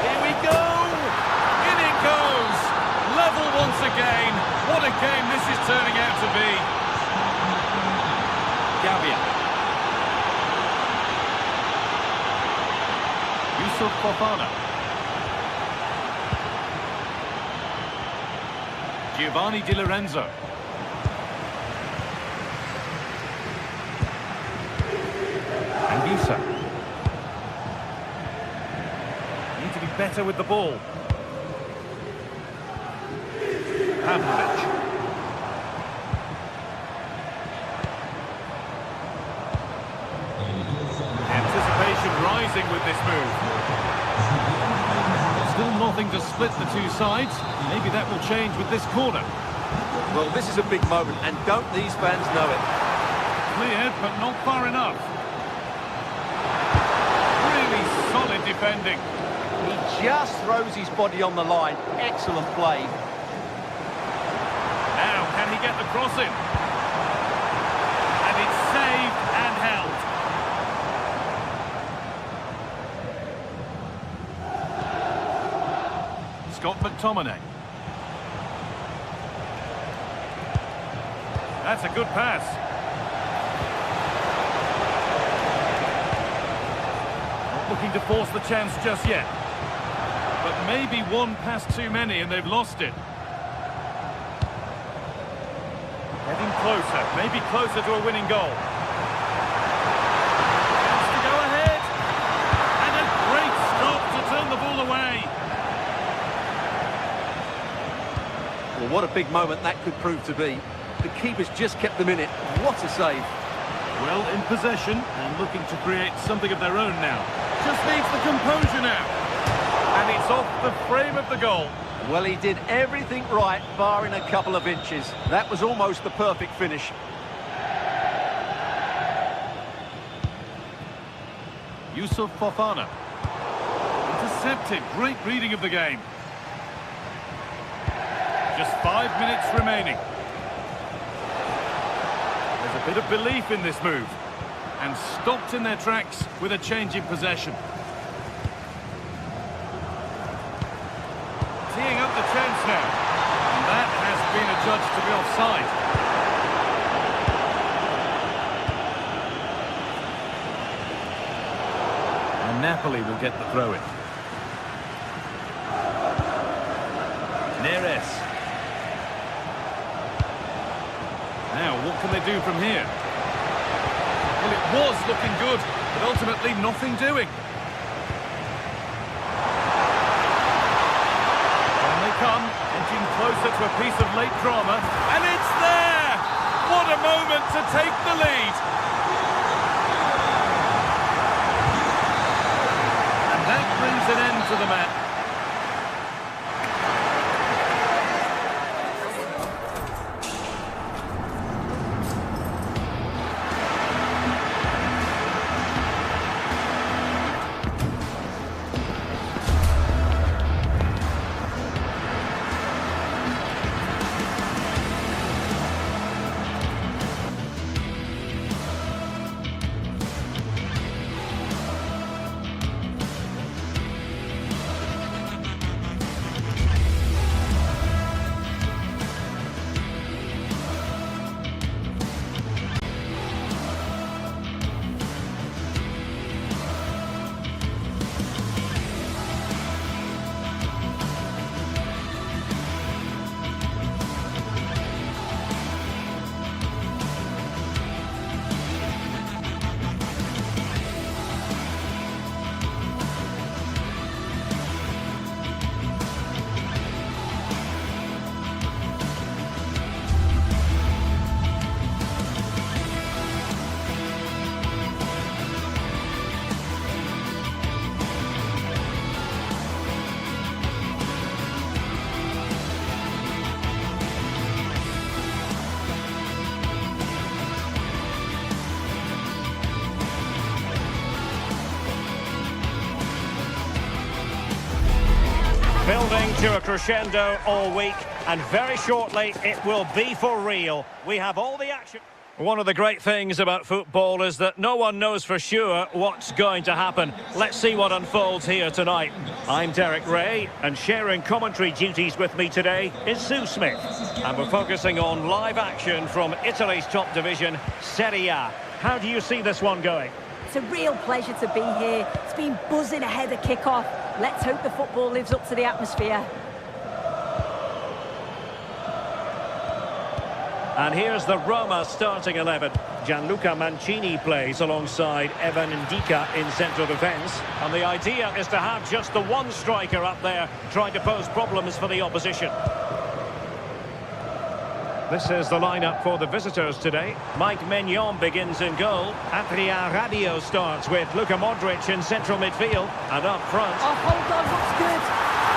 Here we go! In it goes! Level once again. What a game this is turning out to be. Gabbia. Yusuf Fofana. Giovanni Di Lorenzo. Anguissa. Need to be better with the ball. Pavlovic. Anticipation rising with this move. Still nothing to split the two sides. Maybe that will change with this corner. Well, this is a big moment, and don't these fans know it? Cleared, but not far enough. Really solid defending. He just throws his body on the line. Excellent play. Now, can he get the cross in? And it's saved and held. Scott McTominay. That's a good pass. Not looking to force the chance just yet. But maybe one pass too many and they've lost it. Getting closer, maybe closer to a winning goal. Chance to go ahead. And a great stop to turn the ball away. Well, what a big moment that could prove to be. The keeper's just kept them in it. What a save. Well, in possession and looking to create something of their own now. Just needs the composure now. And it's off the frame of the goal. Well, he did everything right, barring a couple of inches. That was almost the perfect finish. Yusuf Fofana. Intercepted. Great reading of the game. Just 5 minutes remaining. There's a bit of belief in this move. And stopped in their tracks with a change in possession. Teeing up the chance now. And that has been adjudged to be offside. And Napoli will get the throw-in. Neres. Now, what can they do from here? Well, it was looking good, but ultimately nothing doing. On they come, edging closer to a piece of late drama, and it's there! What a moment to take the lead! And that brings an end to the match. Building to a crescendo all week, and very shortly it will be for real. We have all the action. One of the great things about football is that no one knows for sure what's going to happen. Let's see what unfolds here tonight. I'm Derek Ray, and sharing commentary duties with me today is Sue Smith. And we're focusing on live action from Italy's top division, Serie A. How do you see this one going? It's a real pleasure to be here. It's been buzzing ahead of kick-off. Let's hope the football lives up to the atmosphere. And here's the Roma starting 11. Gianluca Mancini plays alongside Evan Ndika in central defence. And the idea is to have just the one striker up there trying to pose problems for the opposition. This is the lineup for the visitors today. Mike Maignan begins in goal. Adrien Rabiot starts with Luka Modric in central midfield. And up front... Oh, hold on, looks good.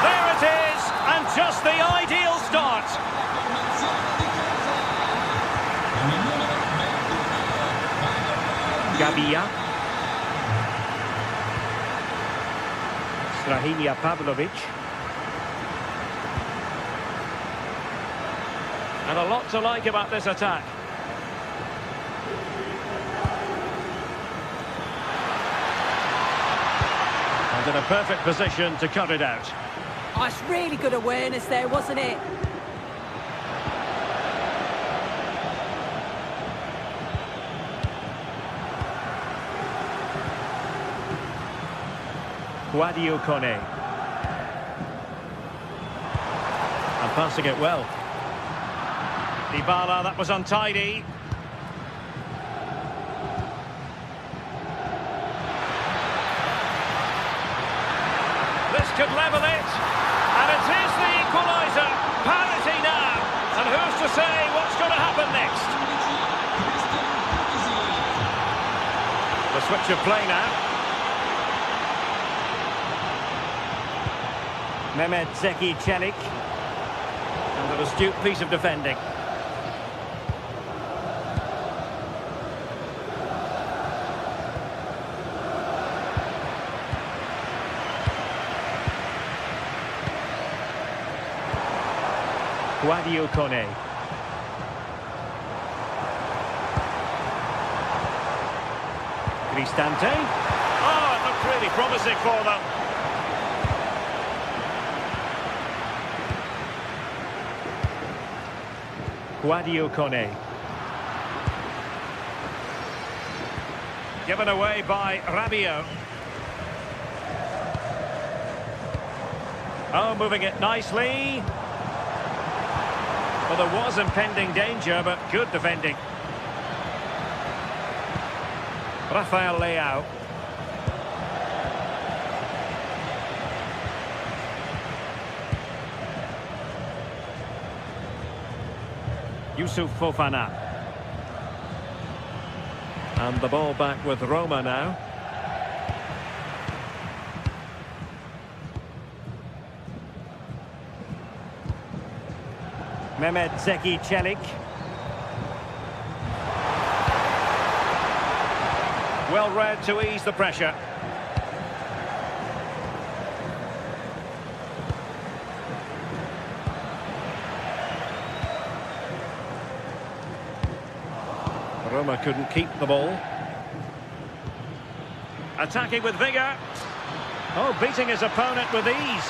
There it is! And just the ideal start. Gabia. Strahinja Pavlovic. And a lot to like about this attack. And in a perfect position to cut it out. Oh, it's really good awareness there, wasn't it? Guadio Kone. And passing it well. Dybala, that was untidy. This could level it. And it is the equaliser. Parity now. And who's to say what's going to happen next? The switch of play now. Mehmet Zeki Çelik. And an astute piece of defending. Guadio Kone. Cristante. Oh, it looked really promising for them. Guadio Kone. Given away by Rabiot. Oh, moving it nicely. Well, there was impending danger, but good defending. Rafael Leao. Yusuf Fofana. And the ball back with Roma now. Mehmet Zeki Çelik. Well read to ease the pressure. Roma couldn't keep the ball. Attacking with vigour. Oh, beating his opponent with ease.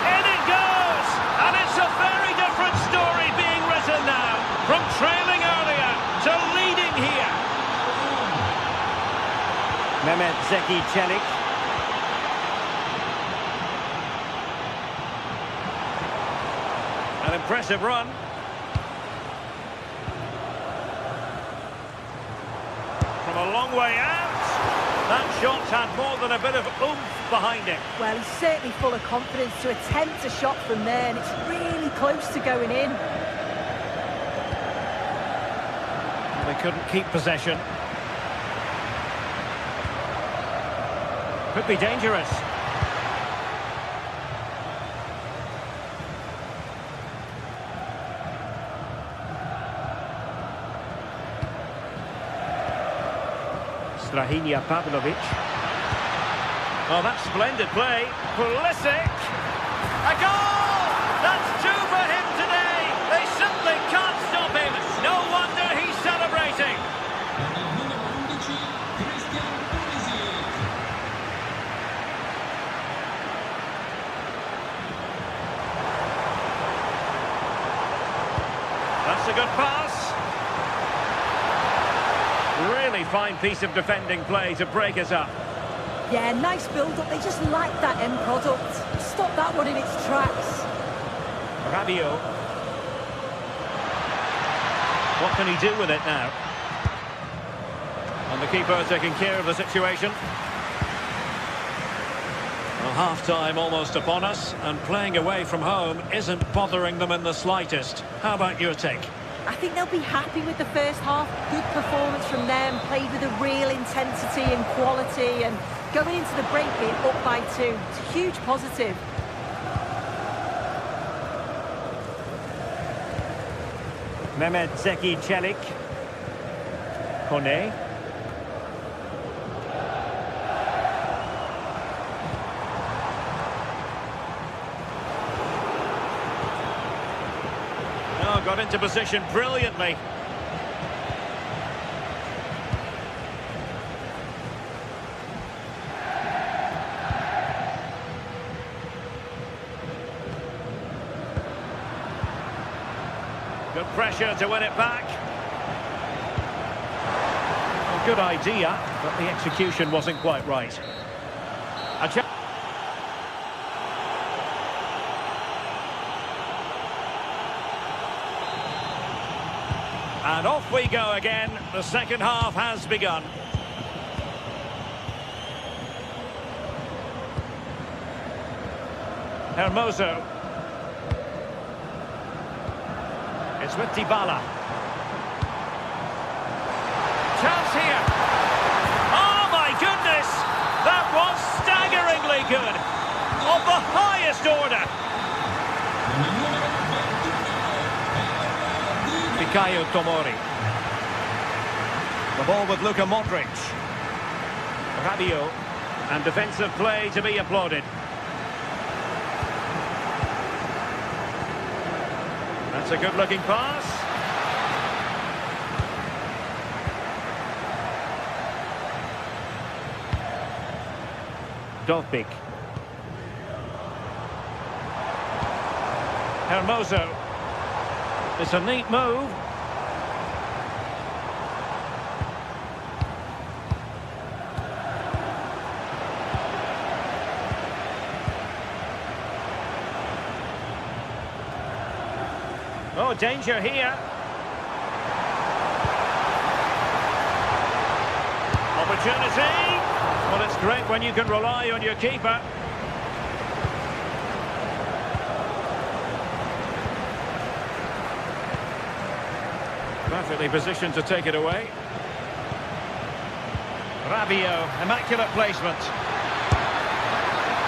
In it goes! And it's a very different story being written now. From trailing earlier to leading here. Mehmet Zeki Çelik. An impressive run. From a long way out. That shot had more than a bit of oomph behind it. Well, he's certainly full of confidence to attempt a shot from there, and it's really close to going in. They couldn't keep possession. Could be dangerous. Strahinja Pavlovic. Oh, that's splendid play. Pulisic. A goal! That's two for him today. They simply can't stop him. No wonder he's celebrating. That's a good pass. Really fine piece of defending play to break us up. Yeah, nice build-up. They just like that end product. Stop that one in its tracks. Rabiot. What can he do with it now? And the keeper taking care of the situation. Well, half-time almost upon us, and playing away from home isn't bothering them in the slightest. How about your take? I think they'll be happy with the first half. Good performance from them, played with a real intensity and quality, and going into the break being up by 2. It's a huge positive. Mehmet Zeki Çelik. Kone. Oh, got into position brilliantly. Good pressure to win it back. Well, good idea, but the execution wasn't quite right. And off we go again. The second half has begun. Hermoso. It's with Dybala. Chance here. Oh my goodness! That was staggeringly good. Of the highest order. Fikayo Tomori. The ball with Luka Modric. Rabiot. And defensive play to be applauded. That's a good-looking pass. Dovbik. Hermoso. It's a neat move. Oh, danger here. Opportunity. Well, it's great when you can rely on your keeper. Perfectly positioned to take it away. Rabiot, immaculate placement.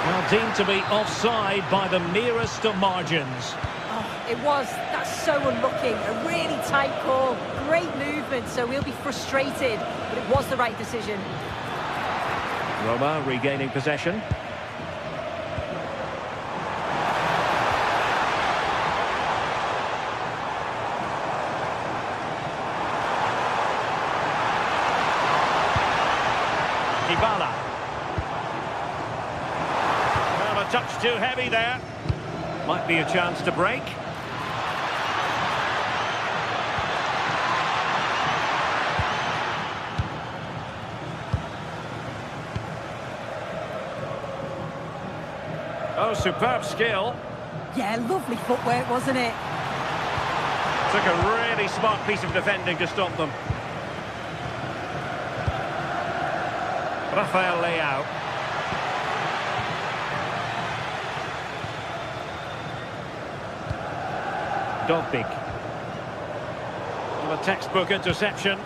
Well, deemed to be offside by the merest of margins. Oh, it was. That's so unlucky. A really tight call. Great movement, so we'll be frustrated. But it was the right decision. Roma regaining possession. Dybala. Well, a touch too heavy there. Might be a chance to break. Oh, superb skill. Yeah, lovely footwork, wasn't it? Took a really smart piece of defending to stop them. Rafael Leao. Dovbik. Well, a textbook interception.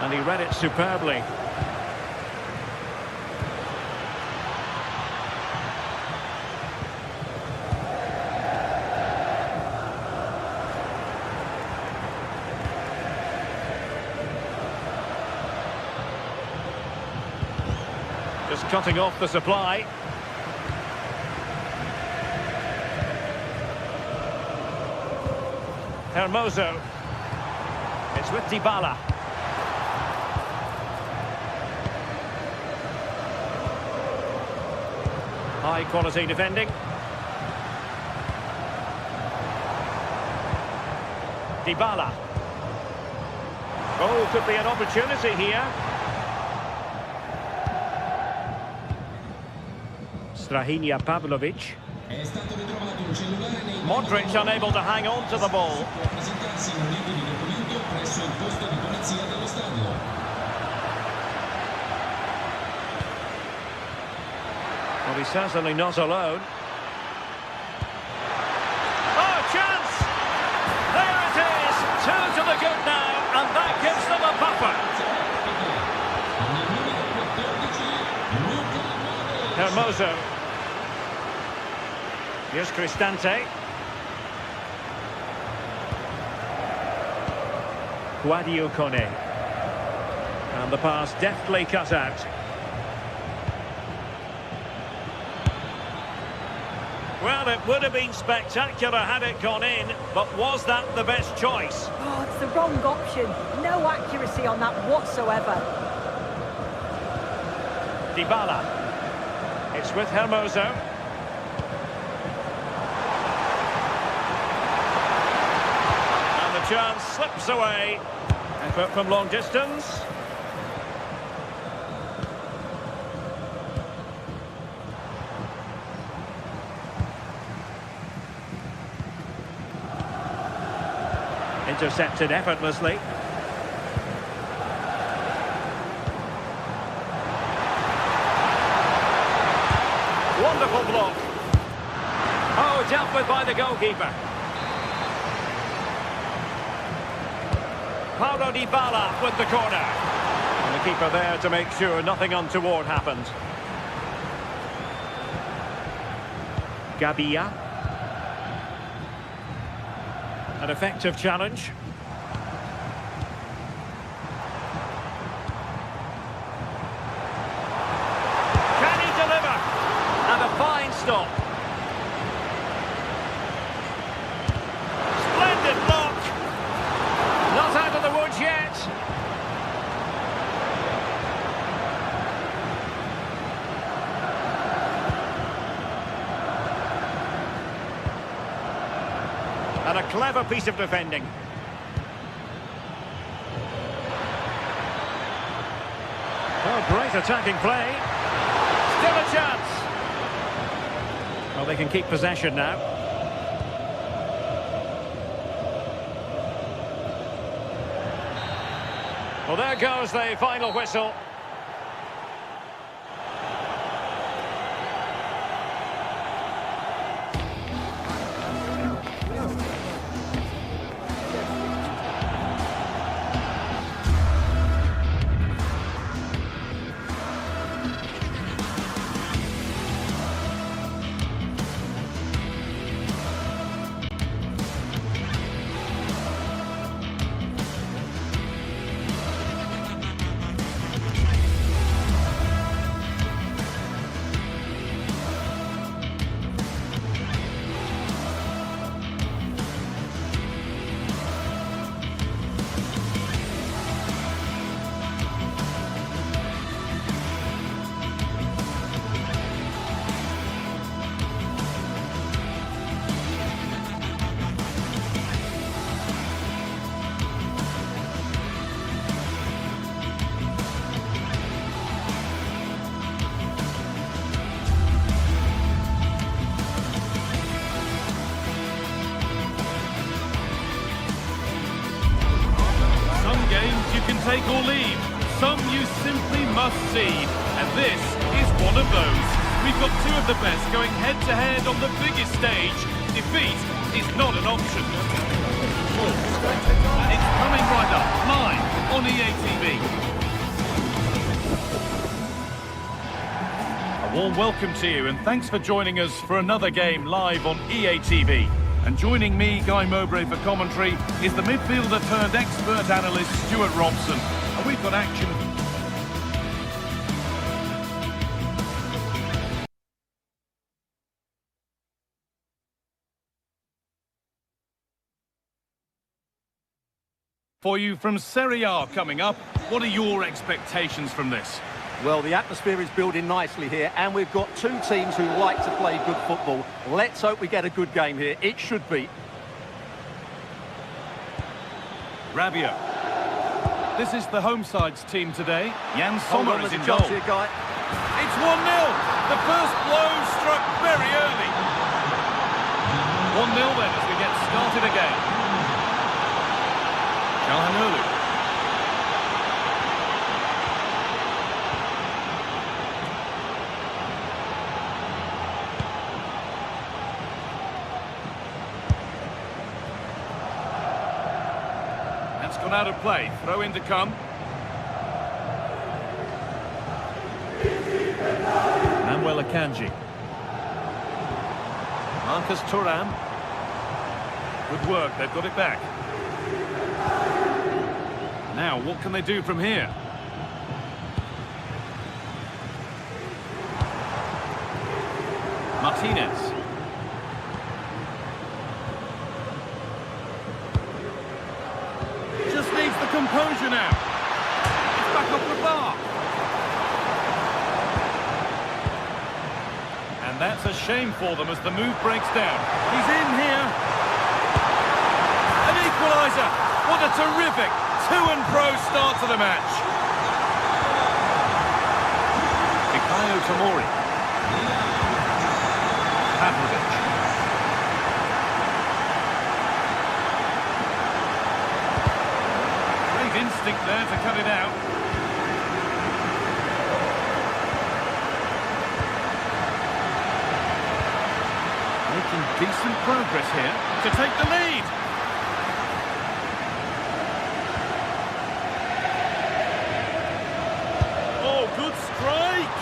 And he read it superbly. Just cutting off the supply. Hermoso. It's with Dybala. High quality defending. Dybala. Oh, could be an opportunity here. Strahinja Pavlovic. È stato ritrovato un cellulare nei Modric unable to hang on to the ball. Può presentarsi in un libro di documento presso il posto di polizia dello stadio. Well, he's certainly not alone. Oh, chance! There it is! Two to the good now, and that gives them a buffer. Hermoso. Here's Cristante. Guadiocone. And the pass deftly cut out. Well, it would have been spectacular had it gone in, but was that the best choice? Oh, it's the wrong option. No accuracy on that whatsoever. Dybala. It's with Hermoso. And the chance slips away. Effort from long distance. Intercepted effortlessly. Wonderful block. Oh, dealt with by the goalkeeper. Paulo Dybala with the corner. And the keeper there to make sure nothing untoward happened. Gabia. An effective challenge. Can he deliver? And a fine stop. Splendid block. Not out of the woods yet. And a clever piece of defending. Oh, great attacking play. Still a chance. Well, they can keep possession now. Well, there goes the final whistle. Take or leave. Some you simply must see, and this is one of those. We've got two of the best going head-to-head on the biggest stage. Defeat is not an option. It's coming right up, live on EA TV. A warm welcome to you, and thanks for joining us for another game live on EA TV. And joining me, Guy Mowbray, for commentary is the midfielder turned expert analyst, Stuart Robson. And we've got action. For you from Serie A coming up, what are your expectations from this? Well, the atmosphere is building nicely here, and we've got two teams who like to play good football. Let's hope we get a good game here. It should be. Rabiot. This is the home side's team today. Jan Hold Sommer on, is there's in a goal. chance here, Guy. It's 1-0. The first blow struck very early. 1-0 then as we get started again. Calhanoglu. That's gone out of play. Throw in to come. Manuel Akanji. Marcus Thuram. Good work, they've got it back. Now, what can they do from here? Martinez. Just needs the composure now. It's back up the bar. And that's a shame for them as the move breaks down. He's in here. An equaliser. What a terrific to-and-fro start to the match. Fikayo Tomori. Pavlovic. Great instinct there to cut it out. Making decent progress here to take the lead. Oh, good strike!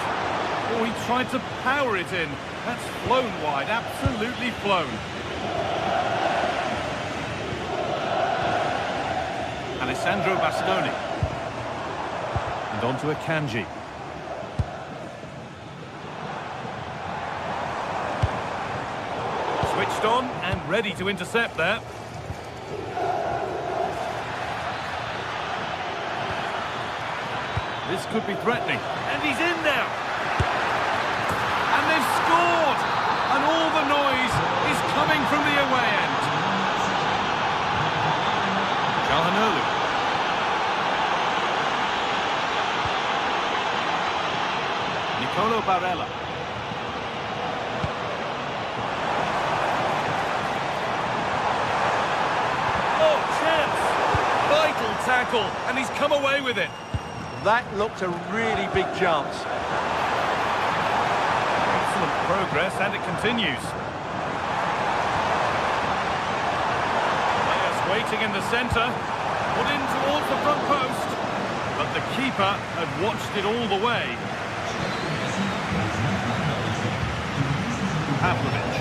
Oh, he tried to power it in. That's flown wide, absolutely flown. Alessandro Bastoni. And on to Akanji. Switched on and ready to intercept there. This could be threatening. And he's in now. And they've scored. And all the noise is coming from the away end. Calhanoglu. Nicolo Barella. Oh, chance! Vital tackle, and he's come away with it. That looked a really big chance. Excellent progress, and it continues. Players waiting in the centre, put in towards the front post, but the keeper had watched it all the way. Pavlovic.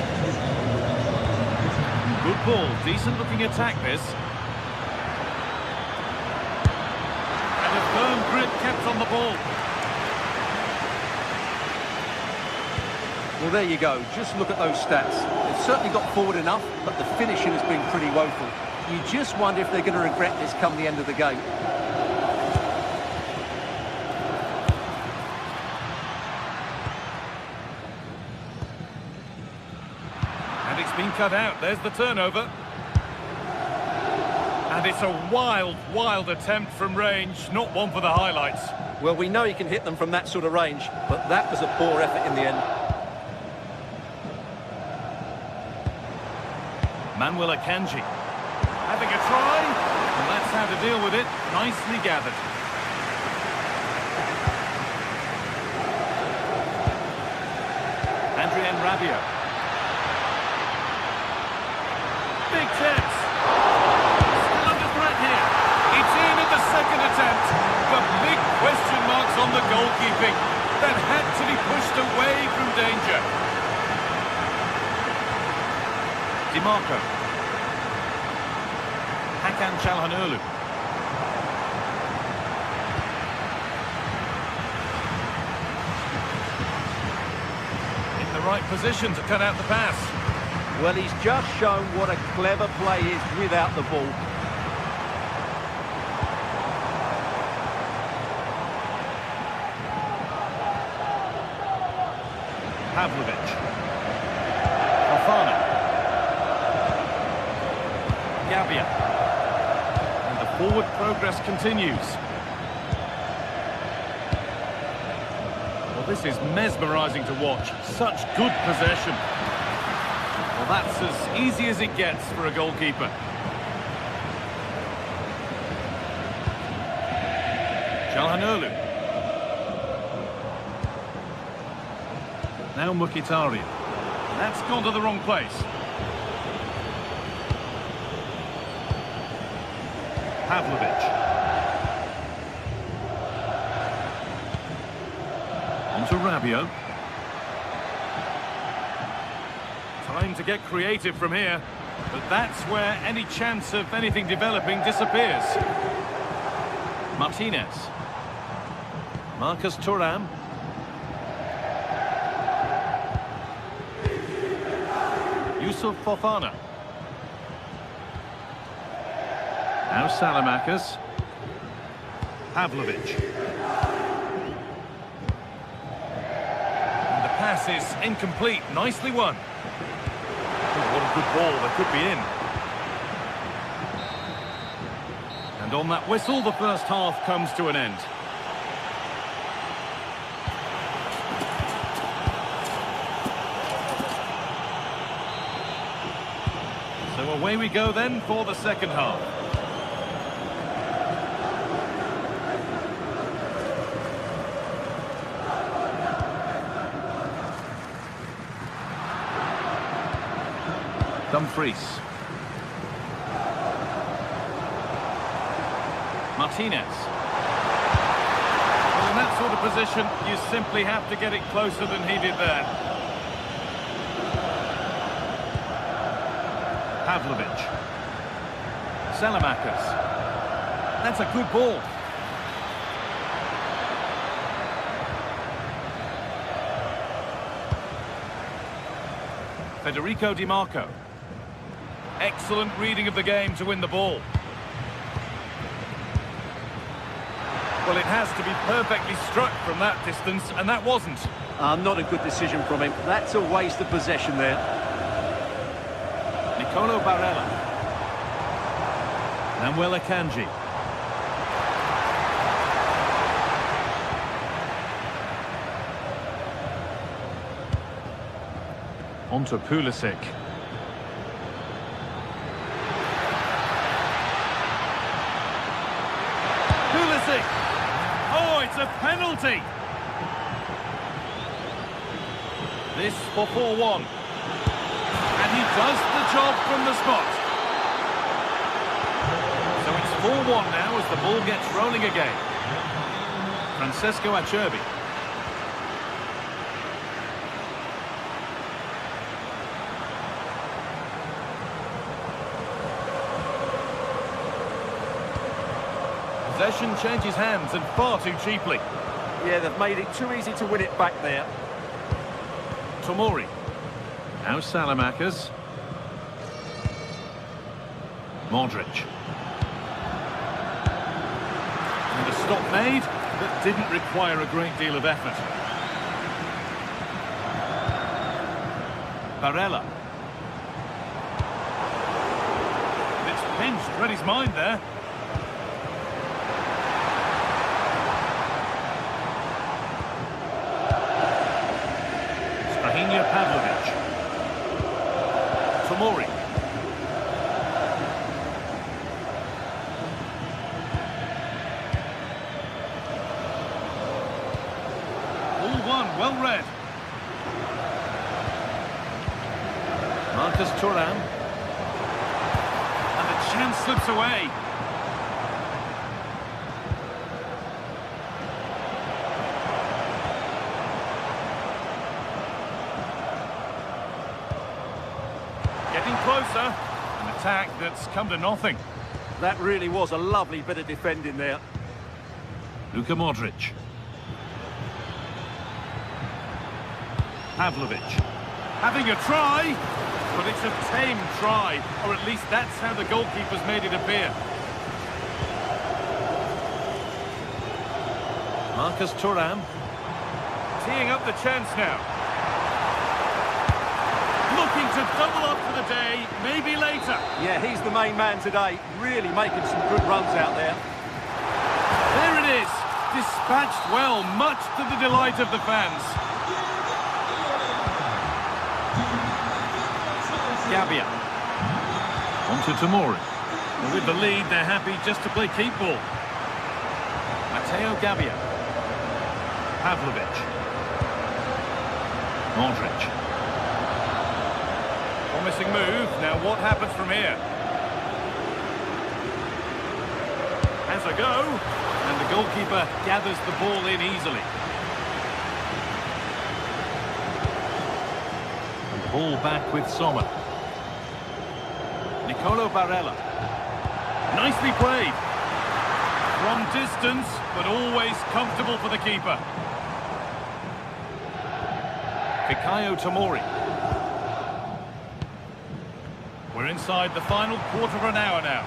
Good ball, decent looking attack this. And a firm grip kept on the ball. Well, there you go. Just look at those stats. They've certainly got forward enough, but the finishing has been pretty woeful. You just wonder if they're going to regret this come the end of the game. And it's been cut out. There's the turnover. And it's a wild, wild attempt from range. Not one for the highlights. Well, we know he can hit them from that sort of range, but that was a poor effort in the end. Manuel Akanji having a try, and that's how to deal with it. Nicely gathered. Adrien Rabiot. Big chance. Still under threat here. It's in at the second attempt. But big question marks on the goalkeeping. That had to be pushed away from danger. DiMarco. Hakan Calhanoglu. In the right position to cut out the pass. Well, he's just shown what a clever play is without the ball. Pavlovic. Fofana. Gabia. And the forward progress continues. Well, this is mesmerising to watch. Such good possession. Well, that's as easy as it gets for a goalkeeper. Çalhanoğlu. Now Mkhitaryan. That's gone to the wrong place. Pavlovic. On to Rabiot. Time to get creative from here, but that's where any chance of anything developing disappears. Martinez. Marcus Thuram. Yusuf Fofana. Now Salamakers. Pavlovic. And the pass is incomplete. Nicely won. Oh, what a good ball. They could be in. And on that whistle, the first half comes to an end. So away we go then for the second half. Dumfries. Martinez. Well, in that sort of position, you simply have to get it closer than he did there. Pavlovic. Salamakers. That's a good ball. Federico Di Marco. Excellent reading of the game to win the ball. Well, it has to be perfectly struck from that distance, and that wasn't. Not a good decision from him. That's a waste of possession there. Nicolo Barella. Namuel Akanji. On to Pulisic. Pulisic! Oh, it's a penalty! This for 4-1. And he does the job from the spot. So it's 4-1 now as the ball gets rolling again. Francesco Acerbi. Possession changes hands, and far too cheaply. Yeah, they've made it too easy to win it back there. Tomori. Now Salamakers. Modric. And a stop made that didn't require a great deal of effort. Barella. And it's pinched, read his mind there. Pavlovic. Tomori. All one, well read. Marcus Thuram. And the chance slips away. Getting closer, an attack that's come to nothing. That really was a lovely bit of defending there. Luka Modric. Pavlovic. Having a try, but it's a tame try, or at least that's how the goalkeeper's made it appear. Marcus Thuram. Teeing up the chance now. to double up for the day, maybe later. Yeah, he's the main man today, really making some good runs out there. There it is, dispatched well, much to the delight of the fans. Gabbia. On to Tomori. And with the lead, they're happy just to play keep ball. Matteo Gabbia. Pavlovic. Modric. Promising move. Now what happens from here? Has a go. And the goalkeeper gathers the ball in easily. And the ball back with Sommer. Nicolo Barella. Nicely played. From distance, but always comfortable for the keeper. Fikayo Tomori. We're inside the final quarter of an hour now.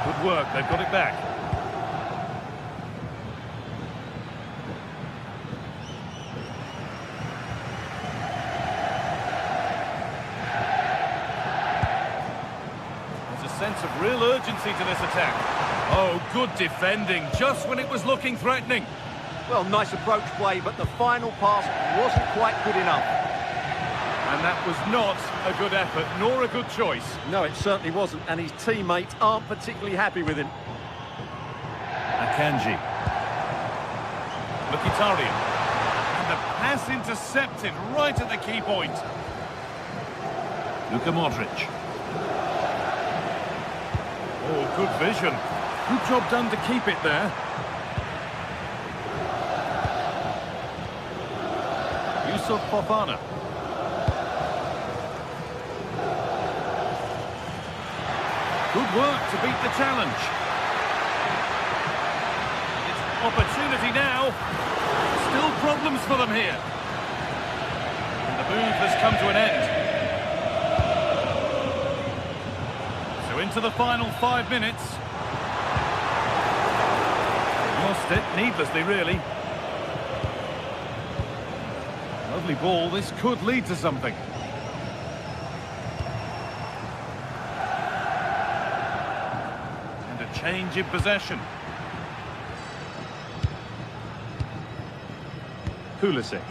Good work, they've got it back. Sense of real urgency to this attack. Oh, good defending, just when it was looking threatening. Well, nice approach play, but the final pass wasn't quite good enough. And that was not a good effort, nor a good choice. No, it certainly wasn't, and his teammates aren't particularly happy with him. Akanji. Mkhitaryan. And the pass intercepted right at the key point. Luka Modric. Oh, good vision. Good job done to keep it there. Yusuf Fofana. Good work to beat the challenge. It's opportunity now. Still problems for them here. And the move has come to an end. So into the final 5 minutes. Lost it needlessly, really. Lovely ball. This could lead to something. And a change in possession. Pulisic.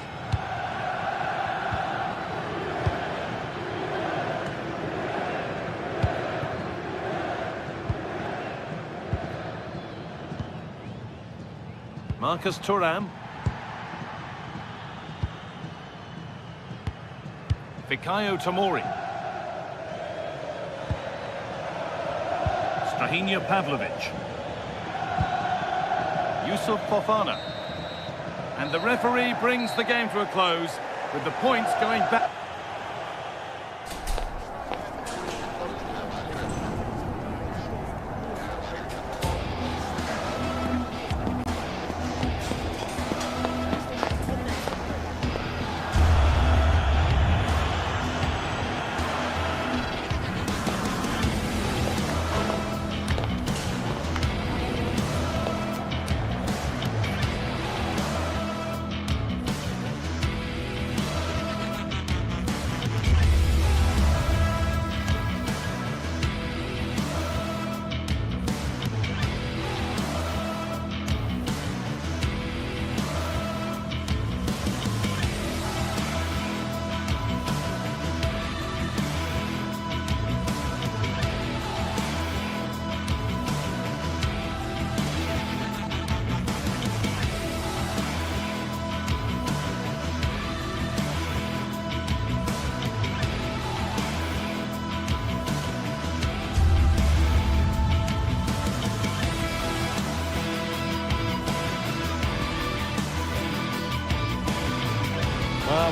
Marcus Thuram. Fikayo Tomori. Strahinja Pavlovic. Yusuf Fofana. And the referee brings the game to a close with the points going back.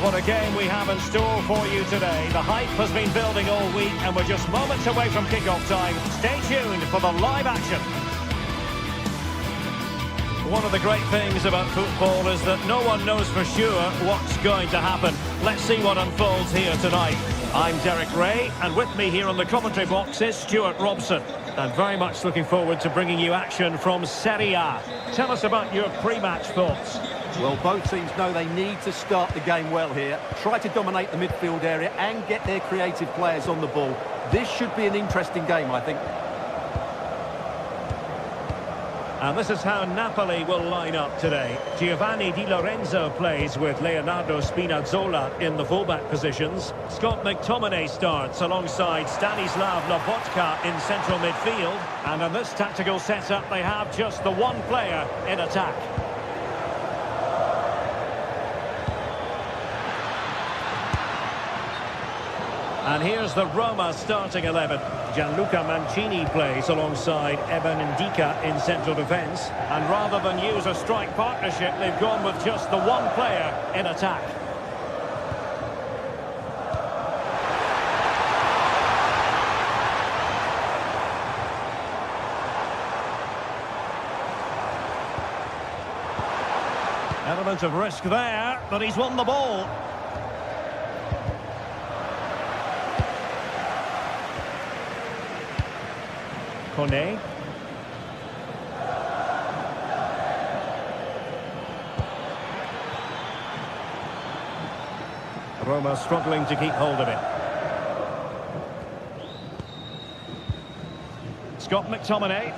What a game we have in store for you today. The hype has been building all week and we're just moments away from kick-off time. Stay tuned for the live action. One of the great things about football is that no one knows for sure what's going to happen. Let's see what unfolds here tonight. I'm Derek Ray, and with me here on the commentary box is Stuart Robson. And very much looking forward to bringing you action from Serie A. Tell us about your pre-match thoughts. strategy. Well, both teams know they need to start the game well here. Try to dominate the midfield area and get their creative players on the ball. This should be an interesting game, I think. And this is how Napoli will line up today. Giovanni Di Lorenzo plays with Leonardo Spinazzola in the fullback positions. Scott McTominay starts alongside Stanislav Lobotka in central midfield. And in this tactical setup, they have just the one player in attack. And here's the Roma starting 11. Gianluca Mancini plays alongside Evan Ndika in central defence. And rather than use a strike partnership, they've gone with just the one player in attack. Element of risk there, but he's won the ball. Kone. Roma struggling to keep hold of it. Scott McTominay.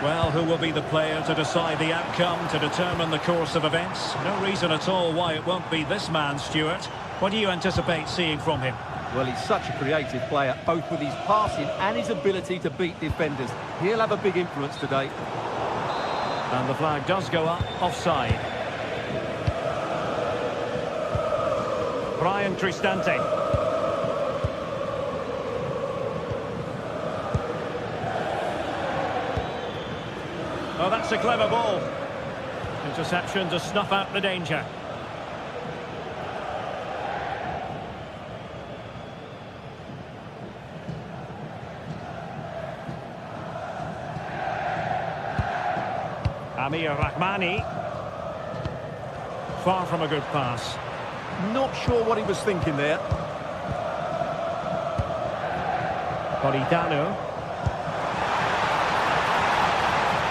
Well, who will be the player to decide the outcome, to determine the course of events? No reason at all why it won't be this man, Stuart. What do you anticipate seeing from him? Well, he's such a creative player, both with his passing and his ability to beat defenders. He'll have a big influence today. And the flag does go up, offside. Brian Cristante. Oh, that's a clever ball. Interception to snuff out the danger. Amir Rahmani. Far from a good pass. Not sure what he was thinking there. Politano.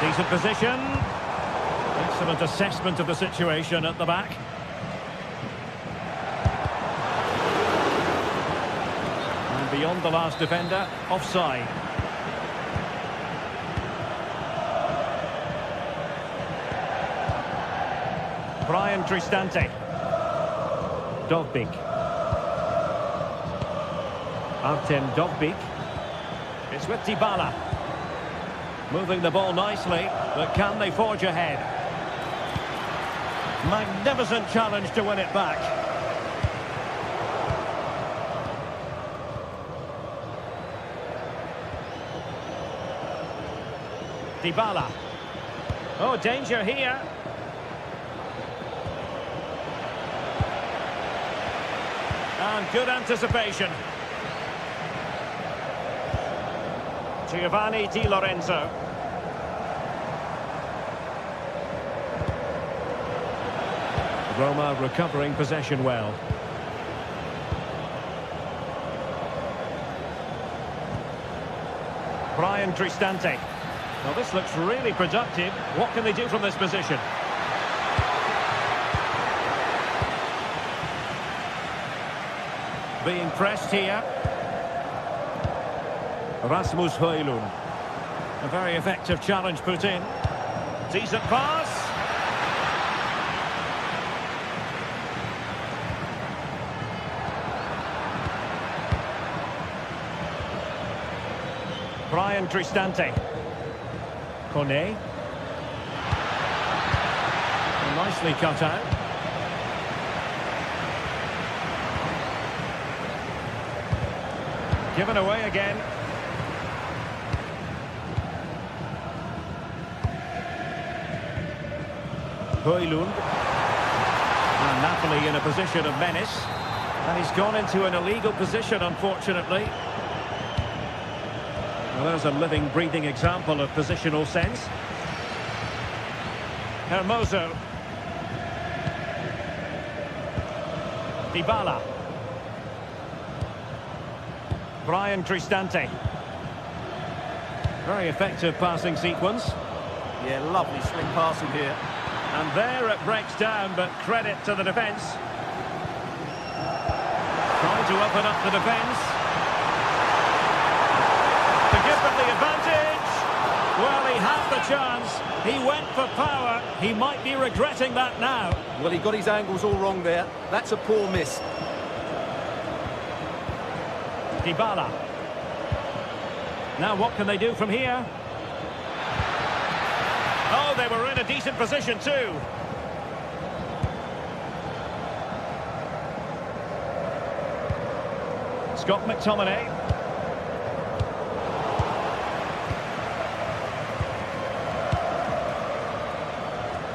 Decent position. Excellent assessment of the situation at the back. And beyond the last defender, offside. Brian Cristante. Dovbyk. Artem Dovbyk. It's with Dybala. Moving the ball nicely, but can they forge ahead? Magnificent challenge to win it back. Dybala. Oh, danger here. And good anticipation. Giovanni Di Lorenzo. Roma recovering possession well. Brian Cristante. Well, this looks really productive. What can they do from this position? Being pressed here. Rasmus Højlund. A very effective challenge put in. Decent pass. Brian Cristante. Kone. Nicely cut out. Given away again. Højlund. And Napoli in a position of menace. And he's gone into an illegal position, unfortunately. Well, there's a living, breathing example of positional sense. Hermoso. Dybala. Brian Cristante. Very effective passing sequence. Yeah, lovely slick passing here. And there it breaks down, but credit to the defence. Trying to open up the defence. To give them the advantage. Well, he had the chance. He went for power. He might be regretting that now. Well, he got his angles all wrong there. That's a poor miss. Dybala. Now what can they do from here? Oh, they were in a decent position too. Scott McTominay.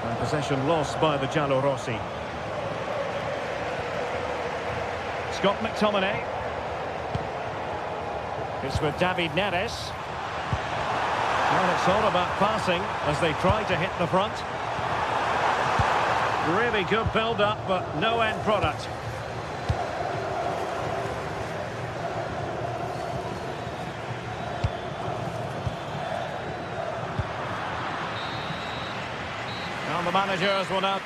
And possession lost by the Giallorossi. Scott McTominay. It's with David Neres. Well, it's all about passing as they try to hit the front. Really good build-up, but no end product. And the managers will now...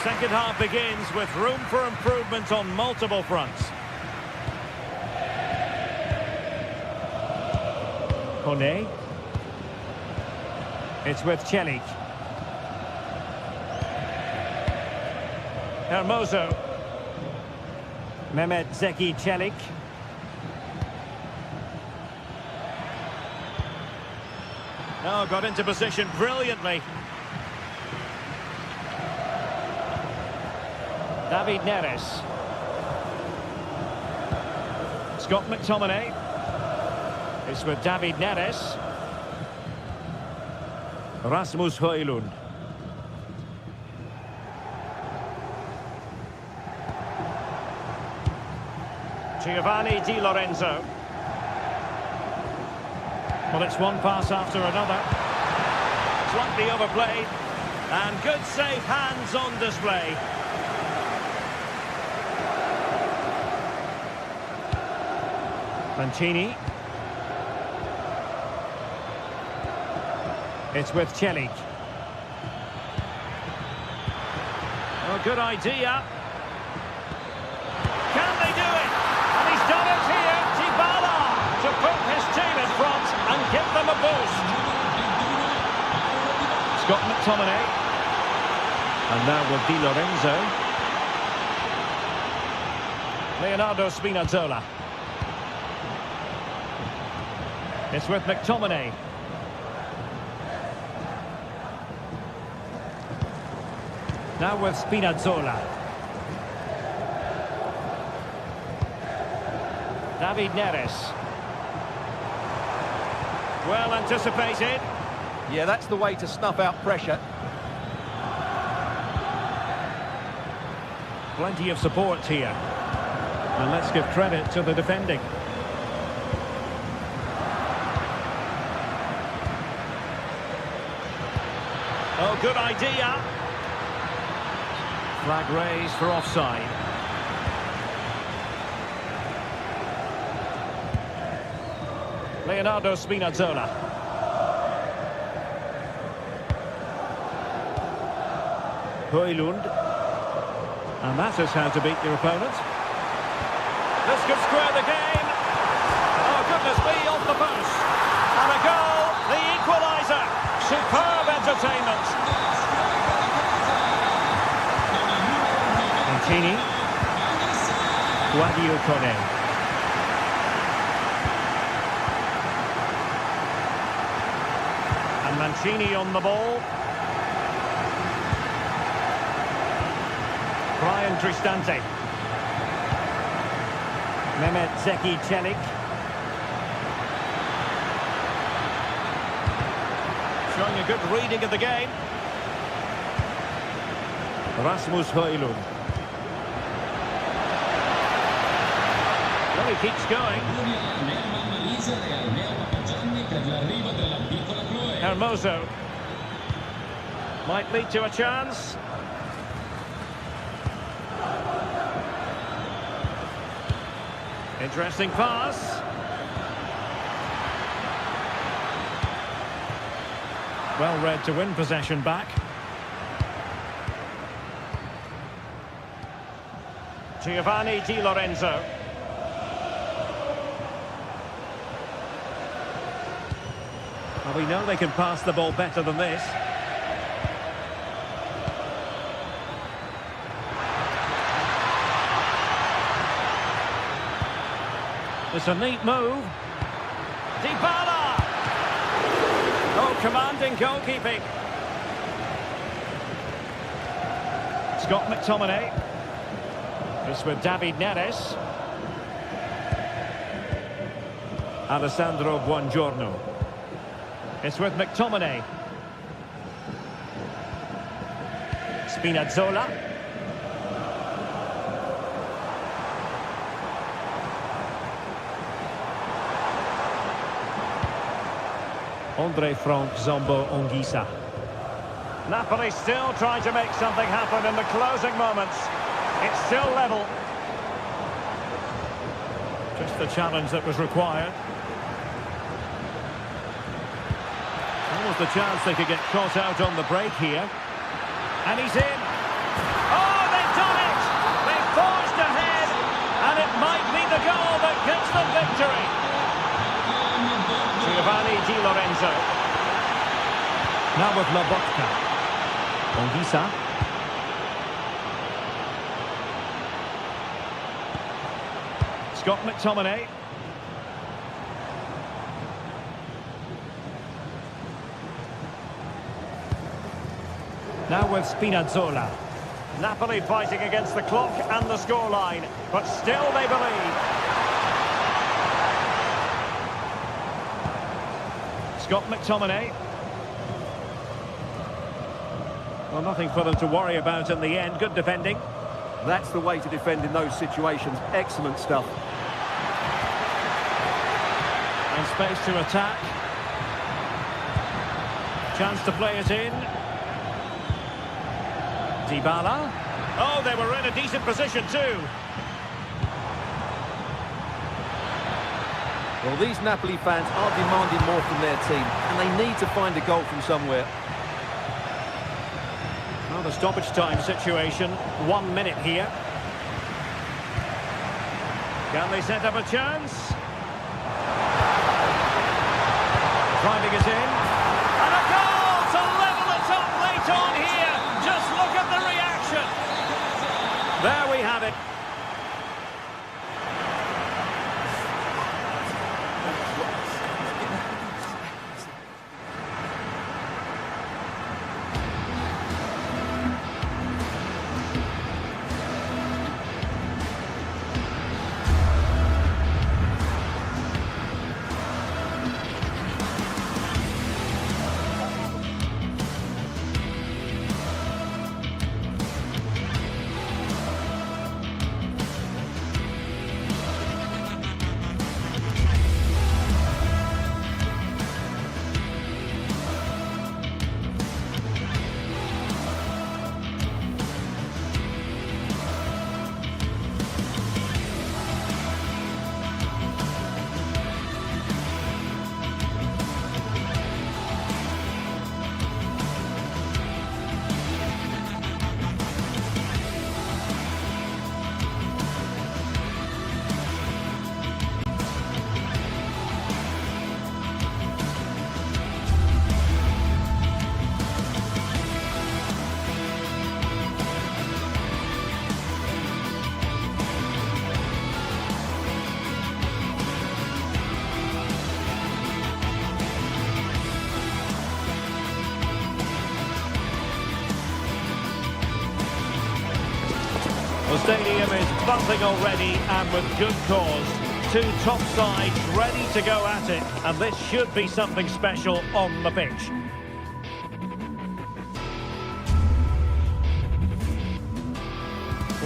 Second half begins with room for improvement on multiple fronts. Kone. It's with Celik. Hermoso. Mehmet Zeki Celik. Oh, got into position brilliantly. David Neres. Scott McTominay. It's with David Neres. Rasmus Højlund. Giovanni Di Lorenzo. Well, it's one pass after another. Slightly overplayed. And good safe hands on display. Mancini. It's with Celik. Oh, good idea. Can they do it? And he's done it here. Dybala to put his team in front and give them a boost. Scott McTominay. And now with Di Lorenzo. Leonardo Spinazzola. It's with McTominay. Now with Spinazzola. David Neres. Well anticipated. Yeah, that's the way to snuff out pressure. Plenty of support here. And let's give credit to the defending. Oh, good idea. Flag raised for offside. Leonardo Spinazzola. Højlund. And that is how to beat your opponent. This could square the game. Oh, goodness me, off the post. And a goal, the equaliser. Superb entertainment. Mancini. Guadio Kone. And Mancini on the ball. Brian Cristante. Mehmet Zeki Celik. Showing a good reading of the game. Rasmus Højlund. Well, he keeps going. Hermoso. Might lead to a chance. Interesting pass. Well read to win possession back. Giovanni Di Lorenzo. Well, we know they can pass the ball better than this. It's a neat move. Dybala! Oh, commanding goalkeeping. Scott McTominay. It's with David Neres. Alessandro Buongiorno. It's with McTominay. Spinazzola. Andre Frank Zombo Ongisa. Napoli still trying to make something happen in the closing moments. It's still level. Just the challenge that was required. Almost the chance they could get caught out on the break here. And he's in. Oh, they've done it! They've forged ahead. And it might be the goal that gives them victory. Giovanni Di Lorenzo. Now with Lobotka. Ongisa. Scott McTominay. Now with Spinazzola. Napoli fighting against the clock and the scoreline, but still they believe. Scott McTominay. Well, nothing for them to worry about in the end. Good defending. That's the way to defend in those situations. Excellent stuff. And space to attack. Chance to play it in. Dybala. Oh, they were in a decent position too. Well, these Napoli fans are demanding more from their team, and they need to find a goal from somewhere. Well, the stoppage time situation, 1 minute here. Can they set up a chance? Driving it in. And a goal to level it up late on here. Just look at the reaction. There we have it. The stadium is buzzing already, and with good cause. Two top sides ready to go at it, and this should be something special on the pitch.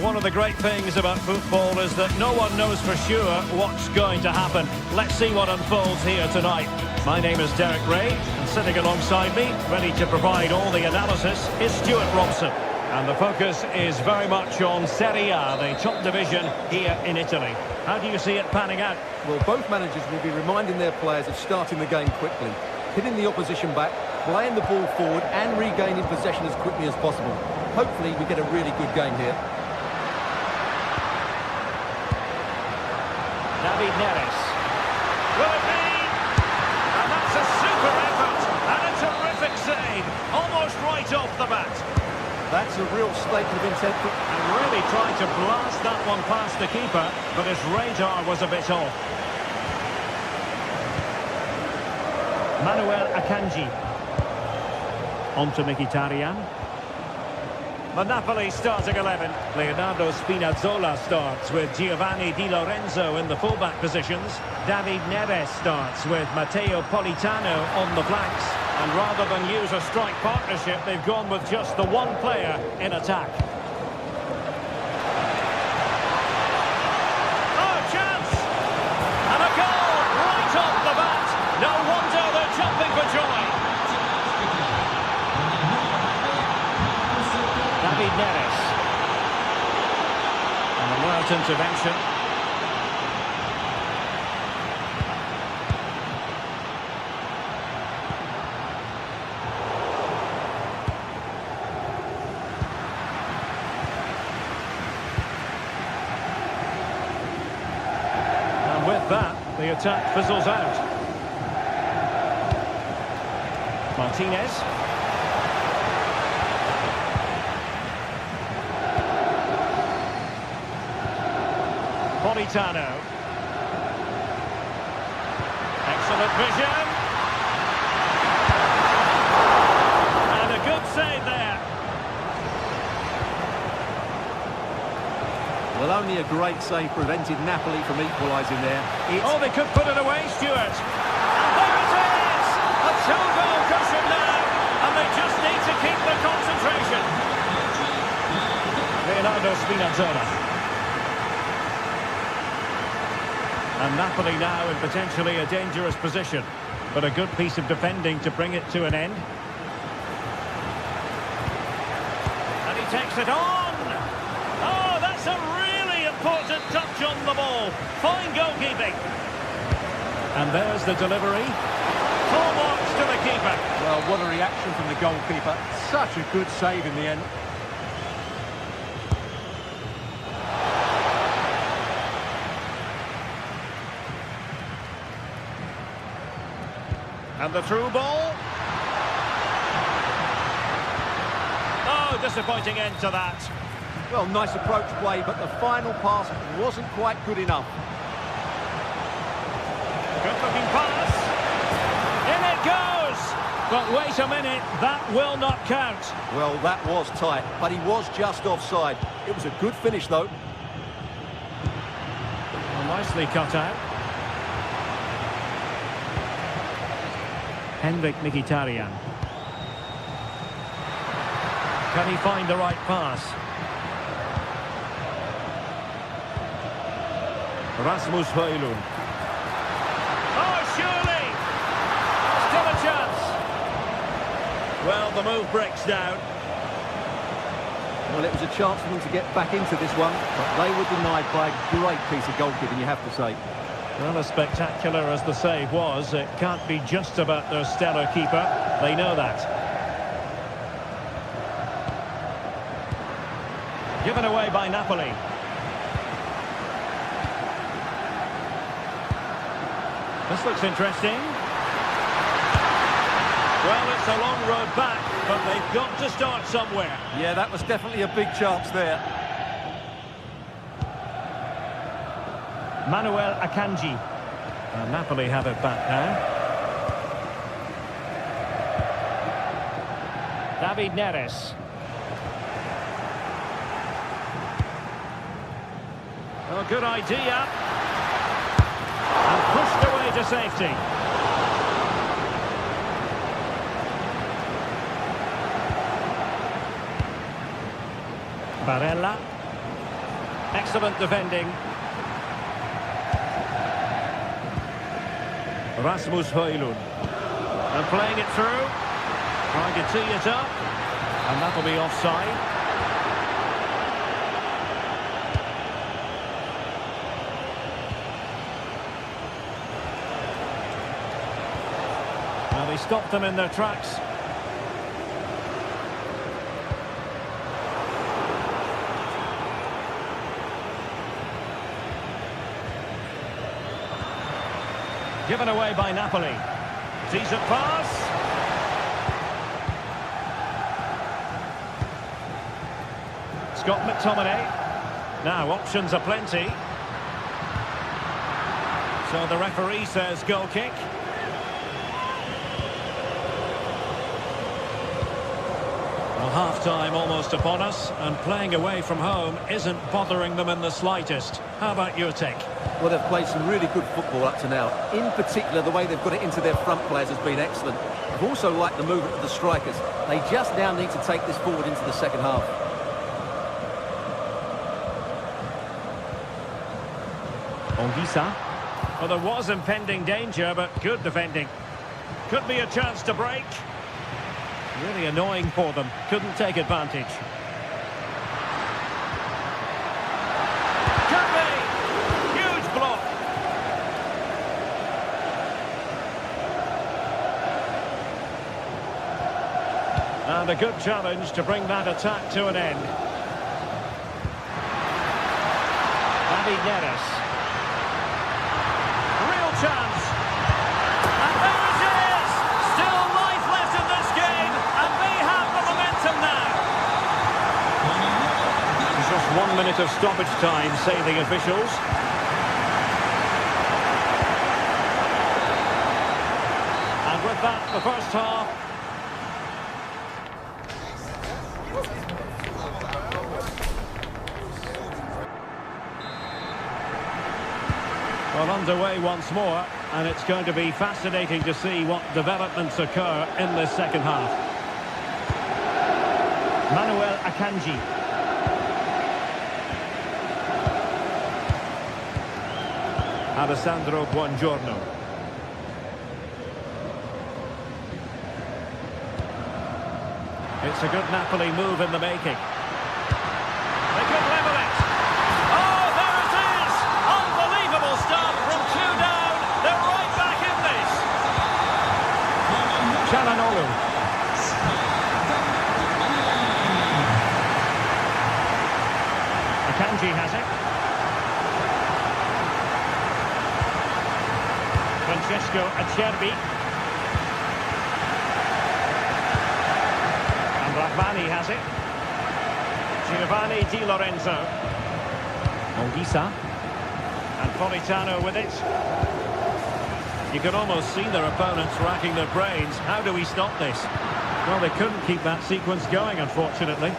One of the great things about football is that no one knows for sure what's going to happen. Let's see what unfolds here tonight. My name is Derek Ray, and sitting alongside me, ready to provide all the analysis, is Stuart Robson. And the focus is very much on Serie A, the top division here in Italy. How do you see it panning out? Well, both managers will be reminding their players of starting the game quickly, hitting the opposition back, playing the ball forward and regaining possession as quickly as possible. Hopefully we get a really good game here. David Neres. Will it be? And that's a super effort and a terrific save. Almost right off the bat. That's a real statement of intent. And really tried to blast that one past the keeper, but his radar was a bit off. Manuel Akanji. On to Mkhitaryan. The Napoli starting 11. Leonardo Spinazzola starts with Giovanni Di Lorenzo in the fullback positions. David Neres starts with Matteo Politano on the flanks. And rather than use a strike partnership, they've gone with just the one player in attack. Oh, chance! And a goal right off the bat. No wonder they're jumping for joy. David Neres. An alert intervention. And with that, the attack fizzles out. Martinez. Politano. Excellent vision. And a good save there. Well, only a great save prevented Napoli from equalising there. Oh, they could put it away, Stuart. And there it is! A two-goal cushion now. And they just need to keep the concentration. Leonardo Spinazzola. And Napoli now in potentially a dangerous position. But a good piece of defending to bring it to an end. And he takes it on! Oh, that's a really important touch on the ball. Fine goalkeeping. And there's the delivery. Full marks to the keeper. Well, what a reaction from the goalkeeper. Such a good save in the end. And the through ball. Oh, disappointing end to that. Well, nice approach play, but the final pass wasn't quite good enough. Good looking pass. In it goes. But wait a minute, that will not count. Well, that was tight, but he was just offside. It was a good finish, though. Well, nicely cut out. Henrik Mkhitaryan. Can he find the right pass? Rasmus Højlund. Oh, surely! Still a chance. Well, the move breaks down. Well, it was a chance for them to get back into this one, but they were denied by a great piece of goalkeeping, you have to say. Well, as spectacular as the save was, it can't be just about their stellar keeper. They know that. Given away by Napoli. This looks interesting. Well, it's a long road back, but they've got to start somewhere. Yeah, that was definitely a big chance there. Manuel Akanji. And Napoli have it back now. David Neres. Oh, good idea. And pushed away to safety. Barella. Excellent defending. Rasmus Højlund. And playing it through. Trying to tee it up. And that'll be offside. he stopped them in their tracks. Given away by Napoli. Decent pass. Scott McTominay. Now options are plenty. So the referee says goal kick. Well, half-time almost upon us, and playing away from home isn't bothering them in the slightest. How about your take? Well, they've played some really good football up to now. In particular, the way they've got it into their front players has been excellent. I've also liked the movement of the strikers. They just now need to take this forward into the second half. Ongisa. Well, there was impending danger, but good defending. Could be a chance to break. Really annoying for them. Couldn't take advantage. Could be! Huge block. And a good challenge to bring that attack to an end. David Neres. Real chance. And there it is! Still life left in this game, and they have the momentum now. Just 1 minute of stoppage time, say the officials. And with that, the first half. Well, underway once more, and it's going to be fascinating to see what developments occur in this second half. Manuel Akanji. Alessandro Buongiorno. It's a good Napoli move in the making. They could level it. Oh, there it is! Unbelievable stuff from 2 down. They're right back in this. Çalhanoğlu. Akanji has it. Francesco Acerbi. And Rahmani has it. Giovanni Di Lorenzo. Ongisa. And Politano with it. You can almost see their opponents racking their brains. How do we stop this? Well, they couldn't keep that sequence going, unfortunately.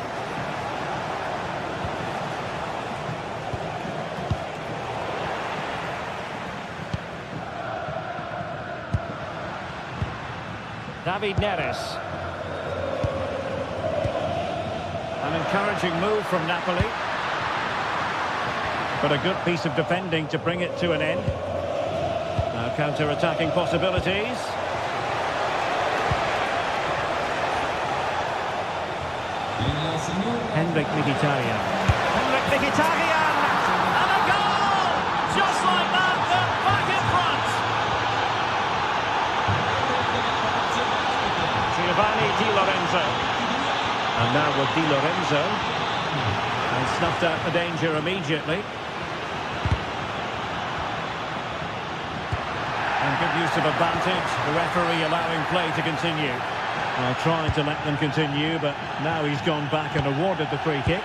David Neres. An encouraging move from Napoli. But a good piece of defending to bring it to an end. Now counter-attacking possibilities. Henrik Mkhitaryan. Henrik Mkhitaryan! And a goal! Just like that, they're back in front! Giovanni Di Lorenzo. And now with Di Lorenzo. And snuffed out the danger immediately. And good use of advantage. The referee allowing play to continue. Well, trying to let them continue, but now he's gone back and awarded the free kick.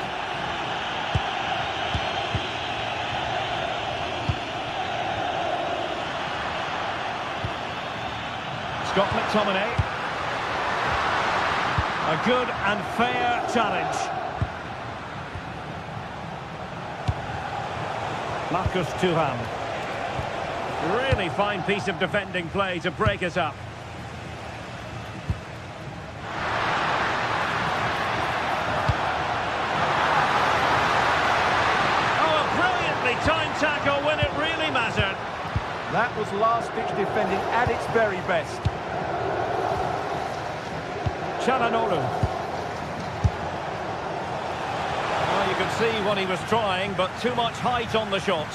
Scott McTominay. A good and fair challenge. Marcus Thuram. Really fine piece of defending play to break us up. Oh, a brilliantly timed tackle when it really mattered. That was last-ditch defending at its very best. Çalhanoğlu. Well, you could see what he was trying, but too much height on the shot.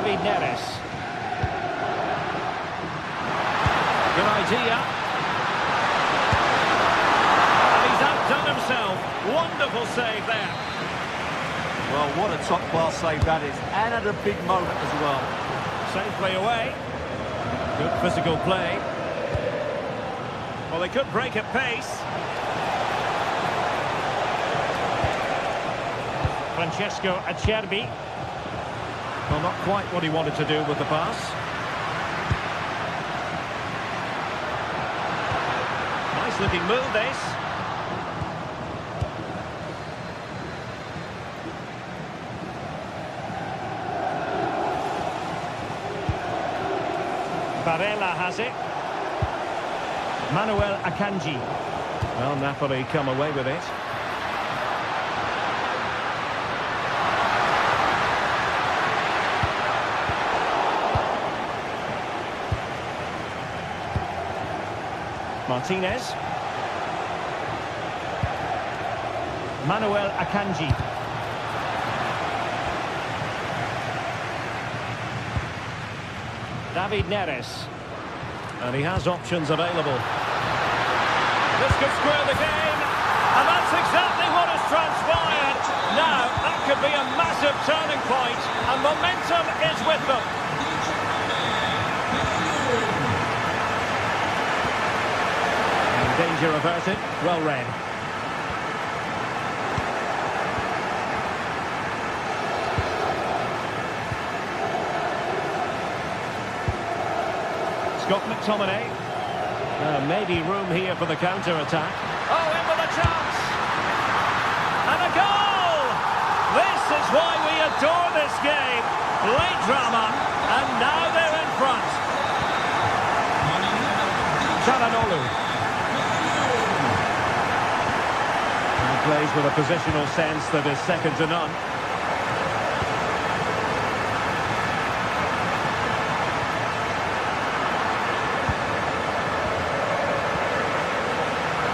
David Neres. Good idea. And he's outdone himself. Wonderful save there. Well, what a top-class save that is, and at a big moment as well. Safely away. Good physical play. Well, they could break at pace. Francesco Acerbi. Well, not quite what he wanted to do with the pass. Nice looking move, this. Barella has it. Manuel Akanji. Well, Napoli come away with it. Martinez. Manuel Akanji. David Neres. And he has options available. This could square the game. And that's exactly what has transpired. Now, that could be a massive turning point. And momentum is with them. And danger averted. Well read. Scott McTominay. Maybe room here for the counter-attack. Oh, in with a chance! And a goal! This is why we adore this game. Late drama, and now they're in front. Çalhanoğlu. He plays with a positional sense that is second to none.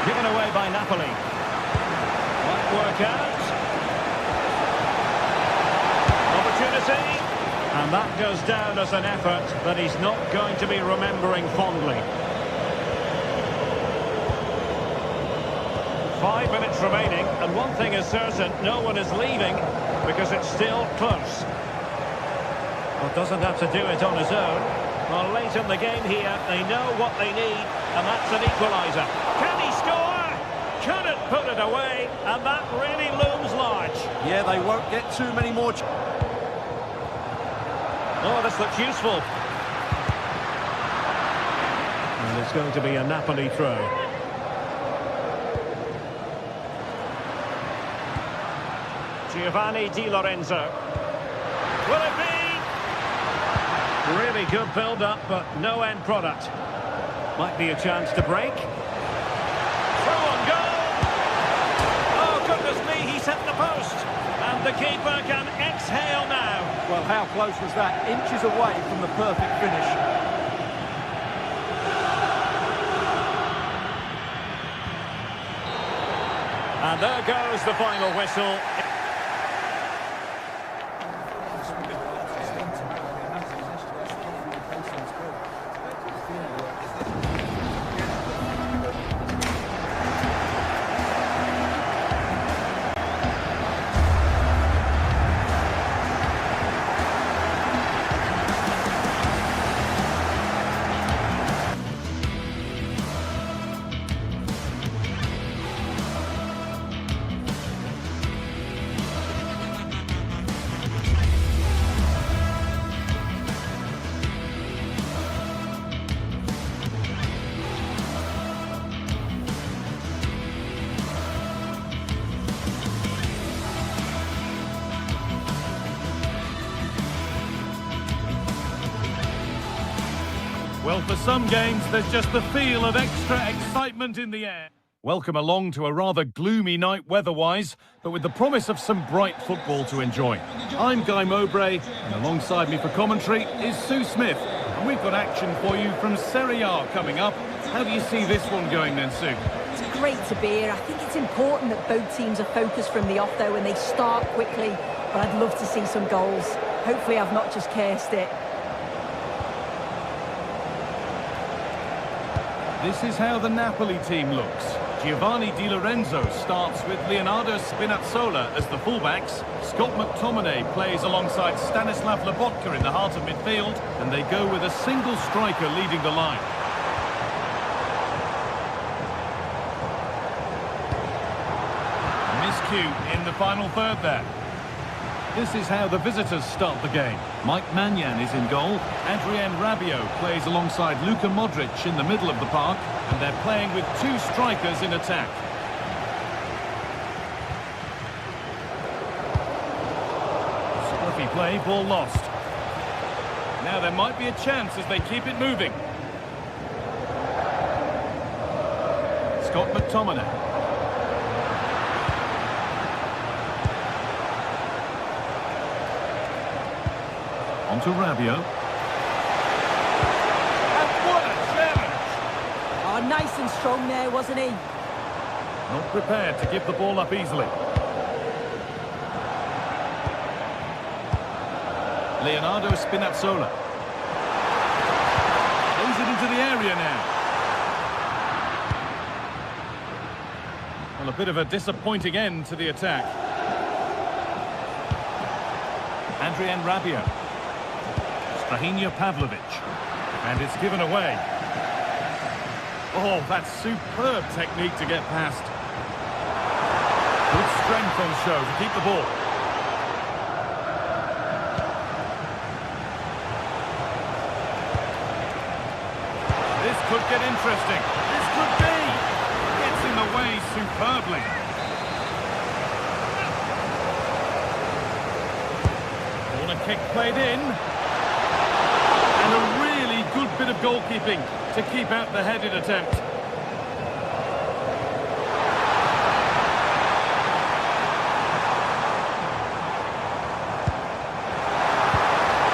Given away by Napoli. Might work out. Opportunity. And that goes down as an effort that he's not going to be remembering fondly. 5 minutes remaining, and one thing is certain, no one is leaving because it's still close. Well, doesn't have to do it on his own. Well, late in the game here, they know what they need, and that's an equaliser. Can he score? Couldn't put it away, and that really looms large. Yeah, they won't get too many more. Oh, this looks useful. And it's going to be a Napoli throw. Giovanni Di Lorenzo. Will it be? Really good build-up, but no end product. Might be a chance to break. Throw on goal! Oh, goodness me, he's hit the post. And the keeper can exhale now. Well, how close was that? Inches away from the perfect finish. And there goes the final whistle. Well, for some games, there's just the feel of extra excitement in the air. Welcome along to a rather gloomy night weather-wise, but with the promise of some bright football to enjoy. I'm Guy Mowbray, and alongside me for commentary is Sue Smith. And we've got action for you from Serie A coming up. How do you see this one going then, Sue? It's great to be here. I think it's important that both teams are focused from the off, though, and they start quickly. But I'd love to see some goals. Hopefully I've not just cursed it. This is how the Napoli team looks. Giovanni Di Lorenzo starts with Leonardo Spinazzola as the fullbacks. Scott McTominay plays alongside Stanislav Lobotka in the heart of midfield, and they go with a single striker leading the line. Miscue in the final third there. This is how the visitors start the game. Mike Maignan is in goal. Adrien Rabiot plays alongside Luka Modric in the middle of the park. And they're playing with two strikers in attack. Scruffy play, ball lost. Now there might be a chance as they keep it moving. Scott McTominay. On to Rabiot. And what a challenge! Oh, nice and strong there, wasn't he? Not prepared to give the ball up easily. Leonardo Spinazzola. Plays it into the area now. Well, a bit of a disappointing end to the attack. Adrien Rabiot. Strahinja Pavlovic, and it's given away. Oh, that's superb technique to get past. Good strength on show to keep the ball. This could get interesting. This could be. Gets in the way superbly. Corner kick played in. And a really good bit of goalkeeping to keep out the headed attempt.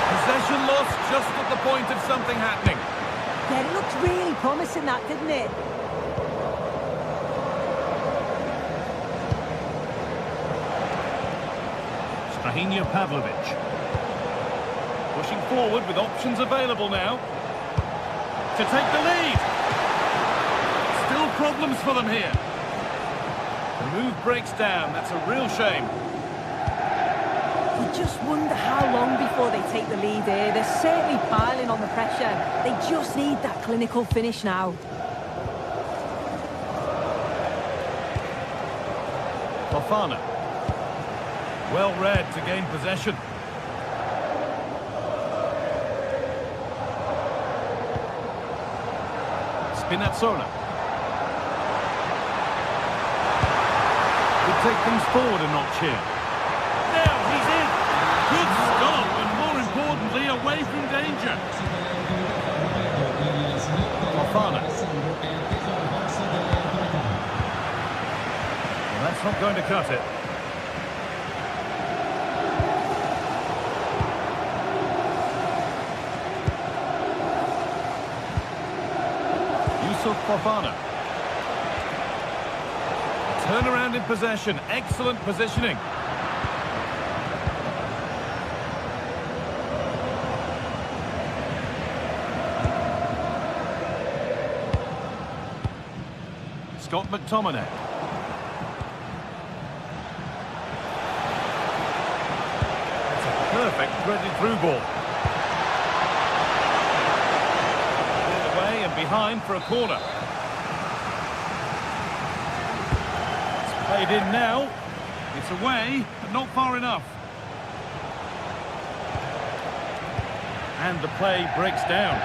Possession lost just at the point of something happening. Yeah, it looked really promising that, didn't it? Strahinja Pavlovic. Pushing forward with options available now. To take the lead. Still problems for them here. The move breaks down. That's a real shame. You just wonder how long before they take the lead here. They're certainly piling on the pressure. They just need that clinical finish now. Fofana. Well read to gain possession. Spinazzola. Could take things forward a notch here. Now he's in. Good stop, and more importantly, away from danger. Fofana. Well, that's not going to cut it. Fofana. Turnaround in possession. Excellent positioning. Scott McTominay. That's a perfect threaded through ball. Away and behind for a corner. It's played in now. It's away, but not far enough. And the play breaks down.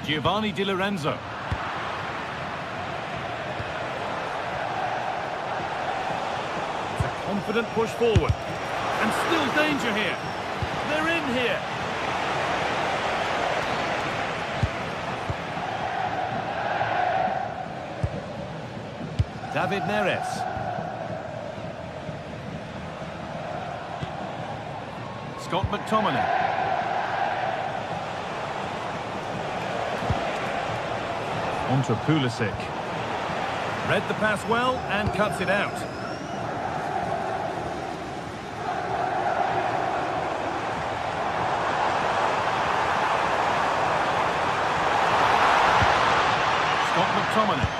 Giovanni Di Lorenzo. It's a confident push forward. And still danger here. They're in here. David Neres. Scott McTominay. On to Pulisic. Read the pass well and cuts it out. McTominay.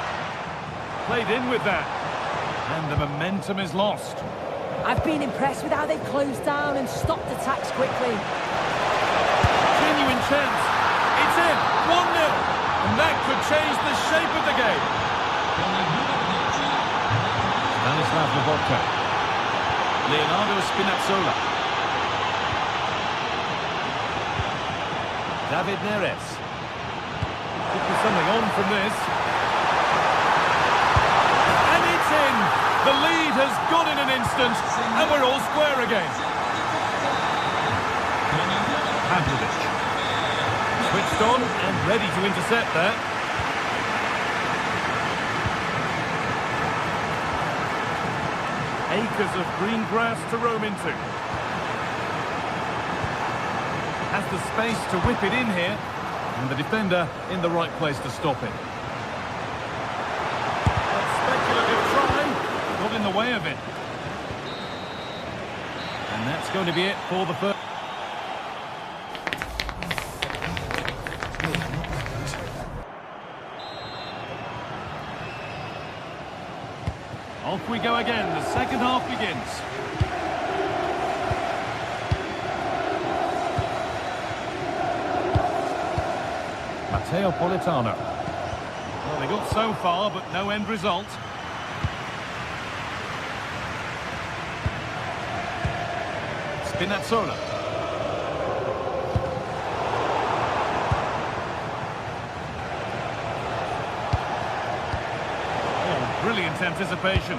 Played in with that. And the momentum is lost. I've been impressed with how they've closed down and stopped attacks quickly. Genuine chance. It's in. 1-0. And that could change the shape of the game. Stanislav Lobotka. Leonardo Spinazzola. David Neres. Could be something on from this. And it's in. The lead has gone in an instant, and we're all square again. Pavlovic. Switched on and ready to intercept there. Acres of green grass to roam into. Has the space to whip it in here, and the defender in the right place to stop it. A speculative try, got in the way of it. And that's going to be it for the first. Off we go again, the second half begins. Matteo Politano. Well, they got so far, but no end result. Spinazzola. Oh, brilliant anticipation.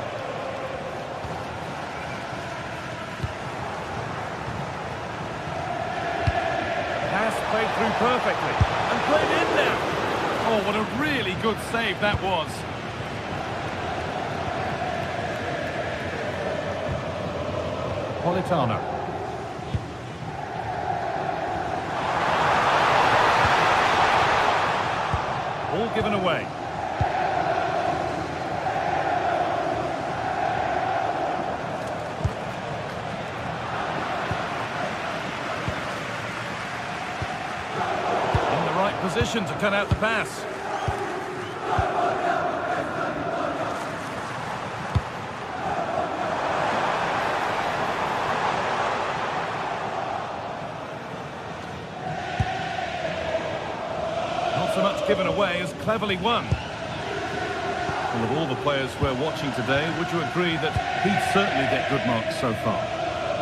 Pass played through perfectly. And played in there. Oh, what a really good save that was. Politano. All given away. Position to cut out the pass. Not so much given away as cleverly won. Well, of all the players we're watching today, would you agree that he'd certainly get good marks so far?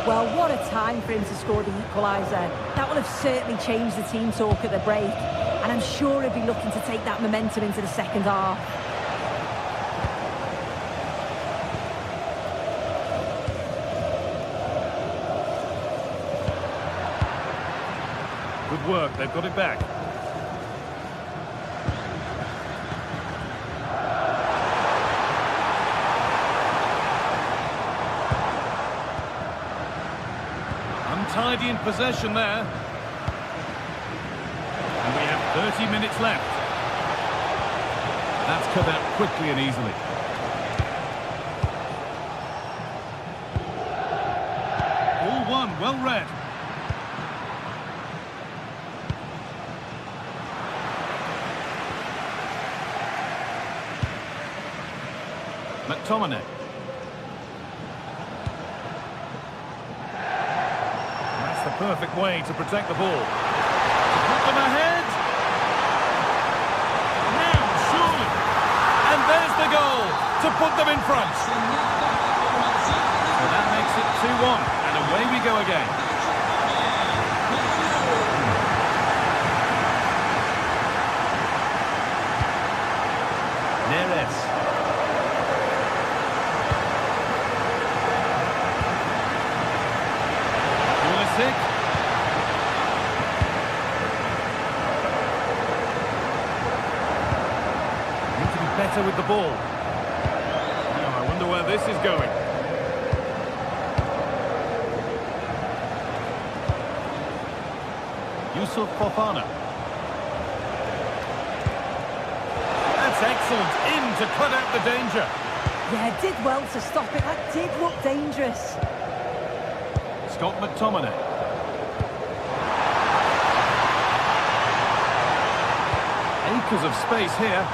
Well, what a time for him to score the equaliser. That will have certainly changed the team talk at the break. And I'm sure he'll be looking to take that momentum into the second half. Good work, they've got it back. Untidy in possession there. 30 minutes left. That's cut out quickly and easily. All one, well read. McTominay. That's the perfect way to protect the ball. To put them ahead. There's the goal to put them in front. So that makes it 2-1, and away we go again. Neres. Pulisic. Better with the ball. Now, I wonder where this is going. Yusuf Fofana. That's excellent. In to cut out the danger. Yeah, did well to stop it. That did look dangerous. Scott McTominay. Acres of space here.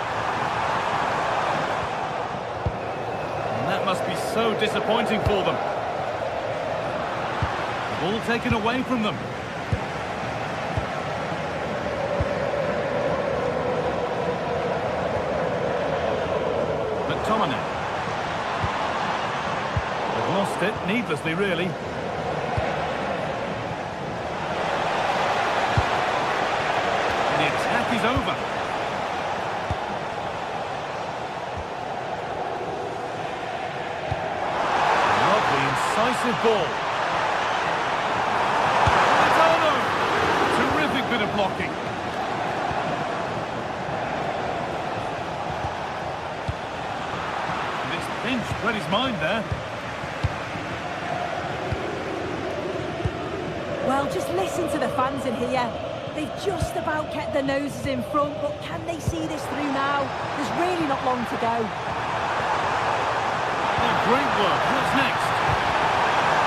so disappointing for them. The ball taken away from them. McTominay. They've lost it, needlessly really. And the attack is over. Decisive ball. Terrific bit of blocking. And it's pinched, read his mind there. Well, just listen to the fans in here. They've just about kept their noses in front, but can they see this through now? There's really not long to go. Oh, great work. What's next?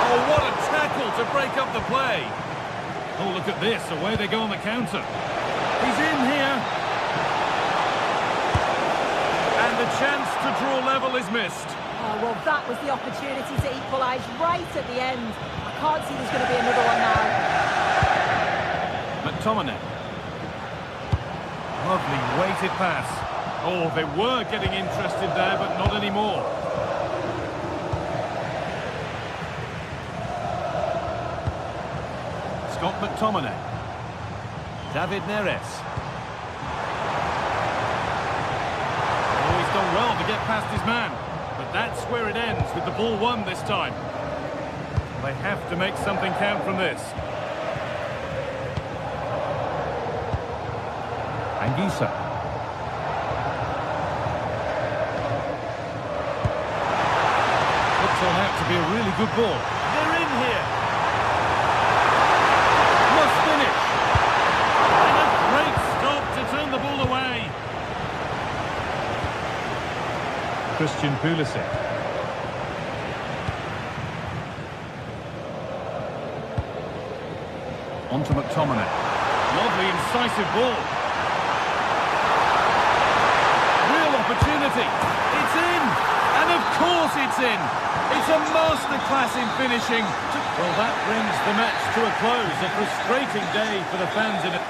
Oh, what a tackle to break up the play. Oh, look at this. Away they go on the counter. He's in here. And the chance to draw level is missed. Oh, well, that was the opportunity to equalise right at the end. I can't see there's going to be another one now. McTominay. Lovely weighted pass. Oh, they were getting interested there, but not anymore. Scott McTominay. David Neres. Oh, he's done well to get past his man. But that's where it ends, with the ball won this time. They have to make something count from this. Anguissa. Looks all out to be a really good ball. They're in here. Must finish. And a great stop to turn the ball away. Christian Pulisic. On to McTominay. Lovely incisive ball. Real opportunity. It's in. And of course it's in. It's a masterclass in finishing. Well, that brings the match to a close. A frustrating day for the fans in it.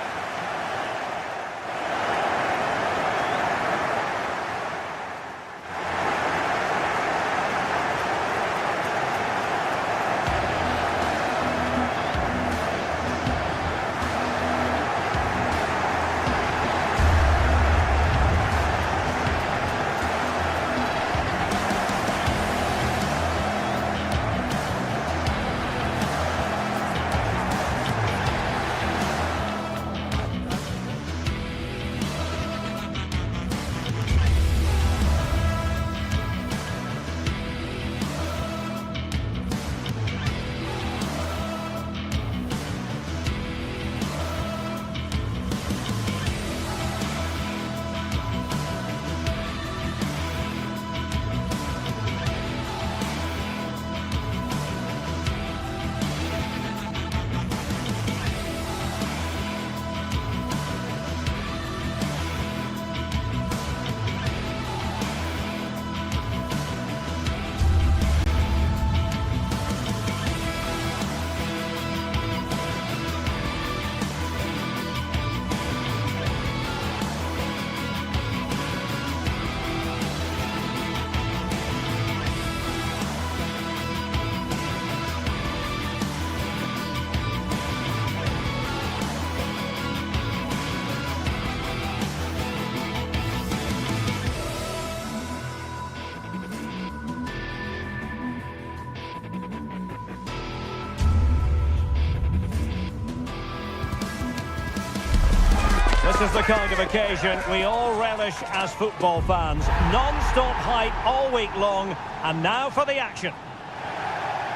This is the kind of occasion we all relish as football fans. Non-stop hype all week long, and now for the action.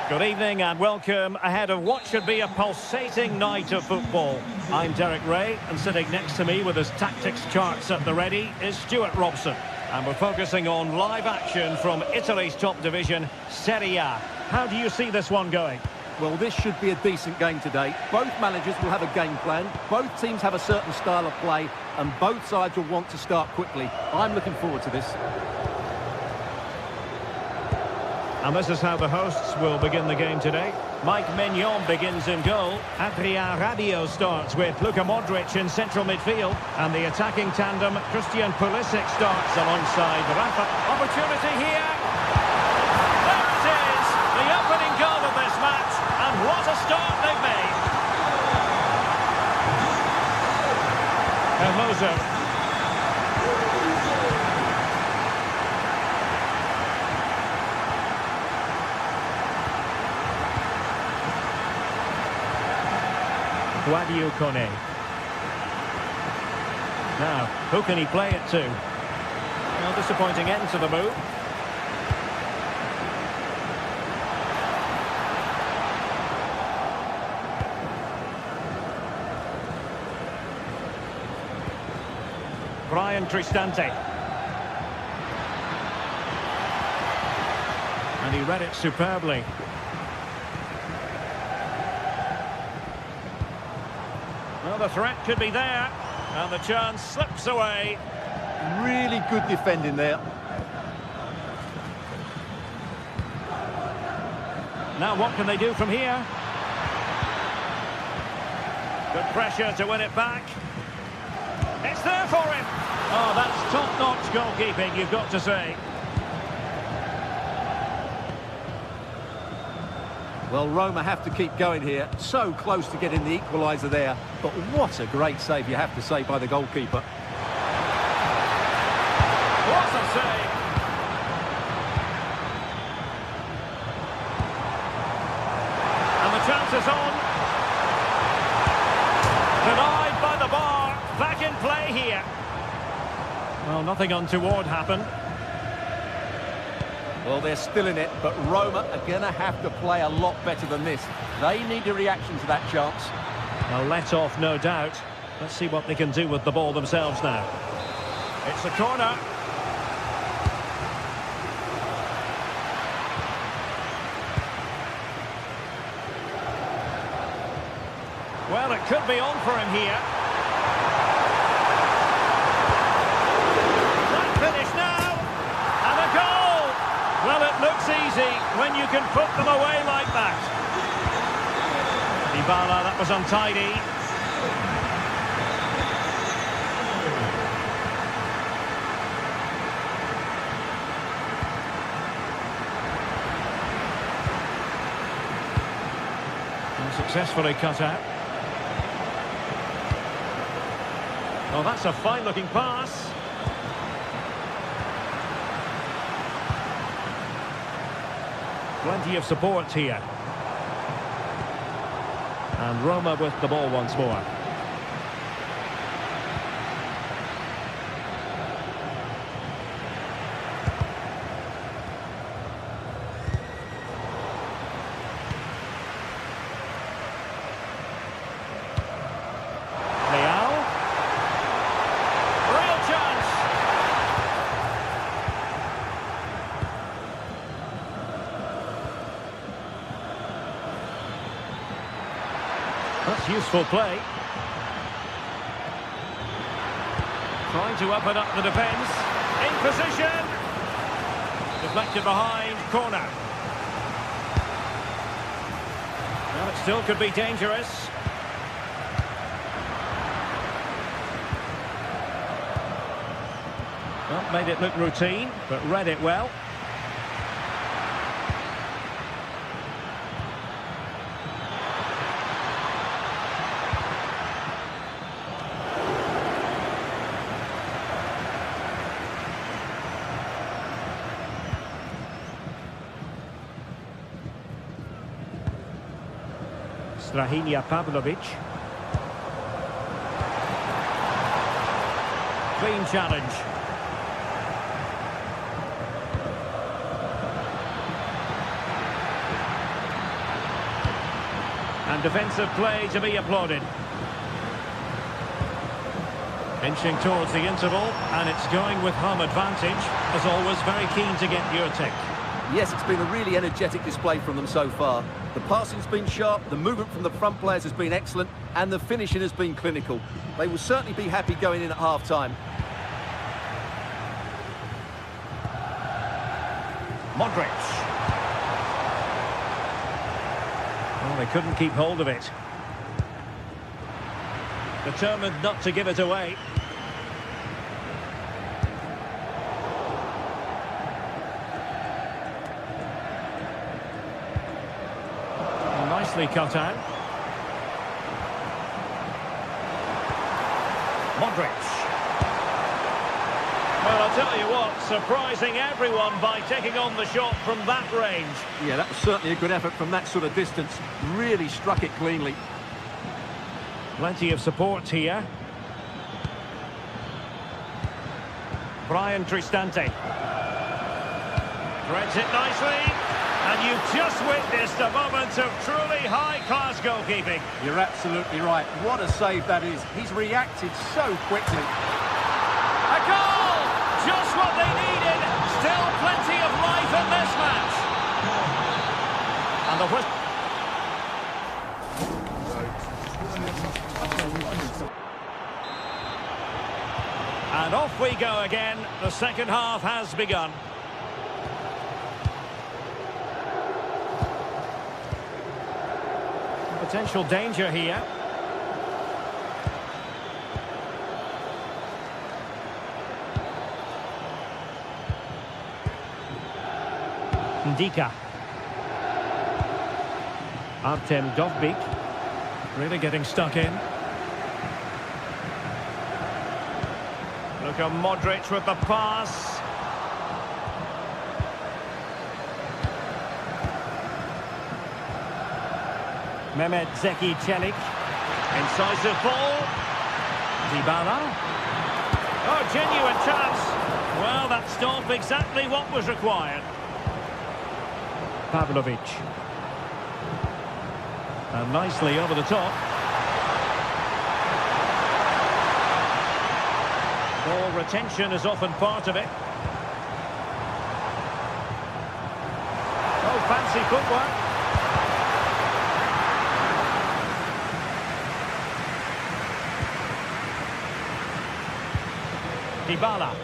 Good evening and welcome ahead of what should be a pulsating night of football. I'm Derek Ray, and sitting next to me with his tactics charts at the ready is Stuart Robson. And we're focusing on live action from Italy's top division, Serie A. How do you see this one going? Well, this should be a decent game today. Both managers will have a game plan. Both teams have a certain style of play, and both sides will want to start quickly. I'm looking forward to this. And this is how the hosts will begin the game today. Mike Maignan begins in goal. Adrien Rabiot starts with Luka Modric in central midfield. And the attacking tandem, Christian Pulisic, starts alongside Rafa. Opportunity here. There it is! The opening goal of this match. And what a start they've made. Hermoso. Kone. Now, who can he play it to? Well, disappointing end to the move. Brian Cristante. And he read it superbly. Well, the threat could be there, and the chance slips away. Really good defending there. Now what can they do from here? Good pressure to win it back. It's there for him. Oh, that's top-notch goalkeeping, you've got to say. Well, Roma have to keep going here. So close to getting the equaliser there. But what a great save, you have to say, by the goalkeeper. What a save! And the chance is on. Denied by the bar. Back in play here. Well, nothing untoward happened. Well, they're still in it, but Roma are going to have to play a lot better than this. They need a reaction to that chance. A let-off, no doubt. Let's see what they can do with the ball themselves now. It's a corner. Well, it could be on for him here. That finish now. And a goal! Well, it looks easy when you can put them away like that. Dybala, that was untidy. And successfully cut out. Oh, that's a fine-looking pass. Plenty of support here. And Roma with the ball once more. Leao. Real chance. That's useful play. Trying to open up the defence. In position. Deflected behind. Corner. Well, it still could be dangerous. Well, made it look routine, but read it well. Strahinja Pavlovic. Clean challenge. And defensive play to be applauded. Inching towards the interval, and it's going with home advantage. As always, very keen to get your take. Yes, it's been a really energetic display from them so far. The passing's been sharp, the movement from the front players has been excellent, and the finishing has been clinical. They will certainly be happy going in at half-time. Modric. Oh, they couldn't keep hold of it. Determined not to give it away. Nicely cut out. Modric. Well, I'll tell you what, surprising everyone by taking on the shot from that range. Yeah, that was certainly a good effort from that sort of distance. Really struck it cleanly. Plenty of support here. Brian Cristante. Threads it nicely. And you've just witnessed a moment of truly high-class goalkeeping. You're absolutely right. What a save that is. He's reacted so quickly. A goal! Just what they needed. Still plenty of life in this match. And the whistle. And off we go again. The second half has begun. Potential danger here. Ndika. Artem Dovbyk. Really getting stuck in. Look at Modric with the pass. Mehmet Zeki Çelik. Incisive ball. Dybala. Oh, genuine chance. Well, that stopped exactly what was required. Pavlovic. And nicely over the top. Ball retention is often part of it. Oh, fancy footwork. Dybala.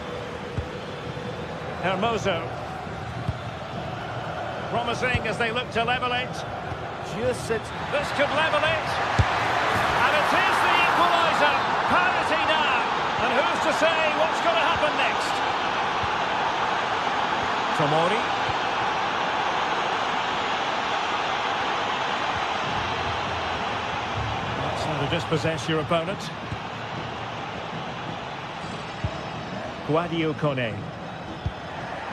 Hermoso. Promising as they look to level it. Just it. This could level it. And it is the equaliser. Parity now. And who's to say what's going to happen next? Tomori. That's how to dispossess your opponent. Guadio Kone.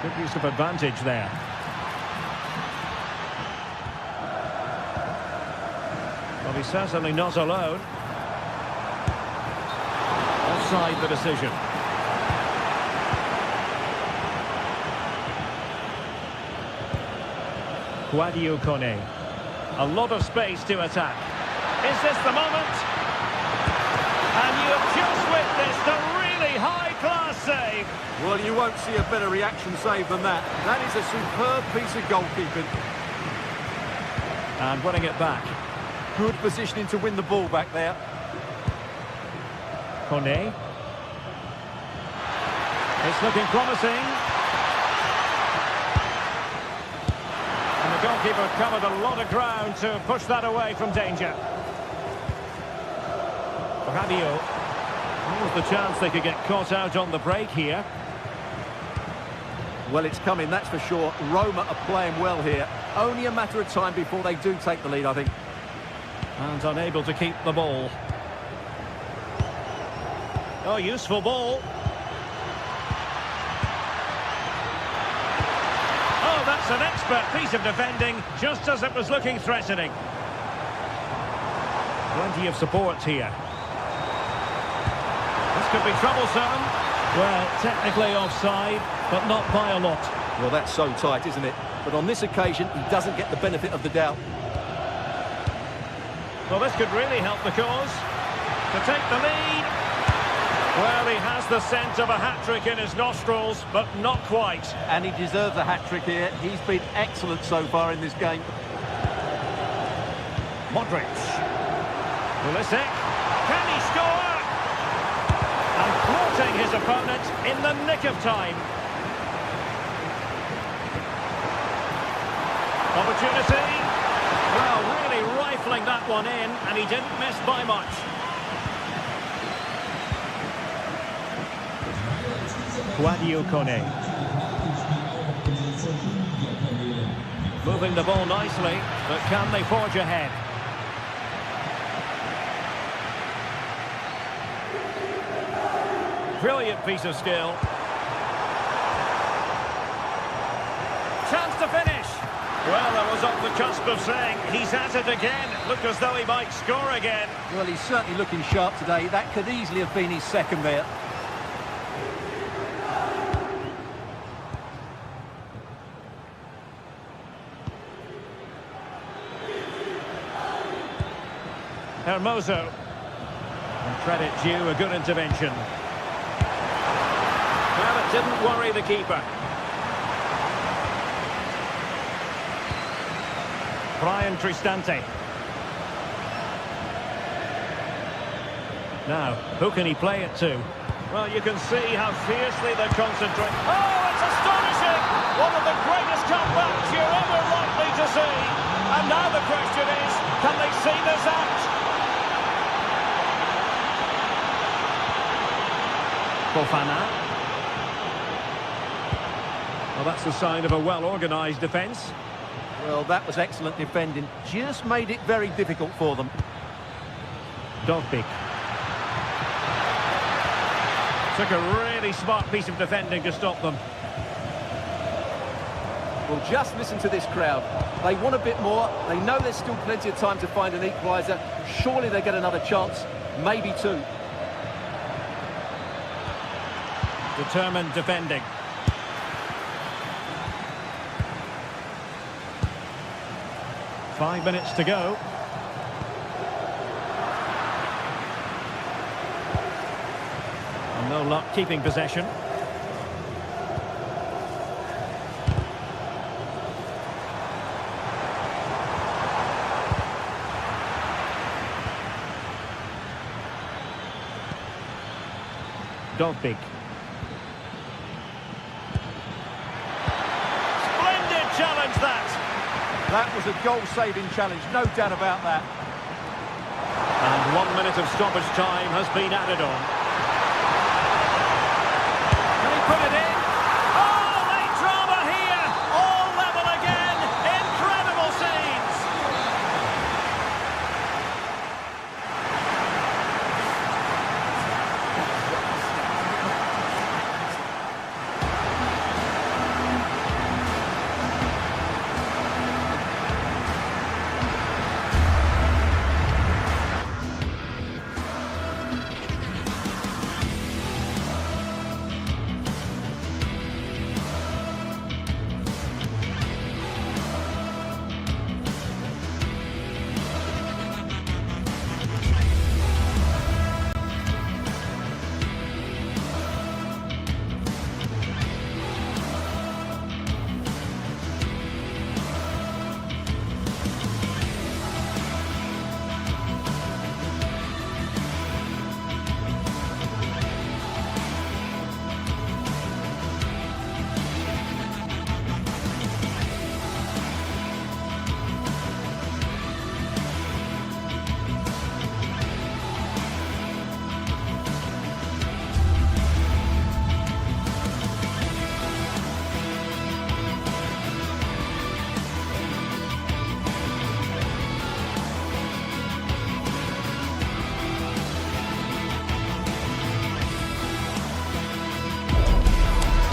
Good use of advantage there. Well, he's certainly not alone. Offside the decision. Guadio Kone. A lot of space to attack. Is this the moment? And you have just witnessed a really high-class save. Well, you won't see a better reaction save than that. That is a superb piece of goalkeeping. And winning it back. Good positioning to win the ball back there. Kone. It's looking promising. And the goalkeeper covered a lot of ground to push that away from danger. Rabiot. What was the chance they could get caught out on the break here? Well, it's coming, that's for sure. Roma are playing well here. Only a matter of time before they do take the lead, I think. And unable to keep the ball. Oh, useful ball. Oh, that's an expert piece of defending, just as it was looking threatening. Plenty of support here. This could be troublesome. Well, technically offside, but not by a lot. Well, that's so tight, isn't it? But on this occasion, he doesn't get the benefit of the doubt. Well, this could really help the cause. To take the lead. Well, he has the scent of a hat-trick in his nostrils, but not quite. And he deserves a hat-trick here. He's been excellent so far in this game. Modric. Pulisic. Can he score? And thwarting his opponent in the nick of time. Opportunity. Well, really right one in, and he didn't miss by much. Kone. Moving the ball nicely, but can they forge ahead? Brilliant piece of skill. Chance to finish. Well, I was on the cusp of saying he's at it again. Looked as though he might score again. Well, he's certainly looking sharp today. That could easily have been his second there. Hermoso. And credit due, a good intervention. Well, it didn't worry the keeper. Brian Cristante. Now, who can he play it to? Well, you can see how fiercely they concentrate. Oh, it's astonishing! One of the greatest comebacks you're ever likely to see. And now the question is, can they see this out? Fofana. Well, that's the sign of a well-organised defence. Well, that was excellent defending. Just made it very difficult for them. Dovbik. Took a really smart piece of defending to stop them. Well, just listen to this crowd. They want a bit more. They know there's still plenty of time to find an equaliser. Surely they get another chance. Maybe two. Determined defending. Five minutes to go. And no luck keeping possession. Dovbik. Splendid challenge that. That was a goal-saving challenge, no doubt about that. And 1 minute of stoppage time has been added on. Can he put it in? Oh, late drama here! All level again! Incredible scenes!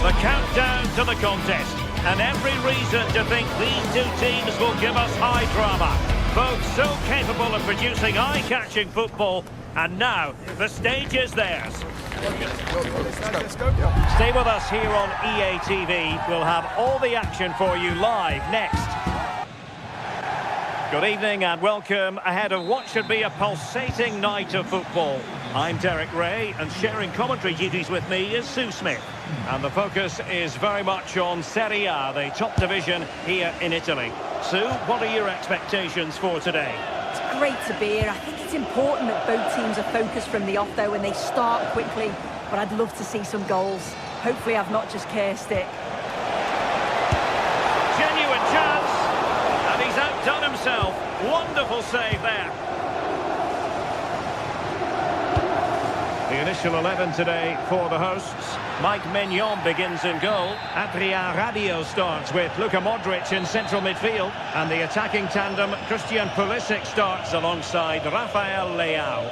The countdown to the contest, and every reason to think these two teams will give us high drama. Both so capable of producing eye-catching football, and now the stage is theirs. Stay with us here on EA TV. We'll have all the action for you live next. Good evening and welcome ahead of what should be a pulsating night of football. I'm Derek Ray, and sharing commentary duties with me is Sue Smith. And the focus is very much on Serie A, the top division here in Italy. Sue, what are your expectations for today? It's great to be here. I think it's important that both teams are focused from the off, though, and they start quickly. But I'd love to see some goals. Hopefully I've not just cursed it. Genuine chance, and he's outdone himself. Wonderful save there. The initial 11 today for the hosts. Mike Maignan begins in goal. Adrien Rabiot starts with Luka Modric in central midfield. And the attacking tandem, Christian Pulisic, starts alongside Rafael Leao.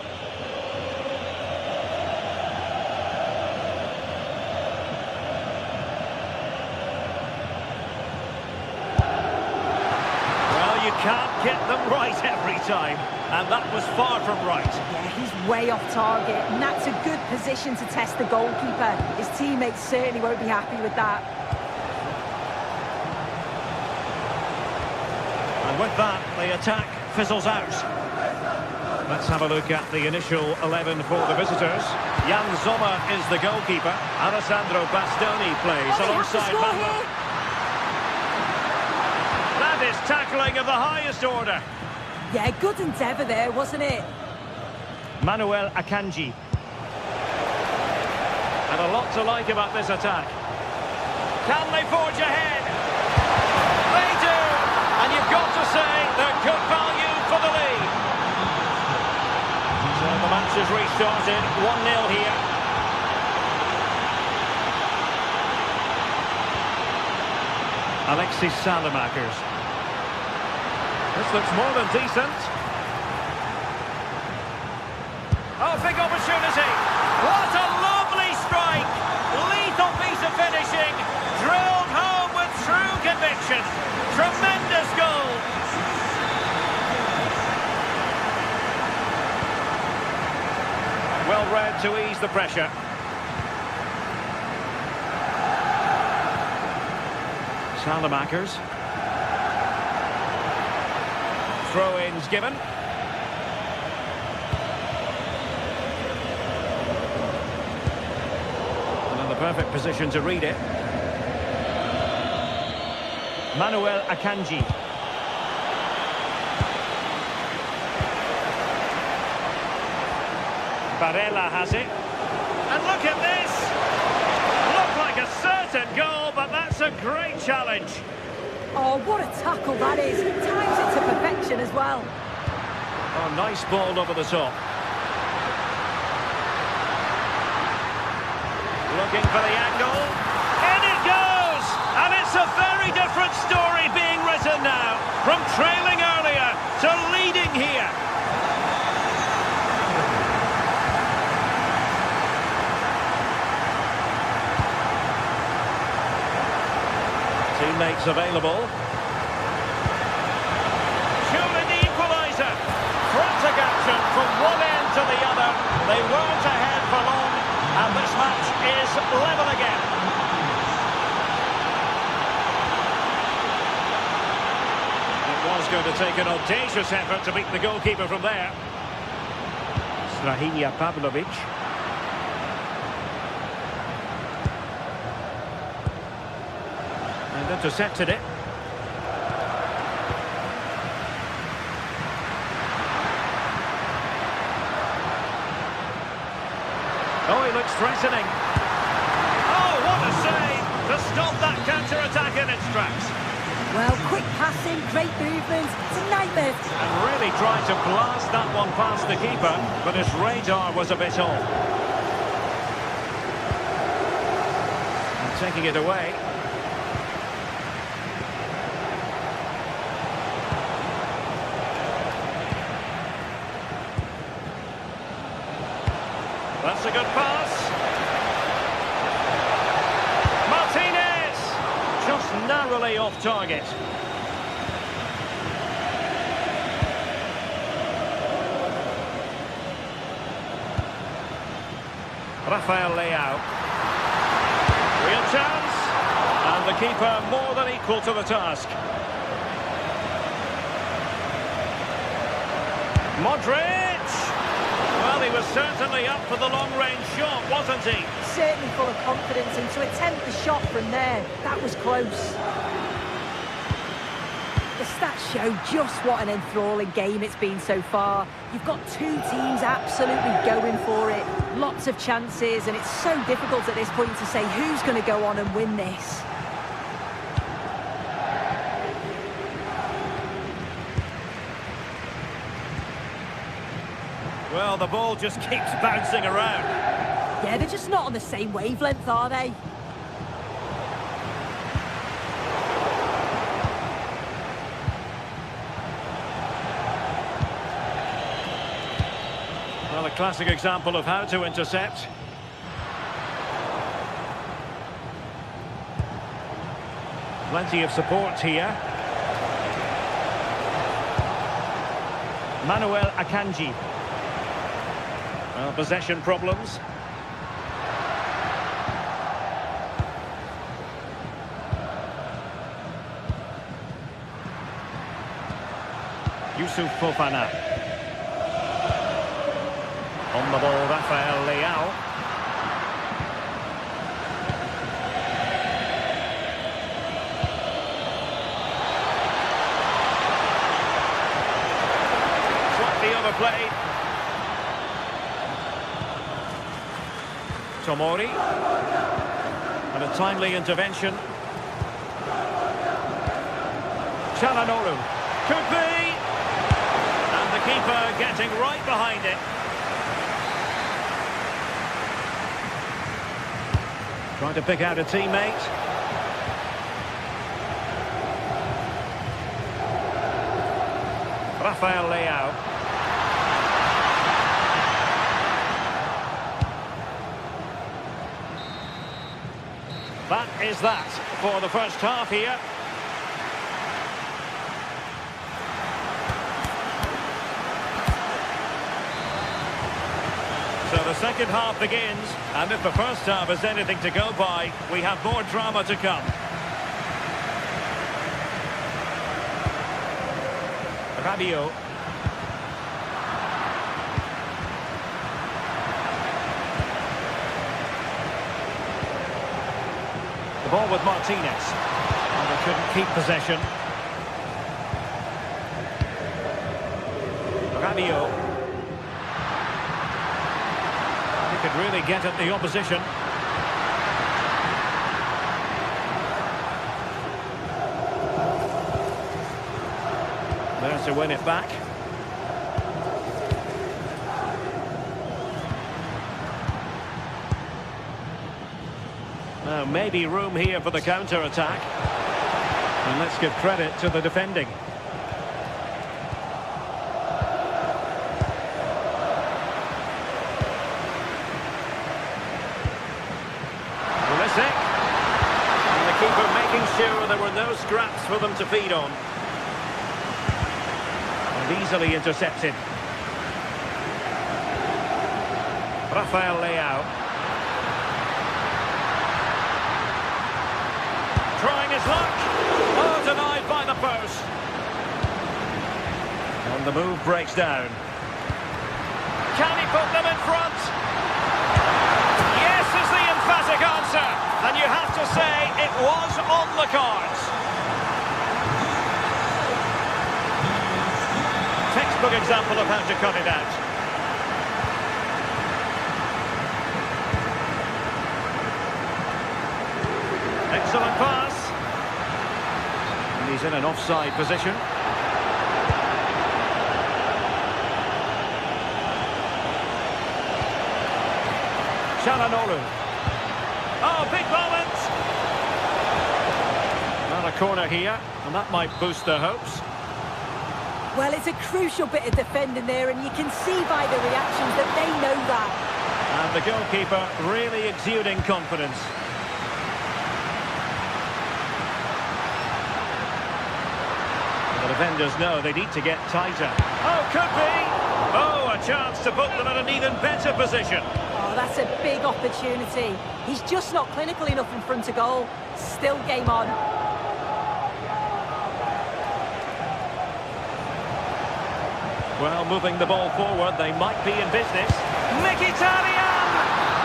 You can't get them right every time, and that was far from right. Yeah, he's way off target, and that's a good position to test the goalkeeper. His teammates certainly won't be happy with that. And with that, the attack fizzles out. Let's have a look at the initial 11 for the visitors. Jan Sommer is the goalkeeper. Alessandro Bastoni plays alongside Manuel. That is tackling of the highest order. Yeah, good endeavour there, wasn't it? Manuel Akanji. And a lot to like about this attack. Can they forge ahead? They do! And you've got to say they're good value for the lead. So the match has restarted, 1-0 here. Alexis Salamakers. This looks more than decent. Oh, big opportunity. What a lovely strike. Lethal piece of finishing. Drilled home with true conviction. Tremendous goal. Well read to ease the pressure. Salamakers. Throw-ins given. And in the perfect position to read it. Manuel Akanji. Barella has it. And look at this! Looked like a certain goal, but that's a great challenge. Oh, what a tackle that is. Times it to perfection as well. Oh, nice ball over the top. Looking for the angle. In it goes! And it's a very different story being written now. From trailing earlier to leading here. Teammates available. Surely the equaliser. Frantic action from one end to the other. They weren't ahead for long, and this match is level again. It was going to take an audacious effort to beat the goalkeeper from there. Strahinja Pavlovic. And intercepted it. Oh, he looks threatening. Oh, what a save to stop that counter-attack in its tracks. Well, quick passing, great movement. It's a nightmare. And really tried to blast that one past the keeper, but his radar was a bit off. And taking it away. That's a good pass. Martinez! Just narrowly off target. Rafael Leao. Real chance. And the keeper more than equal to the task. Modric! Well, he was certainly up for the long-range shot, wasn't he? Certainly full of confidence, and to attempt the shot from there, that was close. The stats show just what an enthralling game it's been so far. You've got two teams absolutely going for it. Lots of chances, and it's so difficult at this point to say who's going to go on and win this. Well, the ball just keeps bouncing around. Yeah, they're just not on the same wavelength, are they? Well, a classic example of how to intercept. Plenty of support here. Manuel Akanji. Well, possession problems. Yusuf Fofana. On the ball, Rafael Leao. Slightly overplayed. Tomori. And a timely intervention. Çalhanoğlu. Could be! And the keeper getting right behind it. Trying to pick out a teammate. Rafael Leao. That is that for the first half here. So the second half begins, and if the first half is anything to go by, we have more drama to come. Rabiot. The ball with Martinez. And they couldn't keep possession. Rabiot. He could really get at the opposition. There to win it back. Now maybe room here for the counter-attack. And let's give credit to the defending. And the keeper making sure there were no scraps for them to feed on. And easily intercepted. Rafael Leao. Trying his luck. Oh, denied by the post. And the move breaks down. Can he put them in front? Yes is the emphatic answer. And you have to say it was on the cards. Textbook example of how to cut it out. Excellent pass. And he's in an offside position. Çalhanoğlu. Oh, big moment! Not a corner here, and that might boost their hopes. Well, it's a crucial bit of defending there, and you can see by the reactions that they know that. And the goalkeeper really exuding confidence. The defenders know they need to get tighter. Oh, could be! Oh, a chance to put them in an even better position. Oh, that's a big opportunity. He's just not clinical enough in front of goal. Still game on. Well, moving the ball forward, they might be in business. Mkhitaryan!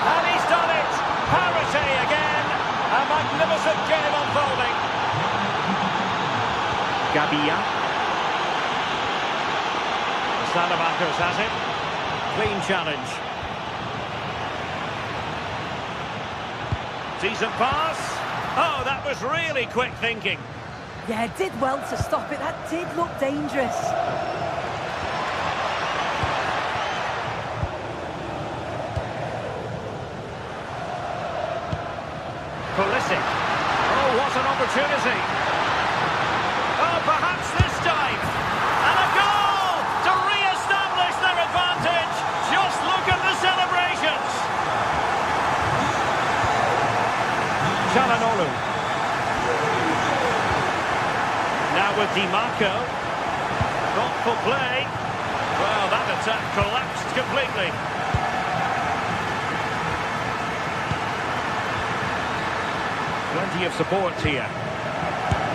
And he's done it! Parity again! A magnificent game unfolding. Gabia. Salamakers has it. Clean challenge. Decent pass. Oh, that was really quick thinking. Yeah, did well to stop it. That did look dangerous. Pulisic. Oh, what an opportunity. Oh, perhaps this time. And a goal to re-establish their advantage. Just look at the celebrations. Çalhanoğlu. Now with Di Marco. Thoughtful play. Well, that attack collapsed completely. Plenty of support here.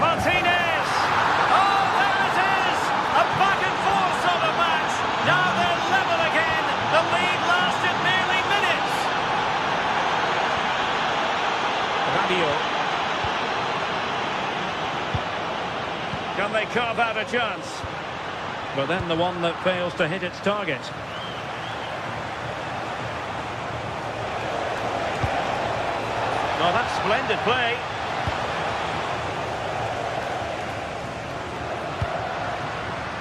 Martinez! Oh, there it is! A back and forth sort of match. Now they're level again. The lead lasted nearly minutes. Rabiot. Can they carve out a chance? But then the one that fails to hit its target. Oh, that's splendid play.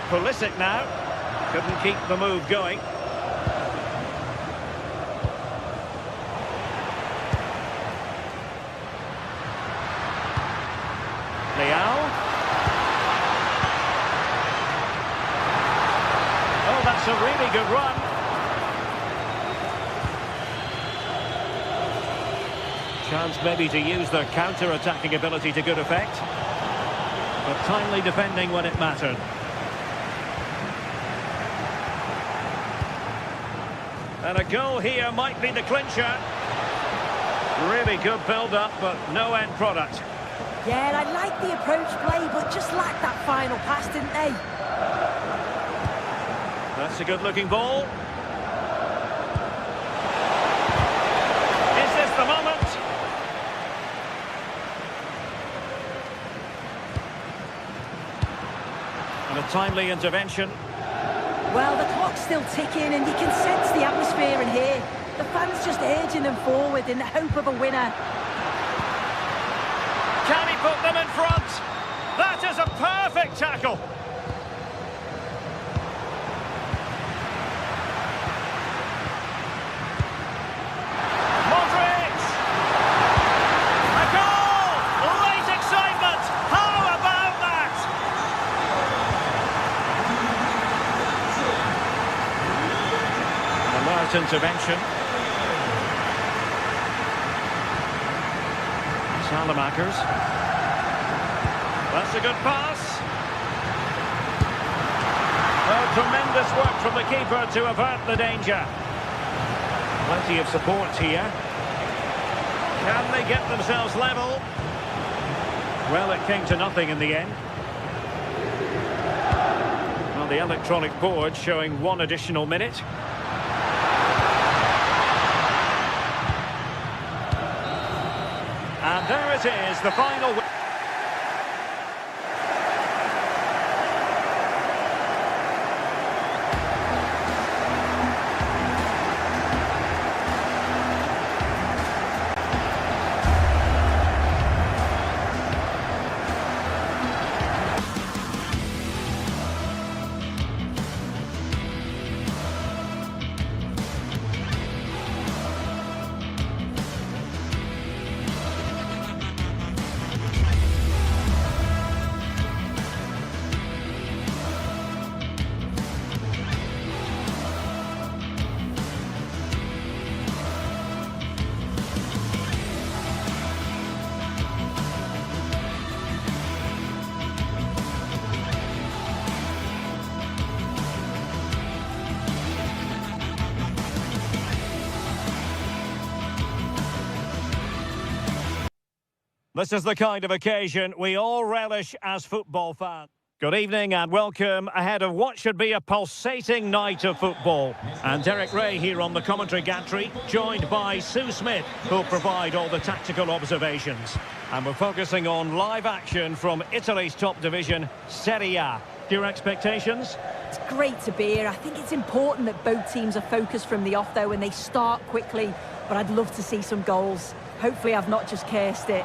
Pulisic now. Couldn't keep the move going. Leao. Oh, that's a really good run. Chance maybe to use their counter-attacking ability to good effect. But timely defending when it mattered. And a goal here might be the clincher. Really good build-up, but no end product. Yeah, and I like the approach play, but just lacked that final pass, didn't they? That's a good-looking ball. Is this the moment? And a timely intervention. Well, the clock's still ticking, and you can sense the atmosphere in here. The fans just urging them forward in the hope of a winner. Can he put them in front? That is a perfect tackle. Modric! A goal! Late excitement! How about that? Alert intervention. Salamakers. That's a good pass. Oh, tremendous work from the keeper to avert the danger. Plenty of support here. Can they get themselves level? Well, it came to nothing in the end. Well, the electronic board showing one additional minute. And there it is, the final. This is the kind of occasion we all relish as football fans. Good evening and welcome ahead of what should be a pulsating night of football. And Derek Ray here on the commentary gantry, joined by Sue Smith, who'll provide all the tactical observations. And we're focusing on live action from Italy's top division, Serie A. Your expectations? It's great to be here. I think it's important that both teams are focused from the off, though, and they start quickly. But I'd love to see some goals. Hopefully I've not just cursed it.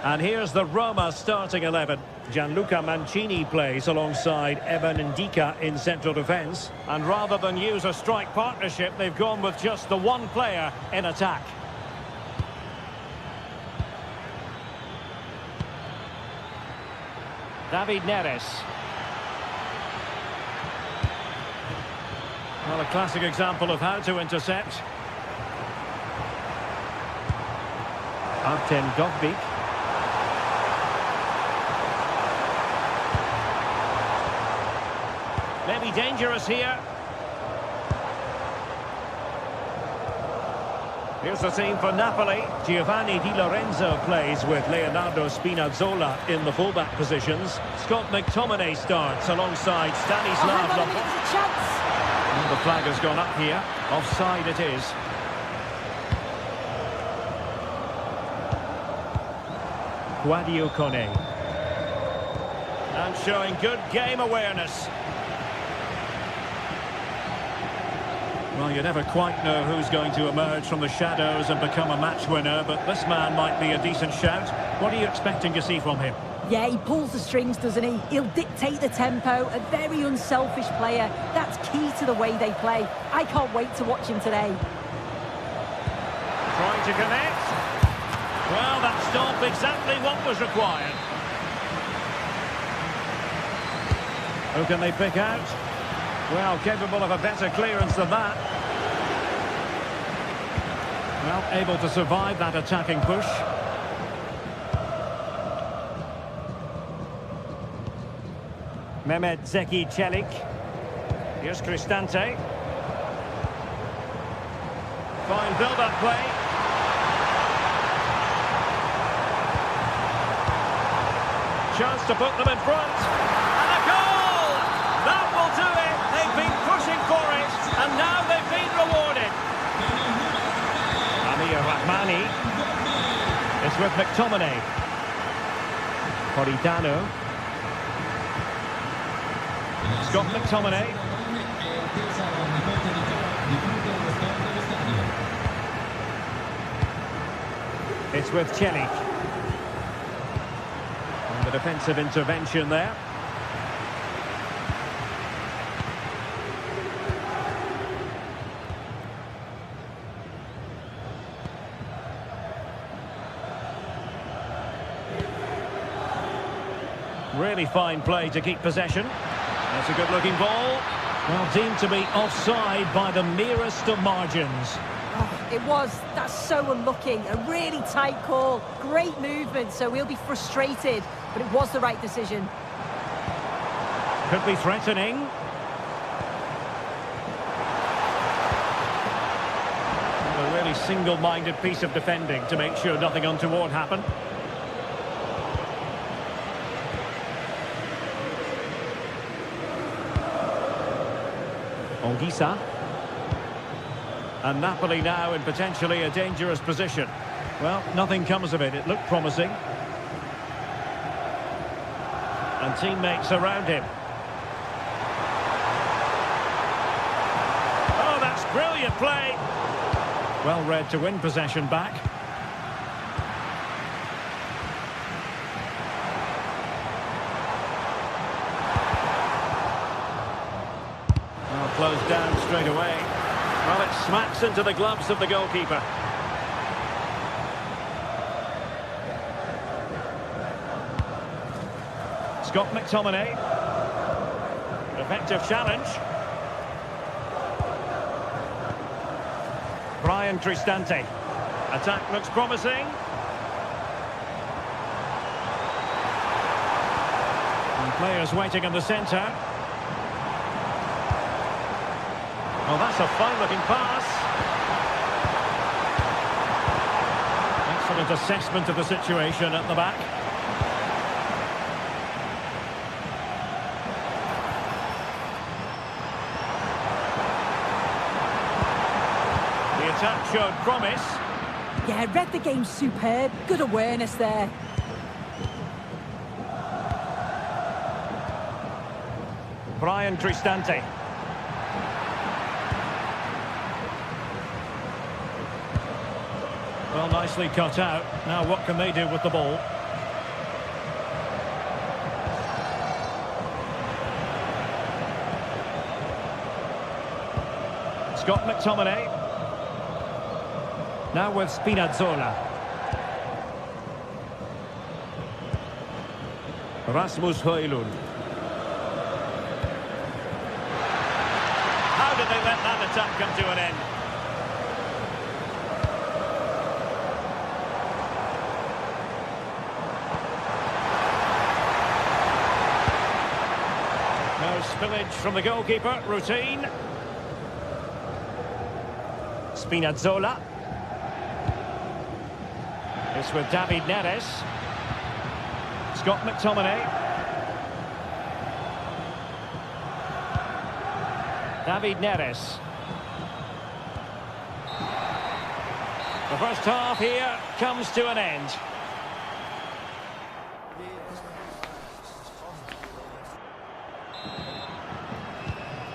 And here's the Roma starting 11. Gianluca Mancini plays alongside Evan Ndika in central defence. And rather than use a strike partnership, they've gone with just the one player in attack. David Neres. Well, a classic example of how to intercept. Artem Dovbyk. Maybe dangerous here. Here's the team for Napoli. Giovanni Di Lorenzo plays with Leonardo Spinazzola in the fullback positions. Scott McTominay starts alongside Stanislav Lopez. The flag has gone up here. Offside it is. Guadio Kone. And showing good game awareness. Well, you never quite know who's going to emerge from the shadows and become a match winner, but this man might be a decent shout. What are you expecting to see from him? Yeah, he pulls the strings, doesn't he? He'll dictate the tempo, a very unselfish player. That's key to the way they play. I can't wait to watch him today. Trying to connect. Well, that stopped exactly what was required. Who can they pick out? Well, capable of a better clearance than that. Well, able to survive that attacking push. Mehmet Zeki Çelik. Here's Cristante. Fine build-up play. Chance to put them in front. And a goal! That will do it. They've been pushing for it, and now they've been rewarded. Amir Rahmani. It's with McTominay. Politano. Scott McTominay. It's with Çelik. And the defensive intervention there. Really fine play to keep possession. That's a good-looking ball. Well, deemed to be offside by the merest of margins. Oh, it was. That's so unlucky. A really tight call. Great movement, so he'll be frustrated. But it was the right decision. Could be threatening. A really single-minded piece of defending to make sure nothing untoward happened. Ongisa. And Napoli now in potentially a dangerous position. Well, nothing comes of it. It looked promising. And teammates around him. Oh, that's brilliant play. Well read to win possession back. Closed down straight away. Well, it smacks into the gloves of the goalkeeper. Scott McTominay. Effective challenge. Brian Cristante. Attack looks promising. And players waiting in the centre. Well, that's a fine-looking pass. Excellent assessment of the situation at the back. The attack showed promise. Yeah, read the game superb. Good awareness there. Brian Cristante. Well, nicely cut out. Now what can they do with the ball? Scott McTominay. Now with Spinazzola. Rasmus Højlund. How did they let that attack come to an end? No spillage from the goalkeeper. Routine. Spinazzola. It's with David Neres. Scott McTominay. David Neres. The first half here comes to an end.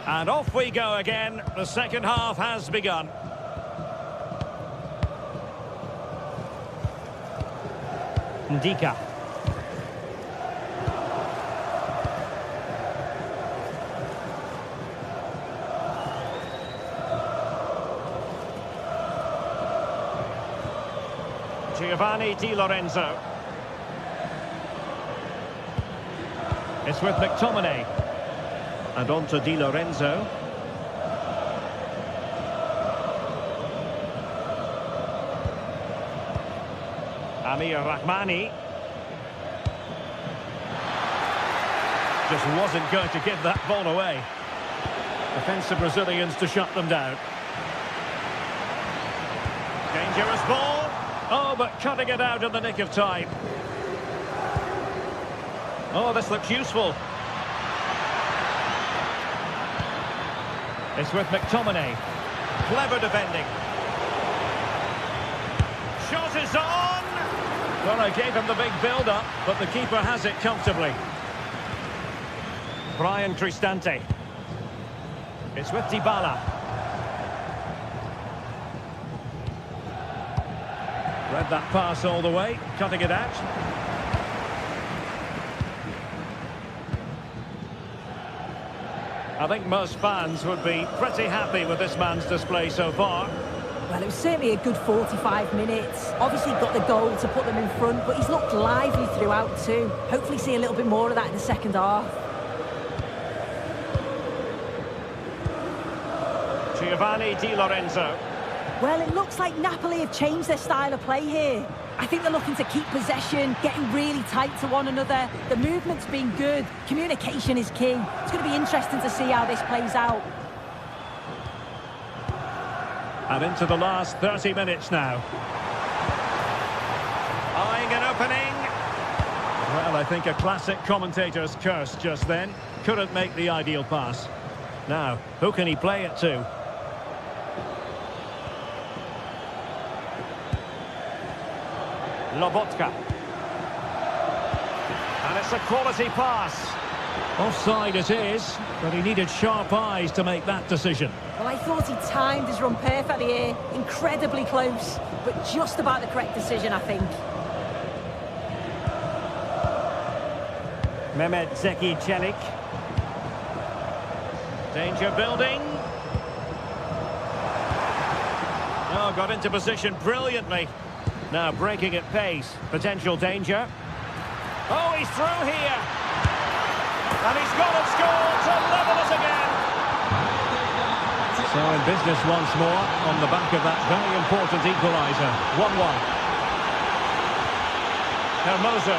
And off we go again. The second half has begun. Ndika. Giovanni Di Lorenzo. It's with McTominay. And on to Di Lorenzo. Amir Rahmani. Just wasn't going to give that ball away. Defensive Brazilians to shut them down. Dangerous ball. Oh, but cutting it out in the nick of time. Oh, this looks useful. It's with McTominay. Clever defending. Shot is on! Well, I gave him the big build-up, but the keeper has it comfortably. Brian Cristante. It's with Dybala. Read that pass all the way, cutting it out. I think most fans would be pretty happy with this man's display so far. Well, it was certainly a good 45 minutes. Obviously got the goal to put them in front, but he's looked lively throughout too. Hopefully see a little bit more of that in the second half. Giovanni Di Lorenzo. Well, it looks like Napoli have changed their style of play here. I think they're looking to keep possession, getting really tight to one another. The movement's been good. Communication is key. It's going to be interesting to see how this plays out. And into the last 30 minutes now. Eyeing an opening. Well, I think a classic commentator's curse just then. Couldn't make the ideal pass. Now, who can he play it to? Lobotka. And it's a quality pass. Offside it is, but he needed sharp eyes to make that decision. Well, I thought he timed his run perfectly here. Incredibly close, but just about the correct decision, I think. Mehmet Zeki Çelik. Danger building. Oh, got into position brilliantly. Now breaking at pace. Potential danger. Oh, he's through here. And he's got it scored to level it again. So in business once more on the back of that very important equaliser. 1-1. Hermoso.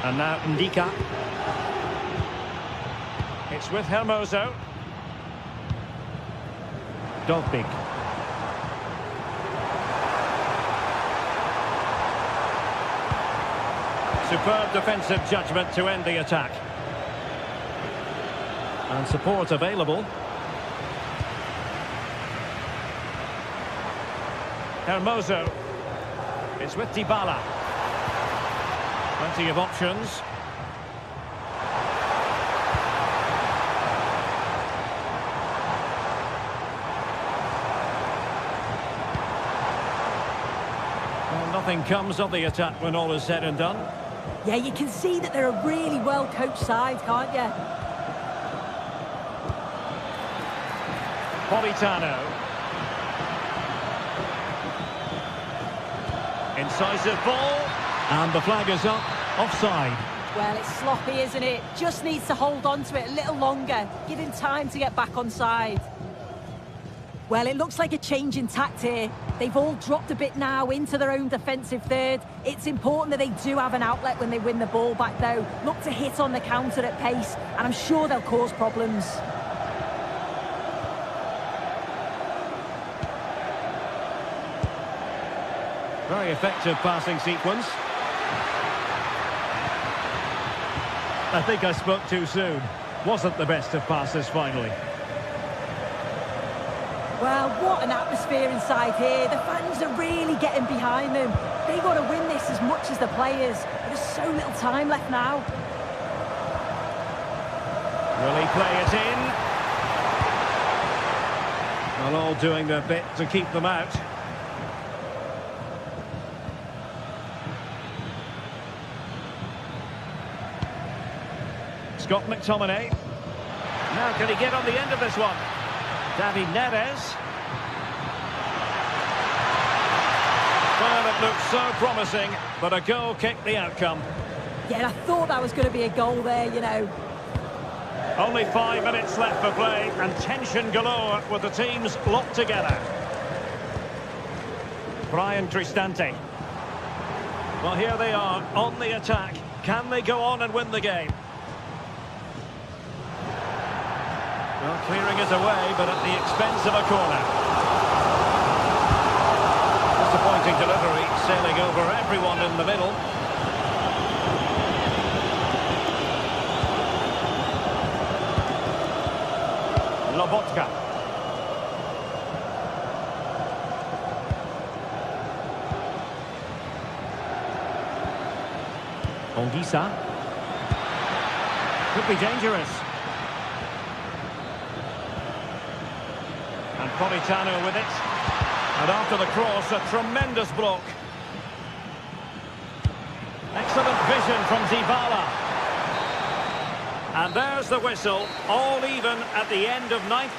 And now Ndika. It's with Hermoso. Dovbik. Superb defensive judgment to end the attack. And support available. Hermoso. It's with Dybala. Plenty of options. Well, nothing comes of the attack when all is said and done. Yeah, you can see that they're a really well-coached side, can't you? Politano. Incisive ball. And the flag is up, offside. Well, it's sloppy, isn't it? Just needs to hold on to it a little longer. Give him time to get back on side. Well, it looks like a change in tact here. They've all dropped a bit now into their own defensive third. It's important that they do have an outlet when they win the ball back, though. Look to hit on the counter at pace, and I'm sure they'll cause problems. Very effective passing sequence. I think I spoke too soon. Wasn't the best of passes finally. Well, what an atmosphere inside here. The fans are really getting behind them. They've got to win this as much as the players. There's so little time left now. Will he play it in? Well, all doing their bit to keep them out. Scott McTominay. Now can he get on the end of this one? David Neres. Well, it looked so promising, but a goal kicked the outcome. Yeah, I thought that was going to be a goal there, you know. Only 5 minutes left for play, and tension galore with the teams locked together. Brian Cristante. Well, here they are on the attack. Can they go on and win the game? Well, clearing it away, but at the expense of a corner. Disappointing delivery, sailing over everyone in the middle. Lobotka. Ongisa. Could be dangerous. And Politano with it. And after the cross, a tremendous block. Excellent vision from Dybala. And there's the whistle, all even at the end of 9th.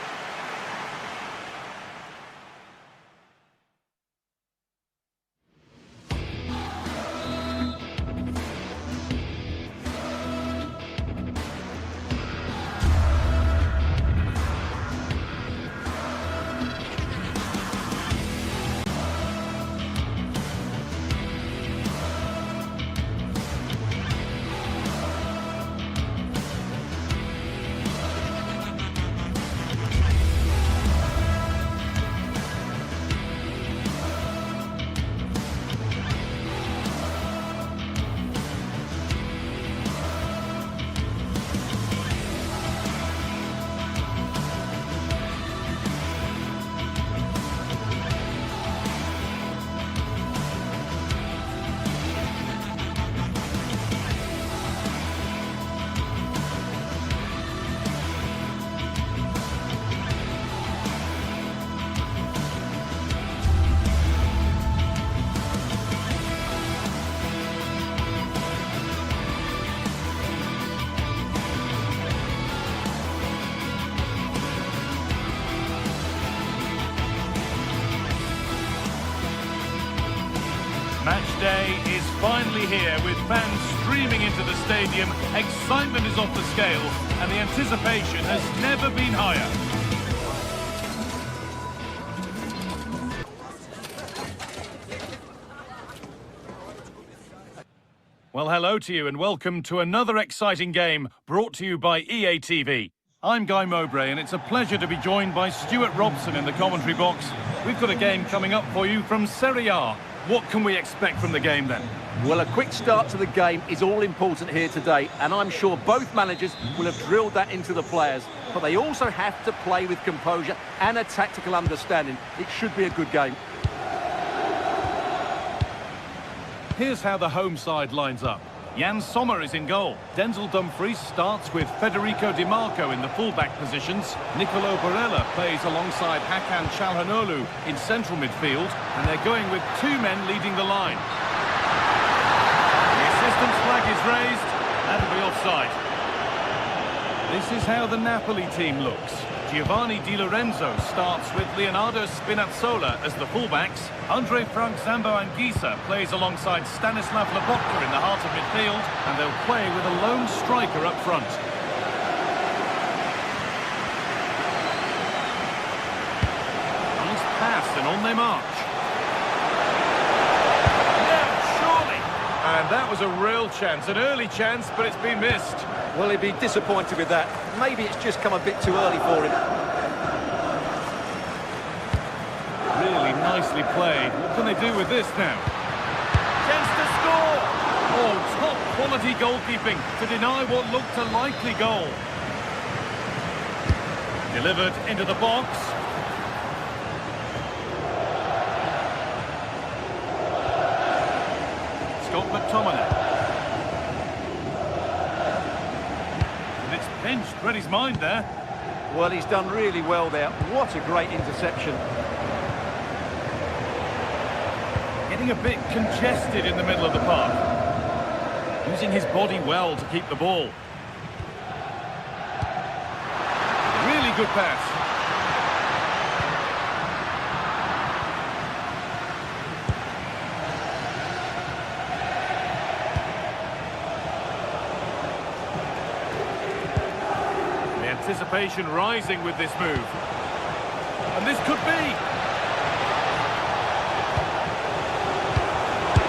Match day is finally here with fans streaming into the stadium. Excitement is off the scales and the anticipation has never been higher. Well, hello to you and welcome to another exciting game brought to you by EA TV. I'm Guy Mowbray and it's a pleasure to be joined by Stuart Robson in the commentary box. We've got a game coming up for you from Serie A. What can we expect from the game then? Well, a quick start to the game is all important here today, and I'm sure both managers will have drilled that into the players, but they also have to play with composure and a tactical understanding. It should be a good game. Here's how the home side lines up. Jan Sommer is in goal. Denzel Dumfries starts with Federico Di Marco in the full-back positions. Nicolo Barella plays alongside Hakan Çalhanoğlu in central midfield, and they're going with 2 men leading the line. The assistant's flag is raised. That'll be offside. This is how the Napoli team looks. Giovanni Di Lorenzo starts with Leonardo Spinazzola as the fullbacks. Andre Frank Zambo Anguissa plays alongside Stanislav Lobotka in the heart of midfield, and they'll play with a lone striker up front. Nice pass, and on they march. Now, surely! And that was a real chance, an early chance, but it's been missed. Well, he'd be disappointed with that. Maybe it's just come a bit too early for him. Really nicely played. What can they do with this now? Chance to score! Oh, top quality goalkeeping to deny what looked a likely goal. Delivered into the box. Scott McTominay. Pinched, read his mind there. Well, he's done really well there. What a great interception. Getting a bit congested in the middle of the park. Using his body well to keep the ball. Really good pass. Anticipation rising with this move. And this could be.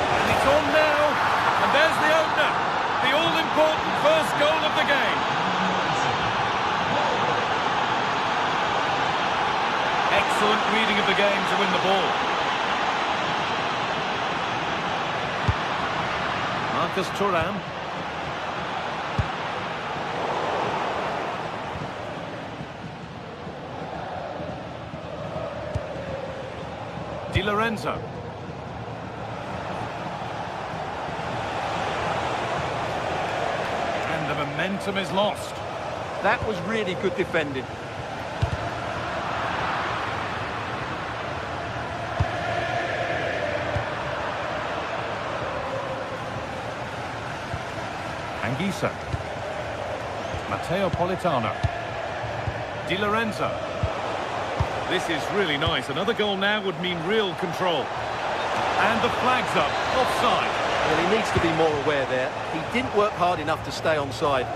And it's on now. And there's the opener. The all-important first goal of the game. Excellent reading of the game to win the ball. Marcus Thuram. Di Lorenzo. And the momentum is lost. That was really good defending. Anguissa. Matteo Politano. Di Lorenzo. This is really nice. Another goal now would mean real control. And the flag's up. Offside. Well, he needs to be more aware there. He didn't work hard enough to stay onside.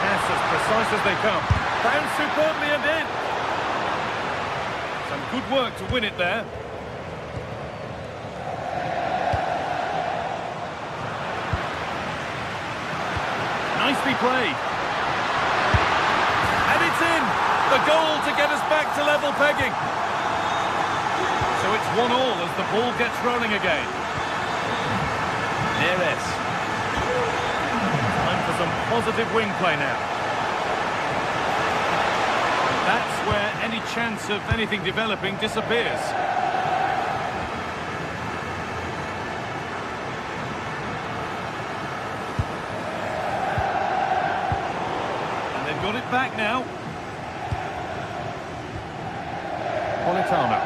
Yes, as precise as they come. Found superbly and in. Some good work to win it there. Nicely played. And it's in! The goal to get us back to level pegging. So it's 1-1 as the ball gets rolling again. Neres. Time for some positive wing play now. And that's where any chance of anything developing disappears. Got it back now. Politano.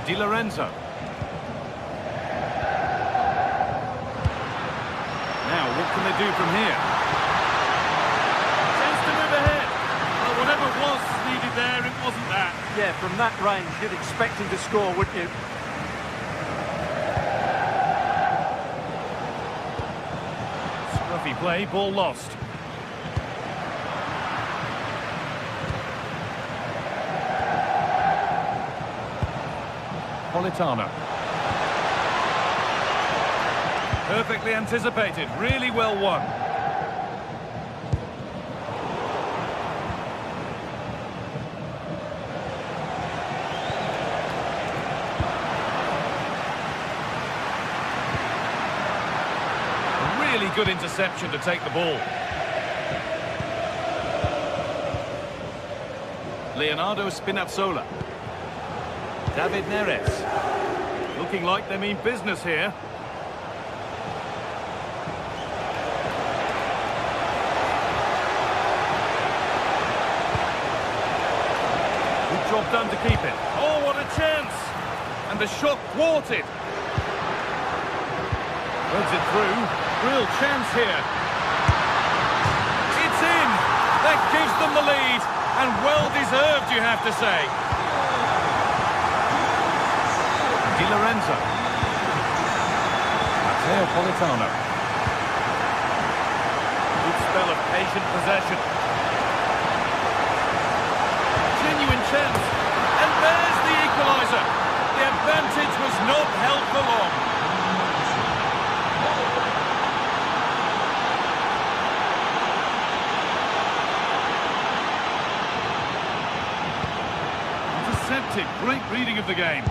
Di Lorenzo. Now, what can they do from here? Chance to move ahead. Well, whatever was needed there, it wasn't that. Yeah, from that range, you'd expect him to score, wouldn't you? Scruffy play, ball lost. Politano. Perfectly anticipated, really well won. A really good interception to take the ball. Leonardo Spinazzola. David Neres. Looking like they mean business here. Good job done to keep it. Oh, what a chance! And the shot thwarted. Runs it through. Real chance here. It's in. That gives them the lead. And well deserved, you have to say. Di Lorenzo. Matteo Politano. Good spell of patient possession. Genuine chance. And there's the equaliser. The advantage was not held for long. Intercepted. Great reading of the game.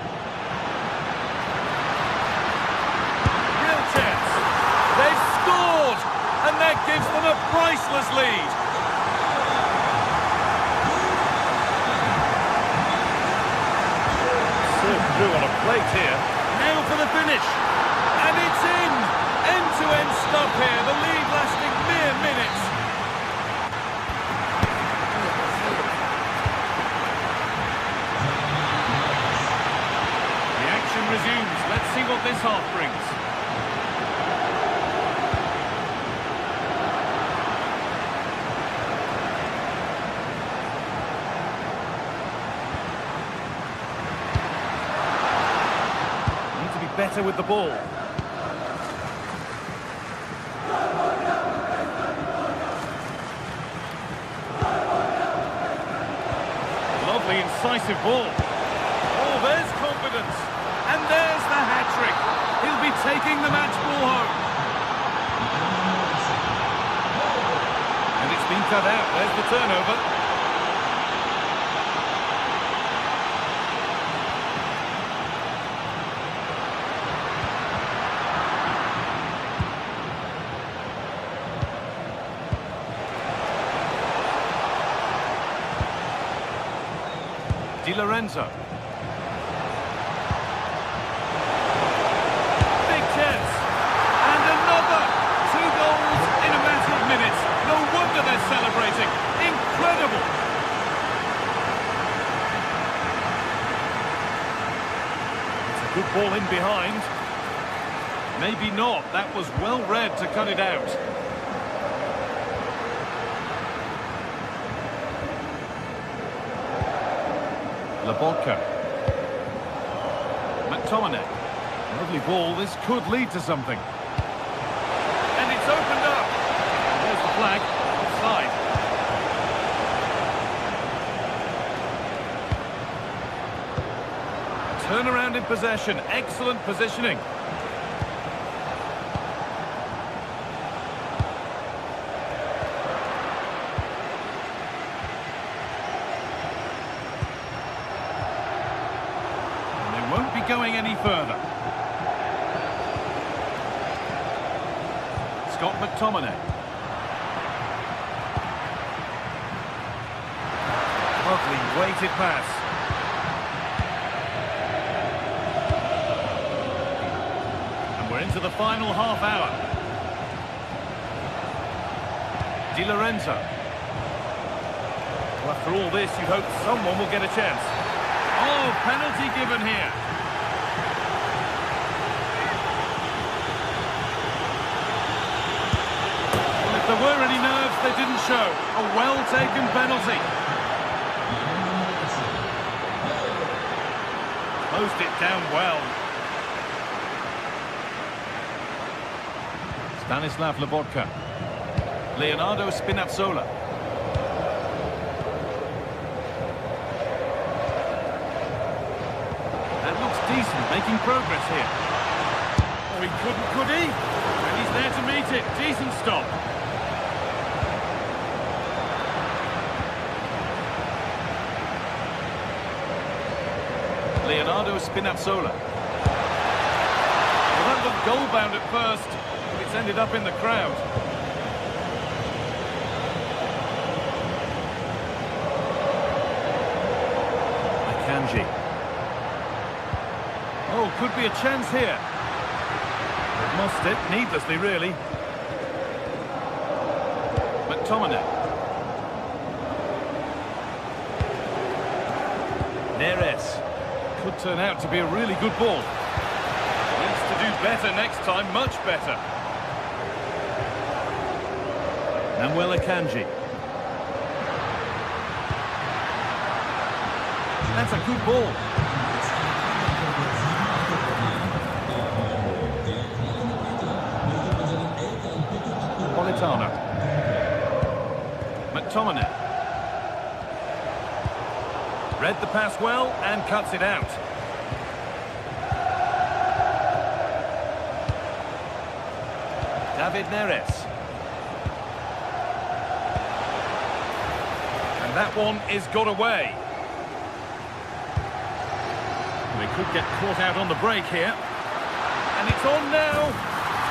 Real chance. They've scored! And that gives them a priceless lead. Through on a plate here. Now for the finish. And it's in! End-to-end stuff here. The lead lasting mere minutes. The action resumes. Let's see what this half brings. Better with the ball. Lovely incisive ball. Oh, there's confidence. And there's the hat-trick. He'll be taking the match ball home. And it's been cut out. There's the turnover. Di Lorenzo. Big chance. And another. 2 goals in a matter of minutes. No wonder they're celebrating. Incredible. It's a good ball in behind. Maybe not. That was well read to cut it out. Laborca. McTominay. Lovely ball. This could lead to something. And it's opened up. There's the flag. Offside. Turnaround in possession. Excellent positioning. Won't be going any further. Scott McTominay. Lovely weighted pass. And we're into the final half hour. Di Lorenzo. Well, after all this, you hope someone will get a chance. Oh, penalty given here. Well, if there were any nerves, they didn't show. A well-taken penalty. Closed it down well. Stanislav Lobotka. Leonardo Spinazzola. Decent, making progress here. Oh, he couldn't, could he? And he's there to meet it. Decent stop. Leonardo Spinazzola. Well, that looked goal-bound at first, but it's ended up in the crowd. Akanji. Oh, could be a chance here. They've lost it, needlessly, really. McTominay. Neres. Could turn out to be a really good ball. Needs to do better next time, much better. Namuel Akanji. That's a good ball. Politano. McTominay. Read the pass well and cuts it out. David Neres. And that one is got away. They could get caught out on the break here. And it's on now.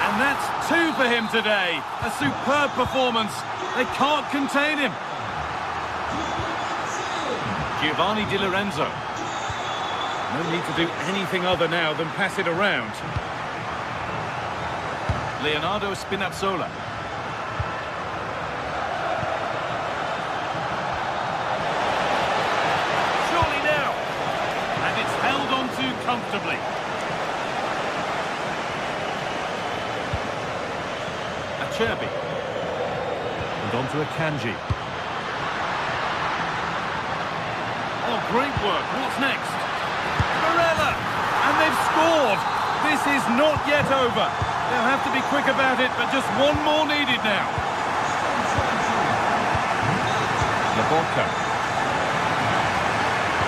And that's 2 for him today. A superb performance. They can't contain him. Giovanni Di Lorenzo. No need to do anything other now than pass it around. Leonardo Spinazzola. Surely now. And it's held on to comfortably. Acerbi. And on to Akanji. Oh, great work. What's next? Barella! And they've scored! This is not yet over. They'll have to be quick about it, but just one more needed now. Laborca.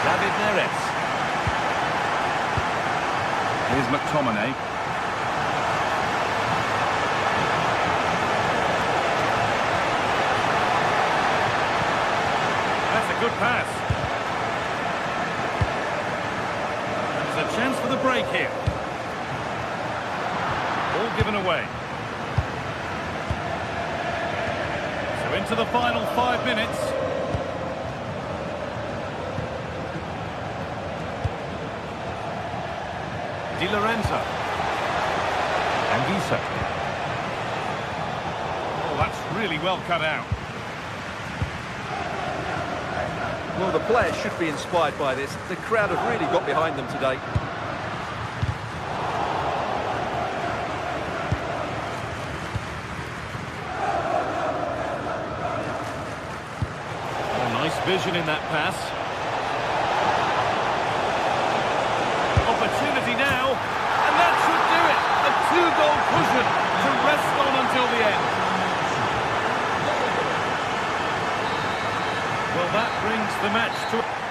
David Neres. Here's McTominay. That's a good pass. A chance for the break here. All given away. So into the final 5 minutes. Di Lorenzo. Anguissa. Oh, that's really well cut out. Well, the players should be inspired by this. The crowd have really got behind them today. Oh, nice vision in that pass. Opportunity now, and that should do it. A 2-goal cushion to rest on until the end. Well, that brings the match to...